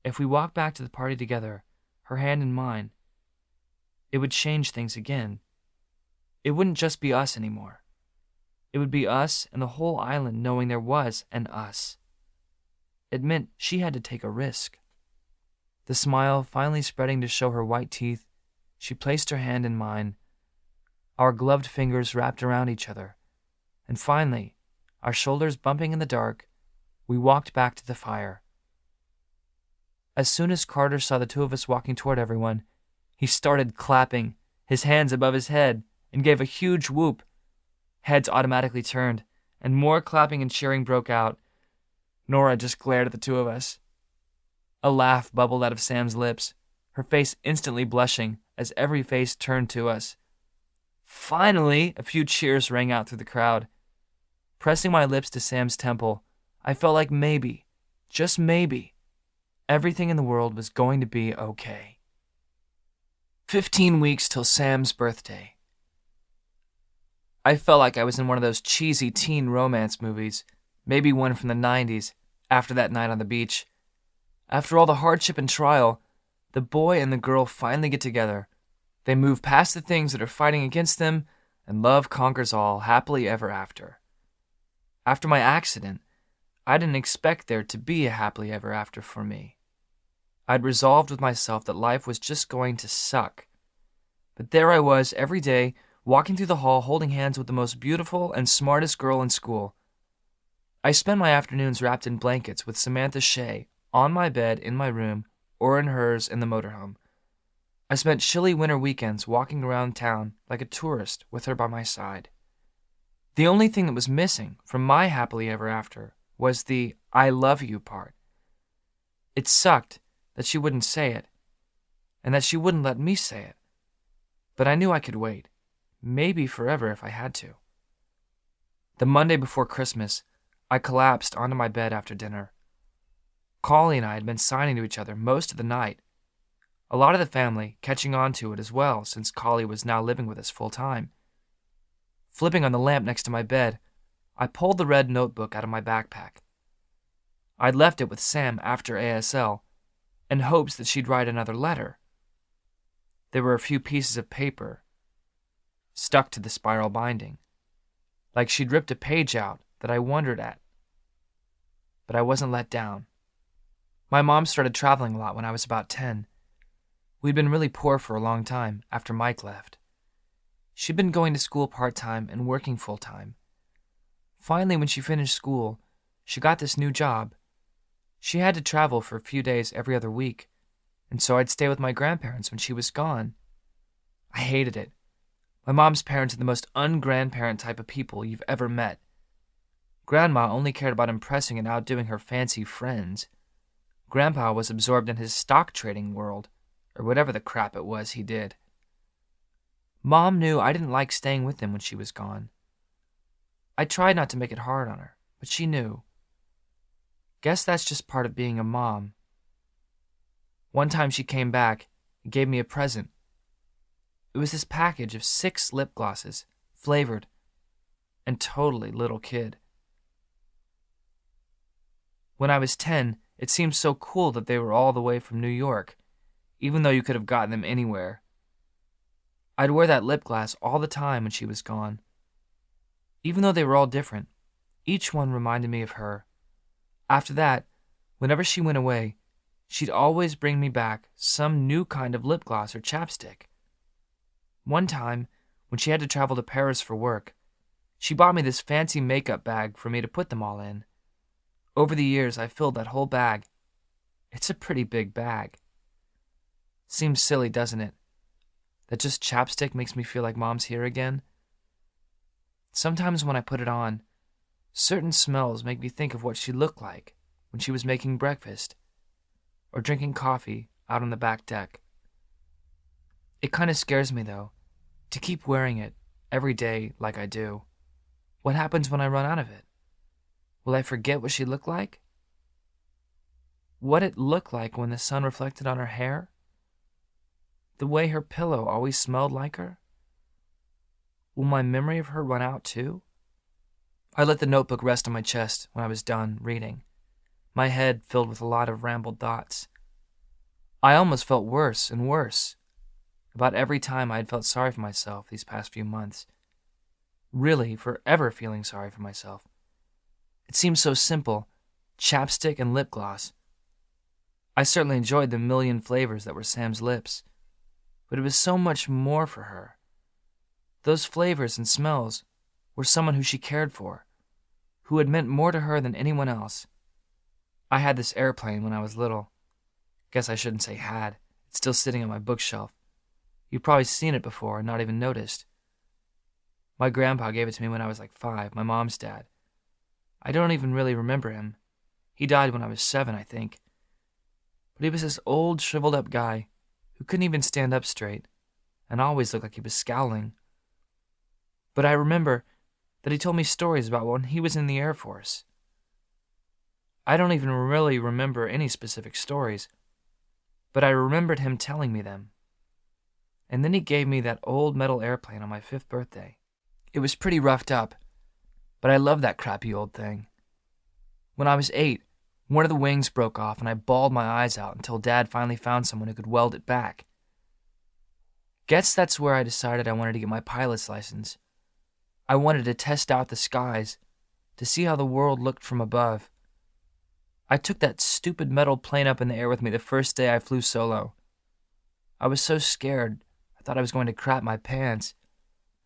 If we walked back to the party together, her hand in mine, it would change things again. It wouldn't just be us anymore. It would be us and the whole island knowing there was an us. It meant she had to take a risk. The smile finally spreading to show her white teeth, she placed her hand in mine. Our gloved fingers wrapped around each other, and finally, our shoulders bumping in the dark, we walked back to the fire. As soon as Carter saw the two of us walking toward everyone, he started clapping, his hands above his head, and gave a huge whoop. Heads automatically turned, and more clapping and cheering broke out. Nora just glared at the two of us. A laugh bubbled out of Sam's lips, her face instantly blushing as every face turned to us. Finally, a few cheers rang out through the crowd. Pressing my lips to Sam's temple, I felt like maybe, just maybe, everything in the world was going to be okay. 15 weeks till Sam's birthday. I felt like I was in one of those cheesy teen romance movies, maybe one from the 90s, after that night on the beach. After all the hardship and trial, the boy and the girl finally get together. They move past the things that are fighting against them, and love conquers all, happily ever after. After my accident, I didn't expect there to be a happily ever after for me. I'd resolved with myself that life was just going to suck. But there I was every day, walking through the hall holding hands with the most beautiful and smartest girl in school. I spent my afternoons wrapped in blankets with Samantha Shay, on my bed in my room, or in hers in the motorhome. I spent chilly winter weekends walking around town like a tourist with her by my side. The only thing that was missing from my happily ever after was the "I love you" part. It sucked that she wouldn't say it, and that she wouldn't let me say it. But I knew I could wait, maybe forever if I had to. The Monday before Christmas, I collapsed onto my bed after dinner. Collie and I had been signing to each other most of the night. A lot of the family catching on to it as well, since Collie was now living with us full time. Flipping on the lamp next to my bed, I pulled the red notebook out of my backpack. I'd left it with Sam after ASL, in hopes that she'd write another letter. there were a few pieces of paper stuck to the spiral binding, like she'd ripped a page out that I wondered at. But I wasn't let down. My mom started traveling a lot when I was about 10. We'd been really poor for a long time after Mike left. She'd been going to school part-time and working full-time. Finally, when she finished school, she got this new job. She had to travel for a few days every other week, and so I'd stay with my grandparents when she was gone. I hated it. My mom's parents are the most un-grandparent type of people you've ever met. Grandma only cared about impressing and outdoing her fancy friends. Grandpa was absorbed in his stock trading world, or whatever the crap it was he did. Mom knew I didn't like staying with them when she was gone. I tried not to make it hard on her, but she knew. Guess that's just part of being a mom. One time she came back and gave me a present. It was this package of 6 lip glosses, flavored, and totally little kid. When I was 10, it seemed so cool that they were all the way from New York, even though you could have gotten them anywhere. I'd wear that lip gloss all the time when she was gone. Even though they were all different, each one reminded me of her. After that, whenever she went away, she'd always bring me back some new kind of lip gloss or chapstick. One time, when she had to travel to Paris for work, she bought me this fancy makeup bag for me to put them all in. Over the years, I filled that whole bag. It's a pretty big bag. Seems silly, doesn't it? That just chapstick makes me feel like Mom's here again. Sometimes when I put it on, certain smells make me think of what she looked like when she was making breakfast or drinking coffee out on the back deck. It kind of scares me, though, to keep wearing it every day like I do. What happens when I run out of it? Will I forget what she looked like? What it looked like when the sun reflected on her hair? The way her pillow always smelled like her? Will my memory of her run out too? I let the notebook rest on my chest when I was done reading, my head filled with a lot of rambled thoughts. I almost felt worse and worse about every time I had felt sorry for myself these past few months. Really, forever feeling sorry for myself. It seemed so simple, chapstick and lip gloss. I certainly enjoyed the million flavors that were Sam's lips, but it was so much more for her. Those flavors and smells were someone who she cared for, who had meant more to her than anyone else. I had this airplane when I was little. Guess I shouldn't say had. It's still sitting on my bookshelf. You've probably seen it before and not even noticed. My grandpa gave it to me when I was like 5, my mom's dad. I don't even really remember him. He died when I was 7, I think. But he was this old, shriveled-up guy who couldn't even stand up straight and always looked like he was scowling. But I remember that he told me stories about when he was in the Air Force. I don't even really remember any specific stories, but I remembered him telling me them. And then he gave me that old metal airplane on my 5th birthday. It was pretty roughed up, but I loved that crappy old thing. When I was 8, one of the wings broke off and I bawled my eyes out until Dad finally found someone who could weld it back. Guess that's where I decided I wanted to get my pilot's license. I wanted to test out the skies, to see how the world looked from above. I took that stupid metal plane up in the air with me the first day I flew solo. I was so scared, I thought I was going to crap my pants,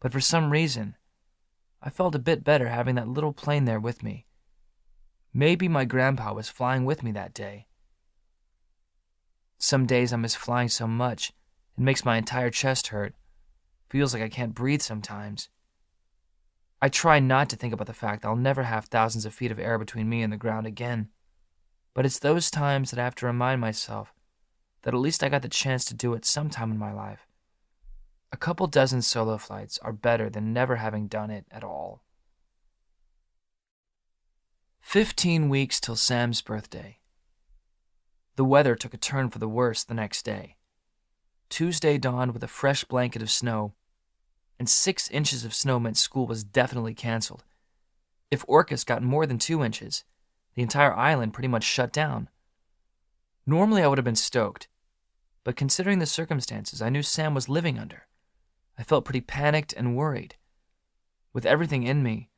but for some reason, I felt a bit better having that little plane there with me. Maybe my grandpa was flying with me that day. Some days I miss flying so much, it makes my entire chest hurt. Feels like I can't breathe sometimes. I try not to think about the fact that I'll never have thousands of feet of air between me and the ground again. But it's those times that I have to remind myself that at least I got the chance to do it sometime in my life. A couple dozen solo flights are better than never having done it at all. 15 weeks till Sam's birthday. The weather took a turn for the worse the next day. Tuesday dawned with a fresh blanket of snow, and 6 inches of snow meant school was definitely canceled. If Orcus got more than 2 inches, the entire island pretty much shut down. Normally I would have been stoked. but considering the circumstances I knew Sam was living under, I felt pretty panicked and worried. With everything in me,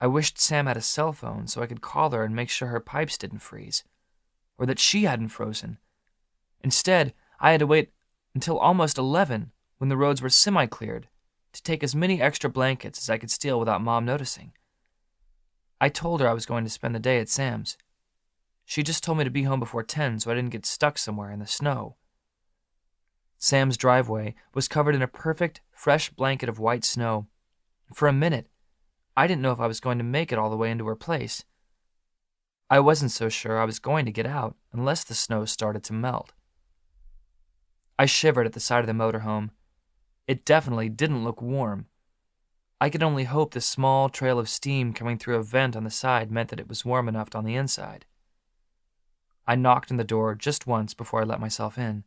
I wished Sam had a cell phone so I could call her and make sure her pipes didn't freeze, or that she hadn't frozen. Instead, I had to wait until almost 11, when the roads were semi-cleared, to take as many extra blankets as I could steal without Mom noticing. I told her I was going to spend the day at Sam's. She just told me to be home before 10 so I didn't get stuck somewhere in the snow. Sam's driveway was covered in a perfect, fresh blanket of white snow. For a minute, I didn't know if I was going to make it all the way into her place. I wasn't so sure I was going to get out unless the snow started to melt. I shivered at the side of the motorhome. It definitely didn't look warm. I could only hope the small trail of steam coming through a vent on the side meant that it was warm enough on the inside. I knocked on the door just once before I let myself in.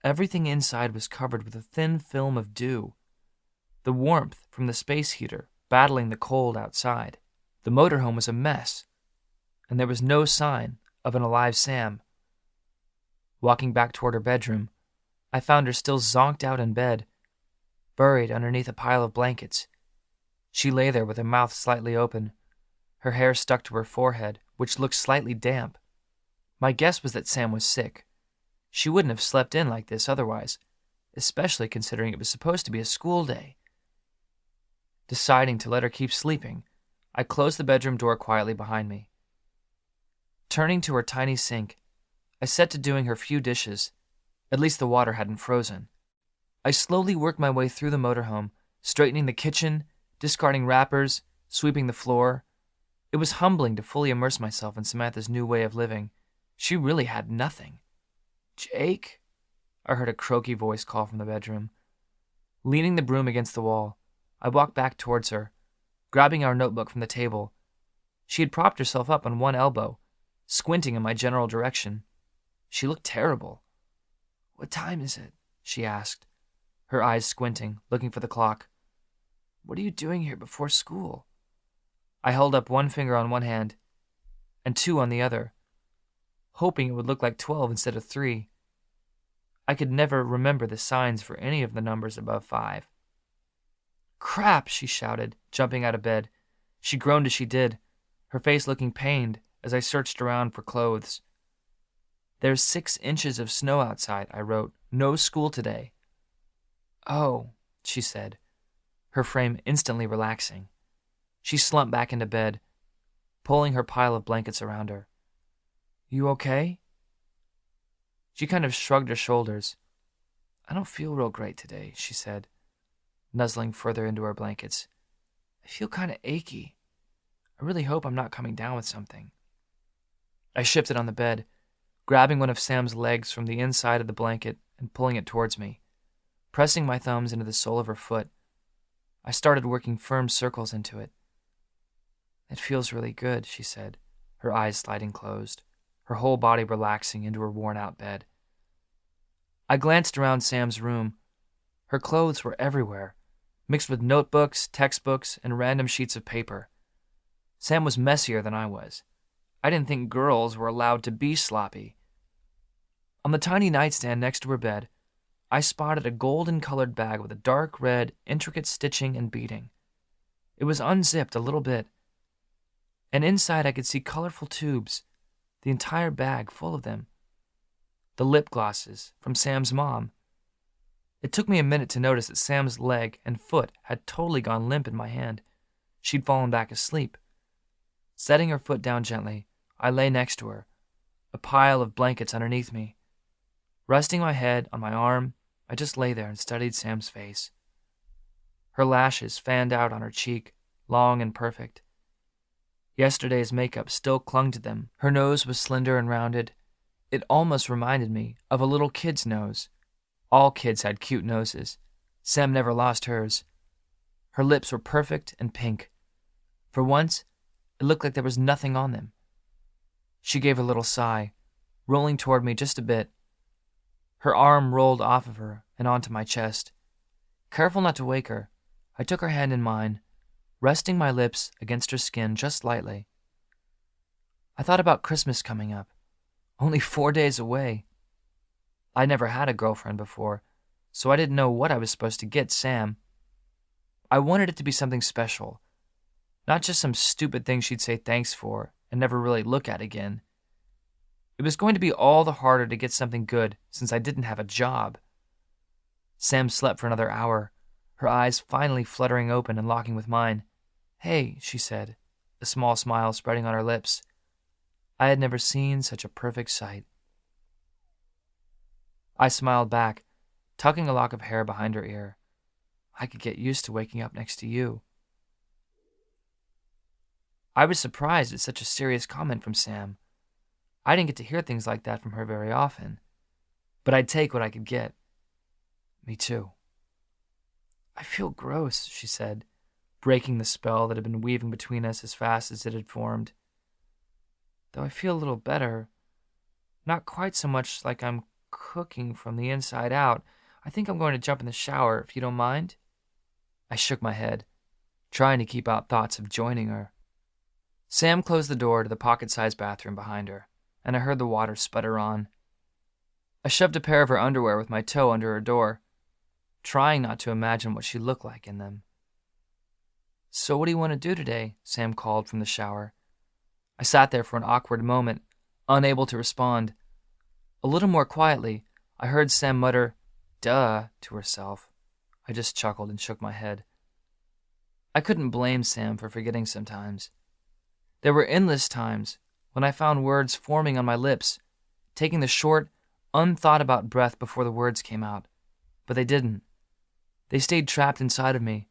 Everything inside was covered with a thin film of dew, the warmth from the space heater battling the cold outside. The motorhome was a mess, and there was no sign of an alive Sam. Walking back toward her bedroom, I found her still zonked out in bed, buried underneath a pile of blankets. She lay there with her mouth slightly open, her hair stuck to her forehead, which looked slightly damp. My guess was that Sam was sick. She wouldn't have slept in like this otherwise, especially considering it was supposed to be a school day. Deciding to let her keep sleeping, I closed the bedroom door quietly behind me. Turning to her tiny sink, I set to doing her few dishes. At least the water hadn't frozen. I slowly worked my way through the motorhome, straightening the kitchen, discarding wrappers, sweeping the floor. It was humbling to fully immerse myself in Samantha's new way of living. She really had nothing. "Jake?" I heard a croaky voice call from the bedroom. Leaning the broom against the wall, I walked back towards her, grabbing our notebook from the table. She had propped herself up on one elbow, squinting in my general direction. She looked terrible. "What time is it?" she asked, her eyes squinting, looking for the clock. "What are you doing here before school?" I held up one finger on one hand and two on the other, hoping it would look like 12 instead of 3. I could never remember the signs for any of the numbers above 5. "Crap!" she shouted, jumping out of bed. She groaned as she did, her face looking pained as I searched around for clothes. "There's 6 inches of snow outside," I wrote. "No school today." "Oh," she said, her frame instantly relaxing. She slumped back into bed, pulling her pile of blankets around her. "You okay?" She kind of shrugged her shoulders. "I don't feel real great today," she said, nuzzling further into her blankets. "I feel kind of achy. I really hope I'm not coming down with something." I shifted on the bed, grabbing one of Sam's legs from the inside of the blanket and pulling it towards me. Pressing my thumbs into the sole of her foot, I started working firm circles into it. "It feels really good," she said, her eyes sliding closed, her whole body relaxing into her worn-out bed. I glanced around Sam's room. Her clothes were everywhere, mixed with notebooks, textbooks, and random sheets of paper. Sam was messier than I was. I didn't think girls were allowed to be sloppy. On the tiny nightstand next to her bed, I spotted a golden-colored bag with a dark red, intricate stitching and beading. It was unzipped a little bit, and inside I could see colorful tubes, the entire bag full of them. The lip glosses from Sam's mom. It took me a minute to notice that Sam's leg and foot had totally gone limp in my hand. She'd fallen back asleep. Setting her foot down gently, I lay next to her, a pile of blankets underneath me. Resting my head on my arm, I just lay there and studied Sam's face. Her lashes fanned out on her cheek, long and perfect. Yesterday's makeup still clung to them. Her nose was slender and rounded. It almost reminded me of a little kid's nose. All kids had cute noses. Sam never lost hers. Her lips were perfect and pink. For once, it looked like there was nothing on them. She gave a little sigh, rolling toward me just a bit. Her arm rolled off of her and onto my chest. Careful not to wake her, I took her hand in mine, resting my lips against her skin just lightly. I thought about Christmas coming up, only 4 days away. I never had a girlfriend before, so I didn't know what I was supposed to get Sam. I wanted it to be something special, not just some stupid thing she'd say thanks for and never really look at again. It was going to be all the harder to get something good since I didn't have a job. Sam slept for another hour, her eyes finally fluttering open and locking with mine. "Hey," she said, a small smile spreading on her lips. I had never seen such a perfect sight. I smiled back, tucking a lock of hair behind her ear. I could get used to waking up next to you. I was surprised at such a serious comment from Sam. I didn't get to hear things like that from her very often, but I'd take what I could get. Me too. "I feel gross," she said, breaking the spell that had been weaving between us as fast as it had formed. "Though I feel a little better. Not quite so much like I'm cooking from the inside out. I think I'm going to jump in the shower, if you don't mind." I shook my head, trying to keep out thoughts of joining her. Sam closed the door to the pocket-sized bathroom behind her, and I heard the water sputter on. I shoved a pair of her underwear with my toe under her door, trying not to imagine what she looked like in them. "So what do you want to do today?" Sam called from the shower. I sat there for an awkward moment, unable to respond. A little more quietly, I heard Sam mutter, "Duh," to herself. I just chuckled and shook my head. I couldn't blame Sam for forgetting sometimes. There were endless times when I found words forming on my lips, taking the short, unthought-about breath before the words came out. But they didn't. They stayed trapped inside of me,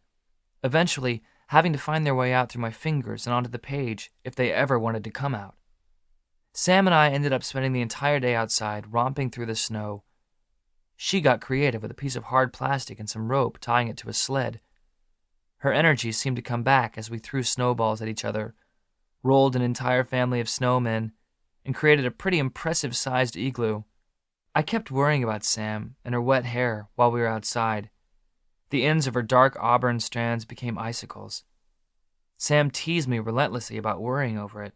eventually having to find their way out through my fingers and onto the page if they ever wanted to come out. Sam and I ended up spending the entire day outside, romping through the snow. She got creative with a piece of hard plastic and some rope, tying it to a sled. Her energy seemed to come back as we threw snowballs at each other, rolled an entire family of snowmen, and created a pretty impressive-sized igloo. I kept worrying about Sam and her wet hair while we were outside. The ends of her dark auburn strands became icicles. Sam teased me relentlessly about worrying over it,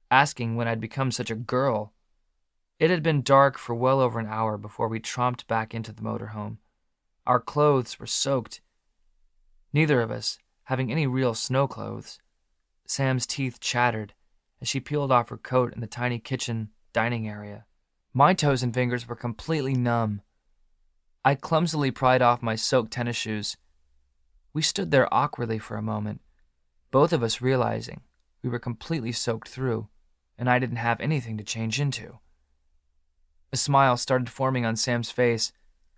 asking when I'd become such a girl. It had been dark for well over an hour before we tromped back into the motorhome. Our clothes were soaked, neither of us having any real snow clothes. Sam's teeth chattered as she peeled off her coat in the tiny kitchen dining area. My toes and fingers were completely numb. I clumsily pried off my soaked tennis shoes. We stood there awkwardly for a moment, both of us realizing we were completely soaked through, and I didn't have anything to change into. A smile started forming on Sam's face,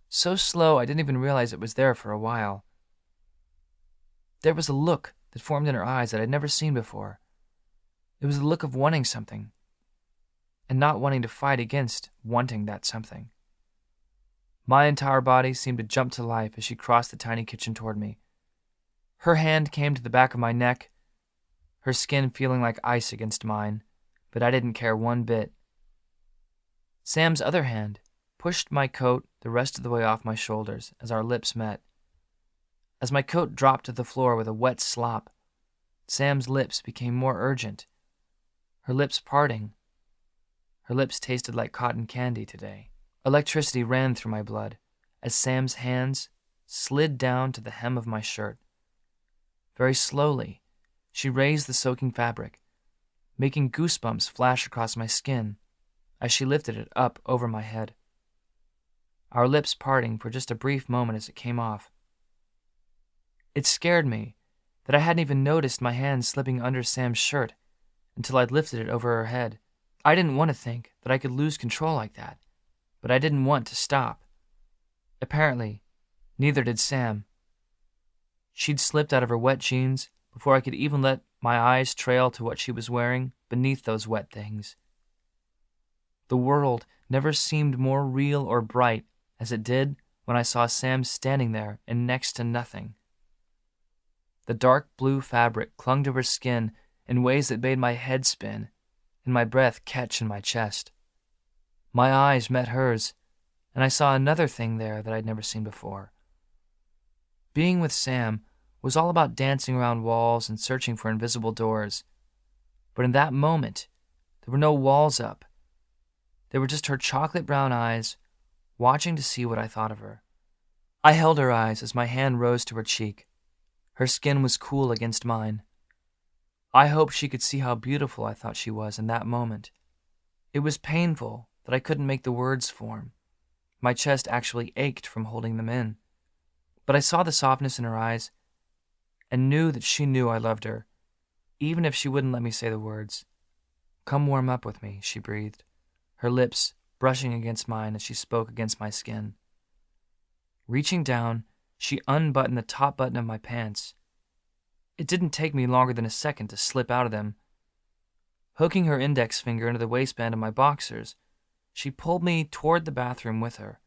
so slow I didn't even realize it was there for a while. There was a look that formed in her eyes that I'd never seen before. It was the look of wanting something, and not wanting to fight against wanting that something. My entire body seemed to jump to life as she crossed the tiny kitchen toward me. Her hand came to the back of my neck, her skin feeling like ice against mine, but I didn't care one bit. Sam's other hand pushed my coat the rest of the way off my shoulders as our lips met. As my coat dropped to the floor with a wet slop, Sam's lips became more urgent, her lips parting. Her lips tasted like cotton candy today. Electricity ran through my blood as Sam's hands slid down to the hem of my shirt. Very slowly, she raised the soaking fabric, making goosebumps flash across my skin as she lifted it up over my head. Our lips parting for just a brief moment as it came off. It scared me that I hadn't even noticed my hand slipping under Sam's shirt until I'd lifted it over her head. I didn't want to think that I could lose control like that, but I didn't want to stop. Apparently, neither did Sam. She'd slipped out of her wet jeans before I could even let my eyes trail to what she was wearing beneath those wet things. The world never seemed more real or bright as it did when I saw Sam standing there in next to nothing. The dark blue fabric clung to her skin in ways that made my head spin and my breath catch in my chest. My eyes met hers, and I saw another thing there that I'd never seen before. Being with Sam was all about dancing around walls and searching for invisible doors. But in that moment, there were no walls up. There were just her chocolate brown eyes, watching to see what I thought of her. I held her eyes as my hand rose to her cheek. Her skin was cool against mine. I hoped she could see how beautiful I thought she was in that moment. It was painful that I couldn't make the words form. My chest actually ached from holding them in. But I saw the softness in her eyes and knew that she knew I loved her, even if she wouldn't let me say the words. "Come warm up with me," she breathed, her lips brushing against mine as she spoke against my skin. Reaching down, she unbuttoned the top button of my pants. It didn't take me longer than a second to slip out of them. Hooking her index finger into the waistband of my boxers, she pulled me toward the bathroom with her.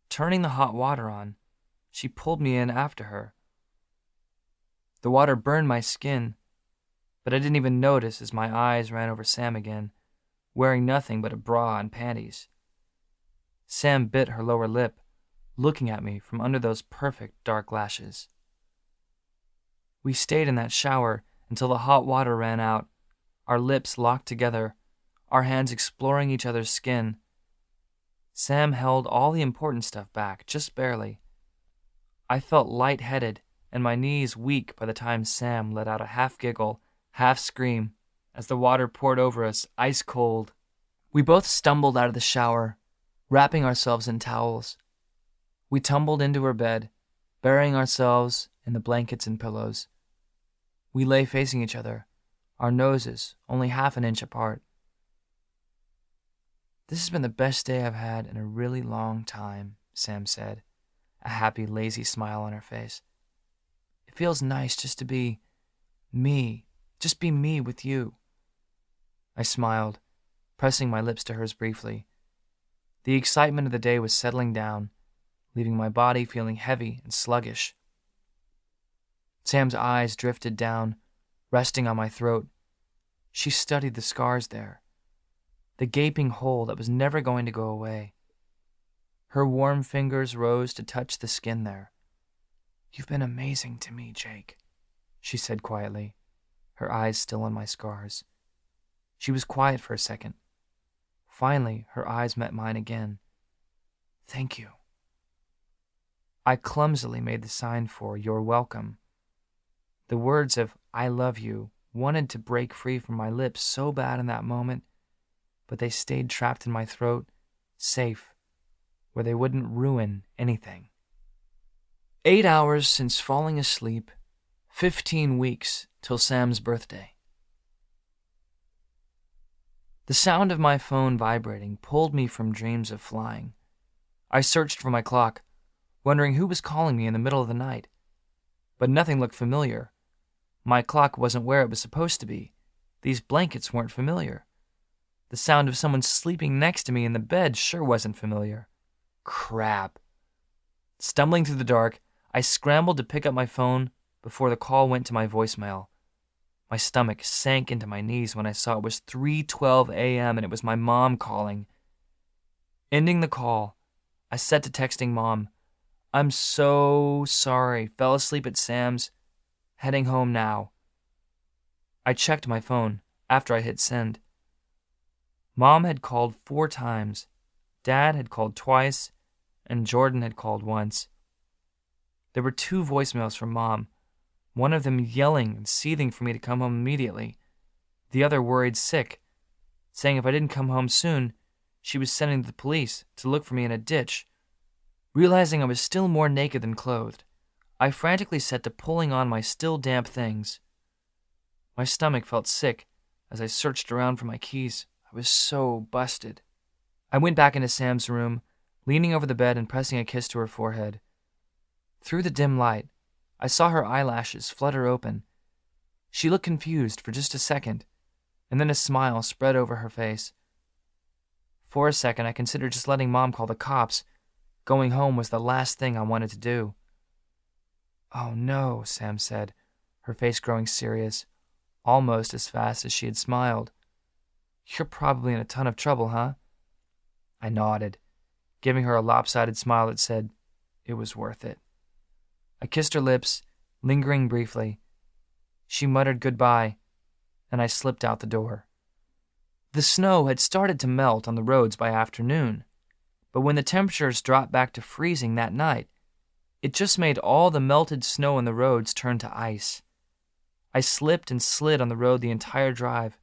Turning the hot water on, she pulled me in after her. The water burned my skin, but I didn't even notice as my eyes ran over Sam again, wearing nothing but a bra and panties. Sam bit her lower lip, looking at me from under those perfect dark lashes. We stayed in that shower until the hot water ran out, our lips locked together, our hands exploring each other's skin. Sam held all the important stuff back, just barely. I felt lightheaded and my knees weak by the time Sam let out a half-giggle, half-scream as the water poured over us, ice cold. We both stumbled out of the shower, wrapping ourselves in towels. We tumbled into her bed, burying ourselves in the blankets and pillows. We lay facing each other, our noses only half an inch apart. "This has been the best day I've had in a really long time," Sam said, a happy, lazy smile on her face. "It feels nice just to be me, just be me with you." I smiled, pressing my lips to hers briefly. The excitement of the day was settling down, leaving my body feeling heavy and sluggish. Sam's eyes drifted down, resting on my throat. She studied the scars there, the gaping hole that was never going to go away. Her warm fingers rose to touch the skin there. "You've been amazing to me, Jake," she said quietly, her eyes still on my scars. She was quiet for a second. Finally, her eyes met mine again. "Thank you." I clumsily made the sign for "you're welcome." The words of "I love you" wanted to break free from my lips so bad in that moment, but they stayed trapped in my throat, safe, where they wouldn't ruin anything. 8 hours since falling asleep, 15 weeks till Sam's birthday. The sound of my phone vibrating pulled me from dreams of flying. I searched for my clock, wondering who was calling me in the middle of the night. But nothing looked familiar. My clock wasn't where it was supposed to be. These blankets weren't familiar. The sound of someone sleeping next to me in the bed sure wasn't familiar. Crap. Stumbling through the dark, I scrambled to pick up my phone before the call went to my voicemail. My stomach sank into my knees when I saw it was 3:12 a.m. and it was my mom calling. Ending the call, I set to texting Mom. "I'm so sorry. Fell asleep at Sam's. Heading home now." I checked my phone after I hit send. Mom had called 4 times. Dad had called twice, and Jordan had called once. There were 2 voicemails from Mom, one of them yelling and seething for me to come home immediately, the other worried sick, saying if I didn't come home soon, she was sending the police to look for me in a ditch. Realizing I was still more naked than clothed, I frantically set to pulling on my still damp things. My stomach felt sick as I searched around for my keys. I was so busted. I went back into Sam's room, leaning over the bed and pressing a kiss to her forehead. Through the dim light, I saw her eyelashes flutter open. She looked confused for just a second, and then a smile spread over her face. For a second, I considered just letting Mom call the cops. Going home was the last thing I wanted to do. "Oh no," Sam said, her face growing serious, almost as fast as she had smiled. "You're probably in a ton of trouble, huh?" I nodded, giving her a lopsided smile that said it was worth it. I kissed her lips, lingering briefly. She muttered goodbye, and I slipped out the door. The snow had started to melt on the roads by afternoon, But when the temperatures dropped back to freezing that night, it just made all the melted snow on the roads turn to ice. I slipped and slid on the road the entire drive.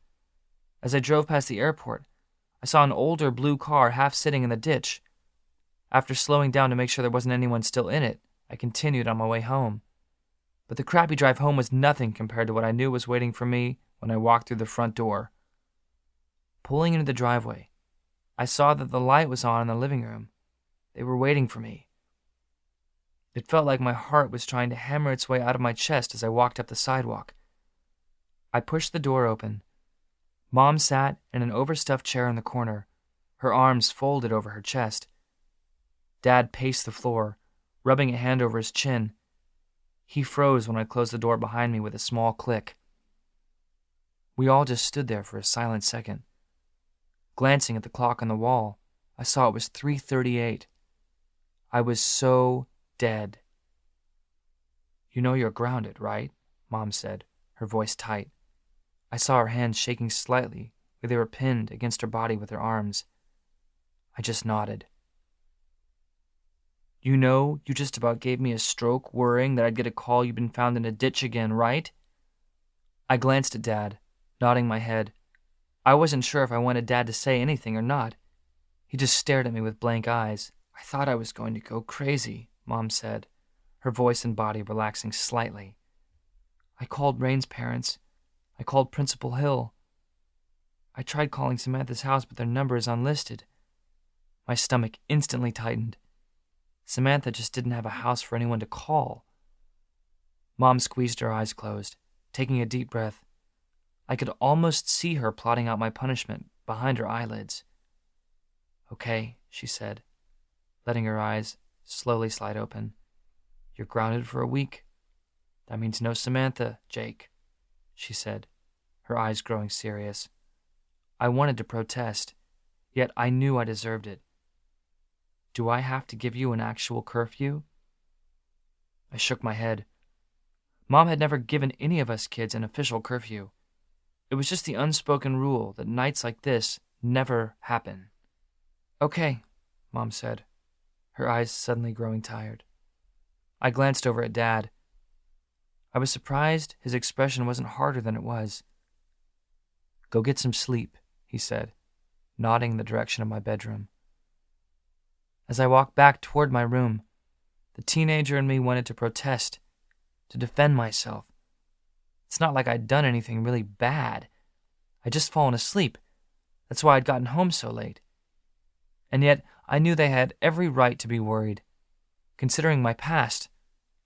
As I drove past the airport, I saw an older blue car half sitting in the ditch. After slowing down to make sure there wasn't anyone still in it, I continued on my way home. But the crappy drive home was nothing compared to what I knew was waiting for me when I walked through the front door. Pulling into the driveway, I saw that the light was on in the living room. They were waiting for me. It felt like my heart was trying to hammer its way out of my chest as I walked up the sidewalk. I pushed the door open. Mom sat in an overstuffed chair in the corner, her arms folded over her chest. Dad paced the floor, rubbing a hand over his chin. He froze when I closed the door behind me with a small click. We all just stood there for a silent second. Glancing at the clock on the wall, I saw it was 3:38. I was so dead. "You know you're grounded, right?" Mom said, her voice tight. I saw her hands shaking slightly, where they were pinned against her body with her arms. I just nodded. "You know you just about gave me a stroke worrying that I'd get a call you'd been found in a ditch again, right?" I glanced at Dad, nodding my head. I wasn't sure if I wanted Dad to say anything or not. He just stared at me with blank eyes. "I thought I was going to go crazy," Mom said, her voice and body relaxing slightly. "I called Rain's parents. I called Principal Hill. I tried calling Samantha's house, but their number is unlisted." My stomach instantly tightened. Samantha just didn't have a house for anyone to call. Mom squeezed her eyes closed, taking a deep breath. I could almost see her plotting out my punishment behind her eyelids. "Okay," she said, letting her eyes slowly slide open. "You're grounded for a week. That means no Samantha, Jake," she said, her eyes growing serious. I wanted to protest, yet I knew I deserved it. "Do I have to give you an actual curfew?" I shook my head. Mom had never given any of us kids an official curfew. It was just the unspoken rule that nights like this never happen. "Okay," Mom said, her eyes suddenly growing tired. I glanced over at Dad. I was surprised his expression wasn't harder than it was. "Go get some sleep," he said, nodding in the direction of my bedroom. As I walked back toward my room, the teenager in me wanted to protest, to defend myself. It's not like I'd done anything really bad. I'd just fallen asleep. That's why I'd gotten home so late. And yet, I knew they had every right to be worried. Considering my past,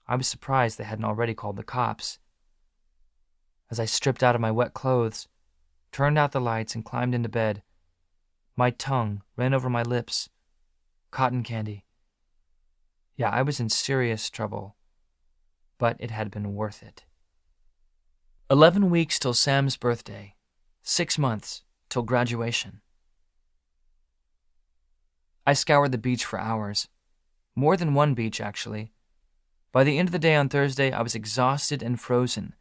I was surprised they hadn't already called the cops. As I stripped out of my wet clothes, turned out the lights, and climbed into bed, my tongue ran over my lips. Cotton candy. Yeah, I was in serious trouble, but it had been worth it. 11 weeks till Sam's birthday. 6 months till graduation. I scoured the beach for hours. More than one beach, actually. By the end of the day on Thursday, I was exhausted and frozen,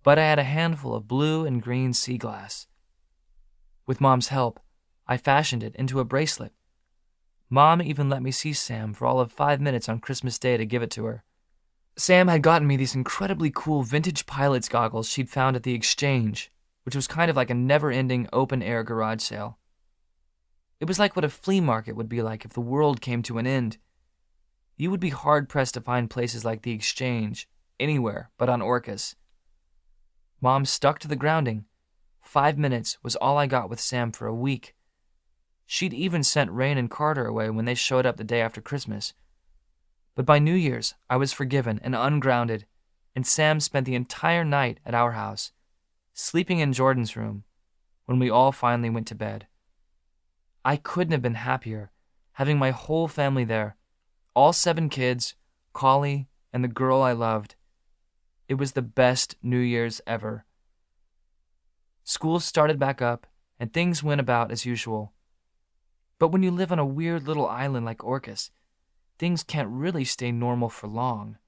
but I had a handful of blue and green sea glass. With Mom's help, I fashioned it into a bracelet. Mom even let me see Sam for all of 5 minutes on Christmas Day to give it to her. Sam had gotten me these incredibly cool vintage pilot's goggles she'd found at the Exchange, which was kind of like a never-ending open-air garage sale. It was like what a flea market would be like if the world came to an end. You would be hard-pressed to find places like the Exchange anywhere but on Orcus. Mom stuck to the grounding. 5 minutes was all I got with Sam for a week. She'd even sent Rain and Carter away when they showed up the day after Christmas. But by New Year's, I was forgiven and ungrounded, and Sam spent the entire night at our house, sleeping in Jordan's room, when we all finally went to bed. I couldn't have been happier, having my whole family there, all 7 kids, Collie, and the girl I loved. It was the best New Year's ever. School started back up, and things went about as usual. But when you live on a weird little island like Orcus, things can't really stay normal for long.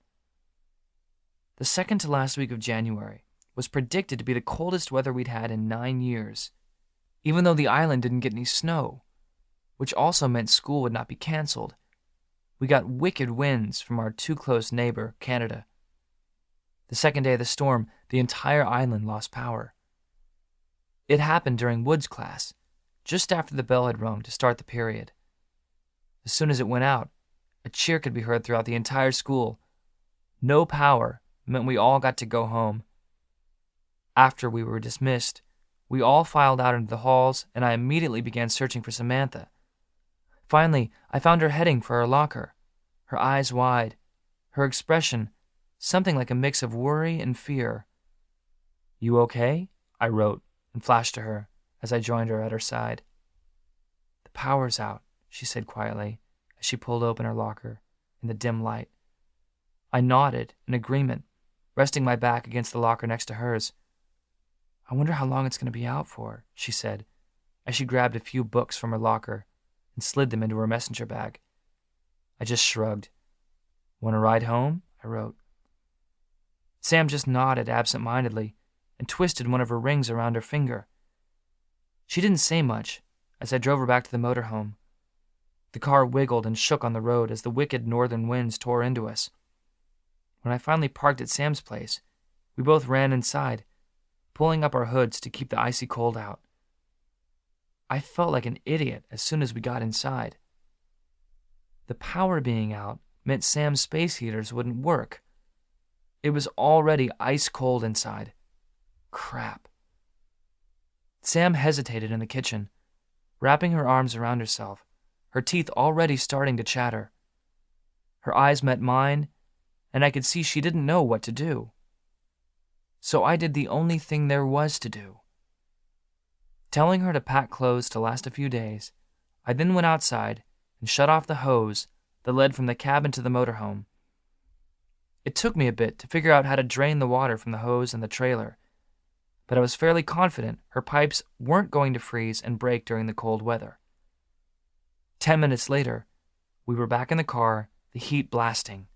The second to last week of January was predicted to be the coldest weather we'd had in 9 years, even though the island didn't get any snow. which also meant school would not be canceled. We got wicked winds from our too close neighbor, Canada. The second day of the storm, the entire island lost power. It happened during Wood's class, just after the bell had rung to start the period. As soon as it went out, a cheer could be heard throughout the entire school. No power meant we all got to go home. After we were dismissed, we all filed out into the halls, and I immediately began searching for Samantha. Finally, I found her heading for her locker, her eyes wide, her expression something like a mix of worry and fear. "You okay?" I wrote and flashed to her as I joined her at her side. "The power's out," she said quietly as she pulled open her locker in the dim light. I nodded in agreement, resting my back against the locker next to hers. "I wonder how long it's going to be out for," she said as she grabbed a few books from her locker and slid them into her messenger bag. I just shrugged. "Want to ride home?" I wrote. Sam just nodded absent-mindedly and twisted one of her rings around her finger. She didn't say much as I drove her back to the motorhome. The car wiggled and shook on the road as the wicked northern winds tore into us. When I finally parked at Sam's place, we both ran inside, pulling up our hoods to keep the icy cold out. I felt like an idiot as soon as we got inside. The power being out meant Sam's space heaters wouldn't work. It was already ice cold inside. Crap. Sam hesitated in the kitchen, wrapping her arms around herself, her teeth already starting to chatter. Her eyes met mine, and I could see she didn't know what to do. So I did the only thing there was to do. Telling her to pack clothes to last a few days, I then went outside and shut off the hose that led from the cabin to the motorhome. It took me a bit to figure out how to drain the water from the hose and the trailer, but I was fairly confident her pipes weren't going to freeze and break during the cold weather. 10 minutes later, we were back in the car, the heat blasting.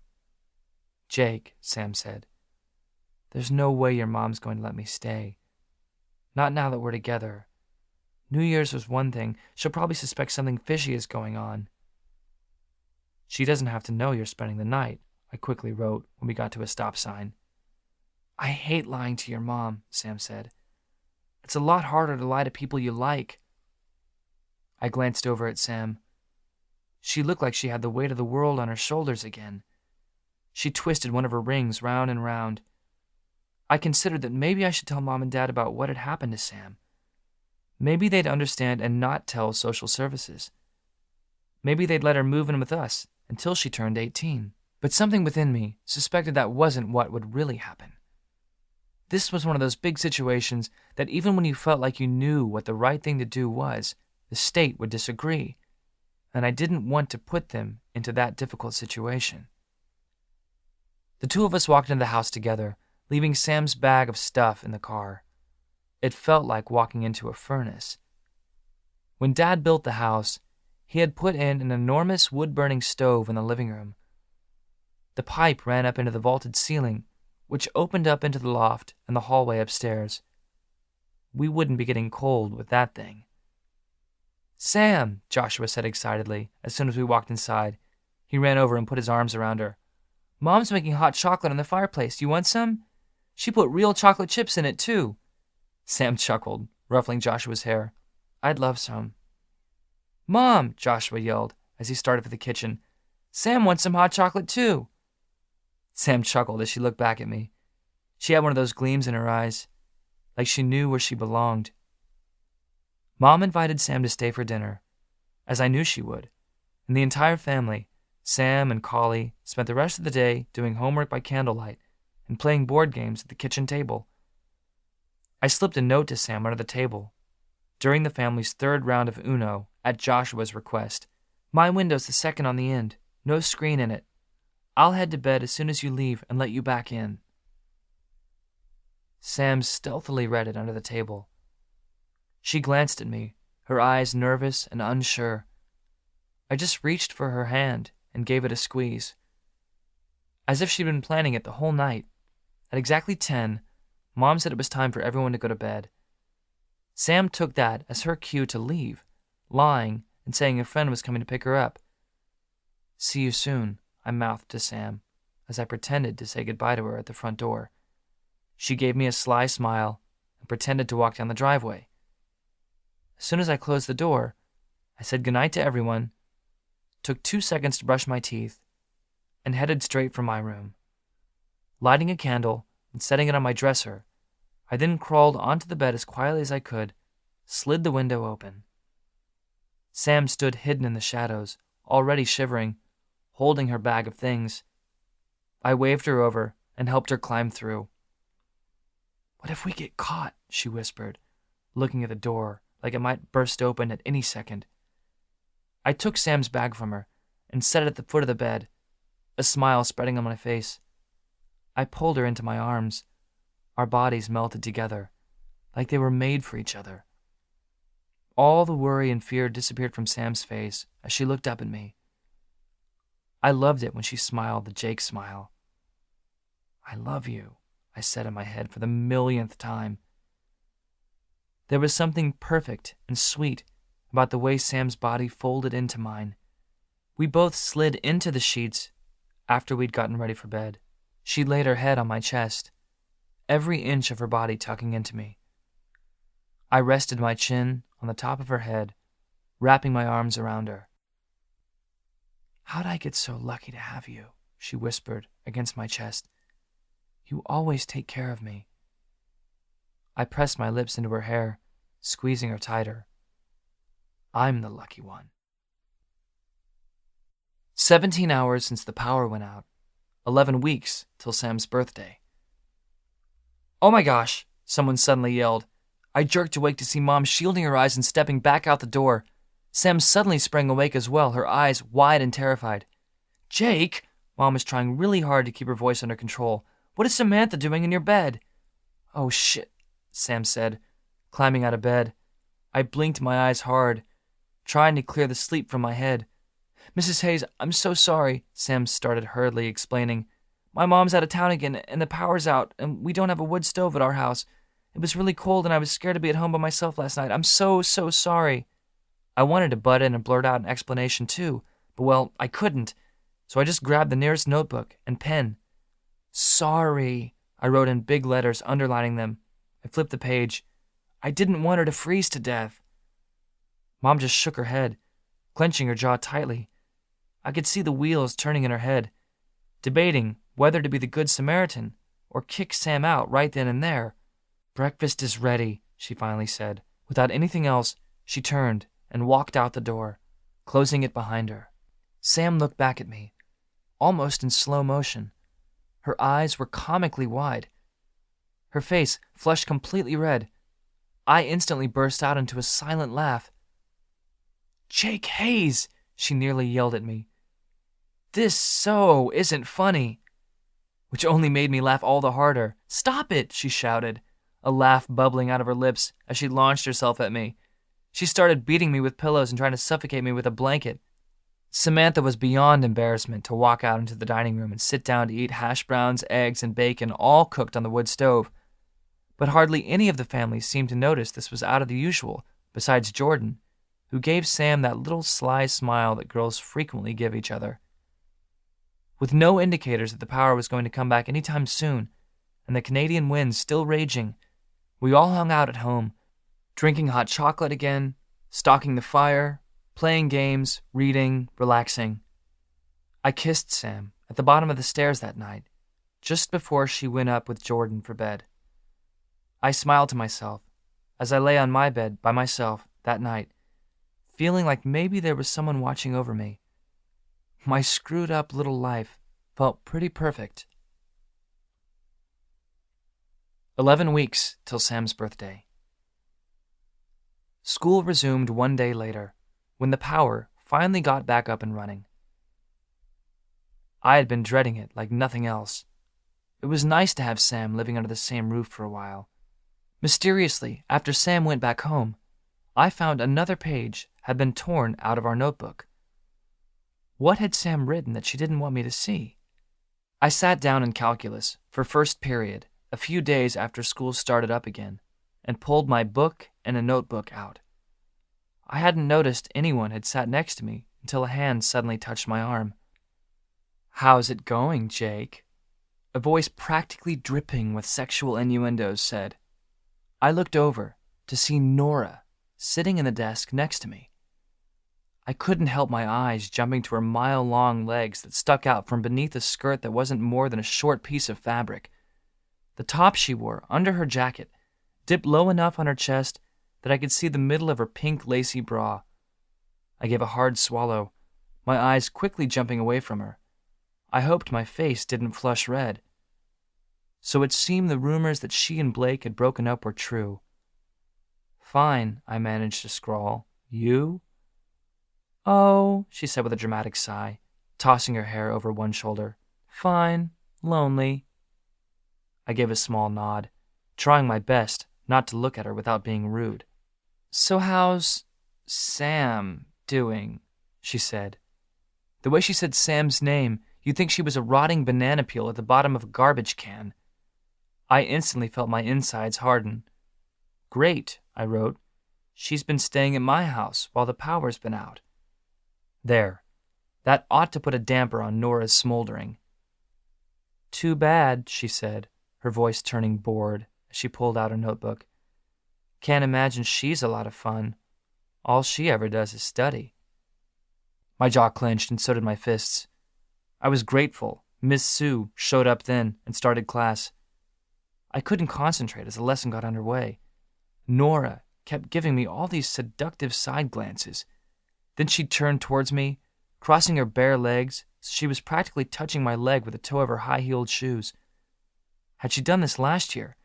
"Jake," Sam said, "there's no way your mom's going to let me stay. Not now that we're together. New Year's was one thing. She'll probably suspect something fishy is going on." "She doesn't have to know you're spending the night," I quickly wrote when we got to a stop sign. "I hate lying to your mom," Sam said. "It's a lot harder to lie to people you like." I glanced over at Sam. She looked like she had the weight of the world on her shoulders again. She twisted one of her rings round and round. I considered that maybe I should tell Mom and Dad about what had happened to Sam. Maybe they'd understand and not tell social services. Maybe they'd let her move in with us until she turned 18. But something within me suspected that wasn't what would really happen. This was one of those big situations that even when you felt like you knew what the right thing to do was, the state would disagree, and I didn't want to put them into that difficult situation. The two of us walked into the house together, leaving Sam's bag of stuff in the car. It felt like walking into a furnace. When Dad built the house, he had put in an enormous wood-burning stove in the living room. The pipe ran up into the vaulted ceiling, which opened up into the loft and the hallway upstairs. We wouldn't be getting cold with that thing. "Sam," Joshua said excitedly as soon as we walked inside. He ran over and put his arms around her. "Mom's making hot chocolate on the fireplace. You want some? She put real chocolate chips in it, too." Sam chuckled, ruffling Joshua's hair. "I'd love some." "Mom," Joshua yelled as he started for the kitchen. "Sam wants some hot chocolate, too." Sam chuckled as she looked back at me. She had one of those gleams in her eyes, like she knew where she belonged. Mom invited Sam to stay for dinner, as I knew she would, and the entire family, Sam and Collie, spent the rest of the day doing homework by candlelight and playing board games at the kitchen table. I slipped a note to Sam under the table. During the family's third round of Uno, at Joshua's request, "My window's the second on the end, no screen in it. I'll head to bed as soon as you leave and let you back in." Sam stealthily read it under the table. She glanced at me, her eyes nervous and unsure. I just reached for her hand and gave it a squeeze. As if she'd been planning it the whole night, at exactly 10, Mom said it was time for everyone to go to bed. Sam took that as her cue to leave, lying and saying a friend was coming to pick her up. "See you soon," I mouthed to Sam as I pretended to say goodbye to her at the front door. She gave me a sly smile and pretended to walk down the driveway. As soon as I closed the door, I said goodnight to everyone, took 2 seconds to brush my teeth, and headed straight for my room. Lighting a candle and setting it on my dresser, I then crawled onto the bed as quietly as I could, slid the window open. Sam stood hidden in the shadows, already shivering, holding her bag of things. I waved her over and helped her climb through. "What if we get caught?" she whispered, looking at the door like it might burst open at any second. I took Sam's bag from her and set it at the foot of the bed, a smile spreading on my face. I pulled her into my arms. Our bodies melted together, like they were made for each other. All the worry and fear disappeared from Sam's face as she looked up at me. I loved it when she smiled the Jake smile. "I love you," I said in my head for the millionth time. There was something perfect and sweet about the way Sam's body folded into mine. We both slid into the sheets after we'd gotten ready for bed. She laid her head on my chest, every inch of her body tucking into me. I rested my chin on the top of her head, wrapping my arms around her. "How'd I get so lucky to have you?" she whispered against my chest. "You always take care of me." I pressed my lips into her hair, squeezing her tighter. I'm the lucky one. 17 hours since the power went out. 11 weeks till Sam's birthday. "Oh my gosh," someone suddenly yelled. I jerked awake to see Mom shielding her eyes and stepping back out the door. Sam suddenly sprang awake as well, her eyes wide and terrified. "Jake," Mom was trying really hard to keep her voice under control. "What is Samantha doing in your bed?" "Oh shit," Sam said, climbing out of bed. I blinked my eyes hard, trying to clear the sleep from my head. "Mrs. Hayes, I'm so sorry," Sam started hurriedly explaining. "My mom's out of town again, and the power's out, and we don't have a wood stove at our house. It was really cold, and I was scared to be at home by myself last night. I'm so sorry." I wanted to butt in and blurt out an explanation too, but well, I couldn't, so I just grabbed the nearest notebook and pen. "Sorry," I wrote in big letters, underlining them. I flipped the page. "I didn't want her to freeze to death." Mom just shook her head, clenching her jaw tightly. I could see the wheels turning in her head, debating whether to be the Good Samaritan or kick Sam out right then and there. "Breakfast is ready," she finally said. Without anything else, she turned and walked out the door, closing it behind her. Sam looked back at me, almost in slow motion. Her eyes were comically wide. Her face flushed completely red. I instantly burst out into a silent laugh. "Jake Hayes," she nearly yelled at me. "This isn't funny." Which only made me laugh all the harder. "Stop it," she shouted, a laugh bubbling out of her lips as she launched herself at me. She started beating me with pillows and trying to suffocate me with a blanket. Samantha was beyond embarrassment to walk out into the dining room and sit down to eat hash browns, eggs, and bacon, all cooked on the wood stove. But hardly any of the family seemed to notice this was out of the usual, besides Jordan, who gave Sam that little sly smile that girls frequently give each other. With no indicators that the power was going to come back anytime soon, and the Canadian winds still raging, we all hung out at home, drinking hot chocolate again, stalking the fire, playing games, reading, relaxing. I kissed Sam at the bottom of the stairs that night, just before she went up with Jordan for bed. I smiled to myself as I lay on my bed by myself that night, feeling like maybe there was someone watching over me. My screwed-up little life felt pretty perfect. 11 weeks till Sam's birthday. School resumed 1 day later, when the power finally got back up and running. I had been dreading it like nothing else. It was nice to have Sam living under the same roof for a while. Mysteriously, after Sam went back home, I found another page had been torn out of our notebook. What had Sam written that she didn't want me to see? I sat down in calculus for first period a few days after school started up again and pulled my book and a notebook out. I hadn't noticed anyone had sat next to me until a hand suddenly touched my arm. "How's it going, Jake?" A voice practically dripping with sexual innuendos said. I looked over to see Nora sitting in the desk next to me. I couldn't help my eyes jumping to her mile-long legs that stuck out from beneath a skirt that wasn't more than a short piece of fabric. The top she wore, under her jacket, dipped low enough on her chest that I could see the middle of her pink lacy bra. I gave a hard swallow, my eyes quickly jumping away from her. I hoped my face didn't flush red. So it seemed the rumors that she and Blake had broken up were true. "Fine," I managed to scrawl. "You?" "Oh," she said with a dramatic sigh, tossing her hair over one shoulder. "Fine. Lonely." I gave a small nod, trying my best not to look at her without being rude. "So how's Sam doing?" she said. The way she said Sam's name, you'd think she was a rotting banana peel at the bottom of a garbage can. I instantly felt my insides harden. "Great," I wrote. "She's been staying at my house while the power's been out." There. That ought to put a damper on Nora's smoldering. "Too bad," she said, her voice turning bored as she pulled out her notebook. "Can't imagine she's a lot of fun. All she ever does is study." My jaw clenched and so did my fists. I was grateful Miss Sue showed up then and started class. I couldn't concentrate as the lesson got underway. Nora kept giving me all these seductive side glances. Then she'd turn towards me, crossing her bare legs so she was practically touching my leg with the toe of her high-heeled shoes. Had she done this last year,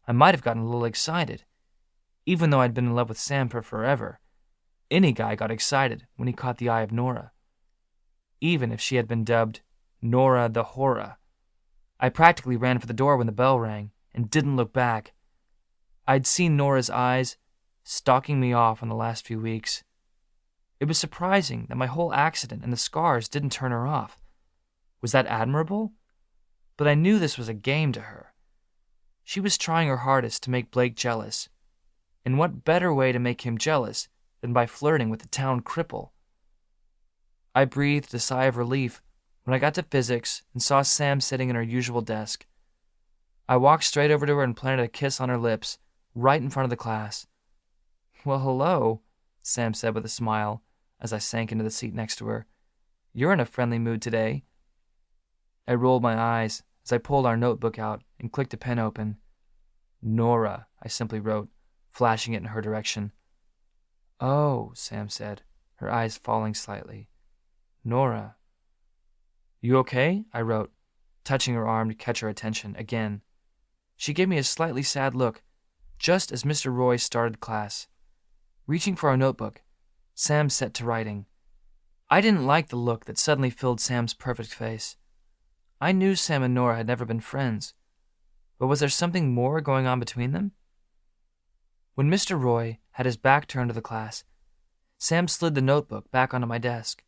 I might have gotten a little excited. Even though I'd been in love with Sam for forever, any guy got excited when he caught the eye of Nora. Even if she had been dubbed Nora the Horror. I practically ran for the door when the bell rang and didn't look back. I'd seen Nora's eyes stalking me off in the last few weeks. It was surprising that my whole accident and the scars didn't turn her off. Was that admirable? But I knew this was a game to her. She was trying her hardest to make Blake jealous. And what better way to make him jealous than by flirting with the town cripple? I breathed a sigh of relief when I got to physics and saw Sam sitting in her usual desk. I walked straight over to her and planted a kiss on her lips, right in front of the class. "Well, hello," Sam said with a smile as I sank into the seat next to her. "You're in a friendly mood today." I rolled my eyes as I pulled our notebook out and clicked a pen open. "Nora," I simply wrote, flashing it in her direction. "Oh," Sam said, her eyes falling slightly. "Nora." "You okay?" I wrote, touching her arm to catch her attention again. She gave me a slightly sad look, just as Mr. Roy started class. Reaching for our notebook, Sam set to writing. I didn't like the look that suddenly filled Sam's perfect face. I knew Sam and Nora had never been friends, but was there something more going on between them? When Mr. Roy had his back turned to the class, Sam slid the notebook back onto my desk.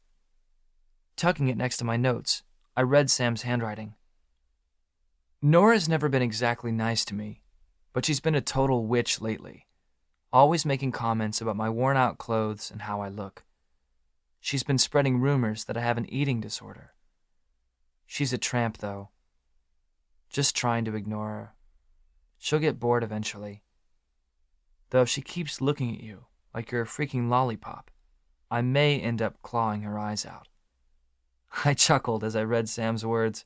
Tucking it next to my notes, I read Sam's handwriting. "Nora's never been exactly nice to me, but she's been a total witch lately, always making comments about my worn-out clothes and how I look. She's been spreading rumors that I have an eating disorder. She's a tramp, though. Just trying to ignore her. She'll get bored eventually. Though if she keeps looking at you like you're a freaking lollipop, I may end up clawing her eyes out." I chuckled as I read Sam's words.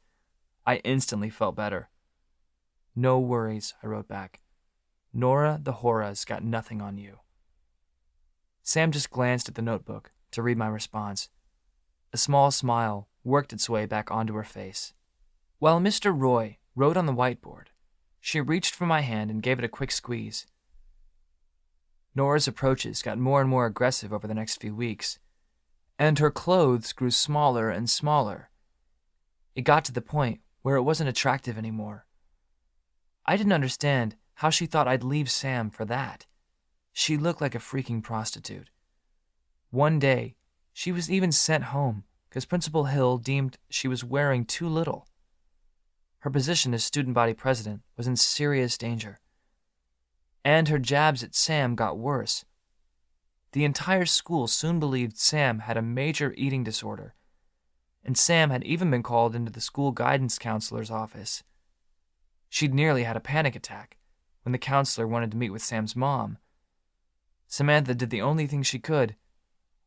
I instantly felt better. "No worries," I wrote back. "Nora the Horror's got nothing on you." Sam just glanced at the notebook to read my response. A small smile worked its way back onto her face. While Mr. Roy wrote on the whiteboard, she reached for my hand and gave it a quick squeeze. Nora's approaches got more and more aggressive over the next few weeks, and her clothes grew smaller and smaller. It got to the point where it wasn't attractive anymore. I didn't understand how she thought I'd leave Sam for that. She looked like a freaking prostitute. One day, she was even sent home because Principal Hill deemed she was wearing too little. Her position as student body president was in serious danger. And her jabs at Sam got worse. The entire school soon believed Sam had a major eating disorder, and Sam had even been called into the school guidance counselor's office. She'd nearly had a panic attack when the counselor wanted to meet with Sam's mom. Samantha did the only thing she could,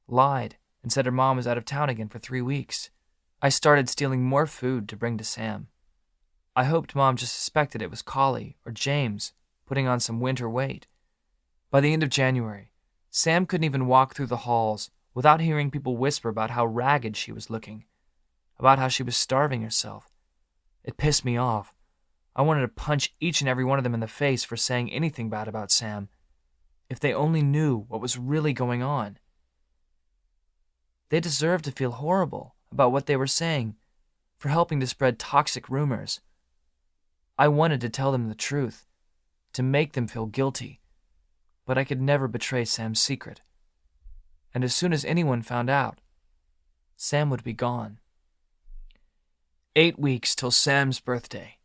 lied, and said her mom was out of town again for 3 weeks. I started stealing more food to bring to Sam. I hoped Mom just suspected it was Collie or James putting on some winter weight. By the end of January, Sam couldn't even walk through the halls without hearing people whisper about how ragged she was looking, about how she was starving herself. It pissed me off. I wanted to punch each and every one of them in the face for saying anything bad about Sam. If they only knew what was really going on. They deserved to feel horrible about what they were saying, for helping to spread toxic rumors. I wanted to tell them the truth, to make them feel guilty, but I could never betray Sam's secret. And as soon as anyone found out, Sam would be gone. 8 weeks till Sam's birthday.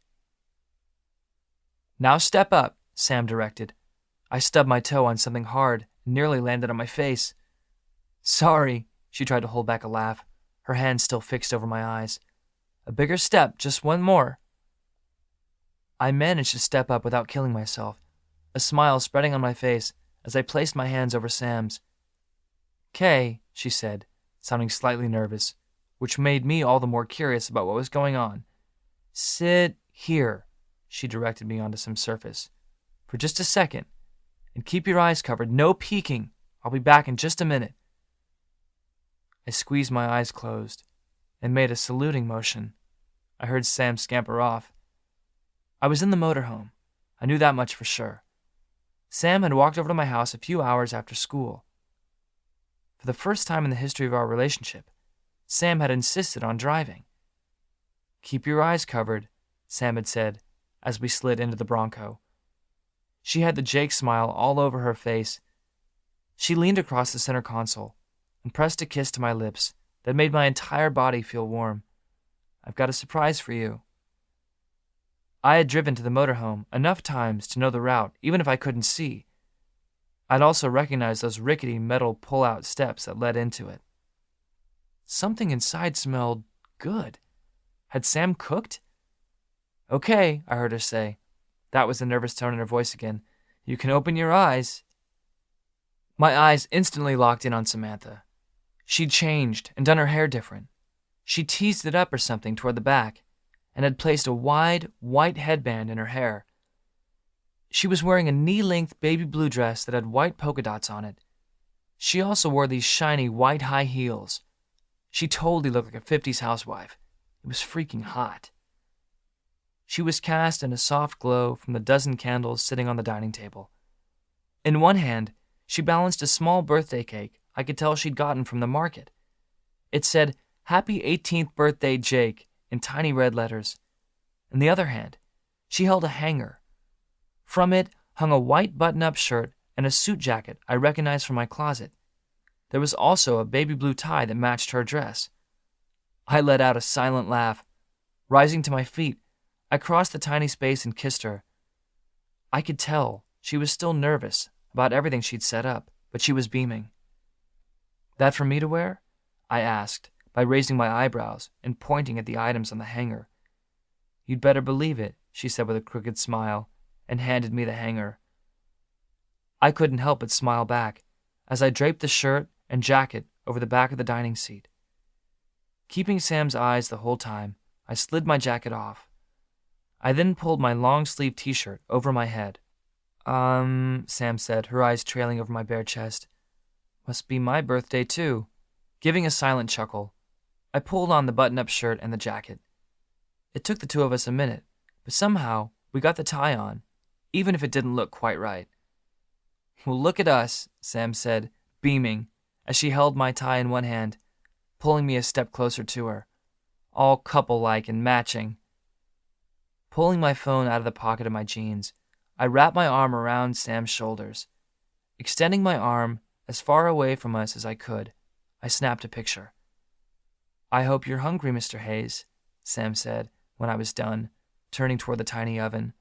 "Now step up," Sam directed. I stubbed my toe on something hard and nearly landed on my face. "Sorry," she tried to hold back a laugh, her hand still fixed over my eyes. "A bigger step, just one more." I managed to step up without killing myself, a smile spreading on my face as I placed my hands over Sam's. "Kay," she said, sounding slightly nervous, which made me all the more curious about what was going on. "Sit here," she directed me onto some surface, "for just a second, and keep your eyes covered. No peeking. I'll be back in just a minute." I squeezed my eyes closed and made a saluting motion. I heard Sam scamper off. I was in the motorhome. I knew that much for sure. Sam had walked over to my house a few hours after school. For the first time in the history of our relationship, Sam had insisted on driving. "Keep your eyes covered," Sam had said as we slid into the Bronco. She had the Jake smile all over her face. She leaned across the center console and pressed a kiss to my lips that made my entire body feel warm. "I've got a surprise for you." I had driven to the motorhome enough times to know the route, even if I couldn't see. I'd also recognized those rickety metal pull-out steps that led into it. Something inside smelled good. Had Sam cooked? "Okay," I heard her say. That was the nervous tone in her voice again. "You can open your eyes." My eyes instantly locked in on Samantha. She'd changed and done her hair different. She teased it up or something toward the back and had placed a wide, white headband in her hair. She was wearing a knee-length baby blue dress that had white polka dots on it. She also wore these shiny white high heels. She totally looked like a 50s housewife. It was freaking hot. She was cast in a soft glow from the dozen candles sitting on the dining table. In one hand, she balanced a small birthday cake I could tell she'd gotten from the market. It said, "Happy 18th birthday, Jake," in tiny red letters. In the other hand, she held a hanger. From it hung a white button-up shirt and a suit jacket I recognized from my closet. There was also a baby blue tie that matched her dress. I let out a silent laugh. Rising to my feet, I crossed the tiny space and kissed her. I could tell she was still nervous about everything she'd set up, but she was beaming. "That for me to wear?" I asked, by raising my eyebrows and pointing at the items on the hanger. "You'd better believe it," she said with a crooked smile, and handed me the hanger. I couldn't help but smile back as I draped the shirt and jacket over the back of the dining seat. Keeping Sam's eyes the whole time, I slid my jacket off. I then pulled my long-sleeved t-shirt over my head. Sam said, her eyes trailing over my bare chest. "Must be my birthday, too." Giving a silent chuckle, I pulled on the button-up shirt and the jacket. It took the two of us a minute, but somehow we got the tie on, even if it didn't look quite right. "Well, look at us," Sam said, beaming, as she held my tie in one hand, pulling me a step closer to her, all couple-like and matching. Pulling my phone out of the pocket of my jeans, I wrapped my arm around Sam's shoulders. Extending my arm as far away from us as I could, I snapped a picture. "I hope you're hungry, Mr. Hayes," Sam said when I was done, turning toward the tiny oven.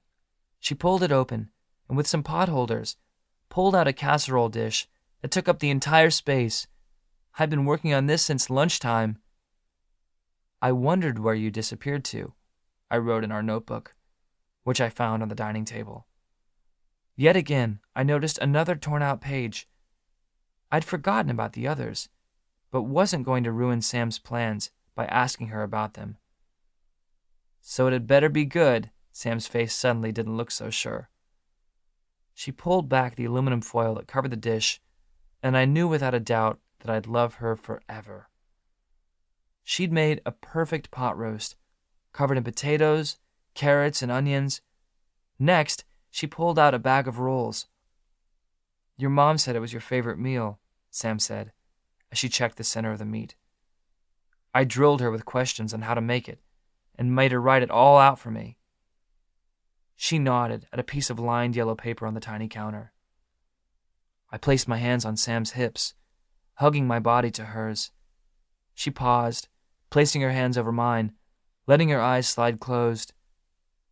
She pulled it open, and with some pot holders, pulled out a casserole dish It took up the entire space. I'd been working on this since lunchtime. I wondered where you disappeared to, I wrote in our notebook, which I found on the dining table. Yet again, I noticed another torn-out page. I'd forgotten about the others, but wasn't going to ruin Sam's plans by asking her about them. So it had better be good. Sam's face suddenly didn't look so sure. She pulled back the aluminum foil that covered the dish, and I knew without a doubt that I'd love her forever. She'd made a perfect pot roast, covered in potatoes, carrots, and onions. Next, she pulled out a bag of rolls. Your mom said it was your favorite meal, Sam said, as she checked the center of the meat. I drilled her with questions on how to make it, and made her write it all out for me. She nodded at a piece of lined yellow paper on the tiny counter. I placed my hands on Sam's hips, hugging my body to hers. She paused, placing her hands over mine, letting her eyes slide closed.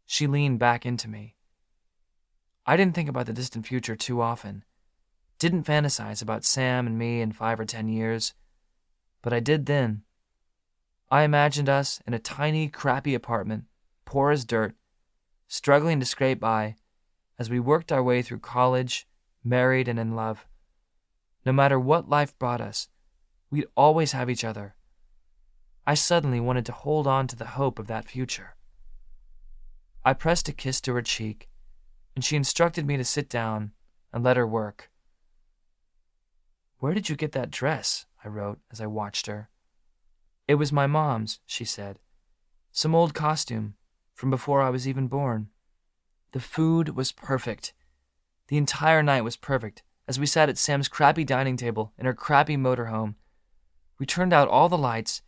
She leaned back into me. I didn't think about the distant future too often. Didn't fantasize about Sam and me in 5 or 10 years. But I did then. I imagined us in a tiny, crappy apartment, poor as dirt, struggling to scrape by as we worked our way through college, married and in love. No matter what life brought us, we'd always have each other. I suddenly wanted to hold on to the hope of that future. I pressed a kiss to her cheek, and she instructed me to sit down and let her work. Where did you get that dress? I wrote as I watched her. It was my mom's, she said. Some old costume from before I was even born. The food was perfect. The entire night was perfect as we sat at Sam's crappy dining table in her crappy motorhome. We turned out all the lights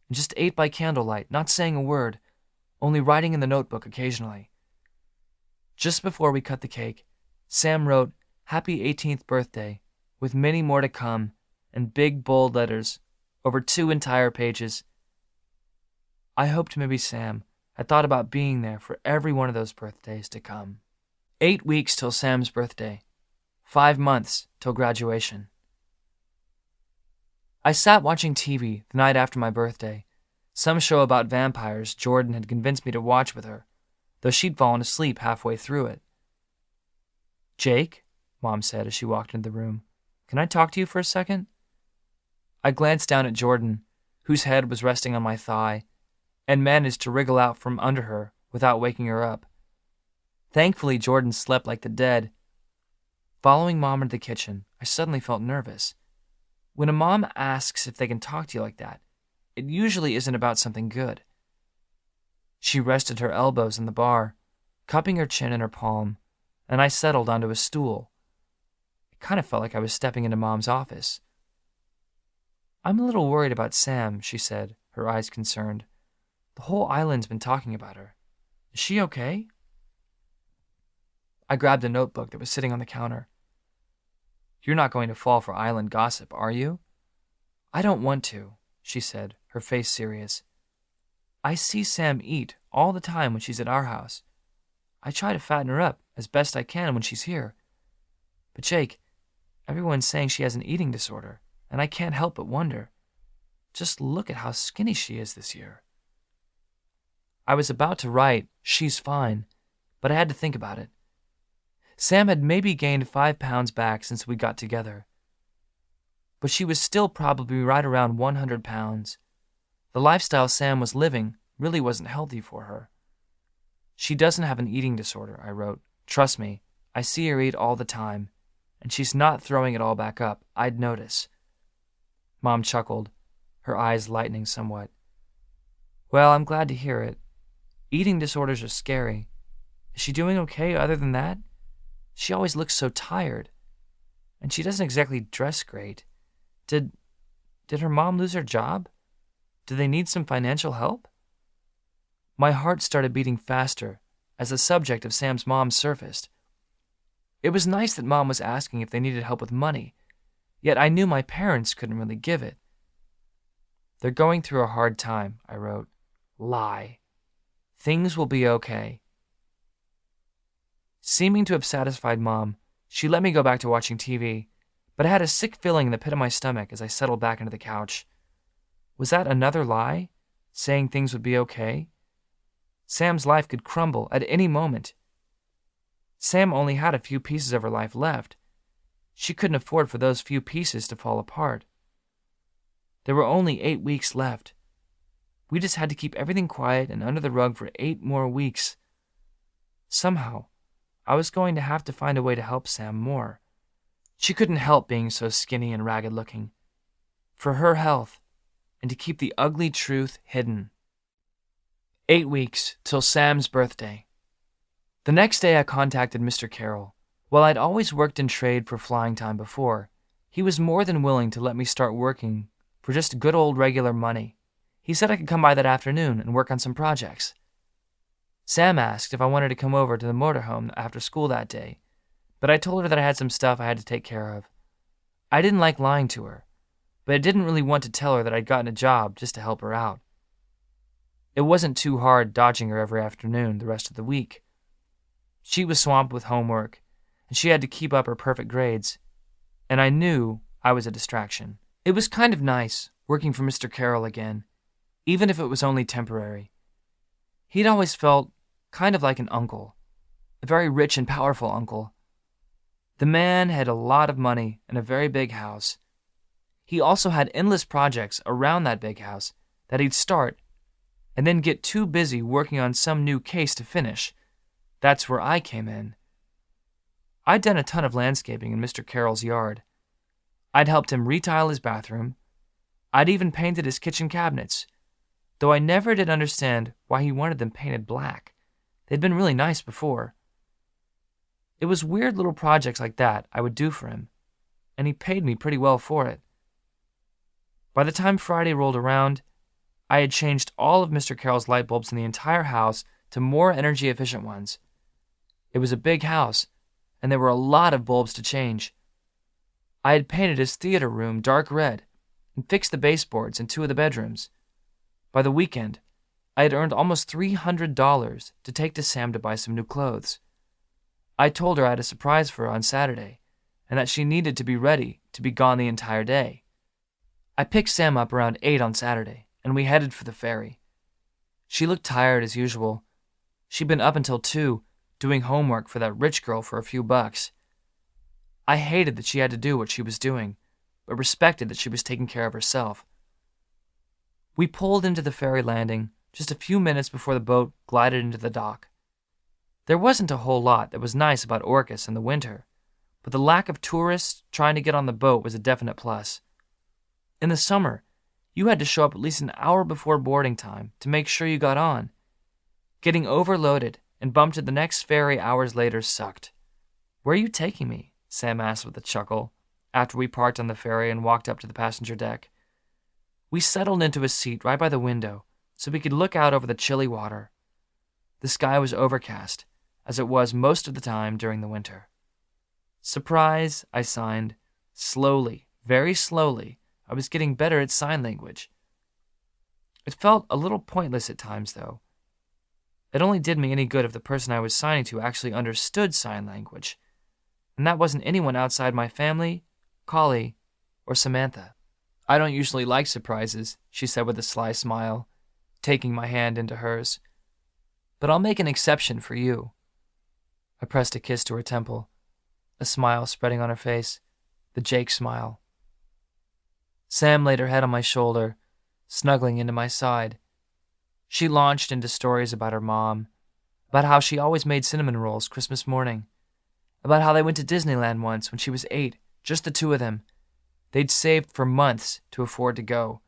and just ate by candlelight, not saying a word, only writing in the notebook occasionally. Just before we cut the cake, Sam wrote, "Happy 18th birthday," with many more to come, and big bold letters, over 2 entire pages. I hoped maybe Sam had thought about being there for every one of those birthdays to come. 8 weeks till Sam's birthday. 5 months till graduation. I sat watching TV the night after my birthday, some show about vampires Jordan had convinced me to watch with her, though she'd fallen asleep halfway through it. Jake, Mom said as she walked into the room, can I talk to you for a second? I glanced down at Jordan, whose head was resting on my thigh, and managed to wriggle out from under her without waking her up. Thankfully, Jordan slept like the dead. Following Mom into the kitchen, I suddenly felt nervous. When a mom asks if they can talk to you like that, it usually isn't about something good. She rested her elbows on the bar, cupping her chin in her palm, and I settled onto a stool. It kind of felt like I was stepping into Mom's office. I'm a little worried about Sam, she said, her eyes concerned. The whole island's been talking about her. Is she okay? I grabbed a notebook that was sitting on the counter. You're not going to fall for island gossip, are you? I don't want to, she said, her face serious. I see Sam eat all the time when she's at our house. I try to fatten her up as best I can when she's here. But Jake, everyone's saying she has an eating disorder, and I can't help but wonder. Just look at how skinny she is this year. I was about to write, she's fine, but I had to think about it. Sam had maybe gained 5 pounds back since we got together. But she was still probably right around 100 pounds. The lifestyle Sam was living really wasn't healthy for her. She doesn't have an eating disorder, I wrote. Trust me, I see her eat all the time, and she's not throwing it all back up. I'd notice. Mom chuckled, her eyes lightening somewhat. Well, I'm glad to hear it. Eating disorders are scary. Is she doing okay other than that? She always looks so tired, and she doesn't exactly dress great. Did her mom lose her job? Do they need some financial help? My heart started beating faster as the subject of Sam's mom surfaced. It was nice that Mom was asking if they needed help with money, yet I knew my parents couldn't really give it. They're going through a hard time, I wrote. Lie. Things will be okay. Seeming to have satisfied Mom, she let me go back to watching TV, but I had a sick feeling in the pit of my stomach as I settled back into the couch. Was that another lie, saying things would be okay? Sam's life could crumble at any moment. Sam only had a few pieces of her life left. She couldn't afford for those few pieces to fall apart. There were only 8 weeks left. We just had to keep everything quiet and under the rug for 8 more weeks. Somehow, I was going to have to find a way to help Sam more. She couldn't help being so skinny and ragged looking. For her health, and to keep the ugly truth hidden. 8 weeks till Sam's birthday. The next day I contacted Mr. Carroll. While I'd always worked in trade for flying time before, he was more than willing to let me start working for just good old regular money. He said I could come by that afternoon and work on some projects. Sam asked if I wanted to come over to the motorhome after school that day, but I told her that I had some stuff I had to take care of. I didn't like lying to her, but I didn't really want to tell her that I'd gotten a job just to help her out. It wasn't too hard dodging her every afternoon the rest of the week. She was swamped with homework, and she had to keep up her perfect grades, and I knew I was a distraction. It was kind of nice working for Mr. Carroll again, even if it was only temporary. He'd always felt kind of like an uncle, a very rich and powerful uncle. The man had a lot of money and a very big house. He also had endless projects around that big house that he'd start and then get too busy working on some new case to finish. That's where I came in. I'd done a ton of landscaping in Mr. Carroll's yard. I'd helped him retile his bathroom. I'd even painted his kitchen cabinets, though I never did understand why he wanted them painted black. They'd been really nice before. It was weird little projects like that I would do for him, and he paid me pretty well for it. By the time Friday rolled around, I had changed all of Mr. Carroll's light bulbs in the entire house to more energy-efficient ones. It was a big house, and there were a lot of bulbs to change. I had painted his theater room dark red and fixed the baseboards in 2 of the bedrooms. By the weekend, I had earned almost $300 to take to Sam to buy some new clothes. I told her I had a surprise for her on Saturday, and that she needed to be ready to be gone the entire day. I picked Sam up around 8 on Saturday, and we headed for the ferry. She looked tired as usual. She'd been up until 2, doing homework for that rich girl for a few bucks. I hated that she had to do what she was doing, but respected that she was taking care of herself. We pulled into the ferry landing just a few minutes before the boat glided into the dock. There wasn't a whole lot that was nice about Orcus in the winter, but the lack of tourists trying to get on the boat was a definite plus. In the summer, you had to show up at least an hour before boarding time to make sure you got on. Getting overloaded and bumped to the next ferry hours later sucked. "Where are you taking me?" Sam asked with a chuckle, after we parked on the ferry and walked up to the passenger deck. We settled into a seat right by the window so we could look out over the chilly water. The sky was overcast, as it was most of the time during the winter. "Surprise," I signed. Slowly, very slowly, I was getting better at sign language. It felt a little pointless at times, though. It only did me any good if the person I was signing to actually understood sign language, and that wasn't anyone outside my family, Collie, or Samantha. "I don't usually like surprises," she said with a sly smile, taking my hand into hers. "But I'll make an exception for you." I pressed a kiss to her temple, a smile spreading on her face, the Jake smile. Sam laid her head on my shoulder, snuggling into my side. She launched into stories about her mom, about how she always made cinnamon rolls Christmas morning, about how they went to Disneyland once when she was 8, just the 2 of them. They'd saved for months to afford to go.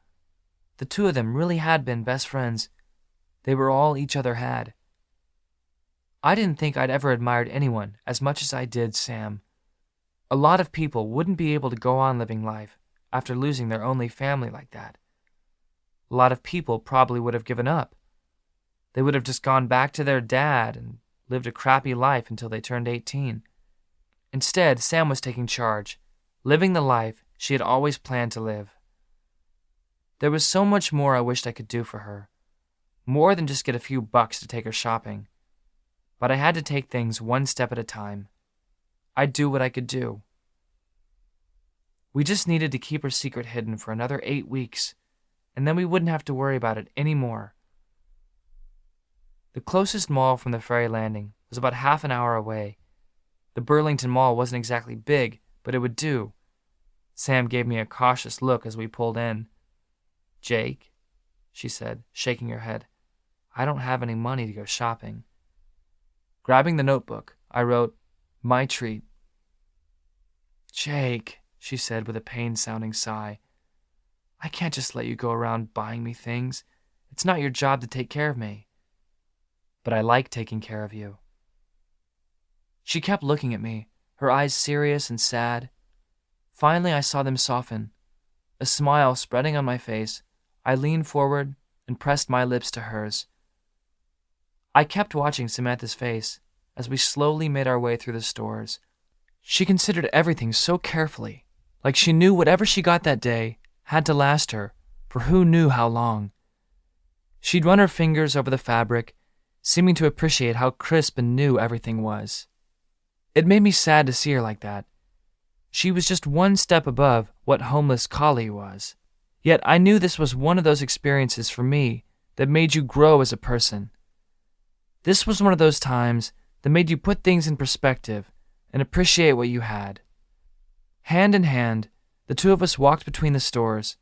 The 2 of them really had been best friends. They were all each other had. I didn't think I'd ever admired anyone as much as I did Sam. A lot of people wouldn't be able to go on living life after losing their only family like that. A lot of people probably would have given up. They would have just gone back to their dad and lived a crappy life until they turned 18. Instead, Sam was taking charge, living the life she had always planned to live. There was so much more I wished I could do for her, more than just get a few bucks to take her shopping. But I had to take things one step at a time. I'd do what I could do. We just needed to keep her secret hidden for another 8 weeks, and then we wouldn't have to worry about it anymore. The closest mall from the ferry landing was about half an hour away. The Burlington Mall wasn't exactly big, but it would do. Sam gave me a cautious look as we pulled in. "Jake," she said, shaking her head, "I don't have any money to go shopping." Grabbing the notebook, I wrote, "My treat." "Jake," she said with a pained-sounding sigh, "I can't just let you go around buying me things. It's not your job to take care of me." "But I like taking care of you." She kept looking at me, her eyes serious and sad. Finally, I saw them soften. A smile spreading on my face, I leaned forward and pressed my lips to hers. I kept watching Samantha's face as we slowly made our way through the stores. She considered everything so carefully, like she knew whatever she got that day had to last her for who knew how long. She'd run her fingers over the fabric, seeming to appreciate how crisp and new everything was. It made me sad to see her like that. She was just one step above what homeless Collie was. Yet I knew this was one of those experiences for me that made you grow as a person. This was one of those times that made you put things in perspective and appreciate what you had. Hand in hand, the two of us walked between the stores.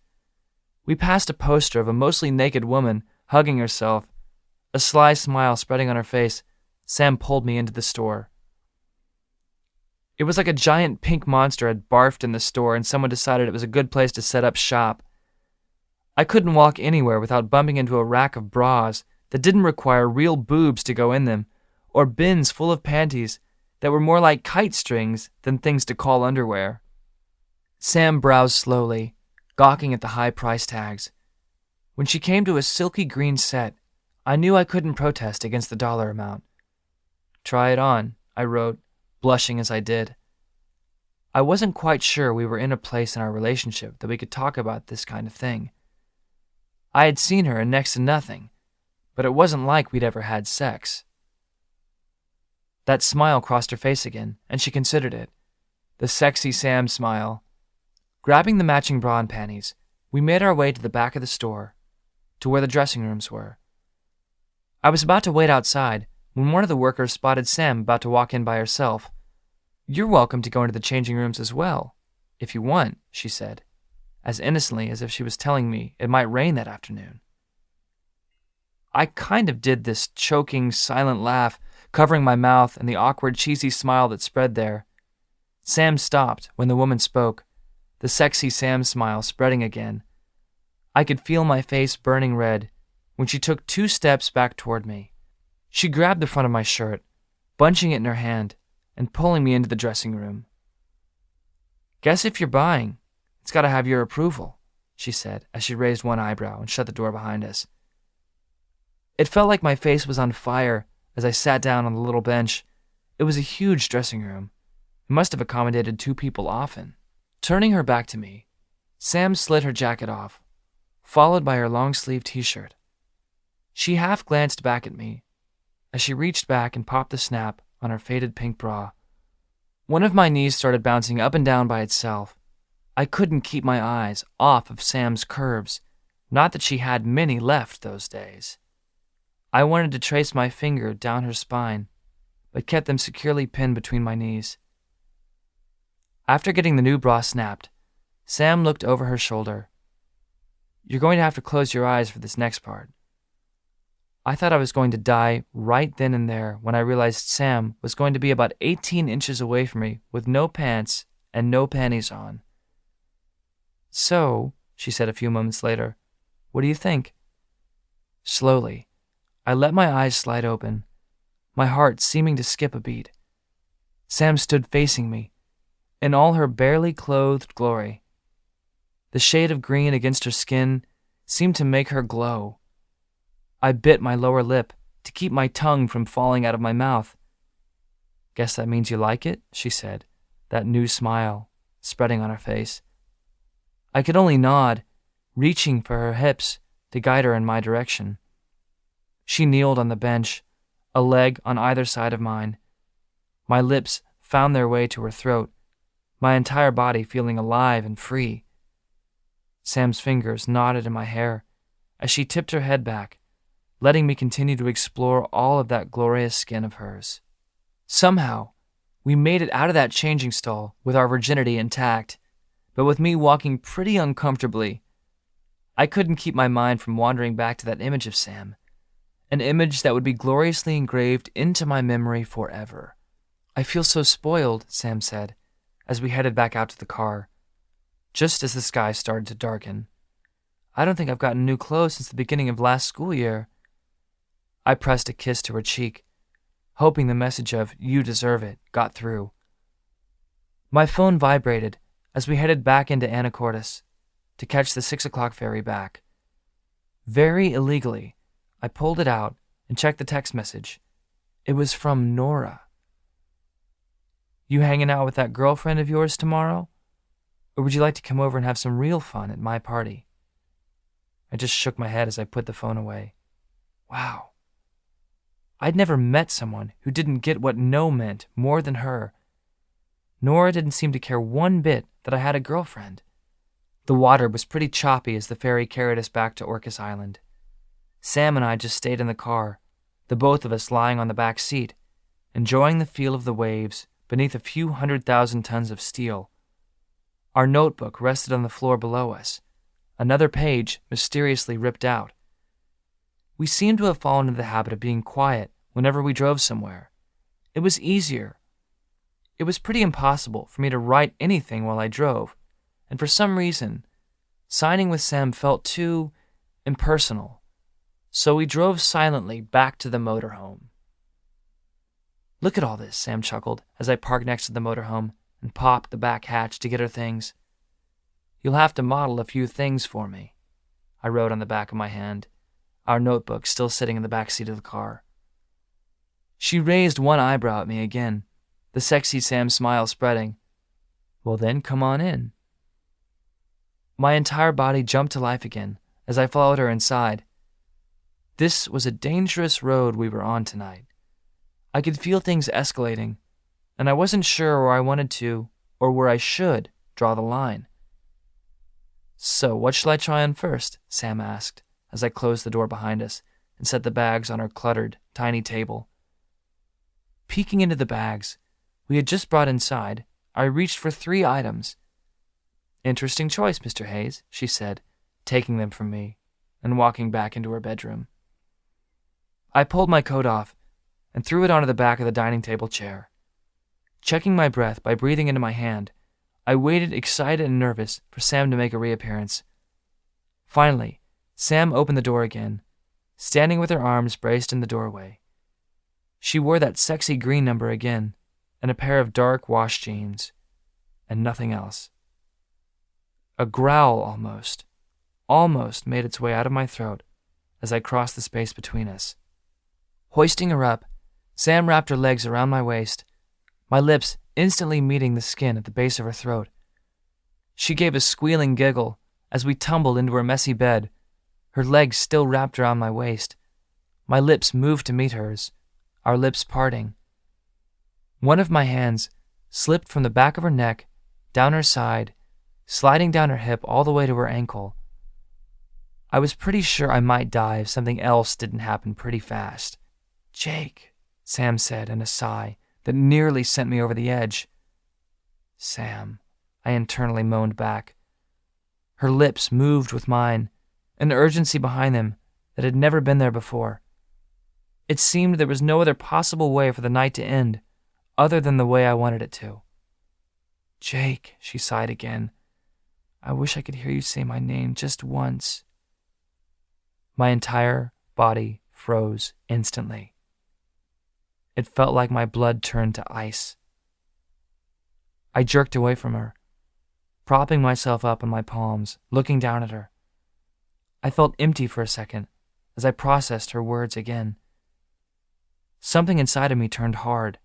We passed a poster of a mostly naked woman hugging herself. A sly smile spreading on her face, Sam pulled me into the store. It was like a giant pink monster had barfed in the store and someone decided it was a good place to set up shop. I couldn't walk anywhere without bumping into a rack of bras that didn't require real boobs to go in them, or bins full of panties that were more like kite strings than things to call underwear. Sam browsed slowly, gawking at the high price tags. When she came to a silky green set, I knew I couldn't protest against the dollar amount. "Try it on," I wrote, blushing as I did. I wasn't quite sure we were in a place in our relationship that we could talk about this kind of thing. I had seen her in next to nothing, but it wasn't like we'd ever had sex. That smile crossed her face again, and she considered it. The sexy Sam smile. Grabbing the matching bra and panties, we made our way to the back of the store, to where the dressing rooms were. I was about to wait outside when one of the workers spotted Sam about to walk in by herself. "You're welcome to go into the changing rooms as well, if you want," she said, as innocently as if she was telling me it might rain that afternoon. I kind of did this choking, silent laugh, covering my mouth and the awkward, cheesy smile that spread there. Sam stopped when the woman spoke, the sexy Sam smile spreading again. I could feel my face burning red when she took 2 steps back toward me. She grabbed the front of my shirt, bunching it in her hand and pulling me into the dressing room. "Guess if you're buying, it's got to have your approval," she said as she raised one eyebrow and shut the door behind us. It felt like my face was on fire as I sat down on the little bench. It was a huge dressing room. It must have accommodated 2 people often. Turning her back to me, Sam slid her jacket off, followed by her long-sleeved t-shirt. She half glanced back at me as she reached back and popped the snap on her faded pink bra. One of my knees started bouncing up and down by itself. I couldn't keep my eyes off of Sam's curves, not that she had many left those days. I wanted to trace my finger down her spine, but kept them securely pinned between my knees. After getting the new bra snapped, Sam looked over her shoulder. "You're going to have to close your eyes for this next part." I thought I was going to die right then and there when I realized Sam was going to be about 18 inches away from me with no pants and no panties on. "So," she said a few moments later, "what do you think?" Slowly, I let my eyes slide open, my heart seeming to skip a beat. Sam stood facing me, in all her barely clothed glory. The shade of green against her skin seemed to make her glow. I bit my lower lip to keep my tongue from falling out of my mouth. "Guess that means you like it," she said, that new smile spreading on her face. I could only nod, reaching for her hips to guide her in my direction. She kneeled on the bench, a leg on either side of mine. My lips found their way to her throat, my entire body feeling alive and free. Sam's fingers knotted in my hair as she tipped her head back, letting me continue to explore all of that glorious skin of hers. Somehow, we made it out of that changing stall with our virginity intact, but with me walking pretty uncomfortably. I couldn't keep my mind from wandering back to that image of Sam, an image that would be gloriously engraved into my memory forever. "I feel so spoiled," Sam said, as we headed back out to the car, just as the sky started to darken. "I don't think I've gotten new clothes since the beginning of last school year." I pressed a kiss to her cheek, hoping the message of "you deserve it" got through. My phone vibrated as we headed back into Anacortes to catch the 6 o'clock ferry back. Very illegally, I pulled it out and checked the text message. It was from Nora. "You hanging out with that girlfriend of yours tomorrow? Or would you like to come over and have some real fun at my party?" I just shook my head as I put the phone away. Wow. I'd never met someone who didn't get what no meant more than her. Nora didn't seem to care one bit that I had a girlfriend. The water was pretty choppy as the ferry carried us back to Orcus Island. Sam and I just stayed in the car, the both of us lying on the back seat, enjoying the feel of the waves beneath a few 100,000 tons of steel. Our notebook rested on the floor below us, another page mysteriously ripped out. We seemed to have fallen into the habit of being quiet whenever we drove somewhere. It was easier. It was pretty impossible for me to write anything while I drove, and for some reason, signing with Sam felt too impersonal. So we drove silently back to the motorhome. "Look at all this," Sam chuckled as I parked next to the motorhome and popped the back hatch to get her things. "You'll have to model a few things for me," I wrote on the back of my hand, our notebook still sitting in the back seat of the car. She raised one eyebrow at me again, the sexy Sam smile spreading. "Well then, come on in." My entire body jumped to life again as I followed her inside. This was a dangerous road we were on tonight. I could feel things escalating, and I wasn't sure where I wanted to, or where I should, draw the line. "So, what shall I try on first?" Sam asked, as I closed the door behind us and set the bags on our cluttered, tiny table. Peeking into the bags we had just brought inside, I reached for 3 items. "Interesting choice, Mr. Hayes," she said, taking them from me and walking back into her bedroom. I pulled my coat off and threw it onto the back of the dining table chair. Checking my breath by breathing into my hand, I waited excited and nervous for Sam to make a reappearance. Finally, Sam opened the door again, standing with her arms braced in the doorway. She wore that sexy green number again and a pair of dark wash jeans, and nothing else. A growl almost made its way out of my throat as I crossed the space between us. Hoisting her up, Sam wrapped her legs around my waist, my lips instantly meeting the skin at the base of her throat. She gave a squealing giggle as we tumbled into her messy bed, her legs still wrapped around my waist. My lips moved to meet hers, our lips parting. One of my hands slipped from the back of her neck, down her side, sliding down her hip all the way to her ankle. I was pretty sure I might die if something else didn't happen pretty fast. "Jake," Sam said in a sigh that nearly sent me over the edge. "Sam," I internally moaned back. Her lips moved with mine, an urgency behind them that had never been there before. It seemed there was no other possible way for the night to end other than the way I wanted it to. "Jake," she sighed again. "I wish I could hear you say my name just once." My entire body froze instantly. It felt like my blood turned to ice. I jerked away from her, propping myself up on my palms, looking down at her. I felt empty for a second as I processed her words again. Something inside of me turned hard.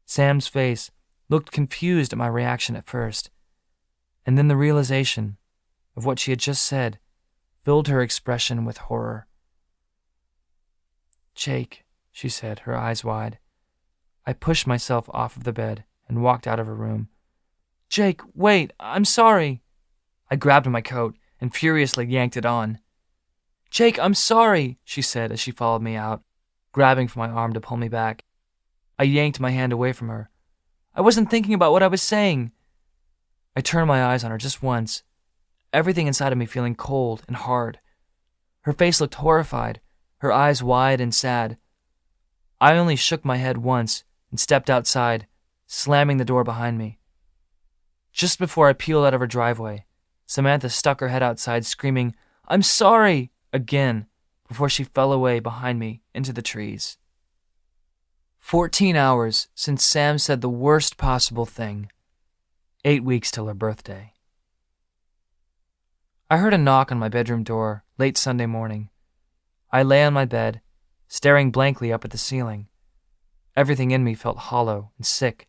Sam's face looked confused at my reaction at first, and then the realization of what she had just said filled her expression with horror. "Jake," she said, her eyes wide. I pushed myself off of the bed and walked out of her room, Jake, wait, I'm sorry. I grabbed my coat and furiously yanked it on. Jake, I'm sorry, she said as she followed me out, grabbing for my arm to pull me back. I yanked my hand away from her. I wasn't thinking about what I was saying. I turned my eyes on her just once, everything inside of me feeling cold and hard. Her face looked horrified, her eyes wide and sad. I only shook my head once and stepped outside, slamming the door behind me. Just before I peeled out of her driveway, Samantha stuck her head outside screaming, "I'm sorry!" again, before she fell away behind me into the trees. 14 hours since Sam said the worst possible thing. 8 weeks till her birthday. I heard a knock on my bedroom door late Sunday morning. I lay on my bed, staring blankly up at the ceiling. Everything in me felt hollow and sick.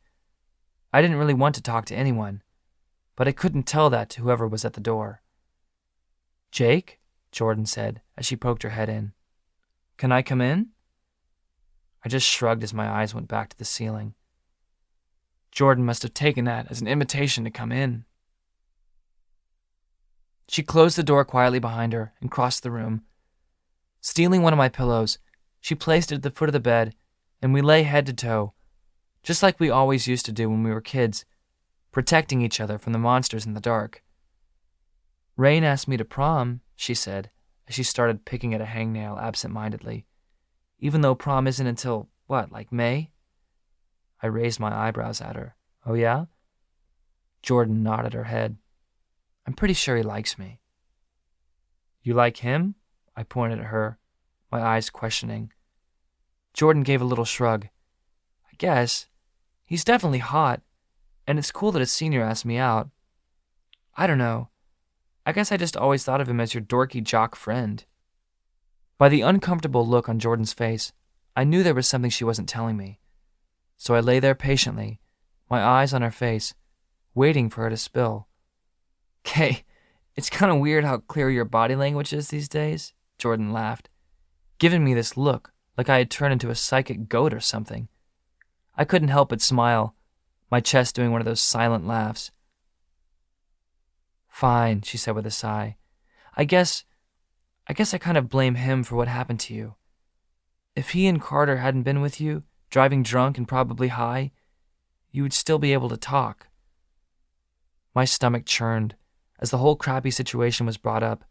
I didn't really want to talk to anyone, but I couldn't tell that to whoever was at the door. "Jake?" Jordan said as she poked her head in. "Can I come in?" I just shrugged as my eyes went back to the ceiling. Jordan must have taken that as an invitation to come in. She closed the door quietly behind her and crossed the room. Stealing one of my pillows, she placed it at the foot of the bed, and we lay head to toe, just like we always used to do when we were kids, protecting each other from the monsters in the dark. "Rain asked me to prom," she said, as she started picking at a hangnail absent-mindedly. "Even though prom isn't until, like May?" I raised my eyebrows at her. "Oh yeah?" Jordan nodded her head. "I'm pretty sure he likes me." "You like him?" I pointed at her, my eyes questioning. Jordan gave a little shrug. "I guess. He's definitely hot, and it's cool that a senior asked me out. I don't know. I guess I just always thought of him as your dorky jock friend." By the uncomfortable look on Jordan's face, I knew there was something she wasn't telling me. So I lay there patiently, my eyes on her face, waiting for her to spill. "Kay, it's kind of weird how clear your body language is these days," Jordan laughed, giving me this look like I had turned into a psychic goat or something. I couldn't help but smile, my chest doing one of those silent laughs. "Fine," she said with a sigh. I guess I kind of blame him for what happened to you. If he and Carter hadn't been with you, driving drunk and probably high, you would still be able to talk." My stomach churned as the whole crappy situation was brought up,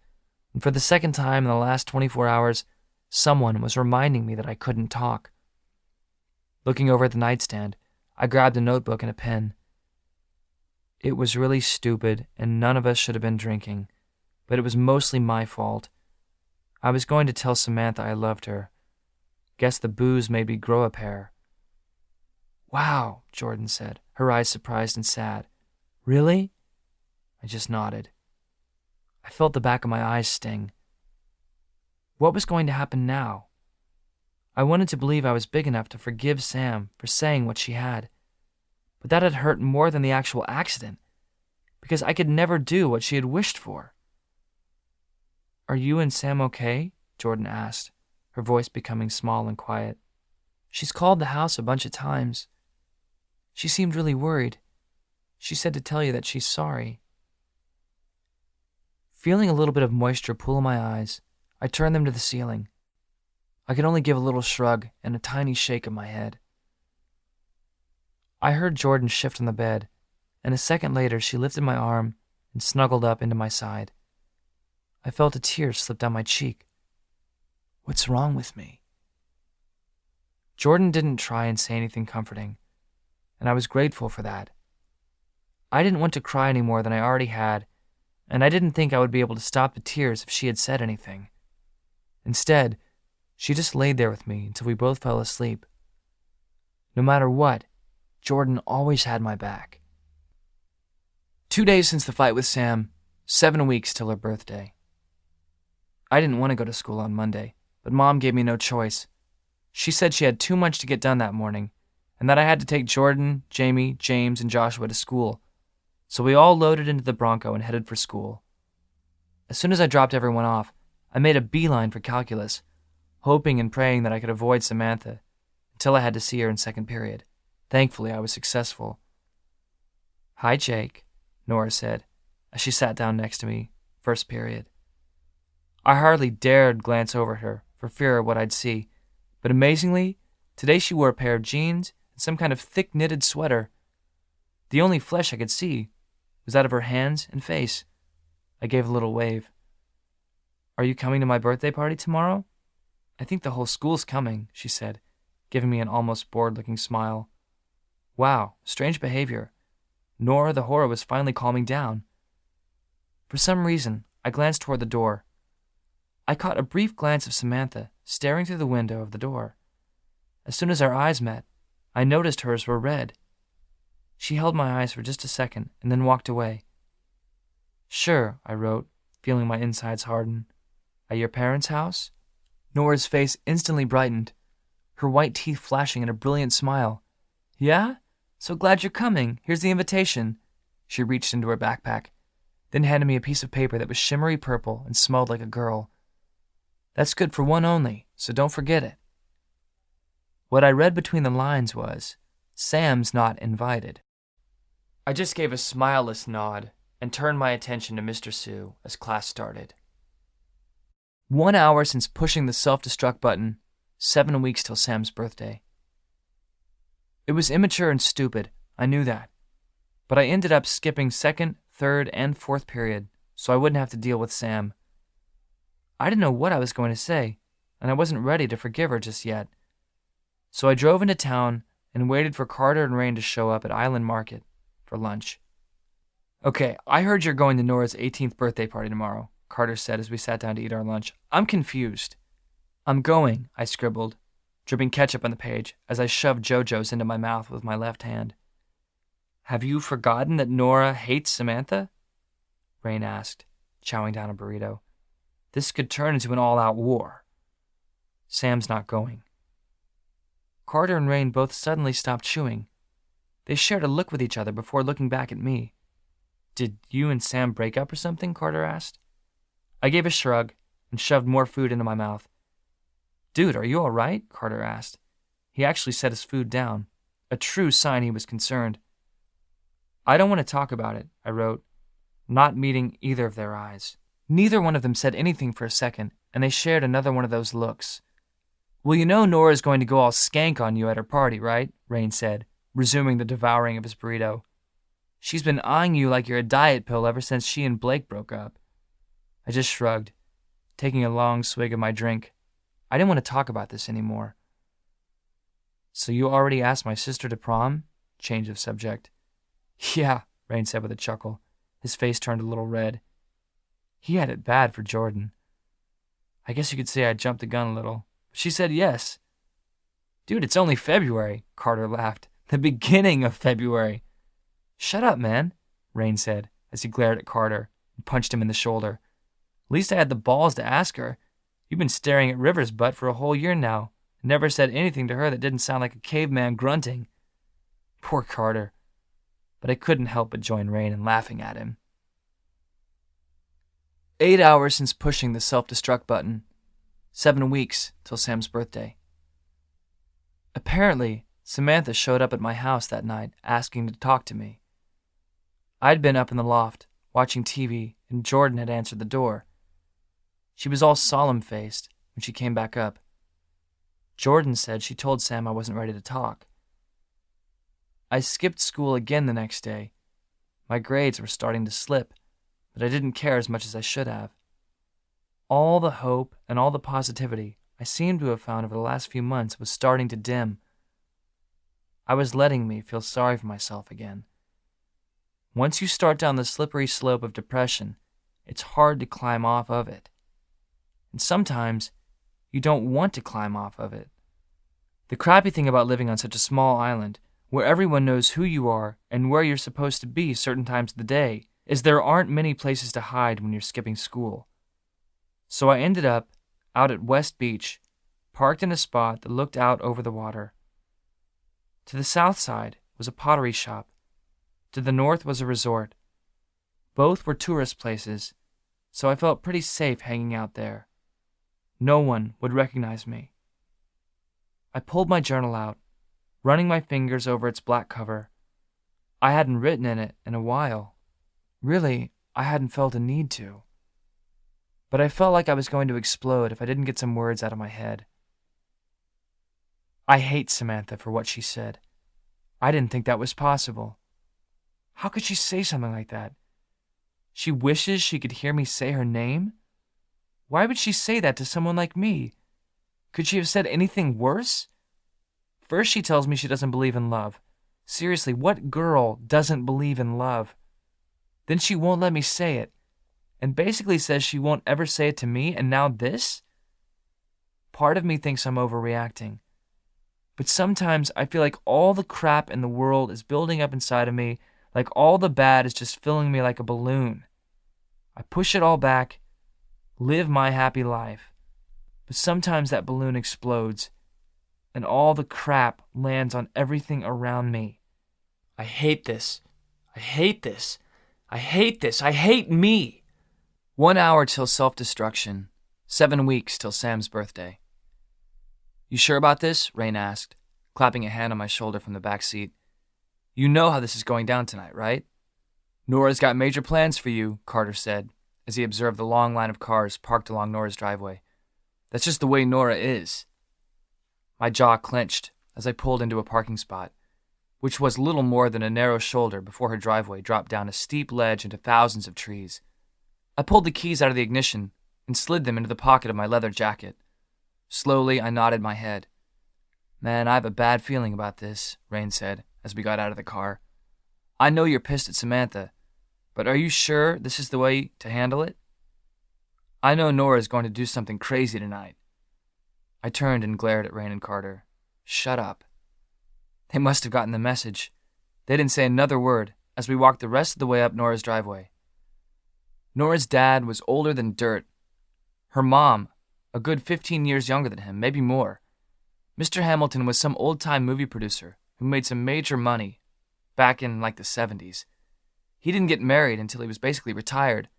and for the second time in the last 24 hours, someone was reminding me that I couldn't talk. Looking over at the nightstand, I grabbed a notebook and a pen. It was really stupid, and none of us should have been drinking, but it was mostly my fault. I was going to tell Samantha I loved her. Guess the booze made me grow a pair. "Wow," Jordan said, her eyes surprised and sad. "Really?" I just nodded. I felt the back of my eyes sting. What was going to happen now? I wanted to believe I was big enough to forgive Sam for saying what she had, but that had hurt more than the actual accident, because I could never do what she had wished for. "Are you and Sam okay?" Jordan asked, her voice becoming small and quiet. "She's called the house a bunch of times. She seemed really worried. She said to tell you that she's sorry." Feeling a little bit of moisture pool in my eyes, I turned them to the ceiling. I could only give a little shrug and a tiny shake of my head. I heard Jordan shift on the bed, and a second later she lifted my arm and snuggled up into my side. I felt a tear slip down my cheek. "What's wrong with me?" Jordan didn't try and say anything comforting, and I was grateful for that. I didn't want to cry any more than I already had, and I didn't think I would be able to stop the tears if she had said anything. Instead, she just laid there with me until we both fell asleep. No matter what, Jordan always had my back. 2 days since the fight with Sam, 7 weeks till her birthday. I didn't want to go to school on Monday, but Mom gave me no choice. She said she had too much to get done that morning, and that I had to take Jordan, Jamie, James, and Joshua to school. So we all loaded into the Bronco and headed for school. As soon as I dropped everyone off, I made a beeline for calculus, hoping and praying that I could avoid Samantha, until I had to see her in second period. Thankfully, I was successful. "Hi, Jake," Nora said, as she sat down next to me, first period. I hardly dared glance over at her for fear of what I'd see, but amazingly, today she wore a pair of jeans and some kind of thick knitted sweater. The only flesh I could see was that of her hands and face. I gave a little wave. "Are you coming to my birthday party tomorrow?" "I think the whole school's coming," she said, giving me an almost bored-looking smile. Wow, strange behavior. Nora the horror was finally calming down. For some reason, I glanced toward the door. I caught a brief glance of Samantha staring through the window of the door. As soon as our eyes met, I noticed hers were red. She held my eyes for just a second and then walked away. "Sure," I wrote, feeling my insides harden. "At your parents' house?" Nora's face instantly brightened, her white teeth flashing in a brilliant smile. "Yeah? So glad you're coming. Here's the invitation." She reached into her backpack, then handed me a piece of paper that was shimmery purple and smelled like a girl. "That's good for one only, so don't forget it." What I read between the lines was, "Sam's not invited." I just gave a smileless nod and turned my attention to Mr. Sue as class started. 1 hour since pushing the self-destruct button, 7 weeks till Sam's birthday. It was immature and stupid, I knew that, but I ended up skipping 2nd, 3rd, and 4th period so I wouldn't have to deal with Sam. I didn't know what I was going to say, and I wasn't ready to forgive her just yet. So I drove into town and waited for Carter and Rain to show up at Island Market for lunch. "Okay, I heard you're going to Nora's 18th birthday party tomorrow," Carter said as we sat down to eat our lunch. "I'm confused." "I'm going," I scribbled, dripping ketchup on the page as I shoved JoJo's into my mouth with my left hand. "Have you forgotten that Nora hates Samantha?" Rain asked, chowing down a burrito. "This could turn into an all-out war." "Sam's not going." Carter and Rain both suddenly stopped chewing. They shared a look with each other before looking back at me. "Did you and Sam break up or something?" Carter asked. I gave a shrug and shoved more food into my mouth. "Dude, are you all right?" Carter asked. He actually set his food down, a true sign he was concerned. "I don't want to talk about it," I wrote, not meeting either of their eyes. Neither one of them said anything for a second, and they shared another one of those looks. "Well, you know Nora's going to go all skank on you at her party, right?" Rain said, resuming the devouring of his burrito. "She's been eyeing you like you're a diet pill ever since she and Blake broke up." I just shrugged, taking a long swig of my drink. I didn't want to talk about this anymore. "So you already asked my sister to prom?" Change of subject. "Yeah," Rain said with a chuckle. His face turned a little red. He had it bad for Jordan. I guess you could say I jumped the gun a little. She said yes. "Dude, it's only February," Carter laughed. "The beginning of February." "Shut up, man," Rain said as he glared at Carter and punched him in the shoulder. "At least I had the balls to ask her. You've been staring at River's butt for a whole year now and never said anything to her that didn't sound like a caveman grunting." Poor Carter. But I couldn't help but join Rain in laughing at him. 8 hours since pushing the self-destruct button. 7 weeks till Sam's birthday. Apparently, Samantha showed up at my house that night asking to talk to me. I'd been up in the loft, watching TV, and Jordan had answered the door. She was all solemn-faced when she came back up. Jordan said she told Sam I wasn't ready to talk. I skipped school again the next day. My grades were starting to slip, but I didn't care as much as I should have. All the hope and all the positivity I seemed to have found over the last few months was starting to dim. I was letting me feel sorry for myself again. Once you start down the slippery slope of depression, it's hard to climb off of it. And sometimes, you don't want to climb off of it. The crappy thing about living on such a small island, where everyone knows who you are and where you're supposed to be certain times of the day, is there aren't many places to hide when you're skipping school. So I ended up out at West Beach, parked in a spot that looked out over the water. To the south side was a pottery shop. To the north was a resort. Both were tourist places, so I felt pretty safe hanging out there. No one would recognize me. I pulled my journal out, running my fingers over its black cover. I hadn't written in it in a while. Really, I hadn't felt a need to. But I felt like I was going to explode if I didn't get some words out of my head. I hate Samantha for what she said. I didn't think that was possible. How could she say something like that? She wishes she could hear me say her name? Why would she say that to someone like me? Could she have said anything worse? First she tells me she doesn't believe in love. Seriously, what girl doesn't believe in love? Then she won't let me say it, and basically says she won't ever say it to me, and now this? Part of me thinks I'm overreacting. But sometimes I feel like all the crap in the world is building up inside of me, like all the bad is just filling me like a balloon. I push it all back, live my happy life. But sometimes that balloon explodes, and all the crap lands on everything around me. I hate this. I hate this. I hate this. I hate me. 1 hour till self-destruction. 7 weeks till Sam's birthday. You sure about this? Rain asked, clapping a hand on my shoulder from the back seat. You know how this is going down tonight, right? Nora's got major plans for you, Carter said, as he observed the long line of cars parked along Nora's driveway. That's just the way Nora is. My jaw clenched as I pulled into a parking spot, which was little more than a narrow shoulder before her driveway dropped down a steep ledge into thousands of trees. I pulled the keys out of the ignition and slid them into the pocket of my leather jacket. Slowly, I nodded my head. Man, I have a bad feeling about this, Rain said as we got out of the car. I know you're pissed at Samantha, but are you sure this is the way to handle it? I know Nora is going to do something crazy tonight. I turned and glared at Rain and Carter. Shut up. They must have gotten the message. They didn't say another word as we walked the rest of the way up Nora's driveway. Nora's dad was older than dirt. Her mom, a good 15 years younger than him, maybe more. Mr. Hamilton was some old-time movie producer who made some major money back in like the 70s. He didn't get married until he was basically retired,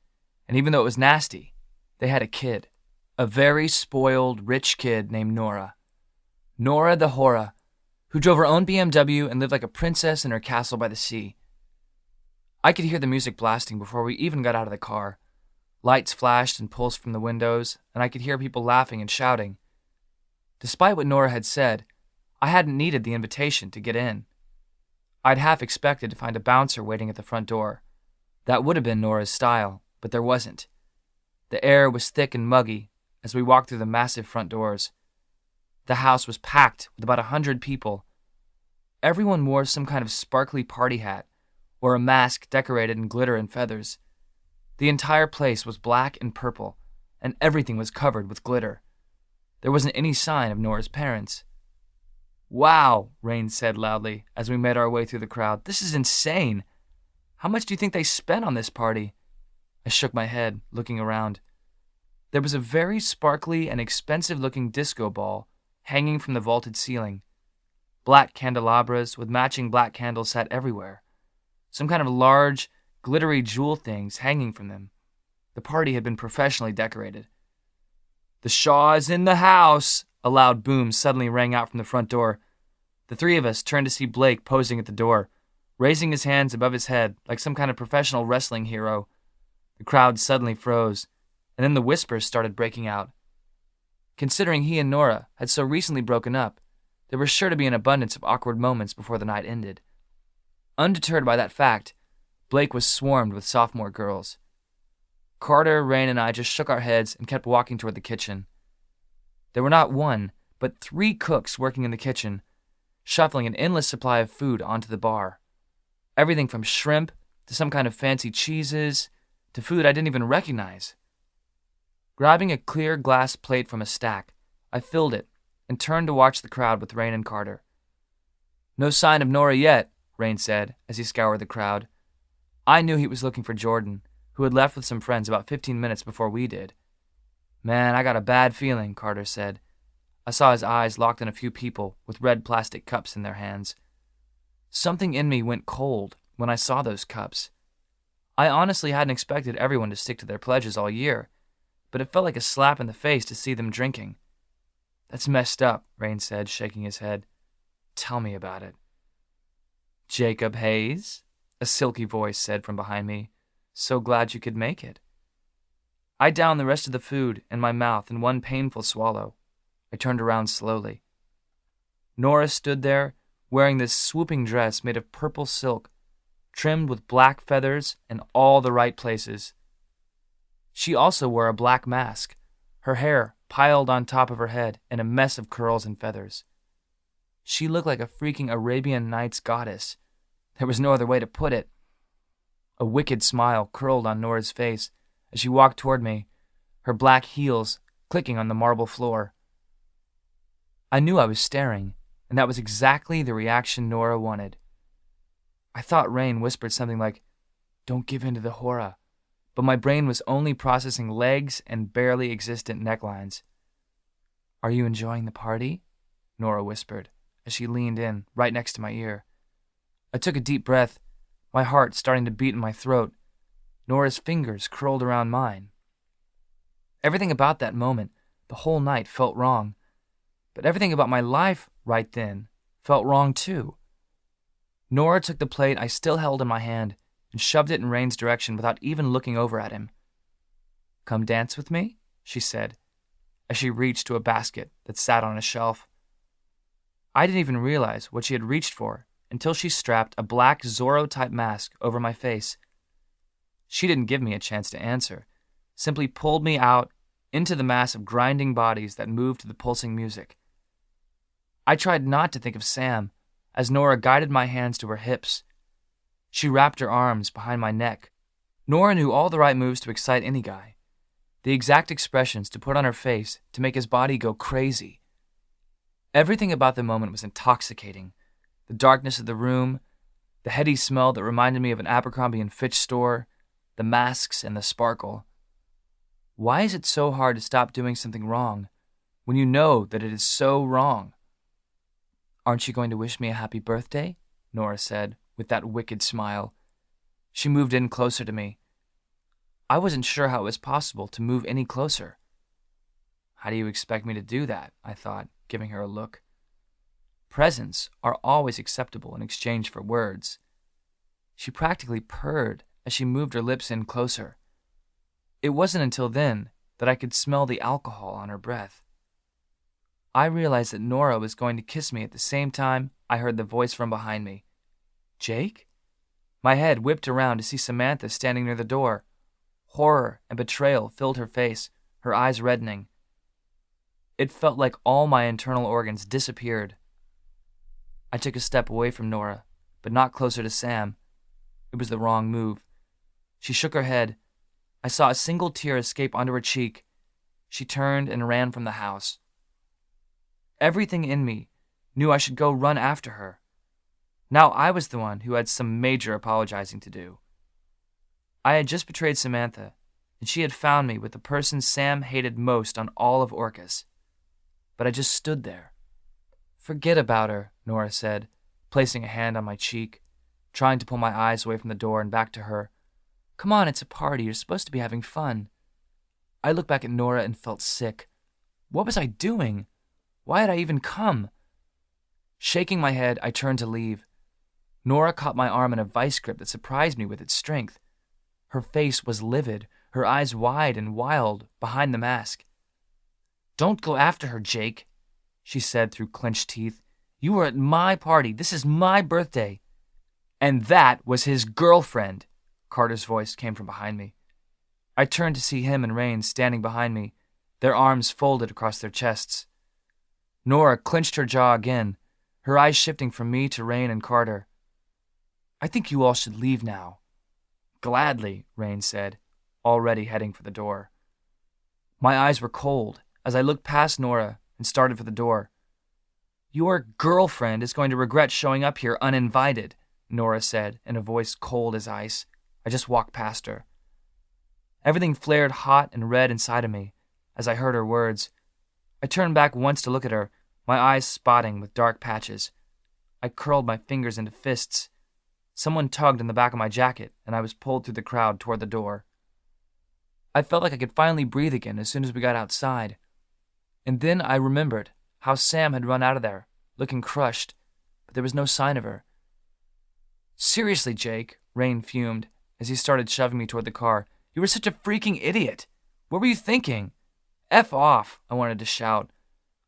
and even though it was nasty, they had a kid. A very spoiled, rich kid named Nora. Nora the Hora, who drove her own BMW and lived like a princess in her castle by the sea. I could hear the music blasting before we even got out of the car. Lights flashed and pulsed from the windows, and I could hear people laughing and shouting. Despite what Nora had said, I hadn't needed the invitation to get in. I'd half expected to find a bouncer waiting at the front door. That would have been Nora's style, but there wasn't. The air was thick and muggy as we walked through the massive front doors. The house was packed with about 100 people. Everyone wore some kind of sparkly party hat or a mask decorated in glitter and feathers. The entire place was black and purple, and everything was covered with glitter. There wasn't any sign of Nora's parents. Wow, Rain said loudly as we made our way through the crowd. This is insane. How much do you think they spent on this party? I shook my head, looking around. There was a very sparkly and expensive-looking disco ball hanging from the vaulted ceiling. Black candelabras with matching black candles sat everywhere. Some kind of large, glittery jewel things hanging from them. The party had been professionally decorated. The Shaw is in the house! A loud boom suddenly rang out from the front door. The three of us turned to see Blake posing at the door, raising his hands above his head like some kind of professional wrestling hero. The crowd suddenly froze, and then the whispers started breaking out. Considering he and Nora had so recently broken up, there was sure to be an abundance of awkward moments before the night ended. Undeterred by that fact, Blake was swarmed with sophomore girls. Carter, Rain, and I just shook our heads and kept walking toward the kitchen. There were not one, but 3 cooks working in the kitchen, shuffling an endless supply of food onto the bar. Everything from shrimp to some kind of fancy cheeses to food I didn't even recognize. Grabbing a clear glass plate from a stack, I filled it and turned to watch the crowd with Rain and Carter. No sign of Nora yet, Rain said as he scoured the crowd. I knew he was looking for Jordan, who had left with some friends about 15 minutes before we did. Man, I got a bad feeling, Carter said. I saw his eyes locked on a few people with red plastic cups in their hands. Something in me went cold when I saw those cups. I honestly hadn't expected everyone to stick to their pledges all year, but it felt like a slap in the face to see them drinking. That's messed up, Rain said, shaking his head. Tell me about it. Jacob Hayes? a silky voice said from behind me. "So glad you could make it." I downed the rest of the food in my mouth in one painful swallow. I turned around slowly. Nora stood there, wearing this swooping dress made of purple silk, trimmed with black feathers in all the right places. She also wore a black mask, her hair piled on top of her head in a mess of curls and feathers. She looked like a freaking Arabian Nights goddess. There was no other way to put it. A wicked smile curled on Nora's face as she walked toward me, her black heels clicking on the marble floor. I knew I was staring, and that was exactly the reaction Nora wanted. I thought Rain whispered something like, "Don't give in to the horror," but my brain was only processing legs and barely existent necklines. "Are you enjoying the party?" Nora whispered as she leaned in right next to my ear. I took a deep breath, my heart starting to beat in my throat. Nora's fingers curled around mine. Everything about that moment, the whole night, felt wrong. But everything about my life right then felt wrong too. Nora took the plate I still held in my hand and shoved it in Rain's direction without even looking over at him. "Come dance with me?" she said, as she reached to a basket that sat on a shelf. I didn't even realize what she had reached for until she strapped a black Zorro-type mask over my face. She didn't give me a chance to answer, simply pulled me out into the mass of grinding bodies that moved to the pulsing music. I tried not to think of Sam as Nora guided my hands to her hips. She wrapped her arms behind my neck. Nora knew all the right moves to excite any guy, the exact expressions to put on her face to make his body go crazy. Everything about the moment was intoxicating. The darkness of the room, the heady smell that reminded me of an Abercrombie & Fitch store, the masks and the sparkle. Why is it so hard to stop doing something wrong when you know that it is so wrong? "Aren't you going to wish me a happy birthday?" Nora said, with that wicked smile. She moved in closer to me. I wasn't sure how it was possible to move any closer. "How do you expect me to do that?" I thought, giving her a look. Presents are always acceptable in exchange for words. She practically purred as she moved her lips in closer. It wasn't until then that I could smell the alcohol on her breath. I realized that Nora was going to kiss me at the same time I heard the voice from behind me. "Jake?" My head whipped around to see Samantha standing near the door. Horror and betrayal filled her face, her eyes reddening. It felt like all my internal organs disappeared. I took a step away from Nora, but not closer to Sam. It was the wrong move. She shook her head. I saw a single tear escape onto her cheek. She turned and ran from the house. Everything in me knew I should go run after her. Now I was the one who had some major apologizing to do. I had just betrayed Samantha, and she had found me with the person Sam hated most on all of Orcus. But I just stood there. "Forget about her," Nora said, placing a hand on my cheek, trying to pull my eyes away from the door and back to her. "Come on, it's a party. You're supposed to be having fun." I looked back at Nora and felt sick. What was I doing? Why had I even come? Shaking my head, I turned to leave. Nora caught my arm in a vice grip that surprised me with its strength. Her face was livid, her eyes wide and wild behind the mask. "Don't go after her, Jake," she said through clenched teeth. "You are at my party. This is my birthday." "And that was his girlfriend," Carter's voice came from behind me. I turned to see him and Rain standing behind me, their arms folded across their chests. Nora clenched her jaw again, her eyes shifting from me to Rain and Carter. "I think you all should leave now." "Gladly," Rain said, already heading for the door. My eyes were cold as I looked past Nora and started for the door. "Your girlfriend is going to regret showing up here uninvited," Nora said in a voice cold as ice. I just walked past her. Everything flared hot and red inside of me as I heard her words. I turned back once to look at her, my eyes spotting with dark patches. I curled my fingers into fists. Someone tugged in the back of my jacket, and I was pulled through the crowd toward the door. I felt like I could finally breathe again as soon as we got outside. And then I remembered how Sam had run out of there, looking crushed, but there was no sign of her. "Seriously, Jake, Rain fumed as he started shoving me toward the car. "You were such a freaking idiot. What were you thinking?" "F off," I wanted to shout.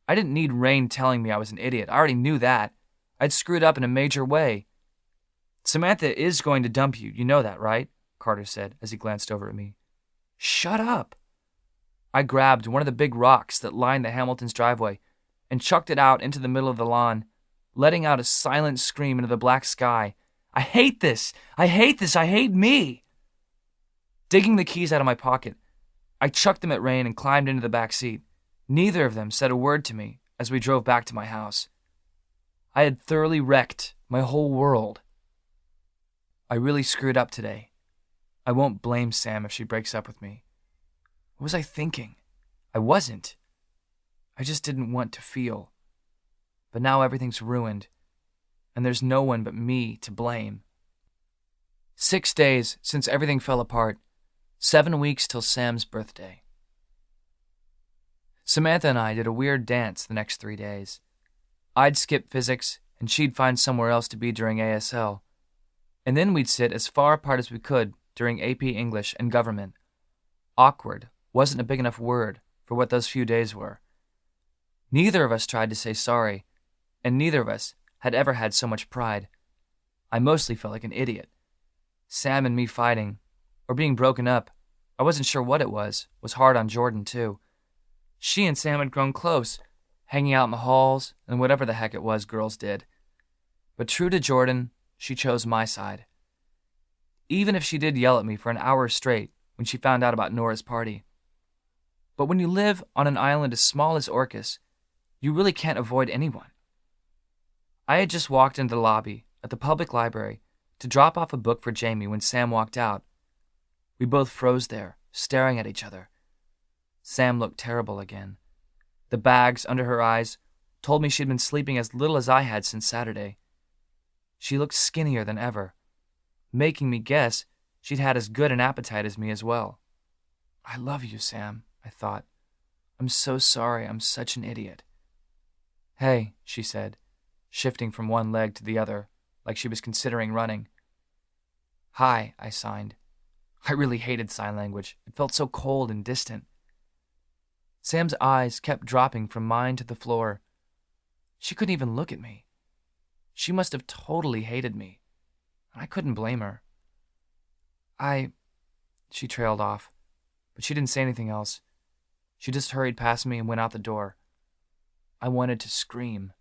I didn't need Rain telling me I was an idiot. I already knew that. I'd screwed up in a major way. "Samantha is going to dump you. You know that, right?" Carter said as he glanced over at me. "Shut up." I grabbed one of the big rocks that lined the Hamiltons' driveway and chucked it out into the middle of the lawn, letting out a silent scream into the black sky. "I hate this! I hate this! I hate me!" Digging the keys out of my pocket, I chucked them at Rain and climbed into the back seat. Neither of them said a word to me as we drove back to my house. I had thoroughly wrecked my whole world. I really screwed up today. I won't blame Sam if she breaks up with me. What was I thinking? I wasn't. I just didn't want to feel. But now everything's ruined, and there's no one but me to blame. 6 days since everything fell apart. 7 weeks till Sam's birthday. Samantha and I did a weird dance the next 3 days. I'd skip physics, and she'd find somewhere else to be during ASL. And then we'd sit as far apart as we could during AP English and government. Awkward wasn't a big enough word for what those few days were. Neither of us tried to say sorry, and neither of us had ever had so much pride. I mostly felt like an idiot. Sam and me fighting, or being broken up, I wasn't sure what it was hard on Jordan, too. She and Sam had grown close, hanging out in the halls and whatever the heck it was girls did. But true to Jordan, she chose my side. Even if she did yell at me for an hour straight when she found out about Nora's party. But when you live on an island as small as Orcus, you really can't avoid anyone. I had just walked into the lobby at the public library to drop off a book for Jamie when Sam walked out. We both froze there, staring at each other. Sam looked terrible again. The bags under her eyes told me she'd been sleeping as little as I had since Saturday. She looked skinnier than ever, making me guess she'd had as good an appetite as me as well. "I love you, Sam," I thought. "I'm so sorry I'm such an idiot." "Hey," she said, shifting from one leg to the other, like she was considering running. "Hi," I signed. I really hated sign language. It felt so cold and distant. Sam's eyes kept dropping from mine to the floor. She couldn't even look at me. She must have totally hated me. I couldn't blame her. She trailed off, but she didn't say anything else. She just hurried past me and went out the door. I wanted to scream.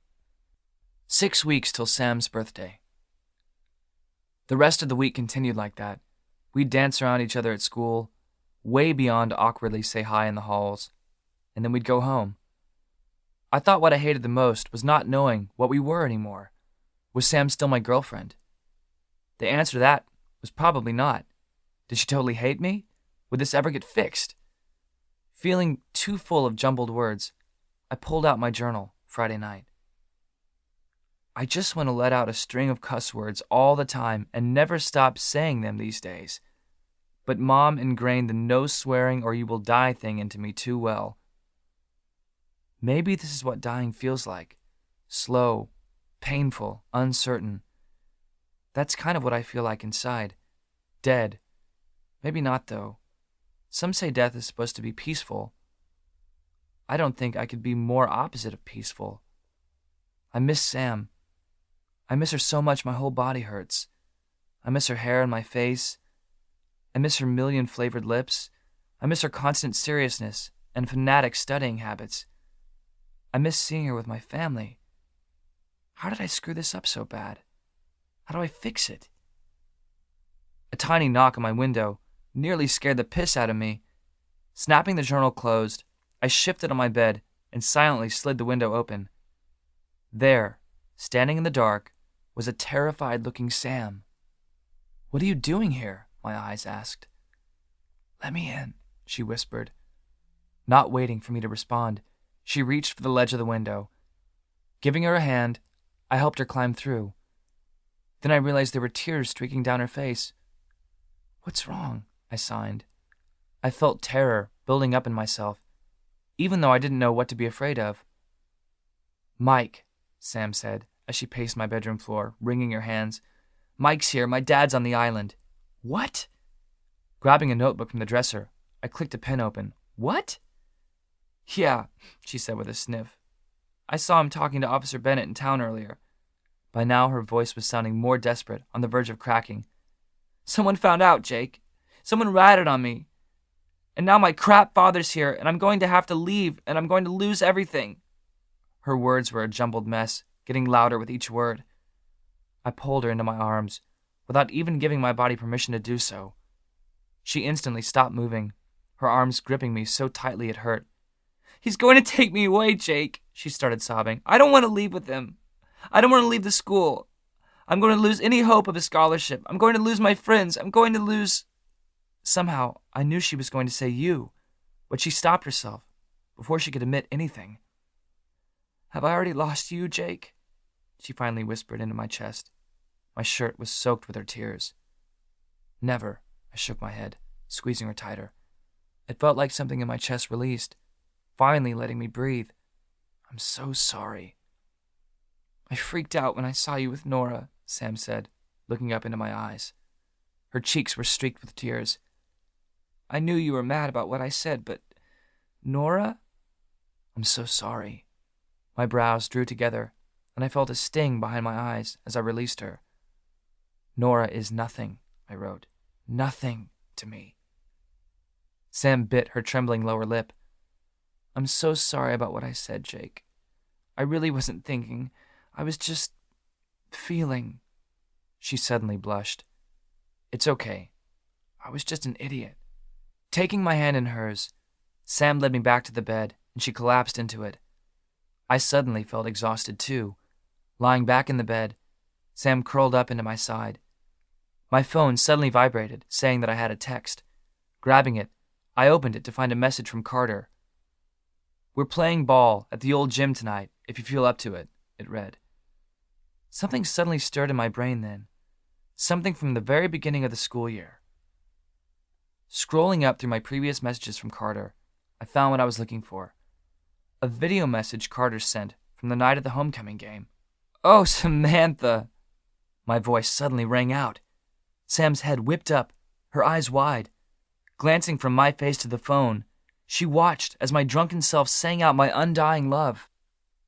6 weeks till Sam's birthday. The rest of the week continued like that. We'd dance around each other at school, way beyond awkwardly say hi in the halls, and then we'd go home. I thought what I hated the most was not knowing what we were anymore. Was Sam still my girlfriend? The answer to that was probably not. Did she totally hate me? Would this ever get fixed? Feeling too full of jumbled words, I pulled out my journal Friday night. I just want to let out a string of cuss words all the time and never stop saying them these days. But Mom ingrained the no swearing or you will die thing into me too well. Maybe this is what dying feels like. Slow, painful, uncertain. That's kind of what I feel like inside. Dead. Maybe not, though. Some say death is supposed to be peaceful. I don't think I could be more opposite of peaceful. I miss Sam. I miss her so much my whole body hurts. I miss her hair and my face. I miss her million-flavored lips. I miss her constant seriousness and fanatic studying habits. I miss seeing her with my family. How did I screw this up so bad? How do I fix it? A tiny knock on my window nearly scared the piss out of me. Snapping the journal closed, I shifted on my bed and silently slid the window open. There, standing in the dark, was a terrified-looking Sam. "What are you doing here?" my eyes asked. "Let me in," she whispered. Not waiting for me to respond, she reached for the ledge of the window. Giving her a hand, I helped her climb through. Then I realized there were tears streaking down her face. "What's wrong?" I signed. I felt terror building up in myself, even though I didn't know what to be afraid of. "Mike," Sam said, as she paced my bedroom floor, wringing her hands. Mike's here. My dad's on the island." "What?" Grabbing a notebook from the dresser, I clicked a pen open. "What?" "Yeah," she said with a sniff. "I saw him talking to Officer Bennett in town earlier." By now, her voice was sounding more desperate, on the verge of cracking. "Someone found out, Jake. Someone ratted on me. And now my crap father's here, and I'm going to have to leave, and I'm going to lose everything." Her words were a jumbled mess, getting louder with each word. I pulled her into my arms, without even giving my body permission to do so. She instantly stopped moving, her arms gripping me so tightly it hurt. "He's going to take me away, Jake," she started sobbing. "I don't want to leave with him. I don't want to leave the school. I'm going to lose any hope of a scholarship. I'm going to lose my friends. I'm going to lose..." Somehow, I knew she was going to say you, but she stopped herself before she could admit anything. "Have I already lost you, Jake?" she finally whispered into my chest. My shirt was soaked with her tears. "Never," I shook my head, squeezing her tighter. It felt like something in my chest released, finally letting me breathe. "I'm so sorry." "I freaked out when I saw you with Nora," Sam said, looking up into my eyes. Her cheeks were streaked with tears. "I knew you were mad about what I said, but... Nora?" "I'm so sorry." My brows drew together, and I felt a sting behind my eyes as I released her. "Nora is nothing," I wrote. "Nothing to me." Sam bit her trembling lower lip. "I'm so sorry about what I said, Jake. I really wasn't thinking. I was just... feeling..." She suddenly blushed. "It's okay. I was just an idiot." Taking my hand in hers, Sam led me back to the bed, and she collapsed into it. I suddenly felt exhausted too. Lying back in the bed, Sam curled up into my side. My phone suddenly vibrated, saying that I had a text. Grabbing it, I opened it to find a message from Carter. "We're playing ball at the old gym tonight, if you feel up to it," it read. Something suddenly stirred in my brain then. Something from the very beginning of the school year. Scrolling up through my previous messages from Carter, I found what I was looking for. A video message Carter sent from the night of the homecoming game. "Oh, Samantha!" My voice suddenly rang out. Sam's head whipped up, her eyes wide. Glancing from my face to the phone, she watched as my drunken self sang out my undying love.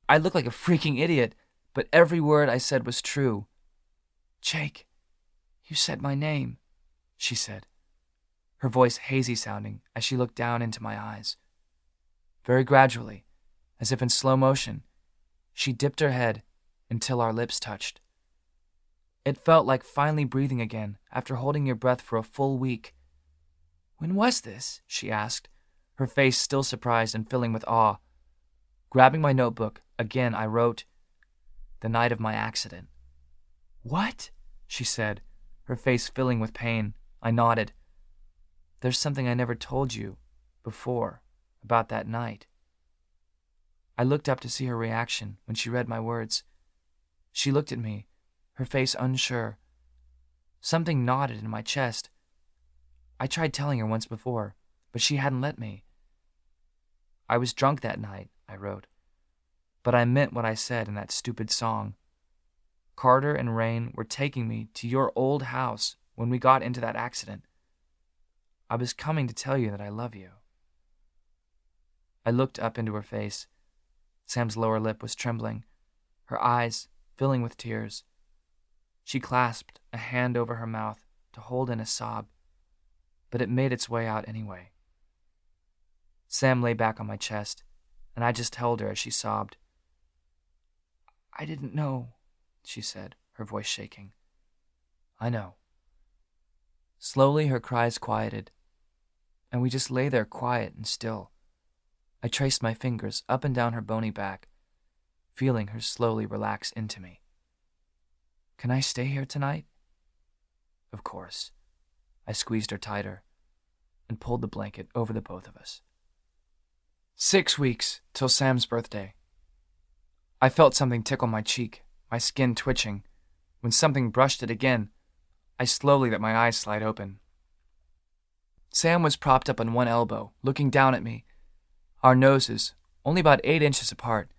I looked like a freaking idiot, but every word I said was true. "Jake, you said my name," she said, her voice hazy sounding as she looked down into my eyes. Very gradually, as if in slow motion, she dipped her head until our lips touched. It felt like finally breathing again after holding your breath for a full week. "When was this?" she asked, her face still surprised and filling with awe. Grabbing my notebook, again I wrote, "The night of my accident." "What?" she said, her face filling with pain. I nodded. "There's something I never told you before about that night." I looked up to see her reaction when she read my words. She looked at me, her face unsure. Something knotted in my chest. I tried telling her once before, but she hadn't let me. "I was drunk that night," I wrote, "but I meant what I said in that stupid song. Carter and Rain were taking me to your old house when we got into that accident. I was coming to tell you that I love you." I looked up into her face. Sam's lower lip was trembling, her eyes filling with tears. She clasped a hand over her mouth to hold in a sob, but it made its way out anyway. Sam lay back on my chest, and I just held her as she sobbed. "I didn't know," she said, her voice shaking. "I know." Slowly her cries quieted, and we just lay there quiet and still. I traced my fingers up and down her bony back, feeling her slowly relax into me. "Can I stay here tonight?" "Of course." I squeezed her tighter and pulled the blanket over the both of us. 6 weeks till Sam's birthday. I felt something tickle my cheek, my skin twitching. When something brushed it again, I slowly let my eyes slide open. Sam was propped up on one elbow, looking down at me. Our noses, only about 8 inches apart.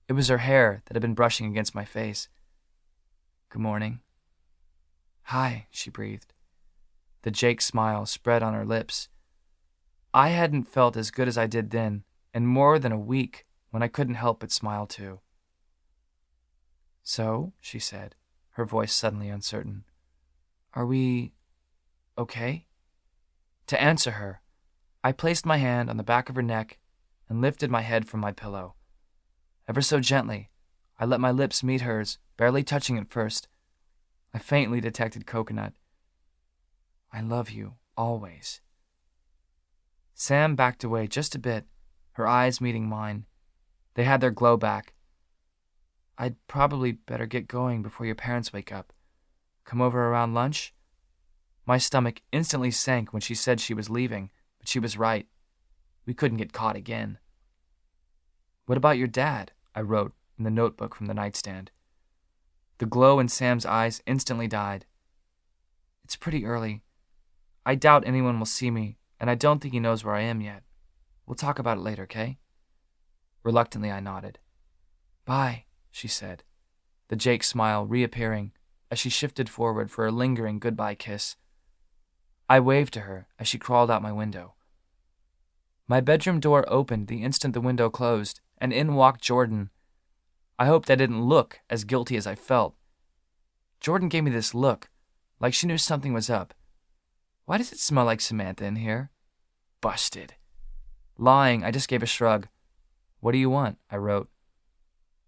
It was her hair that had been brushing against my face. "Good morning." Hi, she breathed. The Jake smile spread on her lips. I hadn't felt as good as I did then in more than a week when I couldn't help but smile too. So, she said, her voice suddenly uncertain, are we okay? To answer her, I placed my hand on the back of her neck and lifted my head from my pillow. Ever so gently, I let my lips meet hers, barely touching at first. I faintly detected coconut. I love you, always. Sam backed away just a bit, her eyes meeting mine. They had their glow back. I'd probably better get going before your parents wake up. Come over around lunch? My stomach instantly sank when she said she was leaving, but she was right. We couldn't get caught again. What about your dad? I wrote in the notebook from the nightstand. The glow in Sam's eyes instantly died. It's pretty early. I doubt anyone will see me, and I don't think he knows where I am yet. We'll talk about it later, okay? Reluctantly, I nodded. Bye, she said, the Jake smile reappearing as she shifted forward for a lingering goodbye kiss. I waved to her as she crawled out my window. My bedroom door opened the instant the window closed, and in walked Jordan. I hoped I didn't look as guilty as I felt. Jordan gave me this look, like she knew something was up. Why does it smell like Samantha in here? Busted. Lying, I just gave a shrug. What do you want? I wrote.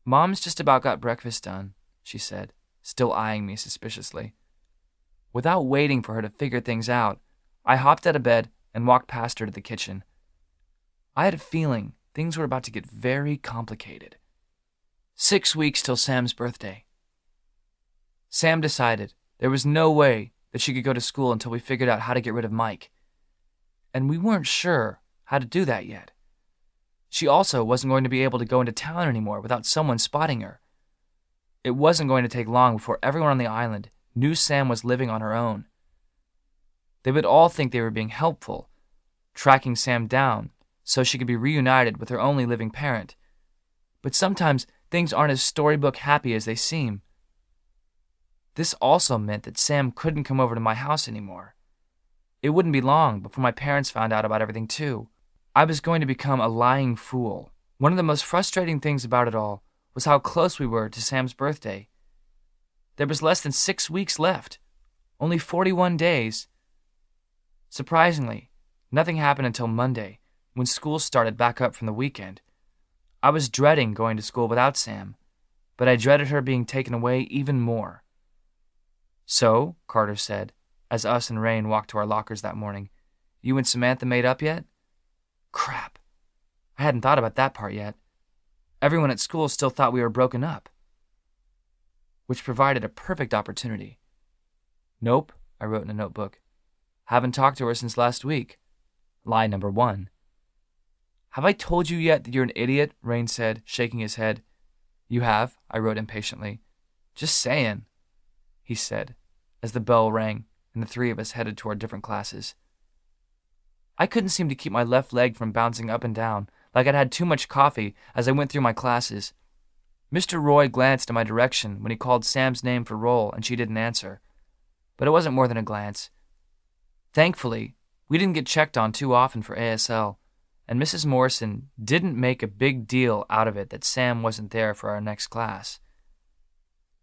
Mom's just about got breakfast done, she said, still eyeing me suspiciously. Without waiting for her to figure things out, I hopped out of bed and walked past her to the kitchen. I had a feeling things were about to get very complicated. 6 weeks till Sam's birthday. Sam decided there was no way that she could go to school until we figured out how to get rid of Mike. And we weren't sure how to do that yet. She also wasn't going to be able to go into town anymore without someone spotting her. It wasn't going to take long before everyone on the island knew Sam was living on her own. They would all think they were being helpful, tracking Sam down so she could be reunited with her only living parent. But sometimes things aren't as storybook happy as they seem. This also meant that Sam couldn't come over to my house anymore. It wouldn't be long before my parents found out about everything too. I was going to become a lying fool. One of the most frustrating things about it all was how close we were to Sam's birthday. There was less than 6 weeks left, only 41 days. Surprisingly, nothing happened until Monday, when school started back up from the weekend. I was dreading going to school without Sam, but I dreaded her being taken away even more. So, Carter said, as us and Rain walked to our lockers that morning, you and Samantha made up yet? Crap. I hadn't thought about that part yet. Everyone at school still thought we were broken up, which provided a perfect opportunity. Nope, I wrote in a notebook. Haven't talked to her since last week. Lie number 1. Have I told you yet that you're an idiot? Rain said, shaking his head. You have, I wrote impatiently. Just saying, he said, as the bell rang and the three of us headed toward different classes. I couldn't seem to keep my left leg from bouncing up and down, like I'd had too much coffee as I went through my classes. Mr. Roy glanced in my direction when he called Sam's name for roll and she didn't answer. But it wasn't more than a glance. Thankfully, we didn't get checked on too often for ASL, and Mrs. Morrison didn't make a big deal out of it that Sam wasn't there for our next class.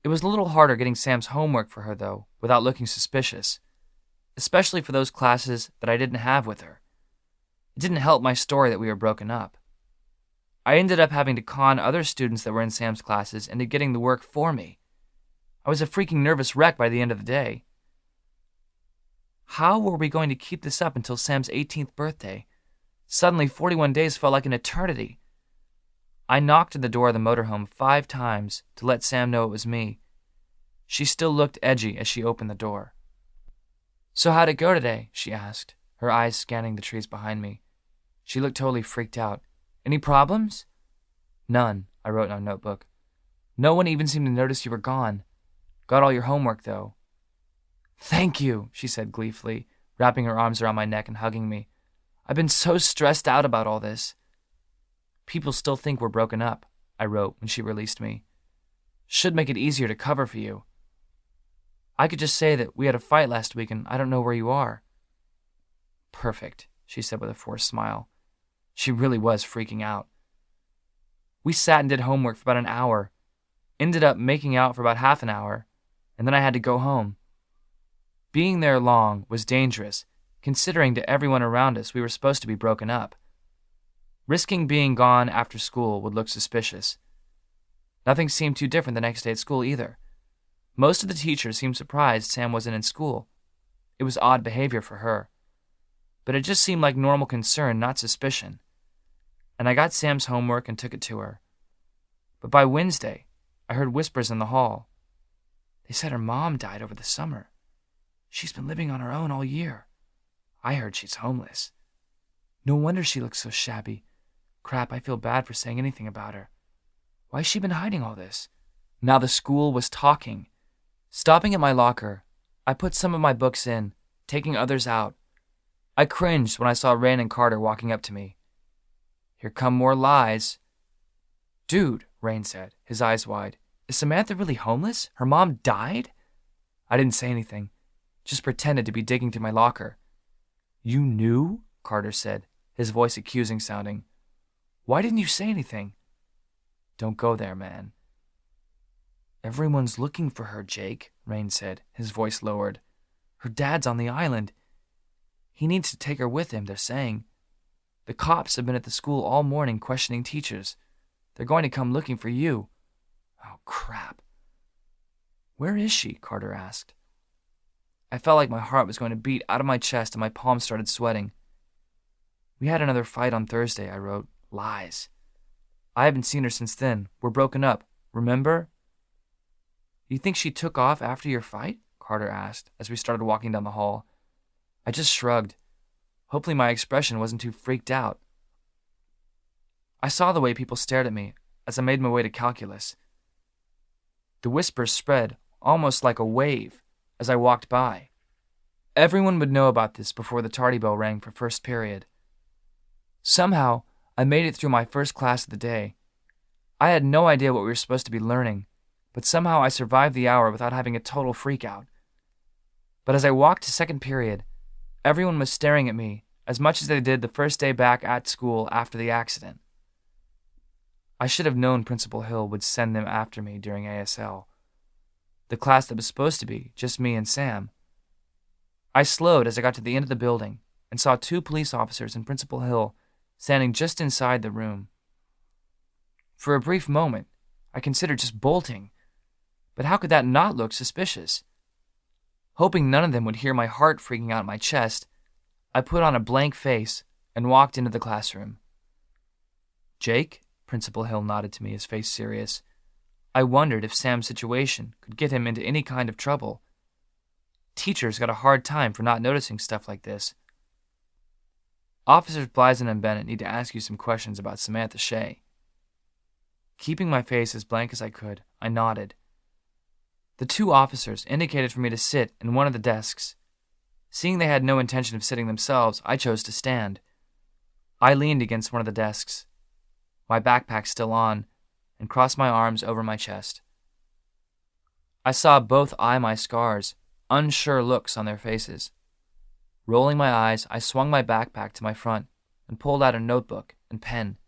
It was a little harder getting Sam's homework for her, though, without looking suspicious, especially for those classes that I didn't have with her. It didn't help my story that we were broken up. I ended up having to con other students that were in Sam's classes into getting the work for me. I was a freaking nervous wreck by the end of the day. How were we going to keep this up until Sam's 18th birthday? Suddenly, 41 days felt like an eternity. I knocked at the door of the motorhome 5 times to let Sam know it was me. She still looked edgy as she opened the door. So how'd it go today? She asked, her eyes scanning the trees behind me. She looked totally freaked out. Any problems? None, I wrote in our notebook. No one even seemed to notice you were gone. Got all your homework, though. Thank you, she said gleefully, wrapping her arms around my neck and hugging me. I've been so stressed out about all this. People still think we're broken up, I wrote when she released me. Should make it easier to cover for you. I could just say that we had a fight last week and I don't know where you are." "Perfect," she said with a forced smile. She really was freaking out. We sat and did homework for about an hour, ended up making out for about half an hour, and then I had to go home. Being there long was dangerous, considering to everyone around us we were supposed to be broken up. Risking being gone after school would look suspicious. Nothing seemed too different the next day at school either. Most of the teachers seemed surprised Sam wasn't in school. It was odd behavior for her. But it just seemed like normal concern, not suspicion. And I got Sam's homework and took it to her. But by Wednesday, I heard whispers in the hall. They said her mom died over the summer. She's been living on her own all year. I heard she's homeless. No wonder she looks so shabby. Crap, I feel bad for saying anything about her. Why has she been hiding all this? Now the school was talking. Stopping at my locker, I put some of my books in, taking others out. I cringed when I saw Rain and Carter walking up to me. "Here come more lies." "Dude," Rain said, his eyes wide, "is Samantha really homeless? Her mom died?" I didn't say anything, just pretended to be digging through my locker. "You knew?" Carter said, his voice accusing sounding. "Why didn't you say anything?" "Don't go there, man." "Everyone's looking for her, Jake," Rain said, his voice lowered. "Her dad's on the island. He needs to take her with him, they're saying. The cops have been at the school all morning questioning teachers. They're going to come looking for you." "Oh, crap." "Where is she?" Carter asked. I felt like my heart was going to beat out of my chest and my palms started sweating. "We had another fight on Thursday," I wrote. "Lies. I haven't seen her since then. We're broken up. Remember?" "You think she took off after your fight?" Carter asked as we started walking down the hall. I just shrugged. Hopefully my expression wasn't too freaked out. I saw the way people stared at me as I made my way to calculus. The whispers spread almost like a wave as I walked by. Everyone would know about this before the tardy bell rang for first period. Somehow, I made it through my first class of the day. I had no idea what we were supposed to be learning, but somehow I survived the hour without having a total freakout. But as I walked to second period, everyone was staring at me as much as they did the first day back at school after the accident. I should have known Principal Hill would send them after me during ASL, the class that was supposed to be just me and Sam. I slowed as I got to the end of the building and saw 2 police officers and Principal Hill standing just inside the room. For a brief moment, I considered just bolting, but how could that not look suspicious? Hoping none of them would hear my heart freaking out in my chest, I put on a blank face and walked into the classroom. "Jake?" Principal Hill nodded to me, his face serious. I wondered if Sam's situation could get him into any kind of trouble. Teachers got a hard time for not noticing stuff like this. "Officers Blyzen and Bennett need to ask you some questions about Samantha Shay." Keeping my face as blank as I could, I nodded. The 2 officers indicated for me to sit in one of the desks. Seeing they had no intention of sitting themselves, I chose to stand. I leaned against one of the desks, my backpack still on, and crossed my arms over my chest. I saw both eye my scars, unsure looks on their faces. Rolling my eyes, I swung my backpack to my front and pulled out a notebook and pen.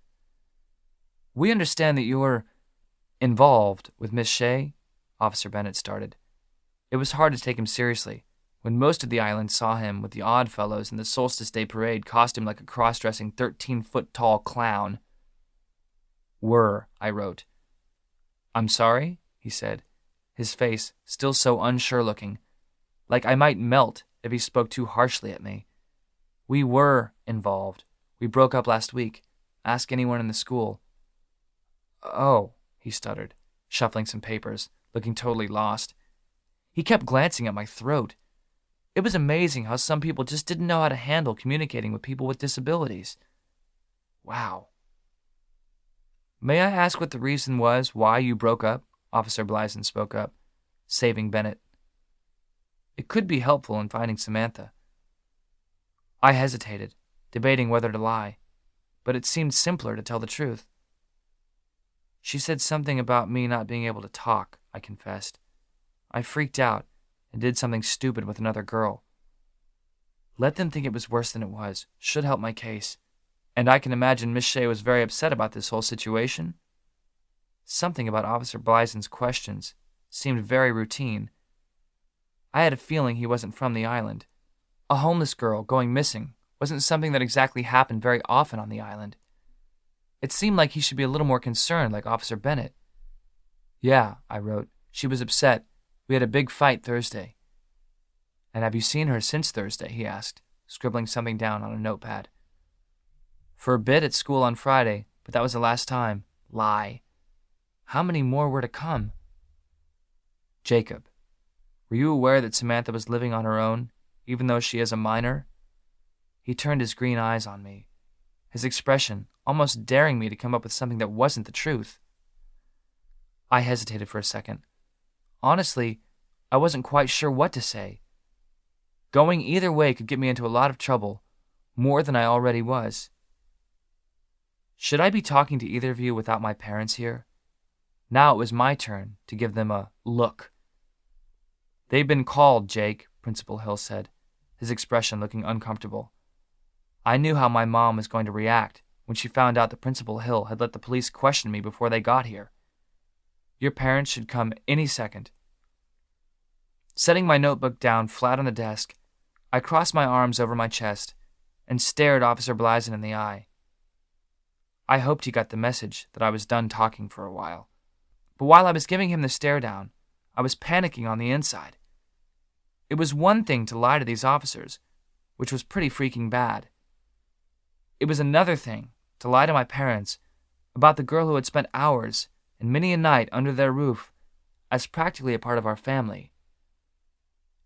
"We understand that you're involved with Miss Shay," Officer Bennett started. It was hard to take him seriously when most of the island saw him with the Odd Fellows in the Solstice Day Parade costumed like a cross-dressing 13-foot-tall clown. "Were," I wrote. "I'm sorry," he said, his face still so unsure-looking, like I might melt if he spoke too harshly at me. "We were involved. We broke up last week. Ask anyone in the school." "Oh," he stuttered, shuffling some papers, looking totally lost. He kept glancing at my throat. It was amazing how some people just didn't know how to handle communicating with people with disabilities. Wow. "May I ask what the reason was why you broke up?" Officer Blyzen spoke up, saving Bennett. It could be helpful in finding Samantha. I hesitated, debating whether to lie, but it seemed simpler to tell the truth. "She said something about me not being able to talk," I confessed. I freaked out, and did something stupid with another girl. Let them think it was worse than it was. Should help my case. And I can imagine Miss Shay was very upset about this whole situation. Something about Officer Blysen's questions seemed very routine. I had a feeling he wasn't from the island. A homeless girl going missing wasn't something that exactly happened very often on the island. It seemed like he should be a little more concerned, like Officer Bennett. Yeah, I wrote. She was upset. We had a big fight Thursday. And have you seen her since Thursday? He asked, scribbling something down on a notepad. For a bit at school on Friday, but that was the last time. Lie. How many more were to come? Jacob, were you aware that Samantha was living on her own, even though she is a minor? He turned his green eyes on me, his expression almost daring me to come up with something that wasn't the truth. I hesitated for a second. Honestly, I wasn't quite sure what to say. Going either way could get me into a lot of trouble, more than I already was. Should I be talking to either of you without my parents here? Now it was my turn to give them a look. They've been called, Jake, Principal Hill said, his expression looking uncomfortable. I knew how my mom was going to react when she found out that Principal Hill had let the police question me before they got here. Your parents should come any second. Setting my notebook down flat on the desk, I crossed my arms over my chest and stared Officer Blysen in the eye. I hoped he got the message that I was done talking for a while. But while I was giving him the stare down, I was panicking on the inside. It was one thing to lie to these officers, which was pretty freaking bad. It was another thing to lie to my parents about the girl who had spent hours and many a night under their roof as practically a part of our family.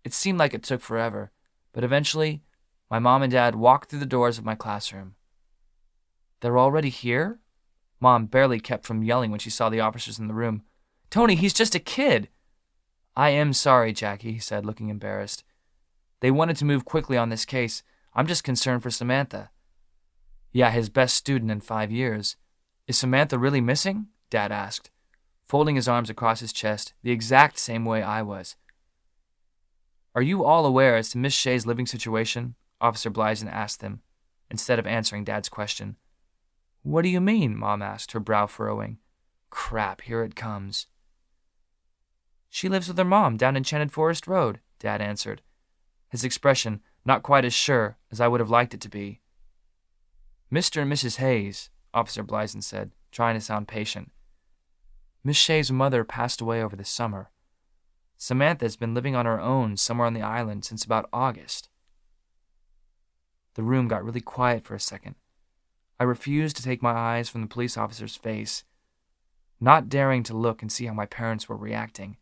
It seemed like it took forever, but eventually my mom and dad walked through the doors of my classroom. They're already here? Mom barely kept from yelling when she saw the officers in the room. Tony, he's just a kid. I am sorry, Jackie, he said, looking embarrassed. They wanted to move quickly on this case. I'm just concerned for Samantha. Yeah, his best student in 5 years. Is Samantha really missing? Dad asked, folding his arms across his chest the exact same way I was. Are you all aware as to Miss Shay's living situation? Officer Blysen asked them, instead of answering Dad's question. What do you mean? Mom asked, her brow furrowing. Crap, here it comes. She lives with her mom down Enchanted Forest Road, Dad answered, his expression not quite as sure as I would have liked it to be. Mr. and Mrs. Hayes, Officer Blysen said, trying to sound patient. Miss Shay's mother passed away over the summer. Samantha has been living on her own somewhere on the island since about August. The room got really quiet for a second. I refused to take my eyes from the police officer's face, not daring to look and see how my parents were reacting.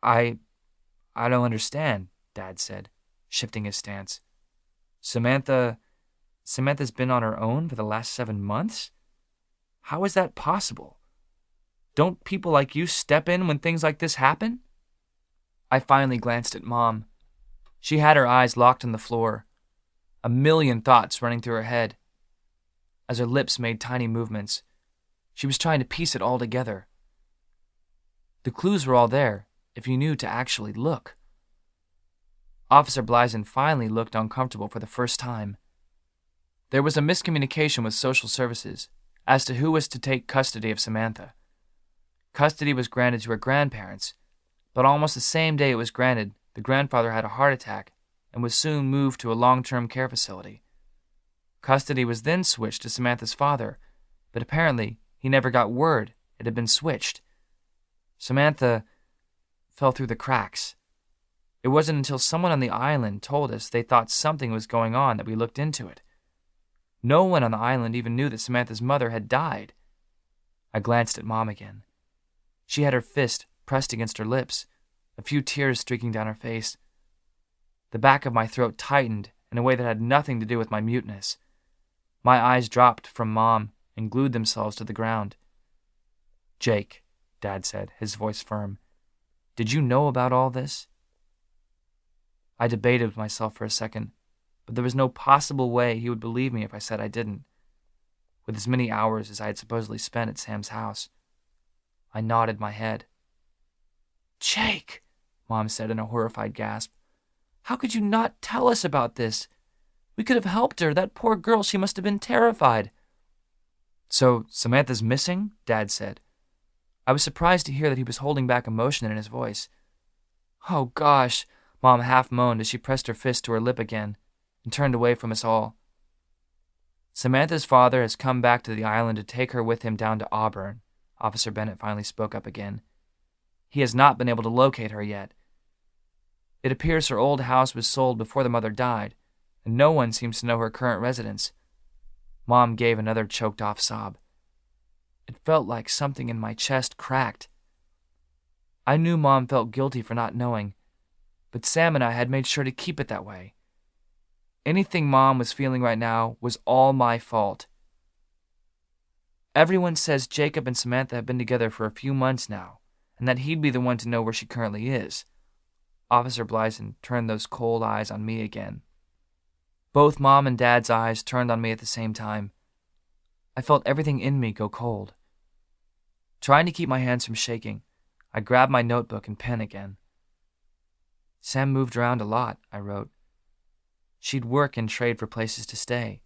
I don't understand, Dad said, shifting his stance. Samantha's been on her own for the last 7 months? How is that possible? Don't people like you step in when things like this happen? I finally glanced at Mom. She had her eyes locked on the floor, a million thoughts running through her head. As her lips made tiny movements, she was trying to piece it all together. The clues were all there, if you knew to actually look. Officer Blysen finally looked uncomfortable for the first time. There was a miscommunication with social services as to who was to take custody of Samantha. Custody was granted to her grandparents, but almost the same day it was granted, the grandfather had a heart attack and was soon moved to a long-term care facility. Custody was then switched to Samantha's father, but apparently he never got word it had been switched. Samantha fell through the cracks. It wasn't until someone on the island told us they thought something was going on that we looked into it. No one on the island even knew that Samantha's mother had died. I glanced at Mom again. She had her fist pressed against her lips, a few tears streaking down her face. The back of my throat tightened in a way that had nothing to do with my muteness. My eyes dropped from Mom and glued themselves to the ground. Jake, Dad said, his voice firm, did you know about all this? I debated with myself for a second, but there was no possible way he would believe me if I said I didn't. With as many hours as I had supposedly spent at Sam's house, I nodded my head. Jake, Mom said in a horrified gasp. "How could you not tell us about this? We could have helped her. That poor girl, she must have been terrified." "So, Samantha's missing?" Dad said. I was surprised to hear that he was holding back emotion in his voice. "Oh, gosh," Mom half moaned as she pressed her fist to her lip again and turned away from us all. "Samantha's father has come back to the island to take her with him down to Auburn," Officer Bennett finally spoke up again. "He has not been able to locate her yet. It appears her old house was sold before the mother died, and no one seems to know her current residence." Mom gave another choked-off sob. It felt like something in my chest cracked. I knew Mom felt guilty for not knowing, but Sam and I had made sure to keep it that way. Anything Mom was feeling right now was all my fault. "Everyone says Jacob and Samantha have been together for a few months now, and that he'd be the one to know where she currently is." Officer Blyson turned those cold eyes on me again. Both Mom and Dad's eyes turned on me at the same time. I felt everything in me go cold. Trying to keep my hands from shaking, I grabbed my notebook and pen again. "Sam moved around a lot," I wrote. "She'd work and trade for places to stay.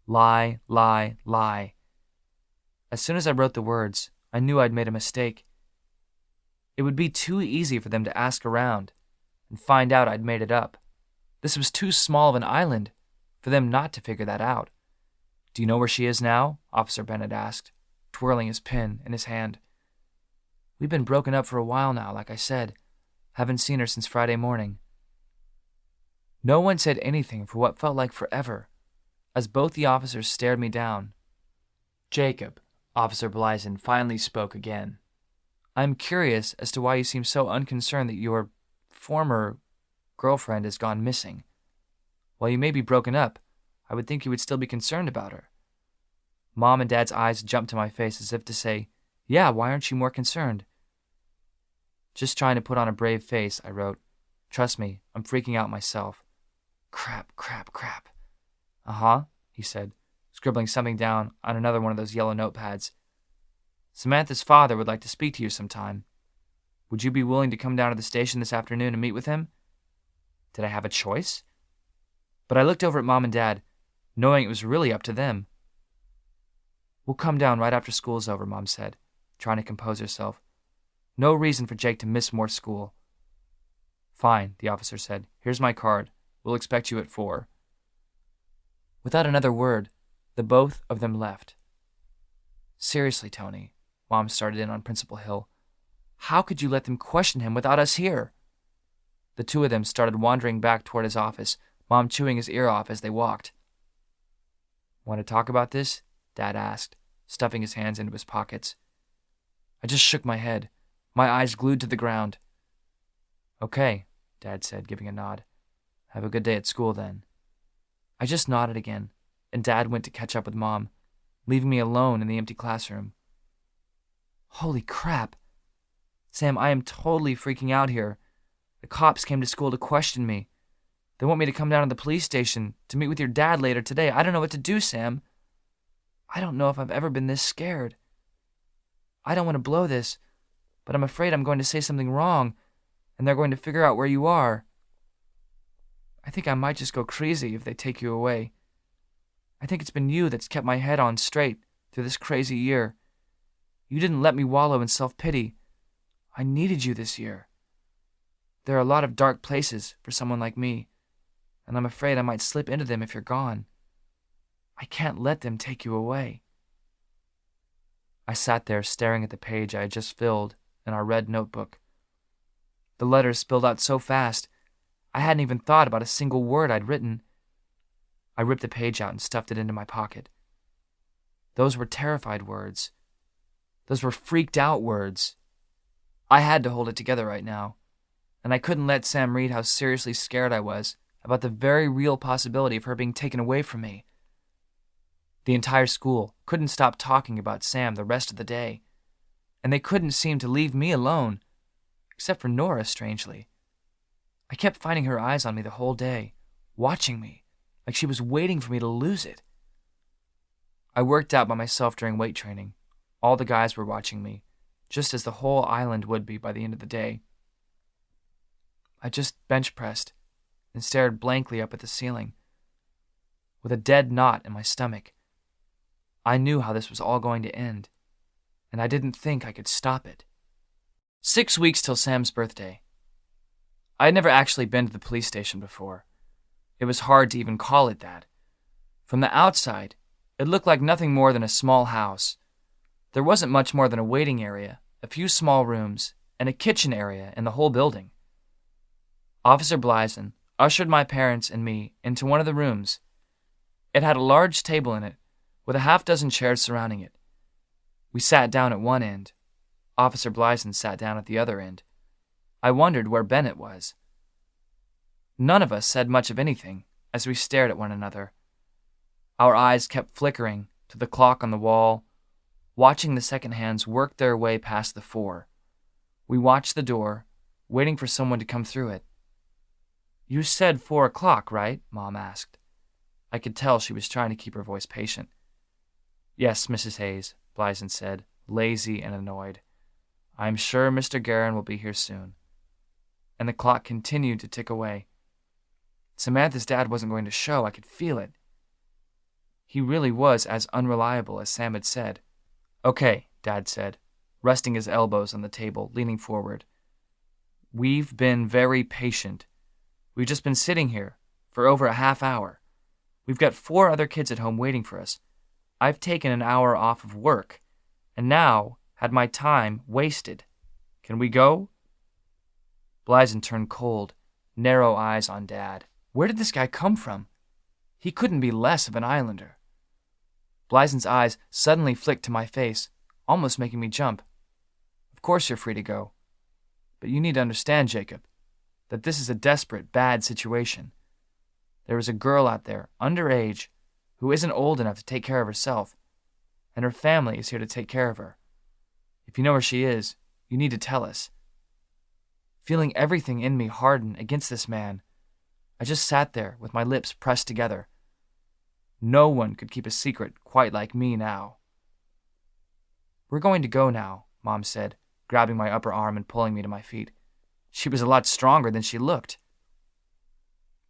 Lie, lie, lie." As soon as I wrote the words, I knew I'd made a mistake. It would be too easy for them to ask around and find out I'd made it up. This was too small of an island for them not to figure that out. "Do you know where she is now?" Officer Bennett asked, twirling his pen in his hand. "We've been broken up for a while now, like I said. Haven't seen her since Friday morning." No one said anything for what felt like forever, as both the officers stared me down. "Jacob," Officer Blyson finally spoke again. "I'm curious as to why you seem so unconcerned that your former girlfriend has gone missing. While you may be broken up, I would think you would still be concerned about her." Mom and Dad's eyes jumped to my face as if to say, "Yeah, why aren't you more concerned?" "Just trying to put on a brave face," I wrote. "Trust me, I'm freaking out myself." "Crap, crap, crap." "Uh-huh," he said, scribbling something down on another one of those yellow notepads. "Samantha's father would like to speak to you sometime. Would you be willing to come down to the station this afternoon and meet with him?" Did I have a choice? But I looked over at Mom and Dad, knowing it was really up to them. "We'll come down right after school's over," Mom said, trying to compose herself. "No reason for Jake to miss more school." "Fine," the officer said. "Here's my card. We'll expect you at 4. Without another word, the both of them left. "Seriously, Tony," Mom started in on Principal Hill. "How could you let them question him without us here?" The two of them started wandering back toward his office, Mom chewing his ear off as they walked. "Want to talk about this?" Dad asked, stuffing his hands into his pockets. I just shook my head, my eyes glued to the ground. "Okay," Dad said, giving a nod. "Have a good day at school, then." I just nodded again, and Dad went to catch up with Mom, leaving me alone in the empty classroom. Holy crap. "Sam, I am totally freaking out here. The cops came to school to question me. They want me to come down to the police station to meet with your dad later today. I don't know what to do, Sam. I don't know if I've ever been this scared. I don't want to blow this, but I'm afraid I'm going to say something wrong, and they're going to figure out where you are. I think I might just go crazy if they take you away. I think it's been you that's kept my head on straight through this crazy year. You didn't let me wallow in self-pity. I needed you this year. There are a lot of dark places for someone like me, and I'm afraid I might slip into them if you're gone. I can't let them take you away." I sat there staring at the page I had just filled in our red notebook. The letters spilled out so fast, I hadn't even thought about a single word I'd written. I ripped the page out and stuffed it into my pocket. Those were terrified words. Those were freaked out words. I had to hold it together right now, and I couldn't let Sam read how seriously scared I was about the very real possibility of her being taken away from me. The entire school couldn't stop talking about Sam the rest of the day, and they couldn't seem to leave me alone, except for Nora, strangely. I kept finding her eyes on me the whole day, watching me, like she was waiting for me to lose it. I worked out by myself during weight training. All the guys were watching me, just as the whole island would be by the end of the day. I just bench pressed and stared blankly up at the ceiling, with a dead knot in my stomach. I knew how this was all going to end, and I didn't think I could stop it. 6 weeks till Sam's birthday. I had never actually been to the police station before. It was hard to even call it that. From the outside, it looked like nothing more than a small house. There wasn't much more than a waiting area, a few small rooms, and a kitchen area in the whole building. Officer Blyson ushered my parents and me into one of the rooms. It had a large table in it, with a half-dozen chairs surrounding it. We sat down at one end. Officer Blyson sat down at the other end. I wondered where Bennett was. None of us said much of anything as we stared at one another. Our eyes kept flickering to the clock on the wall, watching the second hands work their way past the 4. We watched the door, waiting for someone to come through it. "You said 4 o'clock, right?" Mom asked. I could tell she was trying to keep her voice patient. "Yes, Mrs. Hayes," Blyson said, lazy and annoyed. "I'm sure Mr. Guerin will be here soon." And the clock continued to tick away. Samantha's dad wasn't going to show, I could feel it. He really was as unreliable as Sam had said. "Okay," Dad said, resting his elbows on the table, leaning forward. "We've been very patient. We've just been sitting here for over a half hour. We've got 4 other kids at home waiting for us. I've taken an hour off of work, and now had my time wasted. Can we go?" Blyson turned cold, narrow eyes on Dad. Where did this guy come from? He couldn't be less of an islander. Blyson's eyes suddenly flicked to my face, almost making me jump. "Of course you're free to go. But you need to understand, Jacob, that this is a desperate, bad situation. There is a girl out there, underage, who isn't old enough to take care of herself, and her family is here to take care of her. If you know where she is, you need to tell us." Feeling everything in me harden against this man, I just sat there with my lips pressed together. No one could keep a secret quite like me now. "We're going to go now," Mom said, grabbing my upper arm and pulling me to my feet. She was a lot stronger than she looked.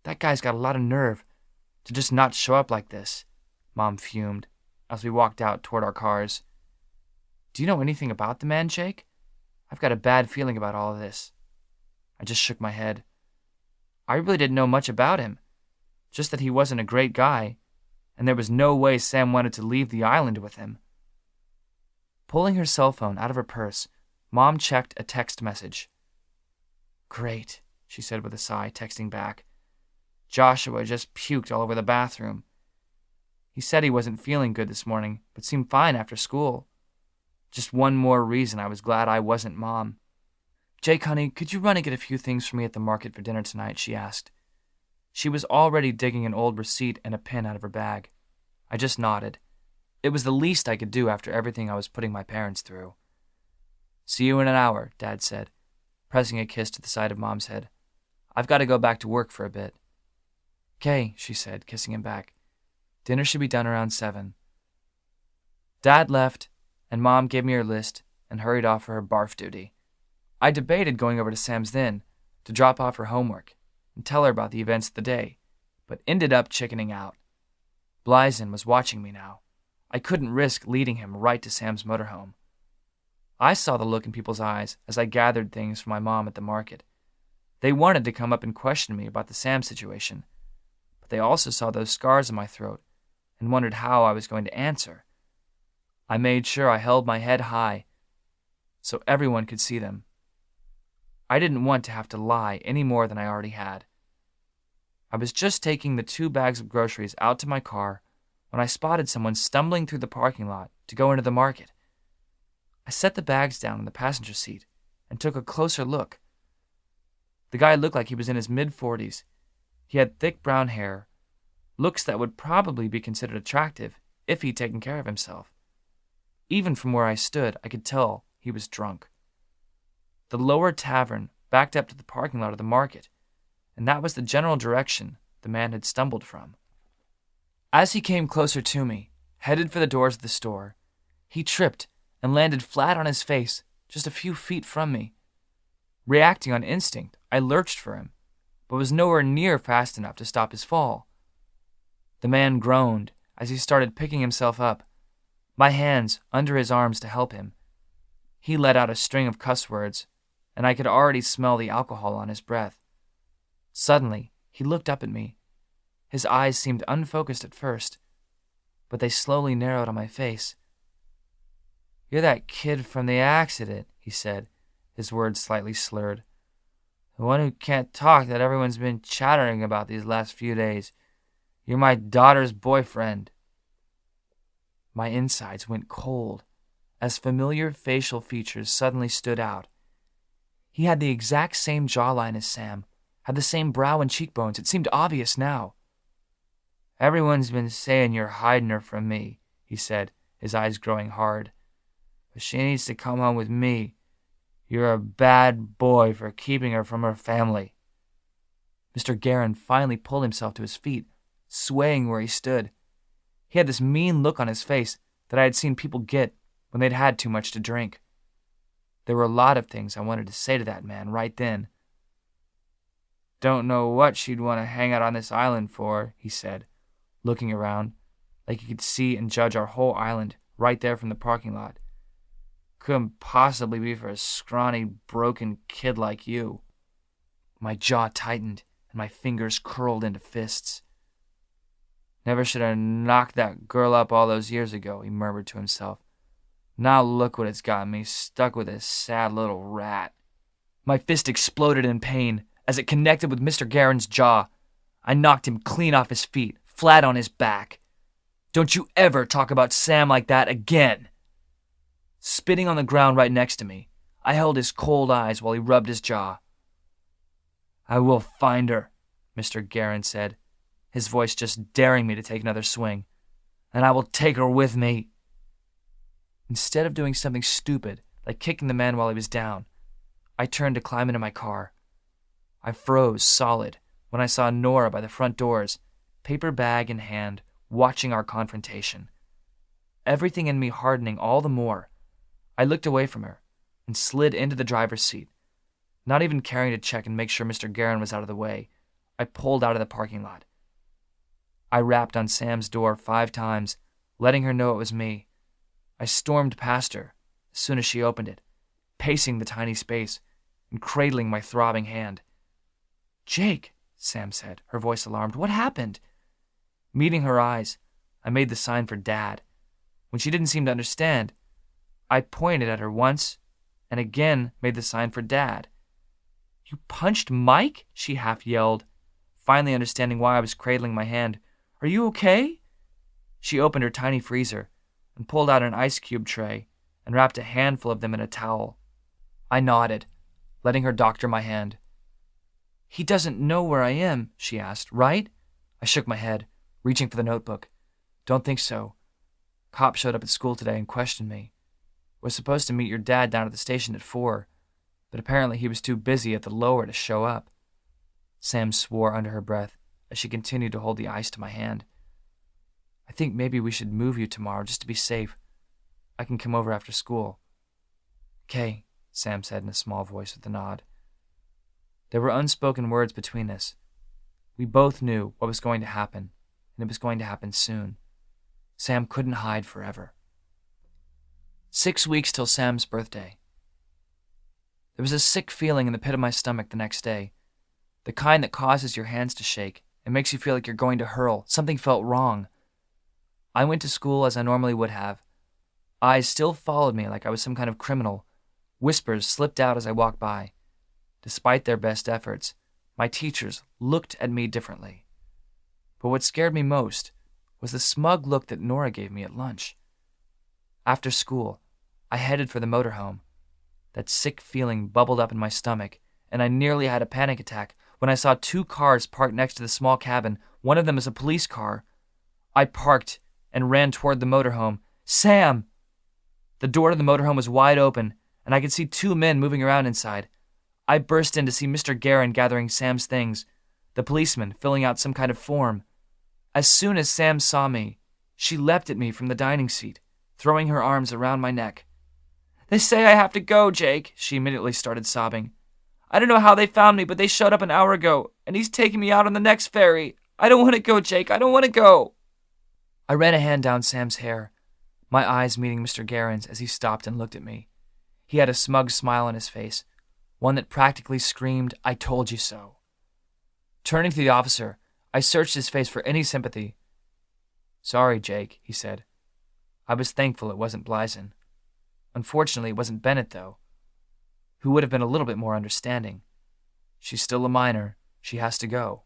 "That guy's got a lot of nerve to just not show up like this," Mom fumed as we walked out toward our cars. "Do you know anything about the man, Jake? I've got a bad feeling about all of this." I just shook my head. I really didn't know much about him, just that he wasn't a great guy, and there was no way Sam wanted to leave the island with him. Pulling her cell phone out of her purse, Mom checked a text message. "Great," she said with a sigh, texting back. "Joshua just puked all over the bathroom. He said he wasn't feeling good this morning, but seemed fine after school. Just one more reason I was glad I wasn't Mom." "Jake, honey, could you run and get a few things for me at the market for dinner tonight?" she asked. She was already digging an old receipt and a pen out of her bag. I just nodded. It was the least I could do after everything I was putting my parents through. "See you in an hour," Dad said, pressing a kiss to the side of Mom's head. "I've got to go back to work for a bit." "Okay," she said, kissing him back. "Dinner should be done around 7. Dad left, and Mom gave me her list and hurried off for her barf duty. I debated going over to Sam's then to drop off her homework and tell her about the events of the day, but ended up chickening out. Blyson was watching me now. I couldn't risk leading him right to Sam's motorhome. I saw the look in people's eyes as I gathered things for my mom at the market. They wanted to come up and question me about the Sam situation, but they also saw those scars on my throat and wondered how I was going to answer. I made sure I held my head high so everyone could see them. I didn't want to have to lie any more than I already had. I was just taking the 2 bags of groceries out to my car when I spotted someone stumbling through the parking lot to go into the market. I set the bags down in the passenger seat and took a closer look. The guy looked like he was in his mid-40s. He had thick brown hair, looks that would probably be considered attractive if he'd taken care of himself. Even from where I stood, I could tell he was drunk. The lower tavern backed up to the parking lot of the market, and that was the general direction the man had stumbled from. As he came closer to me, headed for the doors of the store, he tripped and landed flat on his face just a few feet from me. Reacting on instinct, I lurched for him, but was nowhere near fast enough to stop his fall. The man groaned as he started picking himself up, my hands under his arms to help him. He let out a string of cuss words, and I could already smell the alcohol on his breath. Suddenly, he looked up at me. His eyes seemed unfocused at first, but they slowly narrowed on my face. "You're that kid from the accident," he said, his words slightly slurred. "The one who can't talk that everyone's been chattering about these last few days. You're my daughter's boyfriend." My insides went cold as familiar facial features suddenly stood out. He had the exact same jawline as Sam, had the same brow and cheekbones. It seemed obvious now. "Everyone's been saying you're hiding her from me," he said, his eyes growing hard. "But she needs to come home with me. You're a bad boy for keeping her from her family." Mr. Guerin finally pulled himself to his feet, swaying where he stood. He had this mean look on his face that I had seen people get when they'd had too much to drink. There were a lot of things I wanted to say to that man right then. "Don't know what she'd want to hang out on this island for," he said, looking around like he could see and judge our whole island right there from the parking lot. "Couldn't possibly be for a scrawny, broken kid like you." My jaw tightened and my fingers curled into fists. "Never should have knocked that girl up all those years ago," he murmured to himself. "Now look what it's got me, stuck with this sad little rat." My fist exploded in pain as it connected with Mr. Guerin's jaw. I knocked him clean off his feet, flat on his back. "Don't you ever talk about Sam like that again." Spitting on the ground right next to me, I held his cold eyes while he rubbed his jaw. "I will find her," Mr. Guerin said, his voice just daring me to take another swing. "And I will take her with me." Instead of doing something stupid, like kicking the man while he was down, I turned to climb into my car. I froze solid when I saw Nora by the front doors, paper bag in hand, watching our confrontation. Everything in me hardening all the more, I looked away from her and slid into the driver's seat. Not even caring to check and make sure Mr. Guerin was out of the way, I pulled out of the parking lot. I rapped on Sam's door 5 times, letting her know it was me. I stormed past her as soon as she opened it, pacing the tiny space and cradling my throbbing hand. "Jake," Sam said, her voice alarmed. "What happened?" Meeting her eyes, I made the sign for Dad. When she didn't seem to understand, I pointed at her once and again made the sign for Dad. "You punched Mike?" she half yelled, finally understanding why I was cradling my hand. "Are you okay?" She opened her tiny freezer and pulled out an ice cube tray and wrapped a handful of them in a towel. I nodded, letting her doctor my hand. "He doesn't know where I am," she asked, "right?" I shook my head, reaching for the notebook. "Don't think so. Cop showed up at school today and questioned me. Was supposed to meet your dad down at the station at 4, but apparently he was too busy at the lower to show up." Sam swore under her breath as she continued to hold the ice to my hand. "I think maybe we should move you tomorrow just to be safe. I can come over after school." "Okay," Sam said in a small voice with a nod. There were unspoken words between us. We both knew what was going to happen, and it was going to happen soon. Sam couldn't hide forever. 6 weeks till Sam's birthday. There was a sick feeling in the pit of my stomach the next day, the kind that causes your hands to shake and makes you feel like you're going to hurl. Something felt wrong. I went to school as I normally would have. Eyes still followed me like I was some kind of criminal. Whispers slipped out as I walked by. Despite their best efforts, my teachers looked at me differently. But what scared me most was the smug look that Nora gave me at lunch. After school, I headed for the motorhome. That sick feeling bubbled up in my stomach, and I nearly had a panic attack when I saw 2 cars parked next to the small cabin. One of them is a police car. I parked and ran toward the motorhome. "Sam!" The door to the motorhome was wide open, and I could see 2 men moving around inside. I burst in to see Mr. Guerin gathering Sam's things, the policeman filling out some kind of form. As soon as Sam saw me, she leapt at me from the dining seat, throwing her arms around my neck. "They say I have to go, Jake," she immediately started sobbing. I don't know how they found me, but they showed up an hour ago, and he's taking me out on the next ferry. I don't want to go, Jake. I don't want to go. I ran a hand down Sam's hair, my eyes meeting Mr. Guerin's as he stopped and looked at me. He had a smug smile on his face, one that practically screamed, "I told you so." Turning to the officer, I searched his face for any sympathy. "Sorry, Jake," he said. I was thankful it wasn't Blyson. Unfortunately, it wasn't Bennett, though, who would have been a little bit more understanding. She's still a minor. She has to go.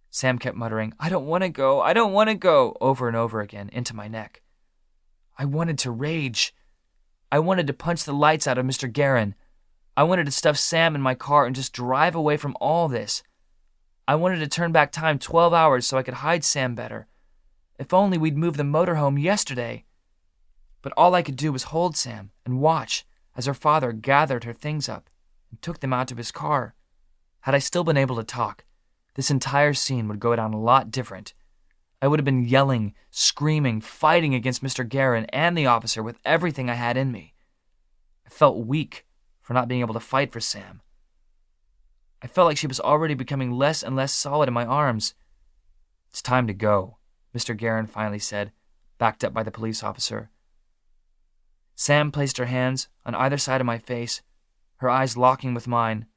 Sam kept muttering, "I don't want to go, I don't want to go," over and over again into my neck. I wanted to rage. I wanted to punch the lights out of Mr. Guerin. I wanted to stuff Sam in my car and just drive away from all this. I wanted to turn back time 12 hours so I could hide Sam better. If only we'd moved the motorhome yesterday. But all I could do was hold Sam and watch as her father gathered her things up and took them out of his car. Had I still been able to talk, this entire scene would go down a lot different. I would have been yelling, screaming, fighting against Mr. Guerin and the officer with everything I had in me. I felt weak for not being able to fight for Sam. I felt like she was already becoming less and less solid in my arms. "It's time to go," Mr. Guerin finally said, backed up by the police officer. Sam placed her hands on either side of my face, her eyes locking with mine.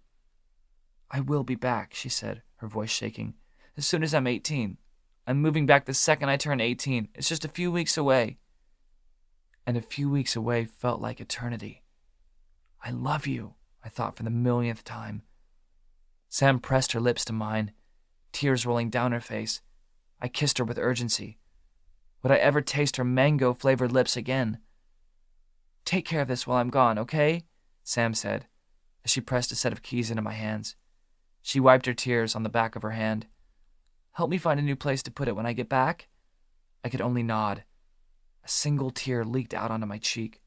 "I will be back," she said, her voice shaking, "as soon as I'm 18. I'm moving back the second I turn 18. It's just a few weeks away." And a few weeks away felt like eternity. "I love you," I thought for the millionth time. Sam pressed her lips to mine, tears rolling down her face. I kissed her with urgency. Would I ever taste her mango-flavored lips again? "Take care of this while I'm gone, okay?" Sam said, as she pressed a set of keys into my hands. She wiped her tears on the back of her hand. "Help me find a new place to put it when I get back?" I could only nod. A single tear leaked out onto my cheek.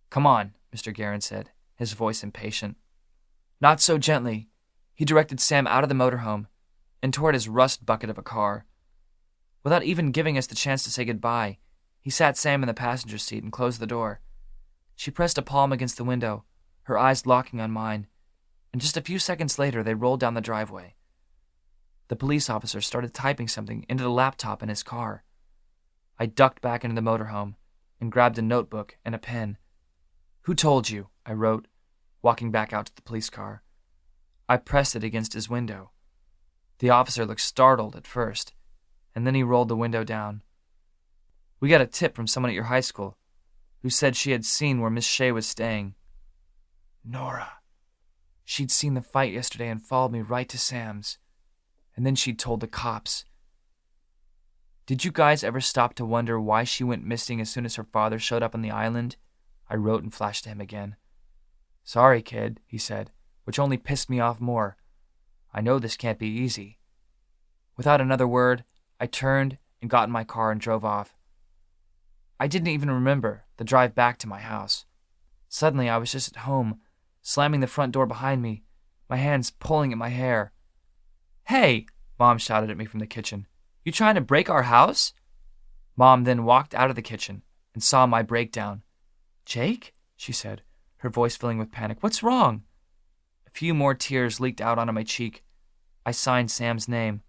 "Come on," Mr. Guerin said, his voice impatient. Not so gently. He directed Sam out of the motorhome and toward his rust bucket of a car. Without even giving us the chance to say goodbye, he sat Sam in the passenger seat and closed the door. She pressed a palm against the window, her eyes locking on mine, and just a few seconds later they rolled down the driveway. The police officer started typing something into the laptop in his car. I ducked back into the motorhome and grabbed a notebook and a pen. "Who told you?" I wrote, walking back out to the police car. I pressed it against his window. The officer looked startled at first, and then he rolled the window down. "We got a tip from someone at your high school who said she had seen where Miss Shay was staying. Nora. She'd seen the fight yesterday and followed me right to Sam's. And then she'd told the cops. Did you guys ever stop to wonder why she went missing as soon as her father showed up on the island?" I wrote and flashed to him again. "Sorry, kid," he said, which only pissed me off more. "I know this can't be easy." Without another word, I turned and got in my car and drove off. I didn't even remember the drive back to my house. Suddenly, I was just at home, slamming the front door behind me, my hands pulling at my hair. "Hey!" Mom shouted at me from the kitchen. "You trying to break our house?" Mom then walked out of the kitchen and saw my breakdown. "Jake?" she said, her voice filling with panic. "What's wrong?" A few more tears leaked out onto my cheek. I signed Sam's name.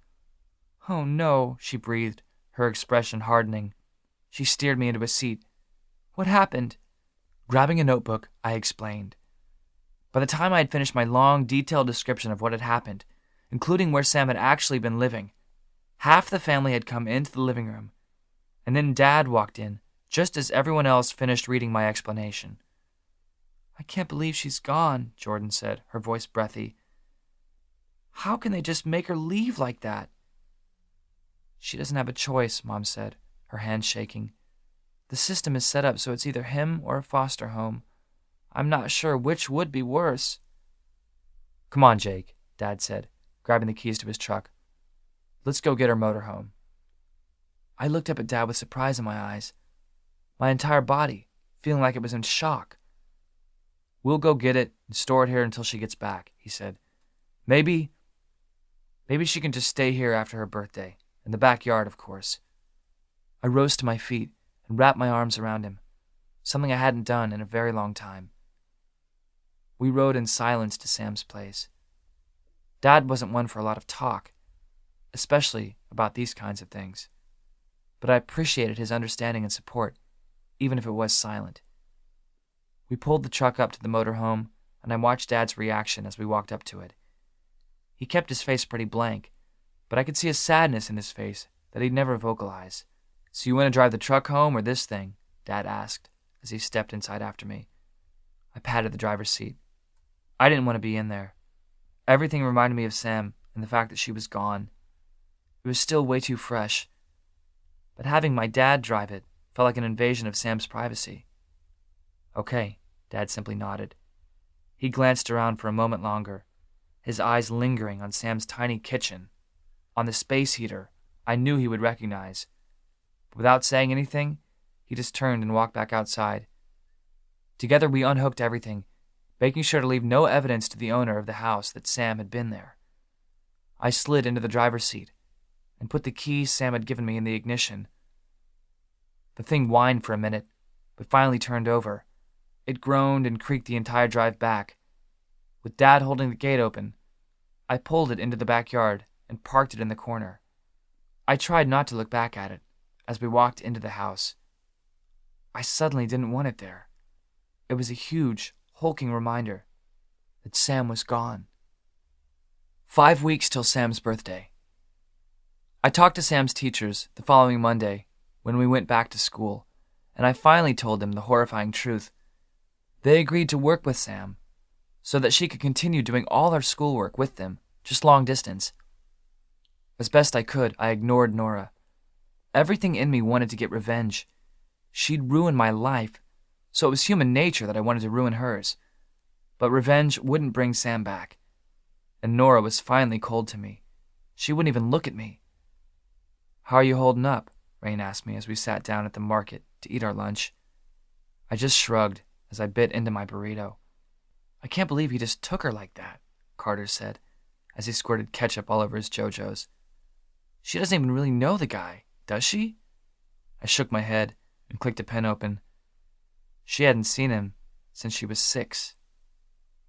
"Oh no," she breathed, her expression hardening. She steered me into a seat. "What happened?" Grabbing a notebook, I explained. By the time I had finished my long, detailed description of what had happened, including where Sam had actually been living, half the family had come into the living room, and then Dad walked in, just as everyone else finished reading my explanation. "I can't believe she's gone," Jordan said, her voice breathy. "How can they just make her leave like that?" "She doesn't have a choice," Mom said, her hands shaking. "The system is set up so it's either him or a foster home. I'm not sure which would be worse." "Come on, Jake," Dad said, grabbing the keys to his truck. "Let's go get her motorhome." I looked up at Dad with surprise in my eyes, my entire body feeling like it was in shock. "We'll go get it and store it here until she gets back," he said. Maybe she can just stay here after her birthday, in the backyard, of course." I rose to my feet and wrapped my arms around him, something I hadn't done in a very long time. We rode in silence to Sam's place. Dad wasn't one for a lot of talk, especially about these kinds of things, but I appreciated his understanding and support, even if it was silent. We pulled the truck up to the motorhome, and I watched Dad's reaction as we walked up to it. He kept his face pretty blank, but I could see a sadness in his face that he'd never vocalize. "So you want to drive the truck home or this thing?" Dad asked as he stepped inside after me. I patted the driver's seat. I didn't want to be in there. Everything reminded me of Sam and the fact that she was gone. It was still way too fresh, but having my dad drive it felt like an invasion of Sam's privacy. "Okay," Dad simply nodded. He glanced around for a moment longer, his eyes lingering on Sam's tiny kitchen, on the space heater I knew he would recognize. But without saying anything, he just turned and walked back outside. Together we unhooked everything, making sure to leave no evidence to the owner of the house that Sam had been there. I slid into the driver's seat and put the keys Sam had given me in the ignition. The thing whined for a minute, but finally turned over. It groaned and creaked the entire drive back. With Dad holding the gate open, I pulled it into the backyard and parked it in the corner. I tried not to look back at it as we walked into the house. I suddenly didn't want it there. It was a huge, hulking reminder that Sam was gone. 5 weeks till Sam's birthday. I talked to Sam's teachers the following Monday when we went back to school, and I finally told them the horrifying truth. They agreed to work with Sam so that she could continue doing all her schoolwork with them, just long distance. As best I could, I ignored Nora. Everything in me wanted to get revenge. She'd ruined my life, so it was human nature that I wanted to ruin hers. But revenge wouldn't bring Sam back. And Nora was finally cold to me. She wouldn't even look at me. "How are you holding up?" Rain asked me as we sat down at the market to eat our lunch. I just shrugged as I bit into my burrito. "I can't believe he just took her like that," Carter said as he squirted ketchup all over his JoJo's. "She doesn't even really know the guy, does she?" I shook my head and clicked a pen open. She hadn't seen him since she was 6.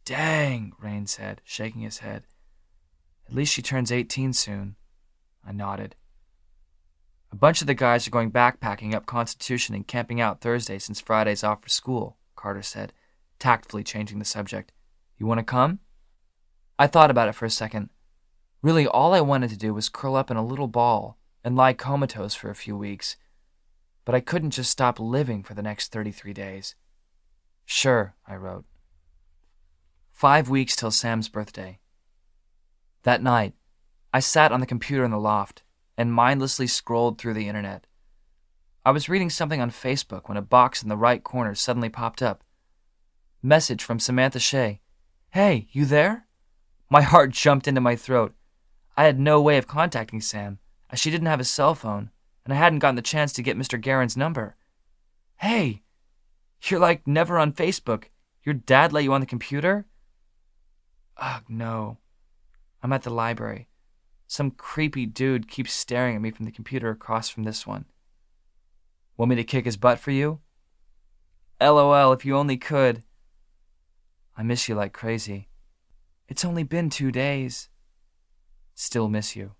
"Dang," Rain said, shaking his head. "At least she turns 18 soon." I nodded. "A bunch of the guys are going backpacking up Constitution and camping out Thursday since Friday's off for school," Carter said, tactfully changing the subject. "You want to come?" I thought about it for a second. Really, all I wanted to do was curl up in a little ball and lie comatose for a few weeks. But I couldn't just stop living for the next 33 days. "Sure," I wrote. 5 weeks till Sam's birthday. That night, I sat on the computer in the loft and mindlessly scrolled through the internet. I was reading something on Facebook when a box in the right corner suddenly popped up. Message from Samantha Shay. "Hey, you there?" My heart jumped into my throat. I had no way of contacting Sam, as she didn't have a cell phone, and I hadn't gotten the chance to get Mr. Guerin's number. "Hey, you're like never on Facebook. Your dad let you on the computer?" Ugh, no. I'm at the library. Some creepy dude keeps staring at me from the computer across from this one. "Want me to kick his butt for you?" LOL, if you only could. "I miss you like crazy." "It's only been 2 days." "Still miss you."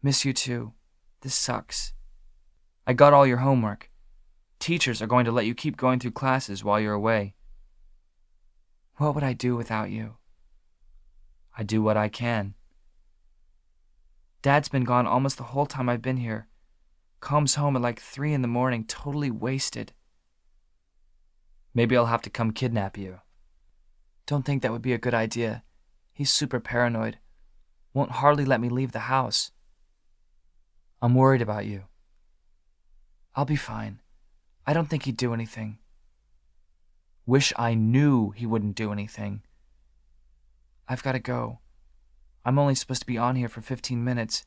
"Miss you too. This sucks." "I got all your homework. Teachers are going to let you keep going through classes while you're away." "What would I do without you?" "I do what I can." Dad's been gone almost the whole time I've been here. Comes home at like 3 in the morning, totally wasted. "Maybe I'll have to come kidnap you." "Don't think that would be a good idea. He's super paranoid. Won't hardly let me leave the house." "I'm worried about you." "I'll be fine. I don't think he'd do anything." "Wish I knew he wouldn't do anything." "I've got to go. I'm only supposed to be on here for 15 minutes,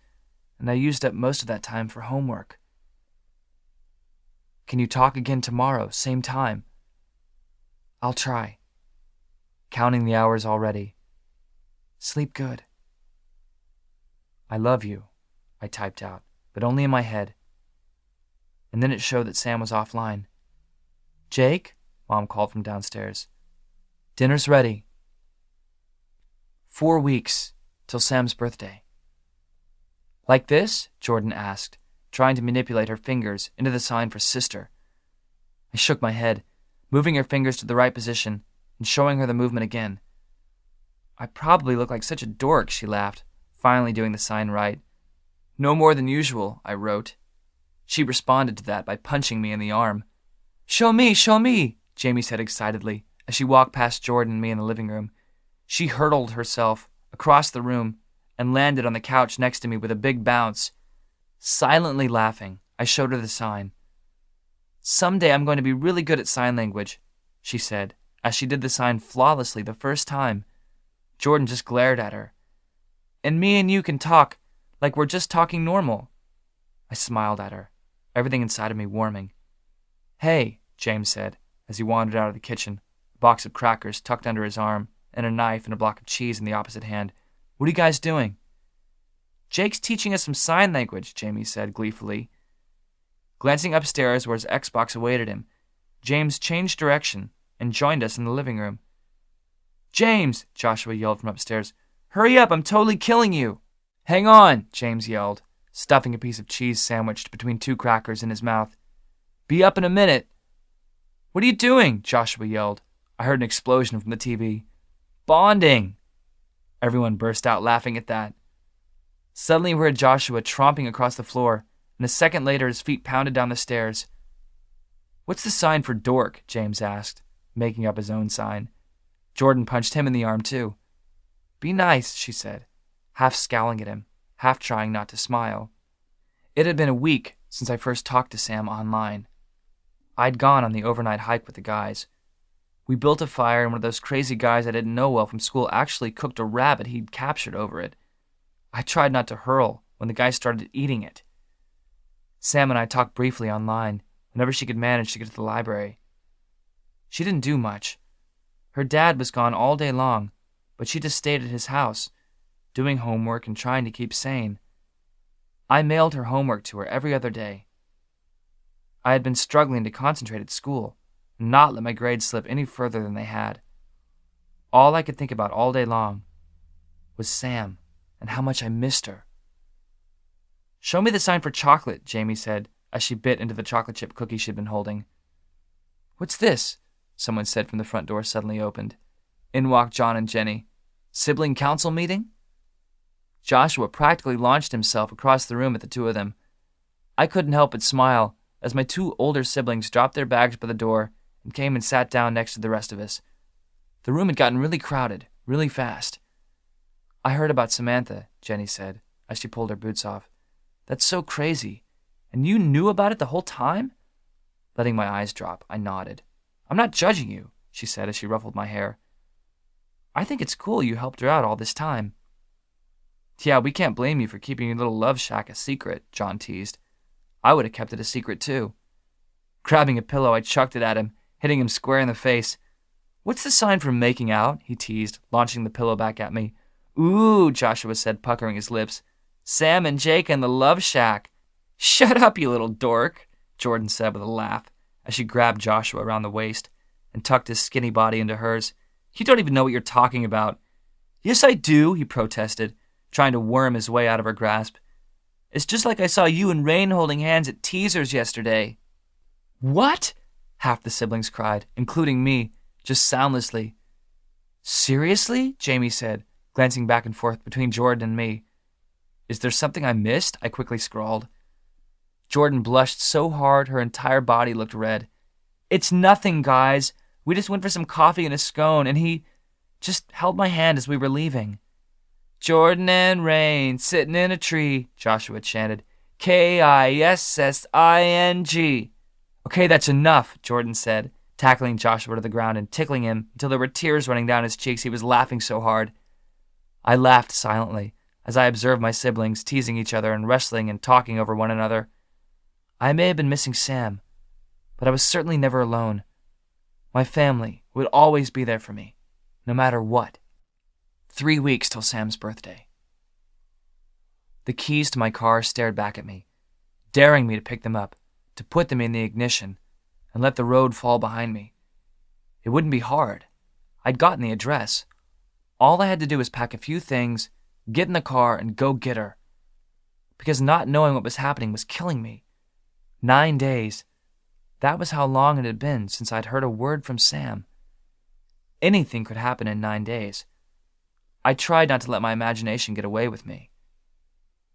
and I used up most of that time for homework." "Can you talk again tomorrow, same time?" "I'll try." Counting the hours already. "Sleep good." "I love you," I typed out, but only in my head. And then it showed that Sam was offline. "Jake?" Mom called from downstairs. Dinner's ready. 4 weeks till Sam's birthday. Like this? Jordan asked, trying to manipulate her fingers into the sign for sister. I shook my head, moving her fingers to the right position and showing her the movement again. I probably look like such a dork, she laughed, finally doing the sign right. No more than usual, I wrote. She responded to that by punching me in the arm. Show me, Jamie said excitedly as she walked past Jordan and me in the living room. She hurtled herself across the room and landed on the couch next to me with a big bounce. Silently laughing, I showed her the sign. Someday I'm going to be really good at sign language, she said, as she did the sign flawlessly the first time. Jordan just glared at her. And me and you can talk like we're just talking normal. I smiled at her, everything inside of me warming. Hey, James said, as he wandered out of the kitchen, a box of crackers tucked under his arm and a knife and a block of cheese in the opposite hand. What are you guys doing? Jake's teaching us some sign language, Jamie said gleefully. Glancing upstairs where his Xbox awaited him, James changed direction and joined us in the living room. James, Joshua yelled from upstairs. Hurry up, I'm totally killing you. Hang on, James yelled, stuffing a piece of cheese sandwiched between 2 crackers in his mouth. Be up in a minute. What are you doing? Joshua yelled. I heard an explosion from the TV. Bonding. Everyone burst out laughing at that. Suddenly we heard Joshua tromping across the floor, and a second later his feet pounded down the stairs. What's the sign for dork? James asked, making up his own sign. Jordan punched him in the arm too. Be nice, she said, half scowling at him, half trying not to smile. It had been a week since I first talked to Sam online. I'd gone on the overnight hike with the guys. We built a fire, and one of those crazy guys I didn't know well from school actually cooked a rabbit he'd captured over it. I tried not to hurl when the guy started eating it. Sam and I talked briefly online whenever she could manage to get to the library. She didn't do much. Her dad was gone all day long, but she just stayed at his house, doing homework and trying to keep sane. I mailed her homework to her every other day. I had been struggling to concentrate at school and not let my grades slip any further than they had. All I could think about all day long was Sam and how much I missed her. Show me the sign for chocolate, Jamie said as she bit into the chocolate chip cookie she'd been holding. What's this? Someone said from the front door suddenly opened. In walked John and Jenny. Sibling council meeting? Joshua practically launched himself across the room at the two of them. I couldn't help but smile as my 2 older siblings dropped their bags by the door and came and sat down next to the rest of us. The room had gotten really crowded, really fast. I heard about Samantha, Jenny said, as she pulled her boots off. That's so crazy. And you knew about it the whole time? Letting my eyes drop, I nodded. I'm not judging you, she said as she ruffled my hair. I think it's cool you helped her out all this time. Yeah, we can't blame you for keeping your little love shack a secret, John teased. I would have kept it a secret too. Grabbing a pillow, I chucked it at him, hitting him square in the face. What's the sign for making out? He teased, launching the pillow back at me. Ooh, Joshua said, puckering his lips. Sam and Jake and the love shack. Shut up, you little dork, Jordan said with a laugh, as she grabbed Joshua around the waist and tucked his skinny body into hers. You don't even know what you're talking about. Yes, I do, he protested, trying to worm his way out of her grasp. It's just like I saw you and Rain holding hands at Teasers yesterday. What? Half the siblings cried, including me, just soundlessly. Seriously? Jamie said, glancing back and forth between Jordan and me. Is there something I missed? I quickly scrawled. Jordan blushed so hard her entire body looked red. It's nothing, guys. We just went for some coffee and a scone, and he just held my hand as we were leaving. Jordan and Rain sitting in a tree, Joshua chanted. Kissing. Okay, that's enough, Jordan said, tackling Joshua to the ground and tickling him until there were tears running down his cheeks. He was laughing so hard. I laughed silently as I observed my siblings teasing each other and wrestling and talking over one another. I may have been missing Sam, but I was certainly never alone. My family would always be there for me, no matter what. 3 weeks till Sam's birthday. The keys to my car stared back at me, daring me to pick them up, to put them in the ignition, and let the road fall behind me. It wouldn't be hard. I'd gotten the address. All I had to do was pack a few things, get in the car, and go get her. Because not knowing what was happening was killing me. 9 days. That was how long it had been since I'd heard a word from Sam. Anything could happen in 9 days. I tried not to let my imagination get away with me.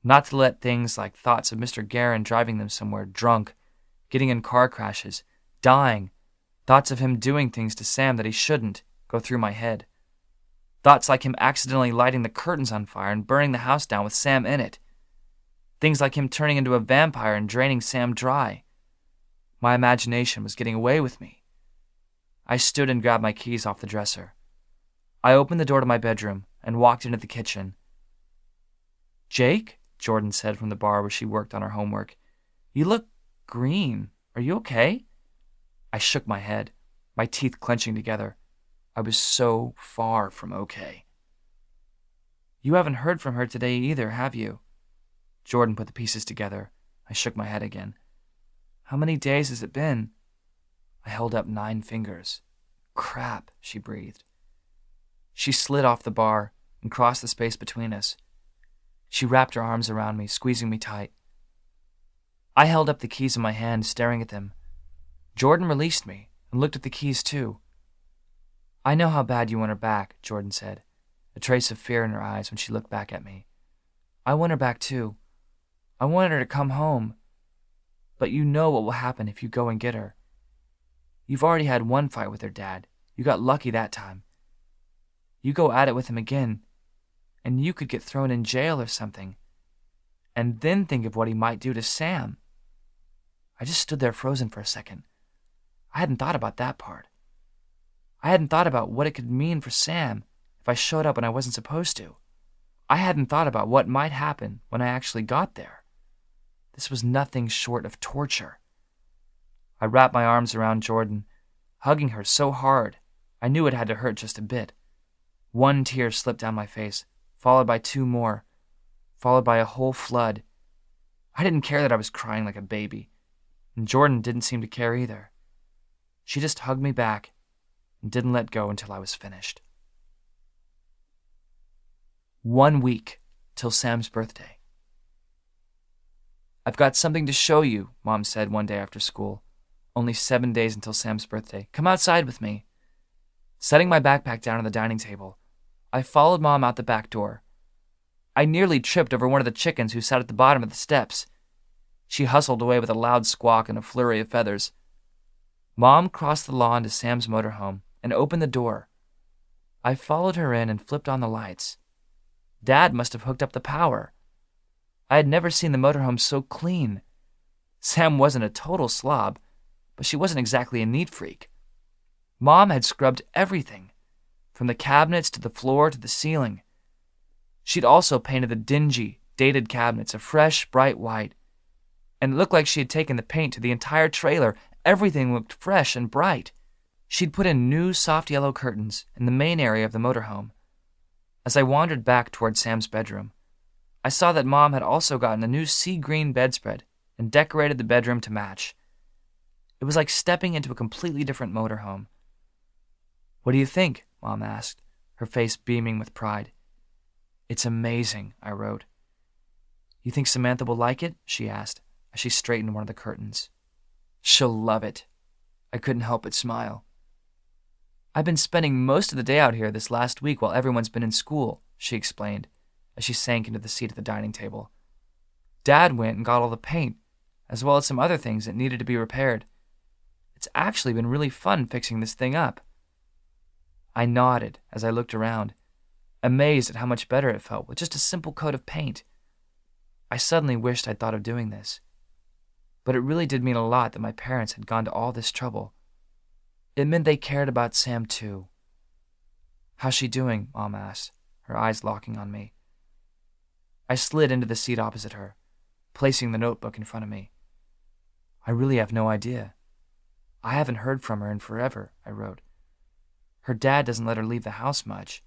Not to let things like thoughts of Mr. Guerin driving them somewhere drunk, getting in car crashes, dying, thoughts of him doing things to Sam that he shouldn't, go through my head. Thoughts like him accidentally lighting the curtains on fire and burning the house down with Sam in it. Things like him turning into a vampire and draining Sam dry. My imagination was getting away with me. I stood and grabbed my keys off the dresser. I opened the door to my bedroom and walked into the kitchen. "Jake," Jordan said from the bar where she worked on her homework, "you look green. Are you okay?" I shook my head, my teeth clenching together. I was so far from okay. "You haven't heard from her today either, have you?" Jordan put the pieces together. I shook my head again. "How many days has it been?" I held up 9 fingers. "Crap," she breathed. She slid off the bar and crossed the space between us. She wrapped her arms around me, squeezing me tight. I held up the keys in my hand, staring at them. Jordan released me and looked at the keys too. "I know how bad you want her back," Jordan said, a trace of fear in her eyes when she looked back at me. "I want her back too. I wanted her to come home. But you know what will happen if you go and get her. You've already had one fight with her dad. You got lucky that time. You go at it with him again, and you could get thrown in jail or something. And then think of what he might do to Sam." I just stood there frozen for a second. I hadn't thought about that part. I hadn't thought about what it could mean for Sam if I showed up when I wasn't supposed to. I hadn't thought about what might happen when I actually got there. This was nothing short of torture. I wrapped my arms around Jordan, hugging her so hard I knew it had to hurt just a bit. One tear slipped down my face, followed by 2 more, followed by a whole flood. I didn't care that I was crying like a baby, and Jordan didn't seem to care either. She just hugged me back and didn't let go until I was finished. 1 week till Sam's birthday. "I've got something to show you," Mom said one day after school. "Only 7 days until Sam's birthday. Come outside with me." Setting my backpack down on the dining table, I followed Mom out the back door. I nearly tripped over one of the chickens who sat at the bottom of the steps. She hustled away with a loud squawk and a flurry of feathers. Mom crossed the lawn to Sam's motorhome and opened the door. I followed her in and flipped on the lights. Dad must have hooked up the power. I had never seen the motorhome so clean. Sam wasn't a total slob, but she wasn't exactly a neat freak. Mom had scrubbed everything, from the cabinets to the floor to the ceiling. She'd also painted the dingy, dated cabinets a fresh, bright white, and it looked like she had taken the paint to the entire trailer. Everything looked fresh and bright. She'd put in new, soft yellow curtains in the main area of the motorhome. As I wandered back toward Sam's bedroom, I saw that Mom had also gotten a new sea green bedspread and decorated the bedroom to match. It was like stepping into a completely different motorhome. "What do you think?" Mom asked, her face beaming with pride. "It's amazing," I wrote. "You think Samantha will like it?" she asked, as she straightened one of the curtains. "She'll love it." I couldn't help but smile. "I've been spending most of the day out here this last week while everyone's been in school," she explained, as she sank into the seat at the dining table. "Dad went and got all the paint, as well as some other things that needed to be repaired. It's actually been really fun fixing this thing up." I nodded as I looked around, amazed at how much better it felt with just a simple coat of paint. I suddenly wished I'd thought of doing this. But it really did mean a lot that my parents had gone to all this trouble. It meant they cared about Sam too. "How's she doing?" Mom asked, her eyes locking on me. I slid into the seat opposite her, placing the notebook in front of me. "I really have no idea. I haven't heard from her in forever," I wrote. "Her dad doesn't let her leave the house much.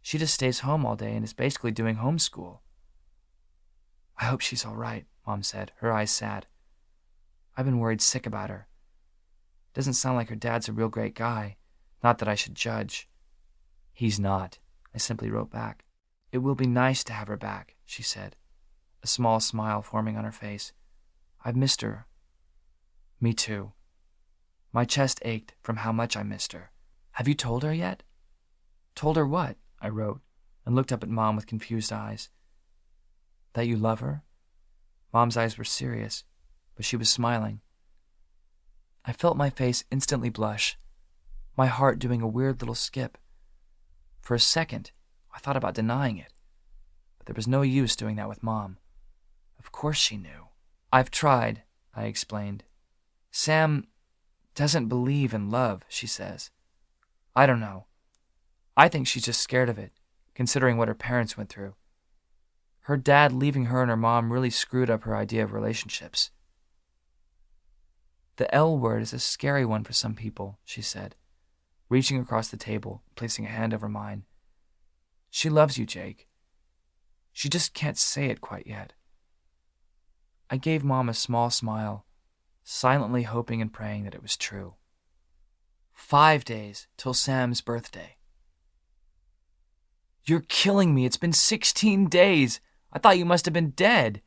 She just stays home all day and is basically doing homeschool." "I hope she's all right," Mom said, her eyes sad. "I've been worried sick about her. Doesn't sound like her dad's a real great guy. Not that I should judge." He's not, I simply wrote back. It will be nice to have her back, she said, a small smile forming on her face. I've missed her. Me too. My chest ached from how much I missed her. Have you told her yet? Told her what? I wrote, and looked up at Mom with confused eyes. That you love her? Mom's eyes were serious, but she was smiling. I felt my face instantly blush, my heart doing a weird little skip. For a second, I thought about denying it, but there was no use doing that with Mom. Of course she knew. I've tried, I explained. Sam doesn't believe in love, she says. I don't know. I think she's just scared of it, considering what her parents went through. Her dad leaving her and her mom really screwed up her idea of relationships. The L word is a scary one for some people, she said, reaching across the table, placing a hand over mine. She loves you, Jake. She just can't say it quite yet. I gave Mom a small smile, silently hoping and praying that it was true. 5 days till Sam's birthday. You're killing me. It's been 16 days. I thought you must have been dead.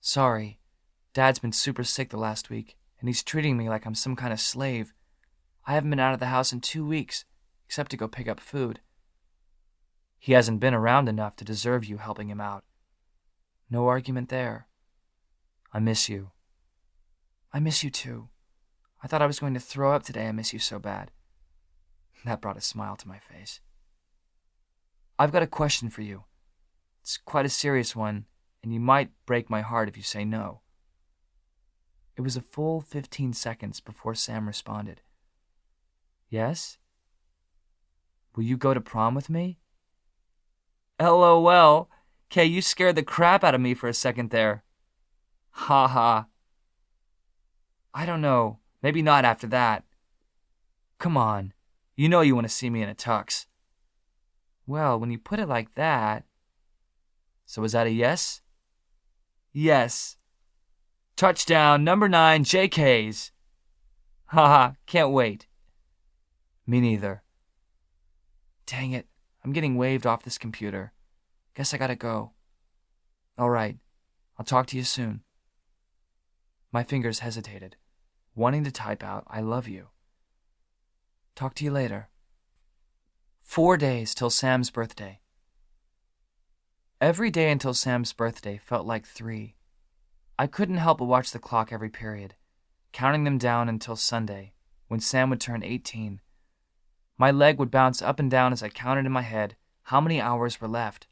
Sorry. Dad's been super sick the last week, and he's treating me like I'm some kind of slave. I haven't been out of the house in 2 weeks, except to go pick up food. He hasn't been around enough to deserve you helping him out. No argument there. I miss you. I miss you too. I thought I was going to throw up today. I miss you so bad. That brought a smile to my face. I've got a question for you. It's quite a serious one, and you might break my heart if you say no. It was a full 15 seconds before Sam responded. Yes? Will you go to prom with me? LOL. Kay, you scared the crap out of me for a second there. Ha ha. I don't know. Maybe not after that. Come on. You know you want to see me in a tux. Well, when you put it like that... So is that a yes? Yes. Touchdown, number 9, JKs. Haha, can't wait. Me neither. Dang it, I'm getting waved off this computer. Guess I gotta go. All right, I'll talk to you soon. My fingers hesitated, wanting to type out, I love you. Talk to you later. 4 days till Sam's birthday. Every day until Sam's birthday felt like 3. I couldn't help but watch the clock every period, counting them down until Sunday, when Sam would turn 18. My leg would bounce up and down as I counted in my head how many hours were left.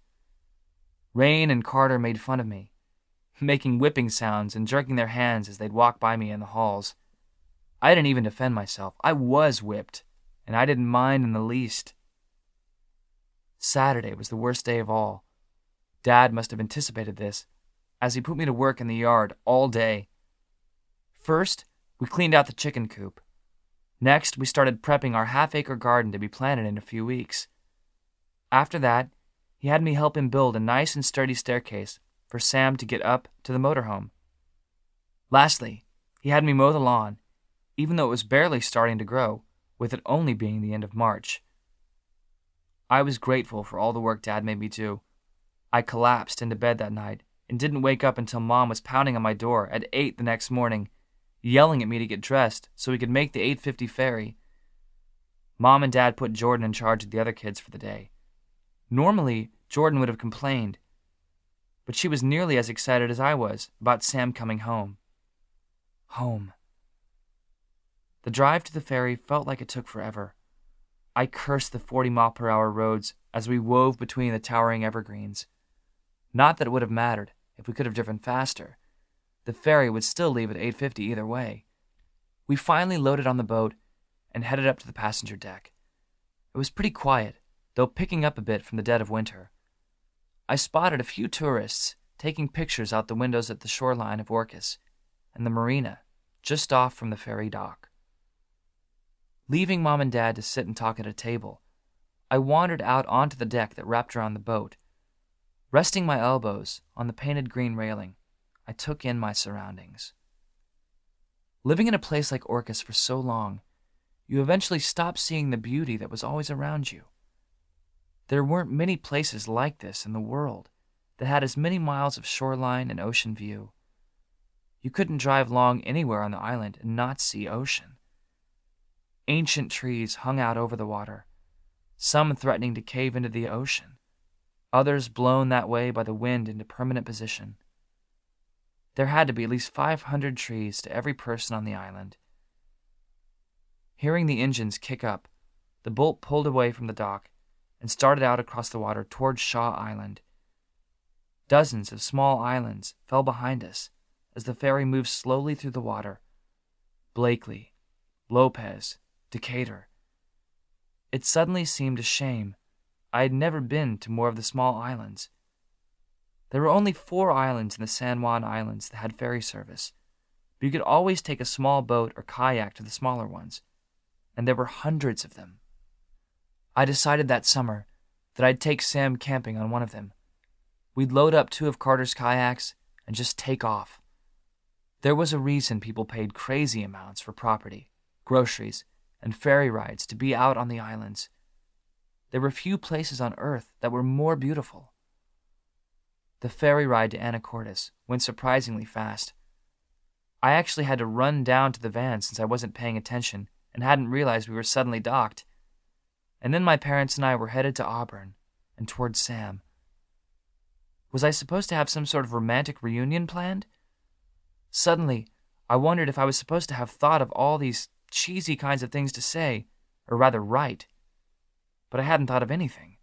Rain and Carter made fun of me, making whipping sounds and jerking their hands as they'd walk by me in the halls. I didn't even defend myself. I was whipped, and I didn't mind in the least. Saturday was the worst day of all. Dad must have anticipated this, as he put me to work in the yard all day. First, we cleaned out the chicken coop. Next, we started prepping our half-acre garden to be planted in a few weeks. After that, he had me help him build a nice and sturdy staircase for Sam to get up to the motorhome. Lastly, he had me mow the lawn, even though it was barely starting to grow, with it only being the end of March. I was grateful for all the work Dad made me do. I collapsed into bed that night and didn't wake up until Mom was pounding on my door at 8 the next morning, yelling at me to get dressed so we could make the 8:50 ferry. Mom and Dad put Jordan in charge of the other kids for the day. Normally, Jordan would have complained, but she was nearly as excited as I was about Sam coming home. Home. The drive to the ferry felt like it took forever. I cursed the 40-mile-per-hour roads as we wove between the towering evergreens. Not that it would have mattered if we could have driven faster. The ferry would still leave at 8:50 either way. We finally loaded on the boat and headed up to the passenger deck. It was pretty quiet, though picking up a bit from the dead of winter. I spotted a few tourists taking pictures out the windows at the shoreline of Orcus and the marina just off from the ferry dock. Leaving Mom and Dad to sit and talk at a table, I wandered out onto the deck that wrapped around the boat. Resting my elbows on the painted green railing, I took in my surroundings. Living in a place like Orcus for so long, you eventually stop seeing the beauty that was always around you. There weren't many places like this in the world that had as many miles of shoreline and ocean view. You couldn't drive long anywhere on the island and not see ocean. Ancient trees hung out over the water, some threatening to cave into the ocean, others blown that way by the wind into permanent position. There had to be at least 500 trees to every person on the island. Hearing the engines kick up, the boat pulled away from the dock and started out across the water toward Shaw Island. Dozens of small islands fell behind us as the ferry moved slowly through the water. Blakely, Lopez, Decatur. It suddenly seemed a shame I had never been to more of the small islands. There were only 4 islands in the San Juan Islands that had ferry service, but you could always take a small boat or kayak to the smaller ones, and there were hundreds of them. I decided that summer that I'd take Sam camping on one of them. We'd load up 2 of Carter's kayaks and just take off. There was a reason people paid crazy amounts for property, groceries, and ferry rides to be out on the islands. There were few places on Earth that were more beautiful. The ferry ride to Anacortes went surprisingly fast. I actually had to run down to the van since I wasn't paying attention and hadn't realized we were suddenly docked. And then my parents and I were headed to Auburn and towards Sam. Was I supposed to have some sort of romantic reunion planned? Suddenly, I wondered if I was supposed to have thought of all these cheesy kinds of things to say, or rather write. But I hadn't thought of anything.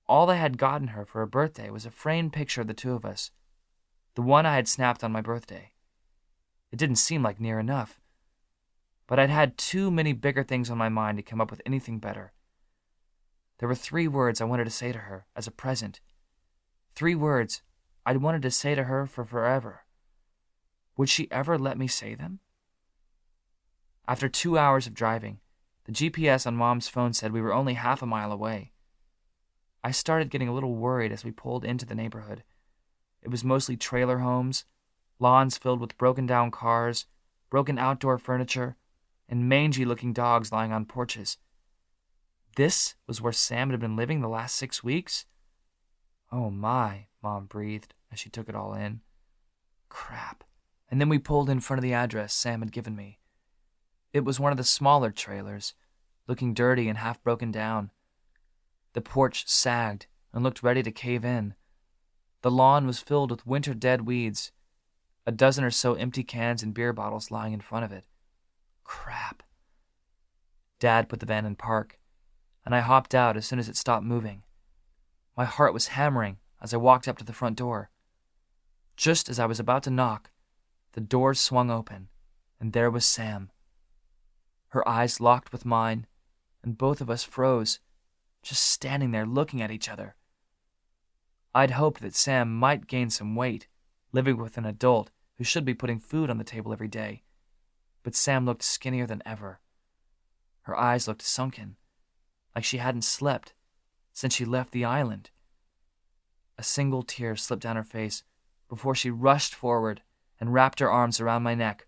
All I had gotten her for her birthday was a framed picture of the 2 of us, the one I had snapped on my birthday. It didn't seem like near enough, but I'd had too many bigger things on my mind to come up with anything better. There were 3 words I wanted to say to her as a present. 3 words I'd wanted to say to her for forever. Would she ever let me say them? After 2 hours of driving, the GPS on Mom's phone said we were only half a mile away. I started getting a little worried as we pulled into the neighborhood. It was mostly trailer homes, lawns filled with broken down cars, broken outdoor furniture, and mangy-looking dogs lying on porches. This was where Sam had been living the last 6 weeks? Oh my, Mom breathed as she took it all in. Crap. And then we pulled in front of the address Sam had given me. It was one of the smaller trailers, looking dirty and half broken down. The porch sagged and looked ready to cave in. The lawn was filled with winter-dead weeds, a dozen or so empty cans and beer bottles lying in front of it. Crap. Dad put the van in park, and I hopped out as soon as it stopped moving. My heart was hammering as I walked up to the front door. Just as I was about to knock, the doors swung open, and there was Sam. Her eyes locked with mine, and both of us froze, just standing there looking at each other. I'd hoped that Sam might gain some weight, living with an adult who should be putting food on the table every day, but Sam looked skinnier than ever. Her eyes looked sunken, like she hadn't slept since she left the island. A single tear slipped down her face before she rushed forward and wrapped her arms around my neck.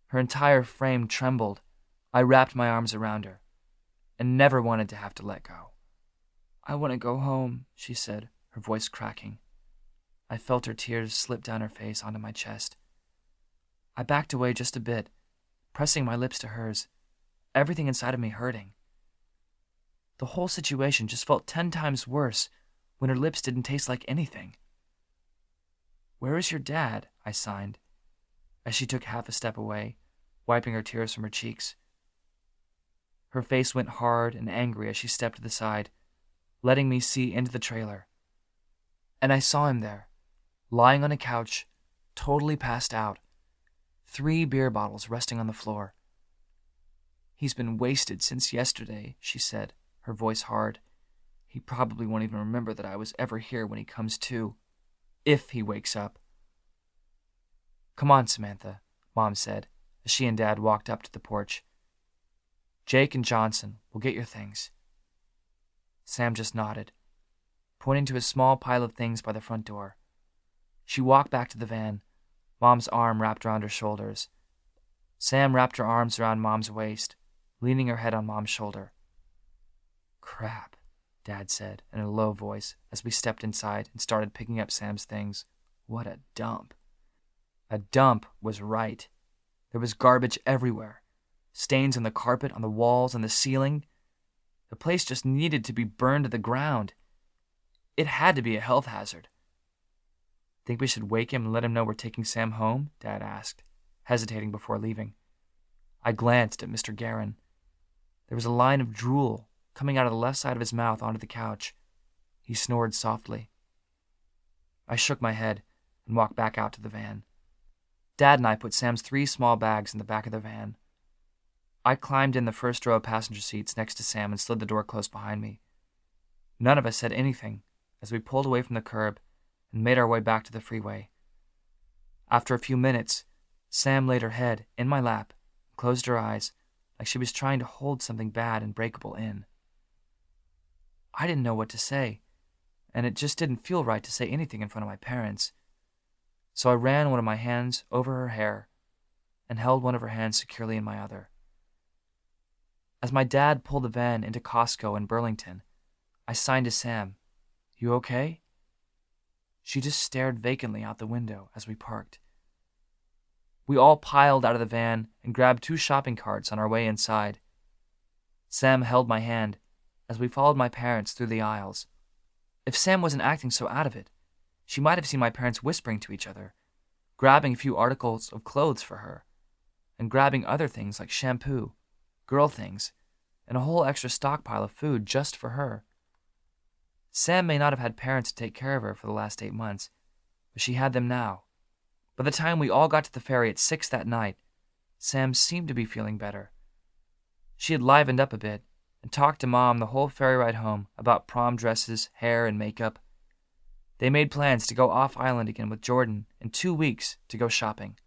Her entire frame trembled. I wrapped my arms around her and never wanted to have to let go. I want to go home, she said, her voice cracking. I felt her tears slip down her face onto my chest. I backed away just a bit, pressing my lips to hers, everything inside of me hurting. The whole situation just felt 10 times worse when her lips didn't taste like anything. Where is your dad? I signed, as she took half a step away, wiping her tears from her cheeks. Her face went hard and angry as she stepped to the side, letting me see into the trailer. And I saw him there, lying on a couch, totally passed out, 3 beer bottles resting on the floor. He's been wasted since yesterday, she said, her voice hard. He probably won't even remember that I was ever here when he comes to, if he wakes up. Come on, Samantha, Mom said, as she and Dad walked up to the porch. Jake and Johnson will get your things. Sam just nodded, pointing to a small pile of things by the front door. She walked back to the van, Mom's arm wrapped around her shoulders. Sam wrapped her arms around Mom's waist, leaning her head on Mom's shoulder. Crap, Dad said in a low voice as we stepped inside and started picking up Sam's things. What a dump. A dump was right. There was garbage everywhere. Stains on the carpet, on the walls, on the ceiling. The place just needed to be burned to the ground. It had to be a health hazard. Think we should wake him and let him know we're taking Sam home? Dad asked, hesitating before leaving. I glanced at Mr. Guerin. There was a line of drool coming out of the left side of his mouth onto the couch. He snored softly. I shook my head and walked back out to the van. Dad and I put Sam's 3 small bags in the back of the van. I climbed in the first row of passenger seats next to Sam and slid the door closed behind me. None of us said anything as we pulled away from the curb and made our way back to the freeway. After a few minutes, Sam laid her head in my lap and closed her eyes like she was trying to hold something bad and breakable in. I didn't know what to say, and it just didn't feel right to say anything in front of my parents. So I ran one of my hands over her hair and held one of her hands securely in my other. As my dad pulled the van into Costco in Burlington, I signed to Sam, "You okay?" She just stared vacantly out the window as we parked. We all piled out of the van and grabbed 2 shopping carts on our way inside. Sam held my hand as we followed my parents through the aisles. If Sam wasn't acting so out of it, she might have seen my parents whispering to each other, grabbing a few articles of clothes for her, and grabbing other things like shampoo, girl things, and a whole extra stockpile of food just for her. Sam may not have had parents to take care of her for the last 8 months, but she had them now. By the time we all got to the ferry at 6 that night, Sam seemed to be feeling better. She had livened up a bit and talked to Mom the whole ferry ride home about prom dresses, hair, and makeup. They made plans to go off-island again with Jordan in 2 weeks to go shopping.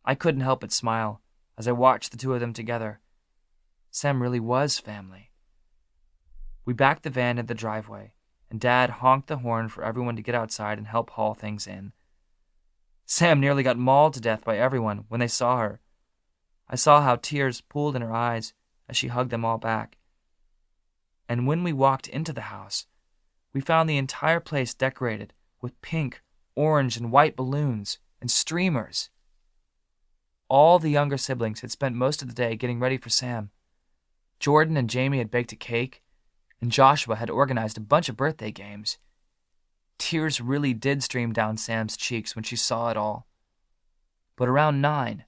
I couldn't help but smile as I watched the 2 of them together. Sam really was family. We backed the van into the driveway, and Dad honked the horn for everyone to get outside and help haul things in. Sam nearly got mauled to death by everyone when they saw her. I saw how tears pooled in her eyes as she hugged them all back. And when we walked into the house, we found the entire place decorated with pink, orange, and white balloons and streamers. All the younger siblings had spent most of the day getting ready for Sam. Jordan and Jamie had baked a cake, and Joshua had organized a bunch of birthday games. Tears really did stream down Sam's cheeks when she saw it all. But around 9,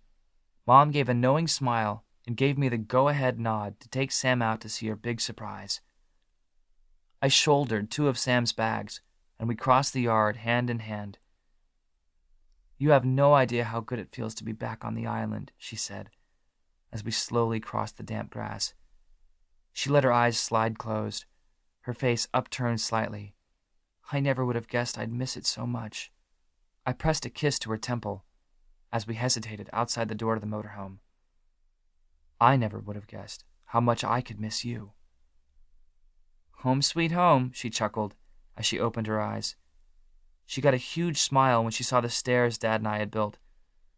Mom gave a knowing smile and gave me the go-ahead nod to take Sam out to see her big surprise. I shouldered 2 of Sam's bags, and we crossed the yard hand in hand. "You have no idea how good it feels to be back on the island," she said, as we slowly crossed the damp grass. She let her eyes slide closed, her face upturned slightly. I never would have guessed I'd miss it so much. I pressed a kiss to her temple as we hesitated outside the door to the motorhome. I never would have guessed how much I could miss you. "Home sweet home," she chuckled as she opened her eyes. She got a huge smile when she saw the stairs Dad and I had built.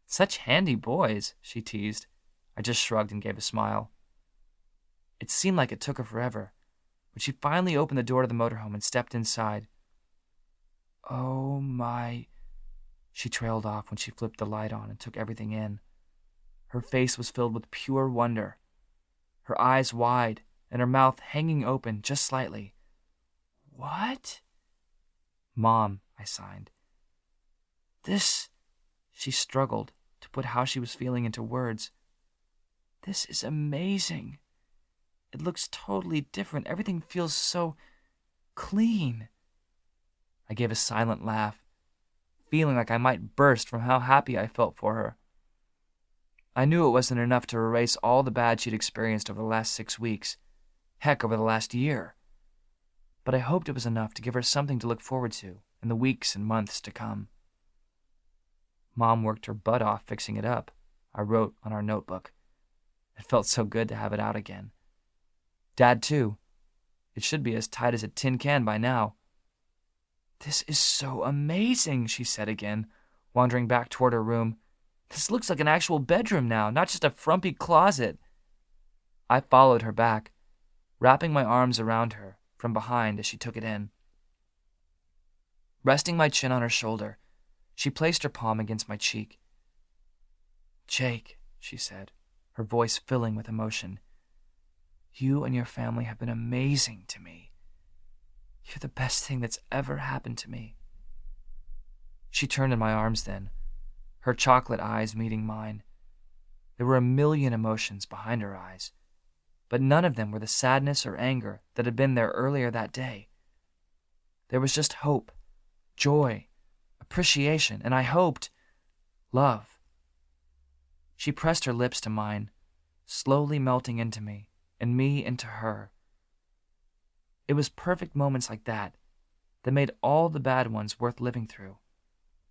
"Such handy boys," she teased. I just shrugged and gave a smile. It seemed like it took her forever, but she finally opened the door to the motorhome and stepped inside. "Oh my," she trailed off when she flipped the light on and took everything in. Her face was filled with pure wonder, her eyes wide and her mouth hanging open just slightly. "What?" "Mom," I signed. "This," she struggled to put how she was feeling into words. "This is amazing. It looks totally different. Everything feels so clean." I gave a silent laugh, feeling like I might burst from how happy I felt for her. I knew it wasn't enough to erase all the bad she'd experienced over the last 6 weeks, heck, over the last year. But I hoped it was enough to give her something to look forward to in the weeks and months to come. Mom worked her butt off fixing it up, I wrote on our notebook. It felt so good to have it out again. Dad, too. It should be as tight as a tin can by now. "This is so amazing," she said again, wandering back toward her room. "This looks like an actual bedroom now, not just a frumpy closet." I followed her back, wrapping my arms around her from behind as she took it in. Resting my chin on her shoulder, she placed her palm against my cheek. "Jake," she said, her voice filling with emotion, "you and your family have been amazing to me. You're the best thing that's ever happened to me." She turned in my arms then, her chocolate eyes meeting mine. There were a million emotions behind her eyes, but none of them were the sadness or anger that had been there earlier that day. There was just hope, joy, appreciation, and I hoped, love. She pressed her lips to mine, slowly melting into me, and me into her. It was perfect moments like that made all the bad ones worth living through,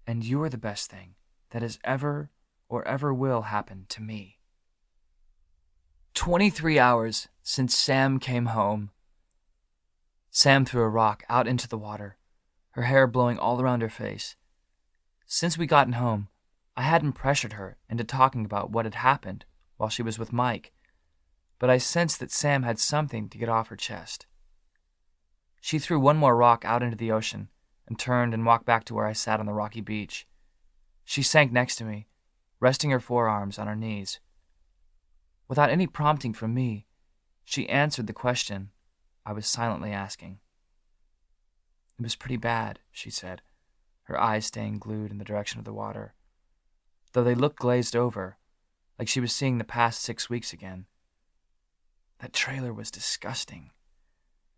and you're the best thing that has ever or ever will happen to me. 23 hours since Sam came home. Sam threw a rock out into the water, her hair blowing all around her face. Since we gotten home, I hadn't pressured her into talking about what had happened while she was with Mike, but I sensed that Sam had something to get off her chest. She threw one more rock out into the ocean and turned and walked back to where I sat on the rocky beach. She sank next to me, resting her forearms on her knees. Without any prompting from me, she answered the question I was silently asking. "It was pretty bad," she said, her eyes staying glued in the direction of the water, though they looked glazed over, like she was seeing the past 6 weeks again. "That trailer was disgusting.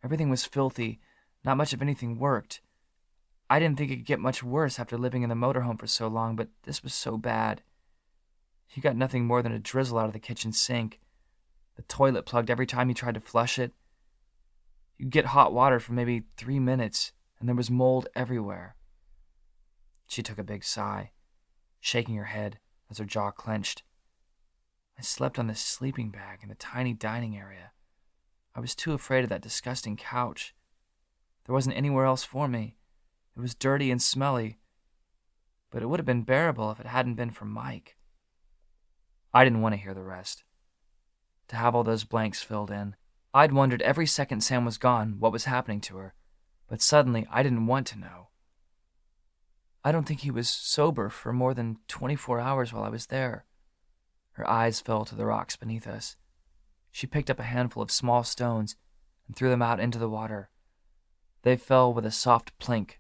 Everything was filthy, not much of anything worked. I didn't think it could get much worse after living in the motorhome for so long, but this was so bad. You got nothing more than a drizzle out of the kitchen sink. The toilet plugged every time you tried to flush it. You'd get hot water for maybe 3 minutes, and there was mold everywhere." She took a big sigh, shaking her head as her jaw clenched. "I slept on this sleeping bag in the tiny dining area. I was too afraid of that disgusting couch. There wasn't anywhere else for me. It was dirty and smelly, but it would have been bearable if it hadn't been for Mike." I didn't want to hear the rest, to have all those blanks filled in. I'd wondered every second Sam was gone what was happening to her, but suddenly I didn't want to know. "I don't think he was sober for more than 24 hours while I was there." Her eyes fell to the rocks beneath us. She picked up a handful of small stones and threw them out into the water. They fell with a soft plink,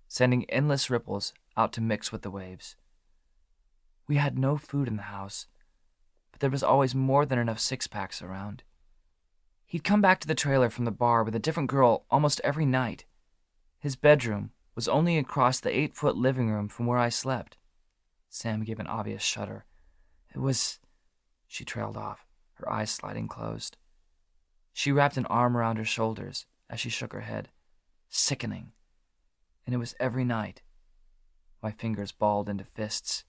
sending endless ripples out to mix with the waves. We had no food in the house, but there was always more than enough six-packs around. He'd come back to the trailer from the bar with a different girl almost every night. His bedroom was only across the 8-foot living room from where I slept. Sam gave an obvious shudder. "It was—" She trailed off, her eyes sliding closed. She wrapped an arm around her shoulders as she shook her head. "Sickening. And it was every night." My fingers balled into fists.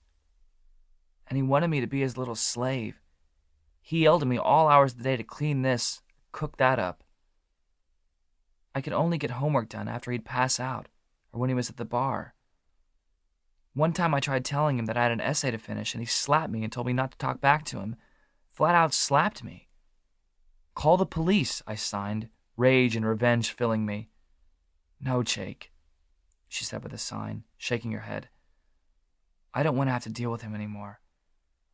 "And he wanted me to be his little slave. He yelled at me all hours of the day to clean this, cook that up. I could only get homework done after he'd pass out or when he was at the bar. One time I tried telling him that I had an essay to finish, and he slapped me and told me not to talk back to him. Flat out slapped me. 'Call the police,' I signed, rage and revenge filling me. 'No, Jake,' she said with a sign, shaking her head. 'I don't want to have to deal with him anymore.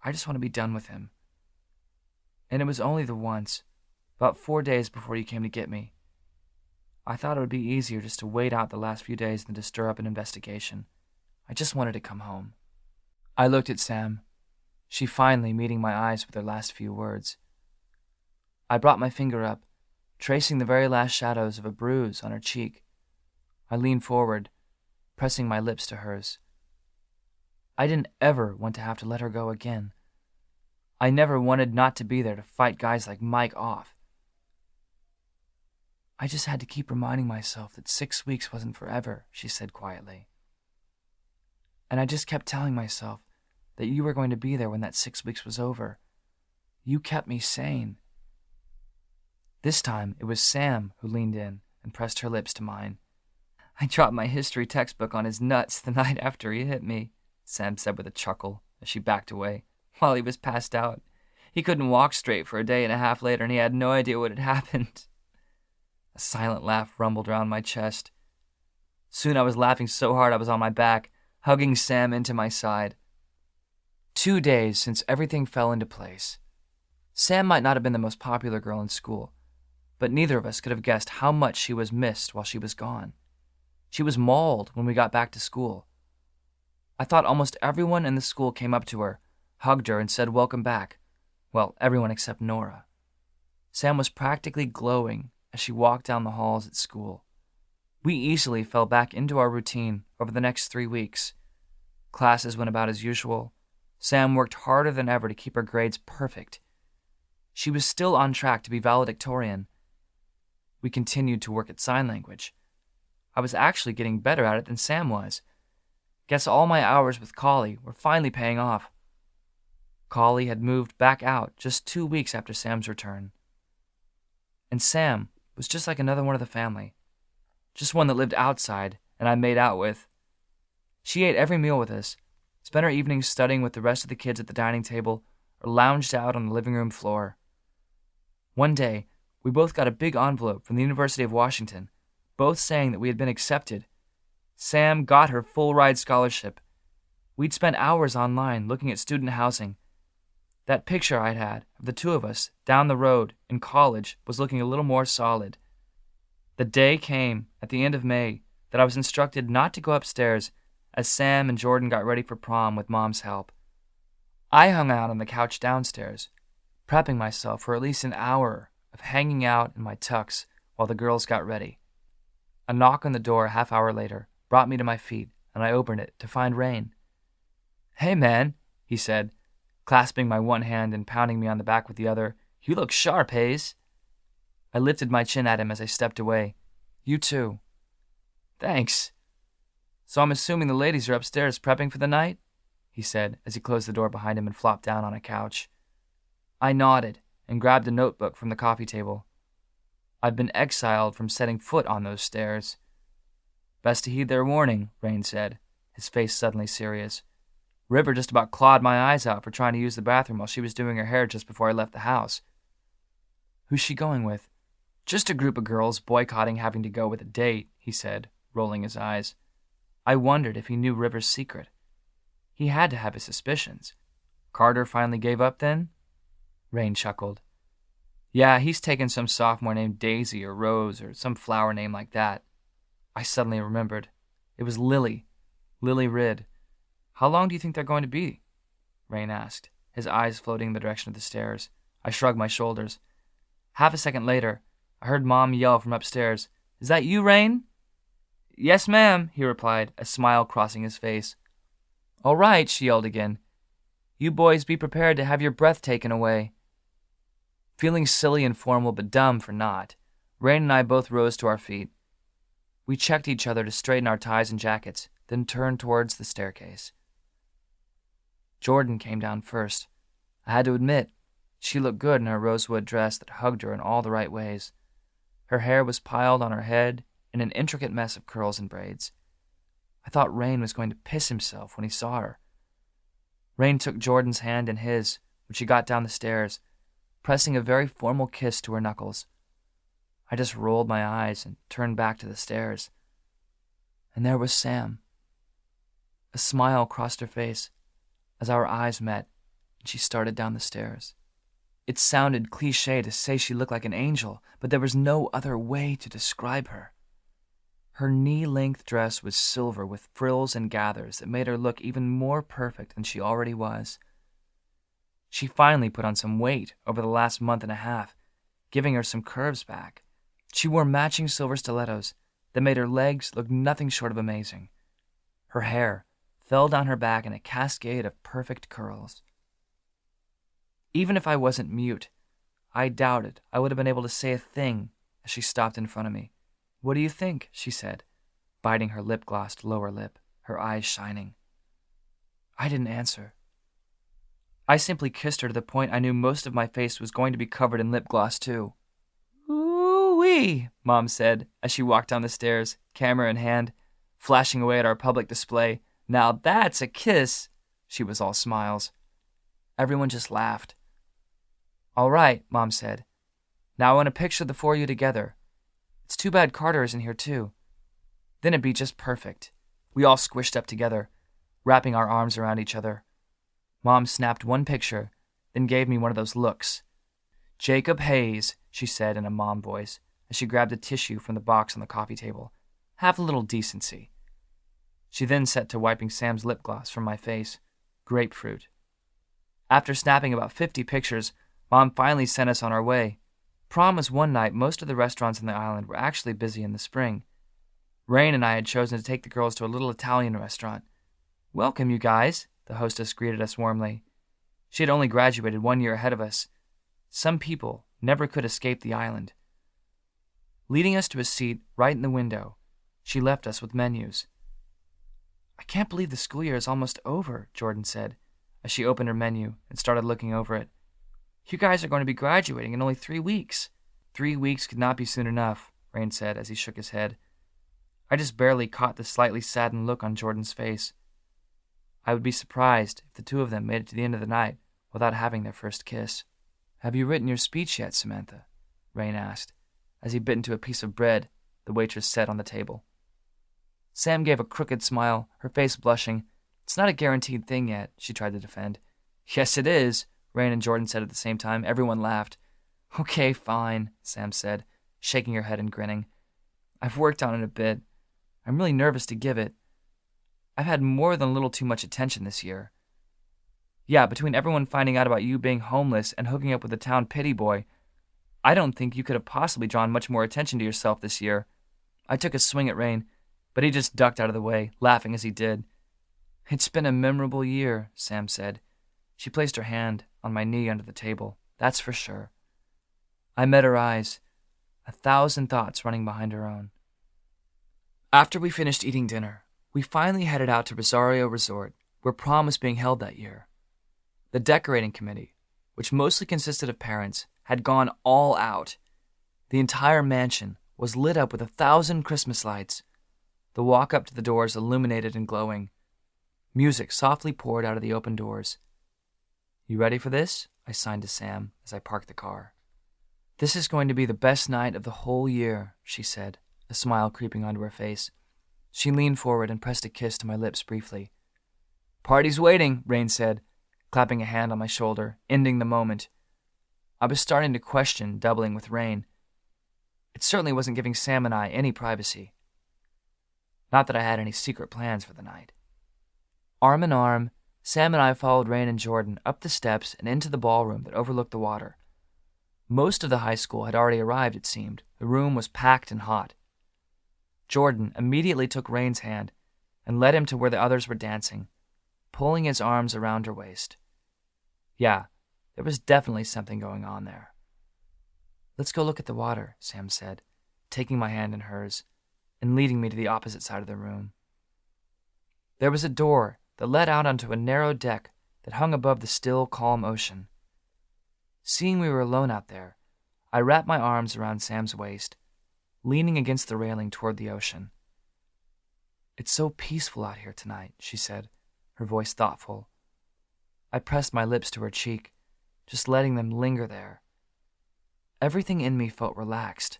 I just want to be done with him.' And it was only the once, about 4 days before you came to get me. I thought it would be easier just to wait out the last few days than to stir up an investigation. I just wanted to come home." I looked at Sam, she finally meeting my eyes with her last few words. I brought my finger up, tracing the very last shadows of a bruise on her cheek. I leaned forward, pressing my lips to hers. I didn't ever want to have to let her go again. I never wanted not to be there to fight guys like Mike off. "I just had to keep reminding myself that 6 weeks wasn't forever," she said quietly. "And I just kept telling myself that you were going to be there when that 6 weeks was over. You kept me sane." This time, it was Sam who leaned in and pressed her lips to mine. "I dropped my history textbook on his nuts the night after he hit me," Sam said with a chuckle as she backed away, while he was passed out. He couldn't walk straight for a day and a half later, and he had no idea what had happened. A silent laugh rumbled around my chest. Soon I was laughing so hard I was on my back, hugging Sam into my side. 2 days since everything fell into place. Sam might not have been the most popular girl in school, but neither of us could have guessed how much she was missed while she was gone. She was mauled when we got back to school. I thought almost everyone in the school came up to her, hugged her, and said welcome back. Well, everyone except Nora. Sam was practically glowing as she walked down the halls at school. We easily fell back into our routine over the next 3 weeks. Classes went about as usual. Sam worked harder than ever to keep her grades perfect. She was still on track to be valedictorian. We continued to work at sign language. I was actually getting better at it than Sam was. Guess all my hours with Collie were finally paying off. Collie had moved back out just 2 weeks after Sam's return. And Sam was just like another one of the family. Just one that lived outside and I made out with. She ate every meal with us, spent her evenings studying with the rest of the kids at the dining table, or lounged out on the living room floor. One day, we both got a big envelope from the University of Washington, both saying that we had been accepted. Sam got her full-ride scholarship. We'd spent hours online looking at student housing. That picture I'd had of the two of us down the road in college was looking a little more solid. The day came at the end of May that I was instructed not to go upstairs as Sam and Jordan got ready for prom with Mom's help. I hung out on the couch downstairs, prepping myself for at least an hour of hanging out in my tux while the girls got ready. A knock on the door a half hour later brought me to my feet, and I opened it to find Rain. "Hey, man," he said, clasping my one hand and pounding me on the back with the other. "You look sharp, Hayes." I lifted my chin at him as I stepped away. "You too." "Thanks." "So I'm assuming the ladies are upstairs prepping for the night?" he said as he closed the door behind him and flopped down on a couch. I nodded and grabbed a notebook from the coffee table. I'd been exiled from setting foot on those stairs. "Best to heed their warning," Rain said, his face suddenly serious. "River just about clawed my eyes out for trying to use the bathroom while she was doing her hair just before I left the house." "Who's she going with?" "Just a group of girls boycotting having to go with a date," he said, rolling his eyes. I wondered if he knew River's secret. He had to have his suspicions. "Carter finally gave up then?" Rain chuckled. "Yeah, he's taken some sophomore named Daisy or Rose or some flower name like that." I suddenly remembered. It was Lily. Lily Ridd. "How long do you think they're going to be?" Rain asked, his eyes floating in the direction of the stairs. I shrugged my shoulders. Half a second later, I heard Mom yell from upstairs, "Is that you, Rain?" "Yes, ma'am," he replied, a smile crossing his face. "All right," she yelled again. "You boys be prepared to have your breath taken away." Feeling silly and formal but dumb for not, Rain and I both rose to our feet. We checked each other to straighten our ties and jackets, then turned towards the staircase. Jordan came down first. I had to admit, she looked good in her rosewood dress that hugged her in all the right ways. Her hair was piled on her head in an intricate mess of curls and braids. I thought Rain was going to piss himself when he saw her. Rain took Jordan's hand in his when she got down the stairs, pressing a very formal kiss to her knuckles. I just rolled my eyes and turned back to the stairs. And there was Sam. A smile crossed her face as our eyes met, and she started down the stairs. It sounded cliché to say she looked like an angel, but there was no other way to describe her. Her knee-length dress was silver with frills and gathers that made her look even more perfect than she already was. She finally put on some weight over the last month and a half, giving her some curves back. She wore matching silver stilettos that made her legs look nothing short of amazing. Her hair fell down her back in a cascade of perfect curls. Even if I wasn't mute, I doubted I would have been able to say a thing as she stopped in front of me. "What do you think?" she said, biting her lip-glossed lower lip, her eyes shining. I didn't answer. I simply kissed her to the point I knew most of my face was going to be covered in lip gloss too. "Ooh-wee," Mom said as she walked down the stairs, camera in hand, flashing away at our public display. "Now that's a kiss." She was all smiles. Everyone just laughed. "All right," Mom said. "Now I want to picture the four of you together. It's too bad Carter isn't here too. Then it'd be just perfect. We all squished up together, wrapping our arms around each other. Mom snapped one picture, then gave me one of those looks. "Jacob Hayes," she said in a mom voice, as she grabbed a tissue from the box on the coffee table. "Have a little decency." She then set to wiping Sam's lip gloss from my face. Grapefruit. After snapping about 50 pictures, Mom finally sent us on our way. Prom was one night most of the restaurants on the island were actually busy in the spring. Rain and I had chosen to take the girls to a little Italian restaurant. "Welcome, you guys," the hostess greeted us warmly. She had only graduated 1 year ahead of us. Some people never could escape the island. Leading us to a seat right in the window, she left us with menus. "I can't believe the school year is almost over," Jordan said, as she opened her menu and started looking over it. "You guys are going to be graduating in only 3 weeks. 3 weeks could not be soon enough," Rain said as he shook his head. I just barely caught the slightly saddened look on Jordan's face. I would be surprised if the two of them made it to the end of the night without having their first kiss. "Have you written your speech yet, Samantha?" Rain asked, as he bit into a piece of bread the waitress set on the table. Sam gave a crooked smile, her face blushing. "It's not a guaranteed thing yet," she tried to defend. "Yes, it is," Rain and Jordan said at the same time. Everyone laughed. "Okay, fine," Sam said, shaking her head and grinning. "I've worked on it a bit. I'm really nervous to give it. I've had more than a little too much attention this year. Yeah, between everyone finding out about you being homeless and hooking up with the town pity boy, I don't think you could have possibly drawn much more attention to yourself this year." I took a swing at Rain, but he just ducked out of the way, laughing as he did. "It's been a memorable year," Sam said. She placed her hand on my knee under the table, that's for sure. I met her eyes, 1,000 thoughts running behind her own. After we finished eating dinner, we finally headed out to Rosario Resort, where prom was being held that year. The decorating committee, which mostly consisted of parents, had gone all out. The entire mansion was lit up with 1,000 Christmas lights. The walk up to the doors illuminated and glowing. Music softly poured out of the open doors. "You ready for this?" I signed to Sam as I parked the car. "This is going to be the best night of the whole year," she said, a smile creeping onto her face. She leaned forward and pressed a kiss to my lips briefly. "Party's waiting," Rain said, clapping a hand on my shoulder, ending the moment. I was starting to question doubling with Rain. It certainly wasn't giving Sam and I any privacy. Not that I had any secret plans for the night. Arm in arm, Sam and I followed Rain and Jordan up the steps and into the ballroom that overlooked the water. Most of the high school had already arrived, it seemed. The room was packed and hot. Jordan immediately took Rain's hand and led him to where the others were dancing, pulling his arms around her waist. Yeah, there was definitely something going on there. "Let's go look at the water," Sam said, taking my hand in hers and leading me to the opposite side of the room. There was a door that led out onto a narrow deck that hung above the still, calm ocean. Seeing we were alone out there, I wrapped my arms around Sam's waist, leaning against the railing toward the ocean. "It's so peaceful out here tonight," she said, her voice thoughtful. I pressed my lips to her cheek, just letting them linger there. Everything in me felt relaxed,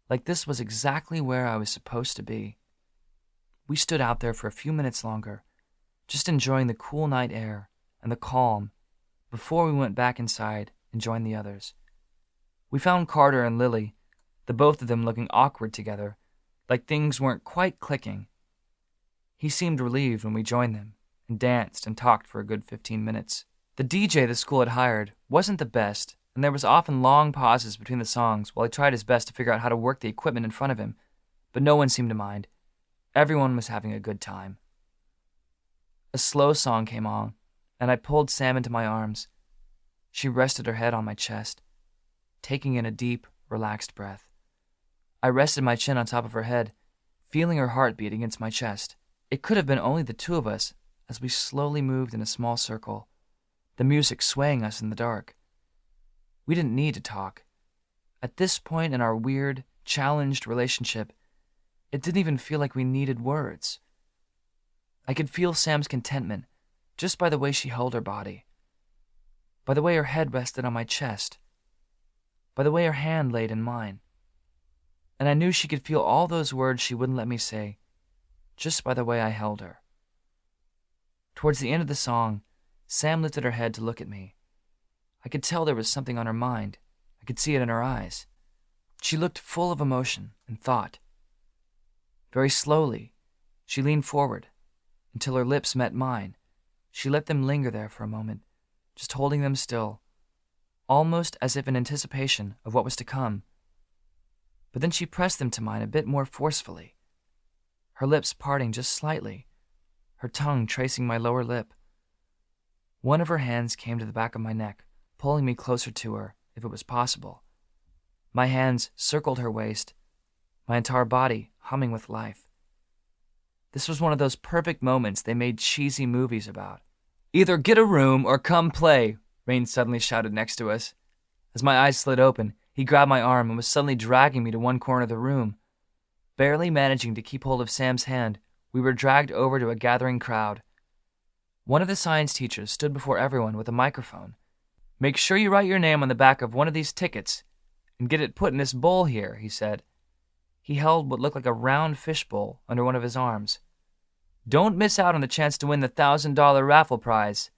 like this was exactly where I was supposed to be. We stood out there for a few minutes longer, just enjoying the cool night air and the calm, before we went back inside and joined the others. We found Carter and Lily, the both of them looking awkward together, like things weren't quite clicking. He seemed relieved when we joined them and danced and talked for a good 15 minutes. The DJ the school had hired wasn't the best, and there was often long pauses between the songs while he tried his best to figure out how to work the equipment in front of him, but no one seemed to mind. Everyone was having a good time. A slow song came on, and I pulled Sam into my arms. She rested her head on my chest, taking in a deep, relaxed breath. I rested my chin on top of her head, feeling her heart beat against my chest. It could have been only the two of us as we slowly moved in a small circle, the music swaying us in the dark. We didn't need to talk. At this point in our weird, challenged relationship, it didn't even feel like we needed words. I could feel Sam's contentment just by the way she held her body, by the way her head rested on my chest, by the way her hand laid in mine. and I knew she could feel all those words she wouldn't let me say, just by the way I held her. Towards the end of the song, Sam lifted her head to look at me. I could tell there was something on her mind. I could see it in her eyes. She looked full of emotion and thought. Very slowly, she leaned forward until her lips met mine. She let them linger there for a moment, just holding them still, almost as if in anticipation of what was to come. But then she pressed them to mine a bit more forcefully, her lips parting just slightly, her tongue tracing my lower lip. One of her hands came to the back of my neck, pulling me closer to her, if it was possible. My hands circled her waist, my entire body humming with life. This was one of those perfect moments they made cheesy movies about. "Either get a room or come play," Rain suddenly shouted next to us. As my eyes slid open, he grabbed my arm and was suddenly dragging me to one corner of the room. Barely managing to keep hold of Sam's hand, we were dragged over to a gathering crowd. One of the science teachers stood before everyone with a microphone. "Make sure you write your name on the back of one of these tickets and get it put in this bowl here," he said. He held what looked like a round fishbowl under one of his arms. "Don't miss out on the chance to win the $1,000 raffle prize."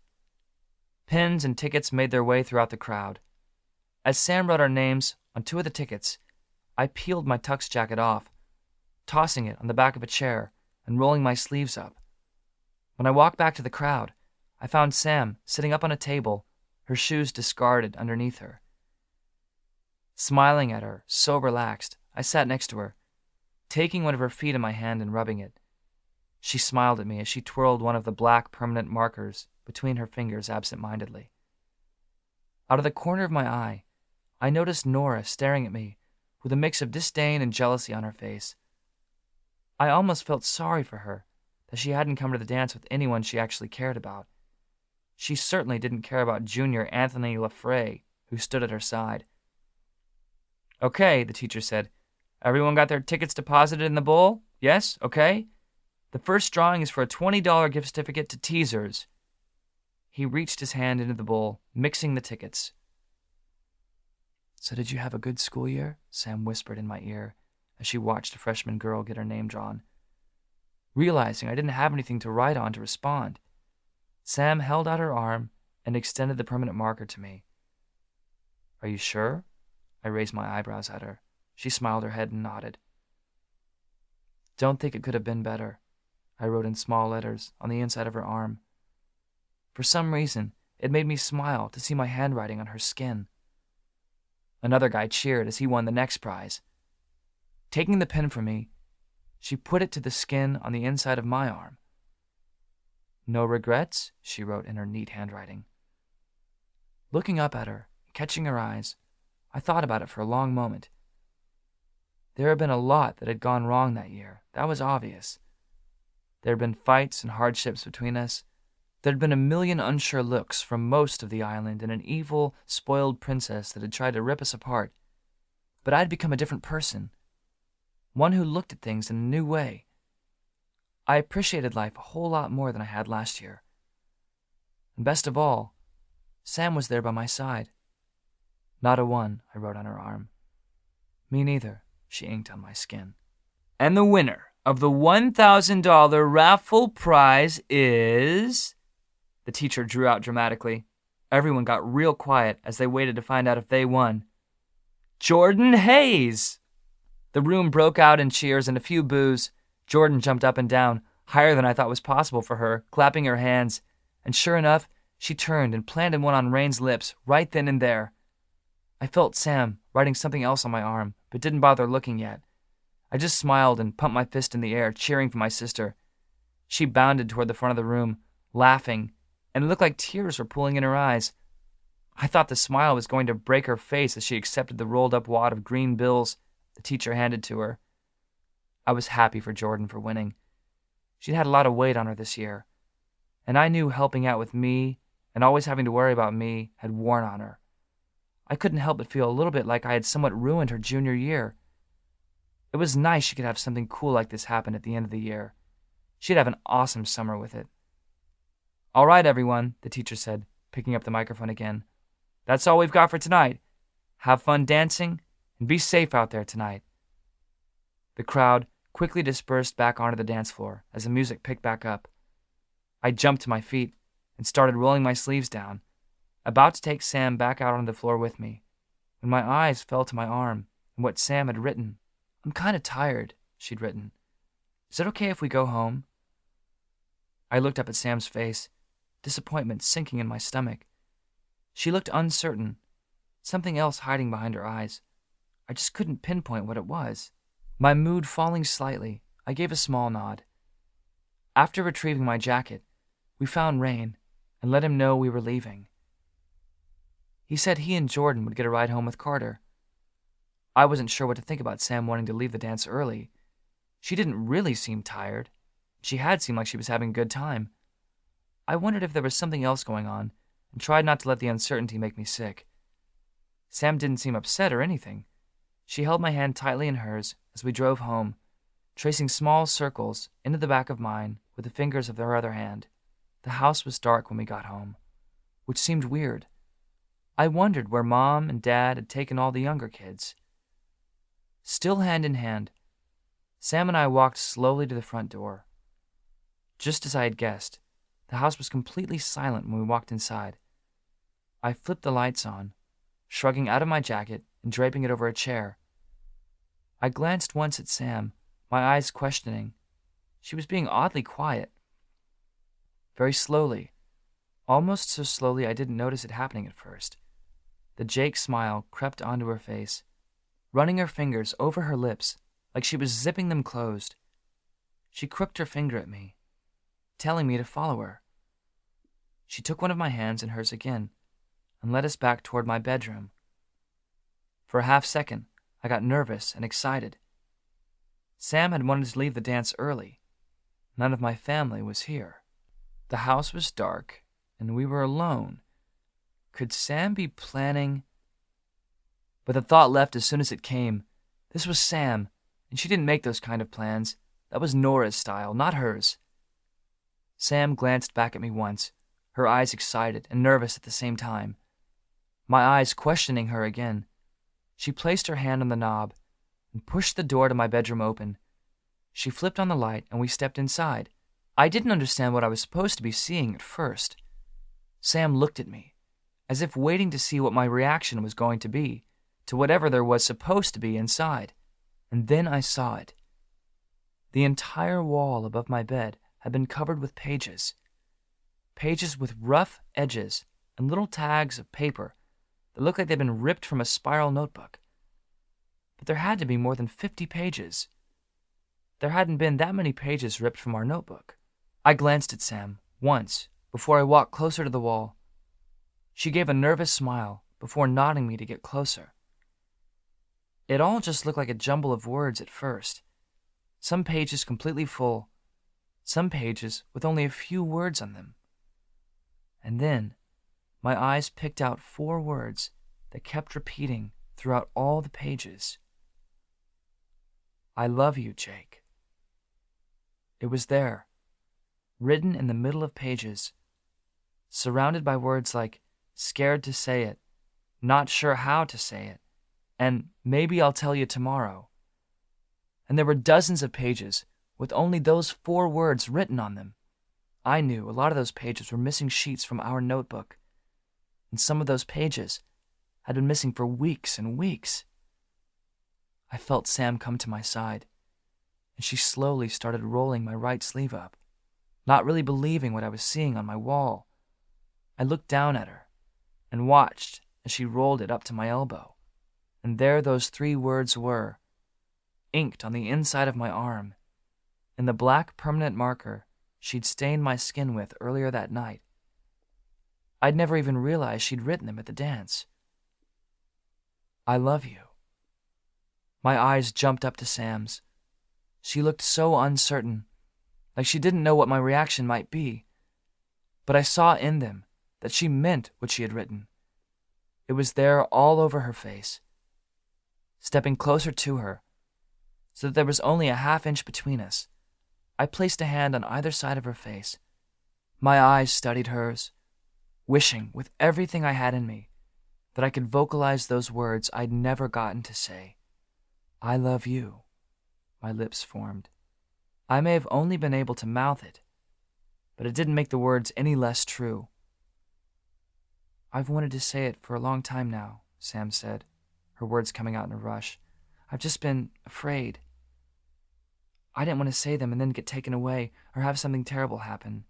Pins and tickets made their way throughout the crowd. As Sam wrote our names on 2 of the tickets, I peeled my tux jacket off, tossing it on the back of a chair and rolling my sleeves up. When I walked back to the crowd, I found Sam sitting up on a table, her shoes discarded underneath her. Smiling at her, so relaxed, I sat next to her, taking one of her feet in my hand and rubbing it. She smiled at me as she twirled one of the black permanent markers between her fingers absent-mindedly. Out of the corner of my eye, I noticed Nora staring at me with a mix of disdain and jealousy on her face. I almost felt sorry for her that she hadn't come to the dance with anyone she actually cared about. She certainly didn't care about Junior Anthony LaFrey, who stood at her side. "Okay," the teacher said. "Everyone got their tickets deposited in the bowl? Yes? Okay. The first drawing is for a $20 gift certificate to Teasers." He reached his hand into the bowl, mixing the tickets. "So did you have a good school year?" Sam whispered in my ear as she watched a freshman girl get her name drawn. Realizing I didn't have anything to write on to respond, Sam held out her arm and extended the permanent marker to me. "Are you sure?" I raised my eyebrows at her. She smiled her head and nodded. "Don't think it could have been better," I wrote in small letters on the inside of her arm. For some reason, it made me smile to see my handwriting on her skin. Another guy cheered as he won the next prize. Taking the pen from me, she put it to the skin on the inside of my arm. "No regrets?" she wrote in her neat handwriting. Looking up at her, catching her eyes, I thought about it for a long moment. There had been a lot that had gone wrong that year. That was obvious. There had been fights and hardships between us. There had been a million unsure looks from most of the island and an evil, spoiled princess that had tried to rip us apart. But I'd become a different person, one who looked at things in a new way. I appreciated life a whole lot more than I had last year. And best of all, Sam was there by my side. "Not a one," I wrote on her arm. "Me neither," she inked on my skin. "And the winner of the $1,000 raffle prize is..." The teacher drew out dramatically. Everyone got real quiet as they waited to find out if they won. "Jordan Hayes!" The room broke out in cheers and a few boos. Jordan jumped up and down, higher than I thought was possible for her, clapping her hands. And sure enough, she turned and planted one on Rain's lips right then and there. I felt Sam writing something else on my arm, but didn't bother looking yet. I just smiled and pumped my fist in the air, cheering for my sister. She bounded toward the front of the room, laughing, and it looked like tears were pooling in her eyes. I thought the smile was going to break her face as she accepted the rolled-up wad of green bills the teacher handed to her. I was happy for Jordan for winning. She'd had a lot of weight on her this year, and I knew helping out with me and always having to worry about me had worn on her. I couldn't help but feel a little bit like I had somewhat ruined her junior year. It was nice she could have something cool like this happen at the end of the year. She'd have an awesome summer with it. "All right, everyone," the teacher said, picking up the microphone again. "That's all we've got for tonight. Have fun dancing, and be safe out there tonight. The crowd quickly dispersed back onto the dance floor as the music picked back up. I jumped to my feet and started rolling my sleeves down, about to take Sam back out on the floor with me, when my eyes fell to my arm and what Sam had written. "I'm kind of tired," she'd written. "Is it okay if we go home?" I looked up at Sam's face, disappointment sinking in my stomach. She looked uncertain, something else hiding behind her eyes. I just couldn't pinpoint what it was. My mood falling slightly, I gave a small nod. After retrieving my jacket, we found Rain and let him know we were leaving. He said he and Jordan would get a ride home with Carter. I wasn't sure what to think about Sam wanting to leave the dance early. She didn't really seem tired. She had seemed like she was having a good time. I wondered if there was something else going on and tried not to let the uncertainty make me sick. Sam didn't seem upset or anything. She held my hand tightly in hers as we drove home, tracing small circles into the back of mine with the fingers of her other hand. The house was dark when we got home, which seemed weird. I wondered where Mom and Dad had taken all the younger kids. Still hand in hand, Sam and I walked slowly to the front door. Just as I had guessed, the house was completely silent when we walked inside. I flipped the lights on, shrugging out of my jacket and draping it over a chair. I glanced once at Sam, my eyes questioning. She was being oddly quiet. Very slowly, almost so slowly I didn't notice it happening at first. The Jake smile crept onto her face, running her fingers over her lips like she was zipping them closed. She crooked her finger at me, telling me to follow her. She took one of my hands in hers again and led us back toward my bedroom. For a half-second, I got nervous and excited. Sam had wanted to leave the dance early. None of my family was here. The house was dark, and we were alone. Could Sam be planning? But the thought left as soon as it came. This was Sam, and she didn't make those kind of plans. That was Nora's style, not hers. Sam glanced back at me once, her eyes excited and nervous at the same time. My eyes questioning her again. She placed her hand on the knob and pushed the door to my bedroom open. She flipped on the light and we stepped inside. I didn't understand what I was supposed to be seeing at first. Sam looked at me, as if waiting to see what my reaction was going to be to whatever there was supposed to be inside. And then I saw it. The entire wall above my bed had been covered with pages. Pages with rough edges and little tags of paper that looked like they'd been ripped from a spiral notebook. But there had to be more than 50 pages. There hadn't been that many pages ripped from our notebook. I glanced at Sam once before I walked closer to the wall. She gave a nervous smile before nodding me to get closer. It all just looked like a jumble of words at first. Some pages completely full, some pages with only a few words on them. And then my eyes picked out 4 words that kept repeating throughout all the pages. I love you, Jake. It was there, written in the middle of pages, surrounded by words like scared to say it, not sure how to say it, and maybe I'll tell you tomorrow. And there were dozens of pages with only those 4 words written on them. I knew a lot of those pages were missing sheets from our notebook, and some of those pages had been missing for weeks and weeks. I felt Sam come to my side, and she slowly started rolling my right sleeve up, not really believing what I was seeing on my wall. I looked down at her and watched as she rolled it up to my elbow, and there those 3 words were, inked on the inside of my arm, in the black permanent marker she'd stained my skin with earlier that night. I'd never even realized she'd written them at the dance. I love you. My eyes jumped up to Sam's. She looked so uncertain, like she didn't know what my reaction might be. But I saw in them that she meant what she had written. It was there all over her face. Stepping closer to her, so that there was only a half-inch between us, I placed a hand on either side of her face. My eyes studied hers, wishing with everything I had in me that I could vocalize those words I'd never gotten to say. I love you. My lips formed. I may have only been able to mouth it, but it didn't make the words any less true. "I've wanted to say it for a long time now," Sam said, her words coming out in a rush. "I've just been afraid. I didn't want to say them and then get taken away or have something terrible happen.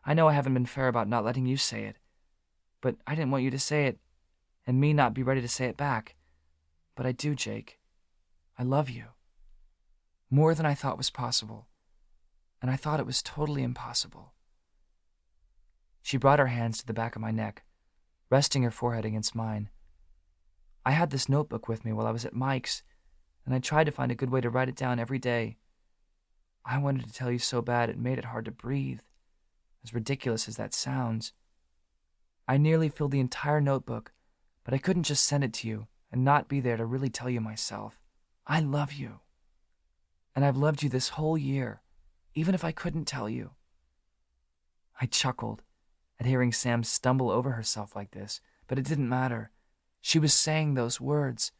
I know I haven't been fair about not letting you say it, but I didn't want you to say it and me not be ready to say it back. But I do, Jake. I love you. More than I thought was possible, and I thought it was totally impossible." She brought her hands to the back of my neck, resting her forehead against mine. "I had this notebook with me while I was at Mike's, and I tried to find a good way to write it down every day. I wanted to tell you so bad it made it hard to breathe, as ridiculous as that sounds. I nearly filled the entire notebook, but I couldn't just send it to you and not be there to really tell you myself. I love you. And I've loved you this whole year, even if I couldn't tell you." I chuckled at hearing Sam stumble over herself like this, but it didn't matter. She was saying those words,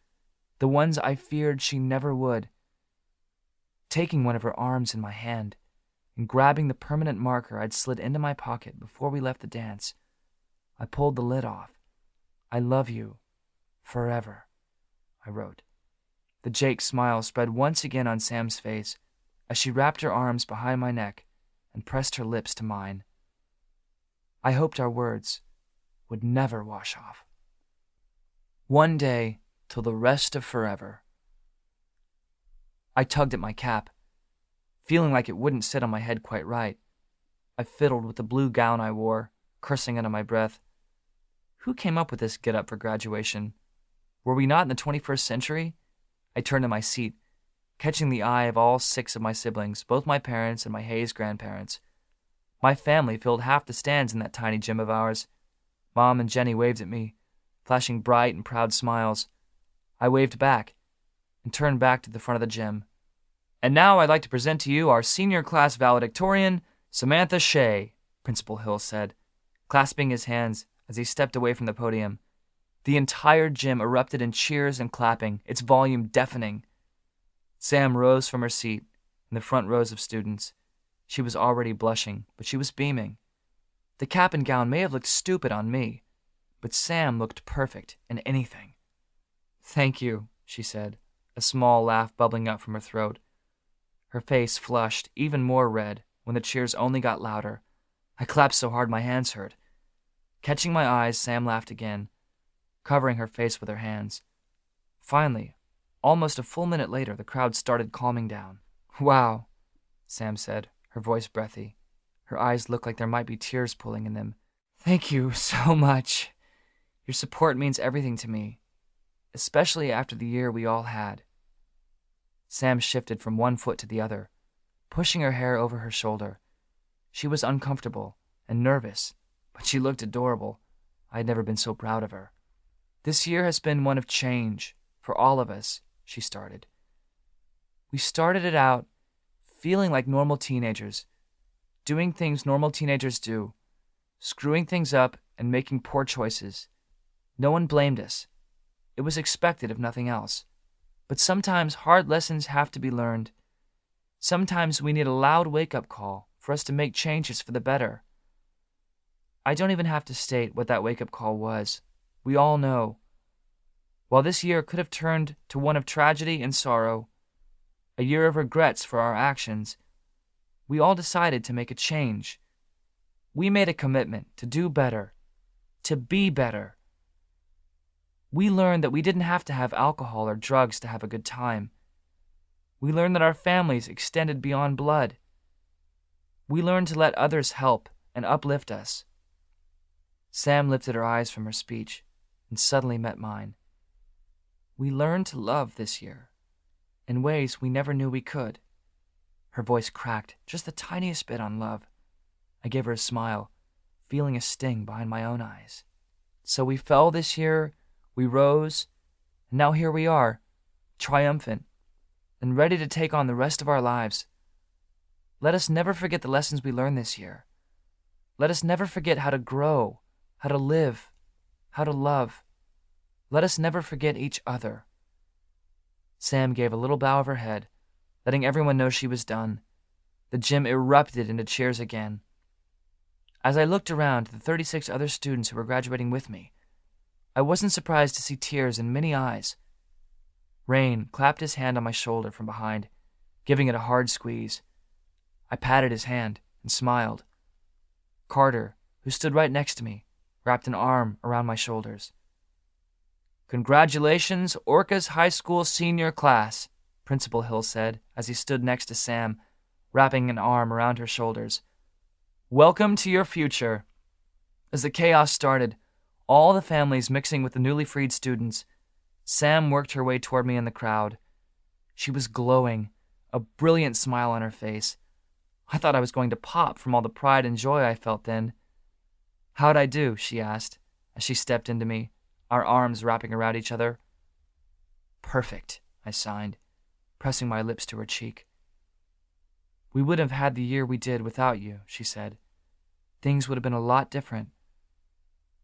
the ones I feared she never would. Taking one of her arms in my hand and grabbing the permanent marker I'd slid into my pocket before we left the dance, I pulled the lid off. "I love you. Forever," I wrote. The Jake smile spread once again on Sam's face as she wrapped her arms behind my neck and pressed her lips to mine. I hoped our words would never wash off. One day till the rest of forever. I tugged at my cap, feeling like it wouldn't sit on my head quite right. I fiddled with the blue gown I wore, cursing under my breath. Who came up with this get-up for graduation? Were we not in the 21st century? I turned in my seat, catching the eye of all 6 of my siblings, both my parents and my Hayes grandparents. My family filled half the stands in that tiny gym of ours. Mom and Jenny waved at me, flashing bright and proud smiles. I waved back and turned back to the front of the gym. "And now I'd like to present to you our senior class valedictorian, Samantha Shay," Principal Hill said, clasping his hands as he stepped away from the podium. The entire gym erupted in cheers and clapping, its volume deafening. Sam rose from her seat in the front rows of students. She was already blushing, but she was beaming. The cap and gown may have looked stupid on me, but Sam looked perfect in anything. "Thank you," she said, a small laugh bubbling up from her throat. Her face flushed even more red when the cheers only got louder. I clapped so hard my hands hurt. Catching my eyes, Sam laughed again, covering her face with her hands. Finally, almost a full minute later, the crowd started calming down. "Wow," Sam said, her voice breathy. Her eyes looked like there might be tears pooling in them. "Thank you so much. Your support means everything to me, especially after the year we all had." Sam shifted from one foot to the other, pushing her hair over her shoulder. She was uncomfortable and nervous, but she looked adorable. I had never been so proud of her. "This year has been one of change for all of us," she started. "We started it out feeling like normal teenagers, doing things normal teenagers do, screwing things up and making poor choices. No one blamed us. It was expected if nothing else. But sometimes hard lessons have to be learned. Sometimes we need a loud wake-up call for us to make changes for the better. I don't even have to state what that wake-up call was. We all know. While this year could have turned to one of tragedy and sorrow, a year of regrets for our actions, we all decided to make a change. We made a commitment to do better, to be better. We learned that we didn't have to have alcohol or drugs to have a good time. We learned that our families extended beyond blood. We learned to let others help and uplift us." Sam lifted her eyes from her speech and suddenly met mine. "We learned to love this year, in ways we never knew we could." Her voice cracked just the tiniest bit on love. I gave her a smile, feeling a sting behind my own eyes. "So we fell this year, we rose, and now here we are, triumphant, and ready to take on the rest of our lives. Let us never forget the lessons we learned this year. Let us never forget how to grow, how to live, how to love. Let us never forget each other." Sam gave a little bow of her head, letting everyone know she was done. The gym erupted into cheers again. As I looked around at the 36 other students who were graduating with me, I wasn't surprised to see tears in many eyes. Rain clapped his hand on my shoulder from behind, giving it a hard squeeze. I patted his hand and smiled. Carter, who stood right next to me, wrapped an arm around my shoulders. "Congratulations, Orcus High School senior class," Principal Hill said as he stood next to Sam, wrapping an arm around her shoulders. "Welcome to your future." As the chaos started, all the families mixing with the newly freed students, Sam worked her way toward me in the crowd. She was glowing, a brilliant smile on her face. I thought I was going to pop from all the pride and joy I felt then. "How'd I do?" she asked as she stepped into me, our arms wrapping around each other. "Perfect," I signed, pressing my lips to her cheek. "We wouldn't have had the year we did without you," she said. "Things would have been a lot different."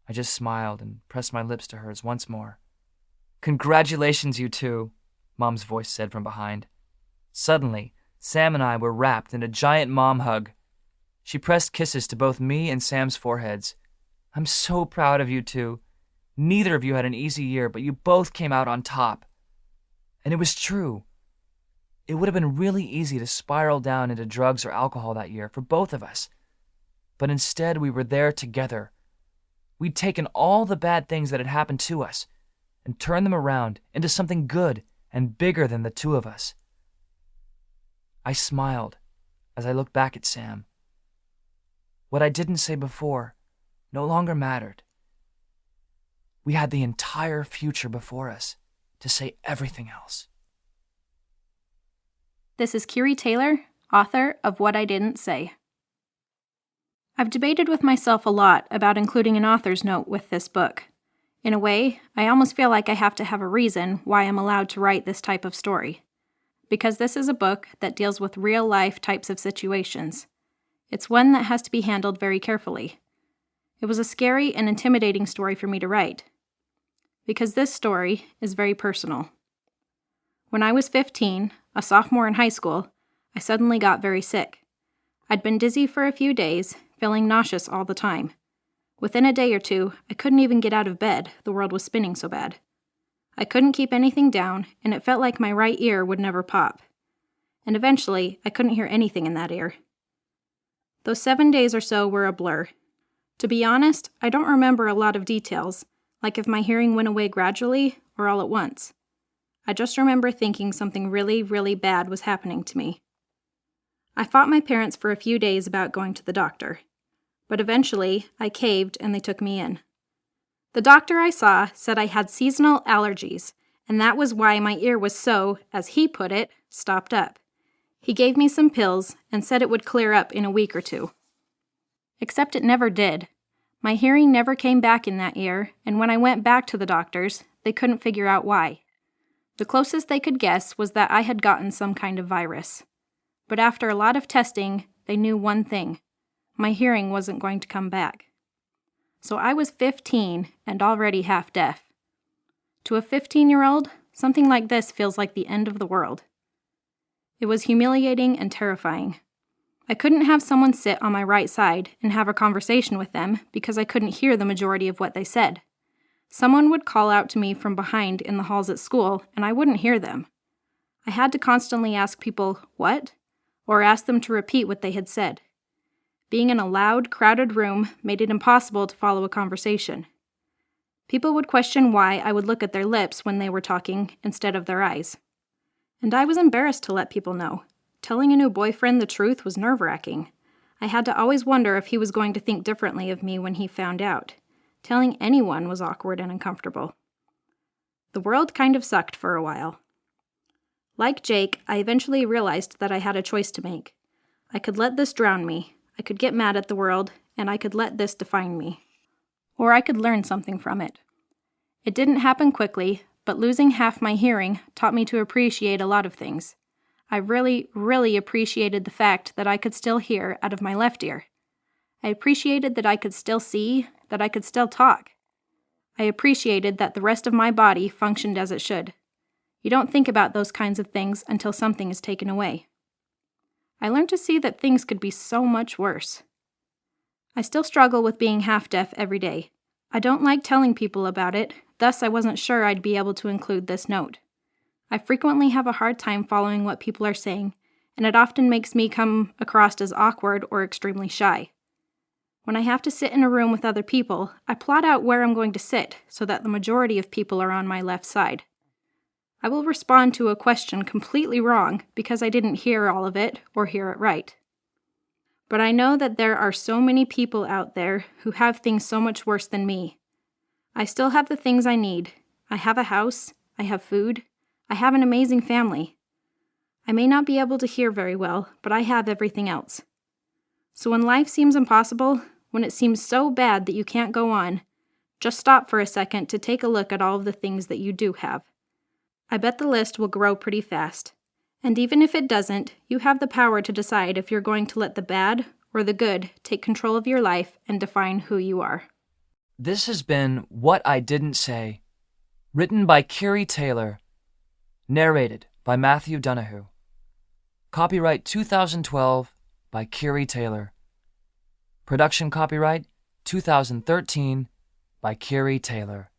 I just smiled and pressed my lips to hers once more. "Congratulations, you two," Mom's voice said from behind. Suddenly, Sam and I were wrapped in a giant mom hug. She pressed kisses to both me and Sam's foreheads. "I'm so proud of you two. Neither of you had an easy year, but you both came out on top." And it was true. It would have been really easy to spiral down into drugs or alcohol that year for both of us. But instead, we were there together. We'd taken all the bad things that had happened to us and turned them around into something good and bigger than the two of us. I smiled as I looked back at Sam. What I didn't say before no longer mattered. We had the entire future before us to say everything else. This is Keary Taylor, author of What I Didn't Say. I've debated with myself a lot about including an author's note with this book. In a way, I almost feel like I have to have a reason why I'm allowed to write this type of story. Because this is a book that deals with real-life types of situations. It's one that has to be handled very carefully. It was a scary and intimidating story for me to write. Because this story is very personal. When I was 15, a sophomore in high school, I suddenly got very sick. I'd been dizzy for a few days, feeling nauseous all the time. Within a day or two, I couldn't even get out of bed, the world was spinning so bad. I couldn't keep anything down, and it felt like my right ear would never pop. And eventually, I couldn't hear anything in that ear. Those 7 days or so were a blur. To be honest, I don't remember a lot of details, like if my hearing went away gradually or all at once. I just remember thinking something really, really bad was happening to me. I fought my parents for a few days about going to the doctor. But eventually, I caved and they took me in. The doctor I saw said I had seasonal allergies, and that was why my ear was so, as he put it, stopped up. He gave me some pills and said it would clear up in a week or two. Except it never did. My hearing never came back in that ear, and when I went back to the doctors, they couldn't figure out why. The closest they could guess was that I had gotten some kind of virus. But after a lot of testing, they knew one thing. My hearing wasn't going to come back. So I was 15 and already half deaf. To a 15-year-old, something like this feels like the end of the world. It was humiliating and terrifying. I couldn't have someone sit on my right side and have a conversation with them because I couldn't hear the majority of what they said. Someone would call out to me from behind in the halls at school, and I wouldn't hear them. I had to constantly ask people, "What?" or ask them to repeat what they had said. Being in a loud, crowded room made it impossible to follow a conversation. People would question why I would look at their lips when they were talking instead of their eyes. And I was embarrassed to let people know. Telling a new boyfriend the truth was nerve-wracking. I had to always wonder if he was going to think differently of me when he found out. Telling anyone was awkward and uncomfortable. The world kind of sucked for a while. Like Jake, I eventually realized that I had a choice to make. I could let this drown me. I could get mad at the world, and I could let this define me. Or I could learn something from it. It didn't happen quickly, but losing half my hearing taught me to appreciate a lot of things. I really, really appreciated the fact that I could still hear out of my left ear. I appreciated that I could still see, that I could still talk. I appreciated that the rest of my body functioned as it should. You don't think about those kinds of things until something is taken away. I learned to see that things could be so much worse. I still struggle with being half-deaf every day. I don't like telling people about it, thus I wasn't sure I'd be able to include this note. I frequently have a hard time following what people are saying, and it often makes me come across as awkward or extremely shy. When I have to sit in a room with other people, I plot out where I'm going to sit so that the majority of people are on my left side. I will respond to a question completely wrong because I didn't hear all of it or hear it right. But I know that there are so many people out there who have things so much worse than me. I still have the things I need. I have a house, I have food, I have an amazing family. I may not be able to hear very well, but I have everything else. So when life seems impossible, when it seems so bad that you can't go on, just stop for a second to take a look at all of the things that you do have. I bet the list will grow pretty fast. And even if it doesn't, you have the power to decide if you're going to let the bad or the good take control of your life and define who you are. This has been What I Didn't Say, written by Keary Taylor, narrated by Matthew Donahue. Copyright 2012 by Keary Taylor. Production copyright 2013 by Keary Taylor.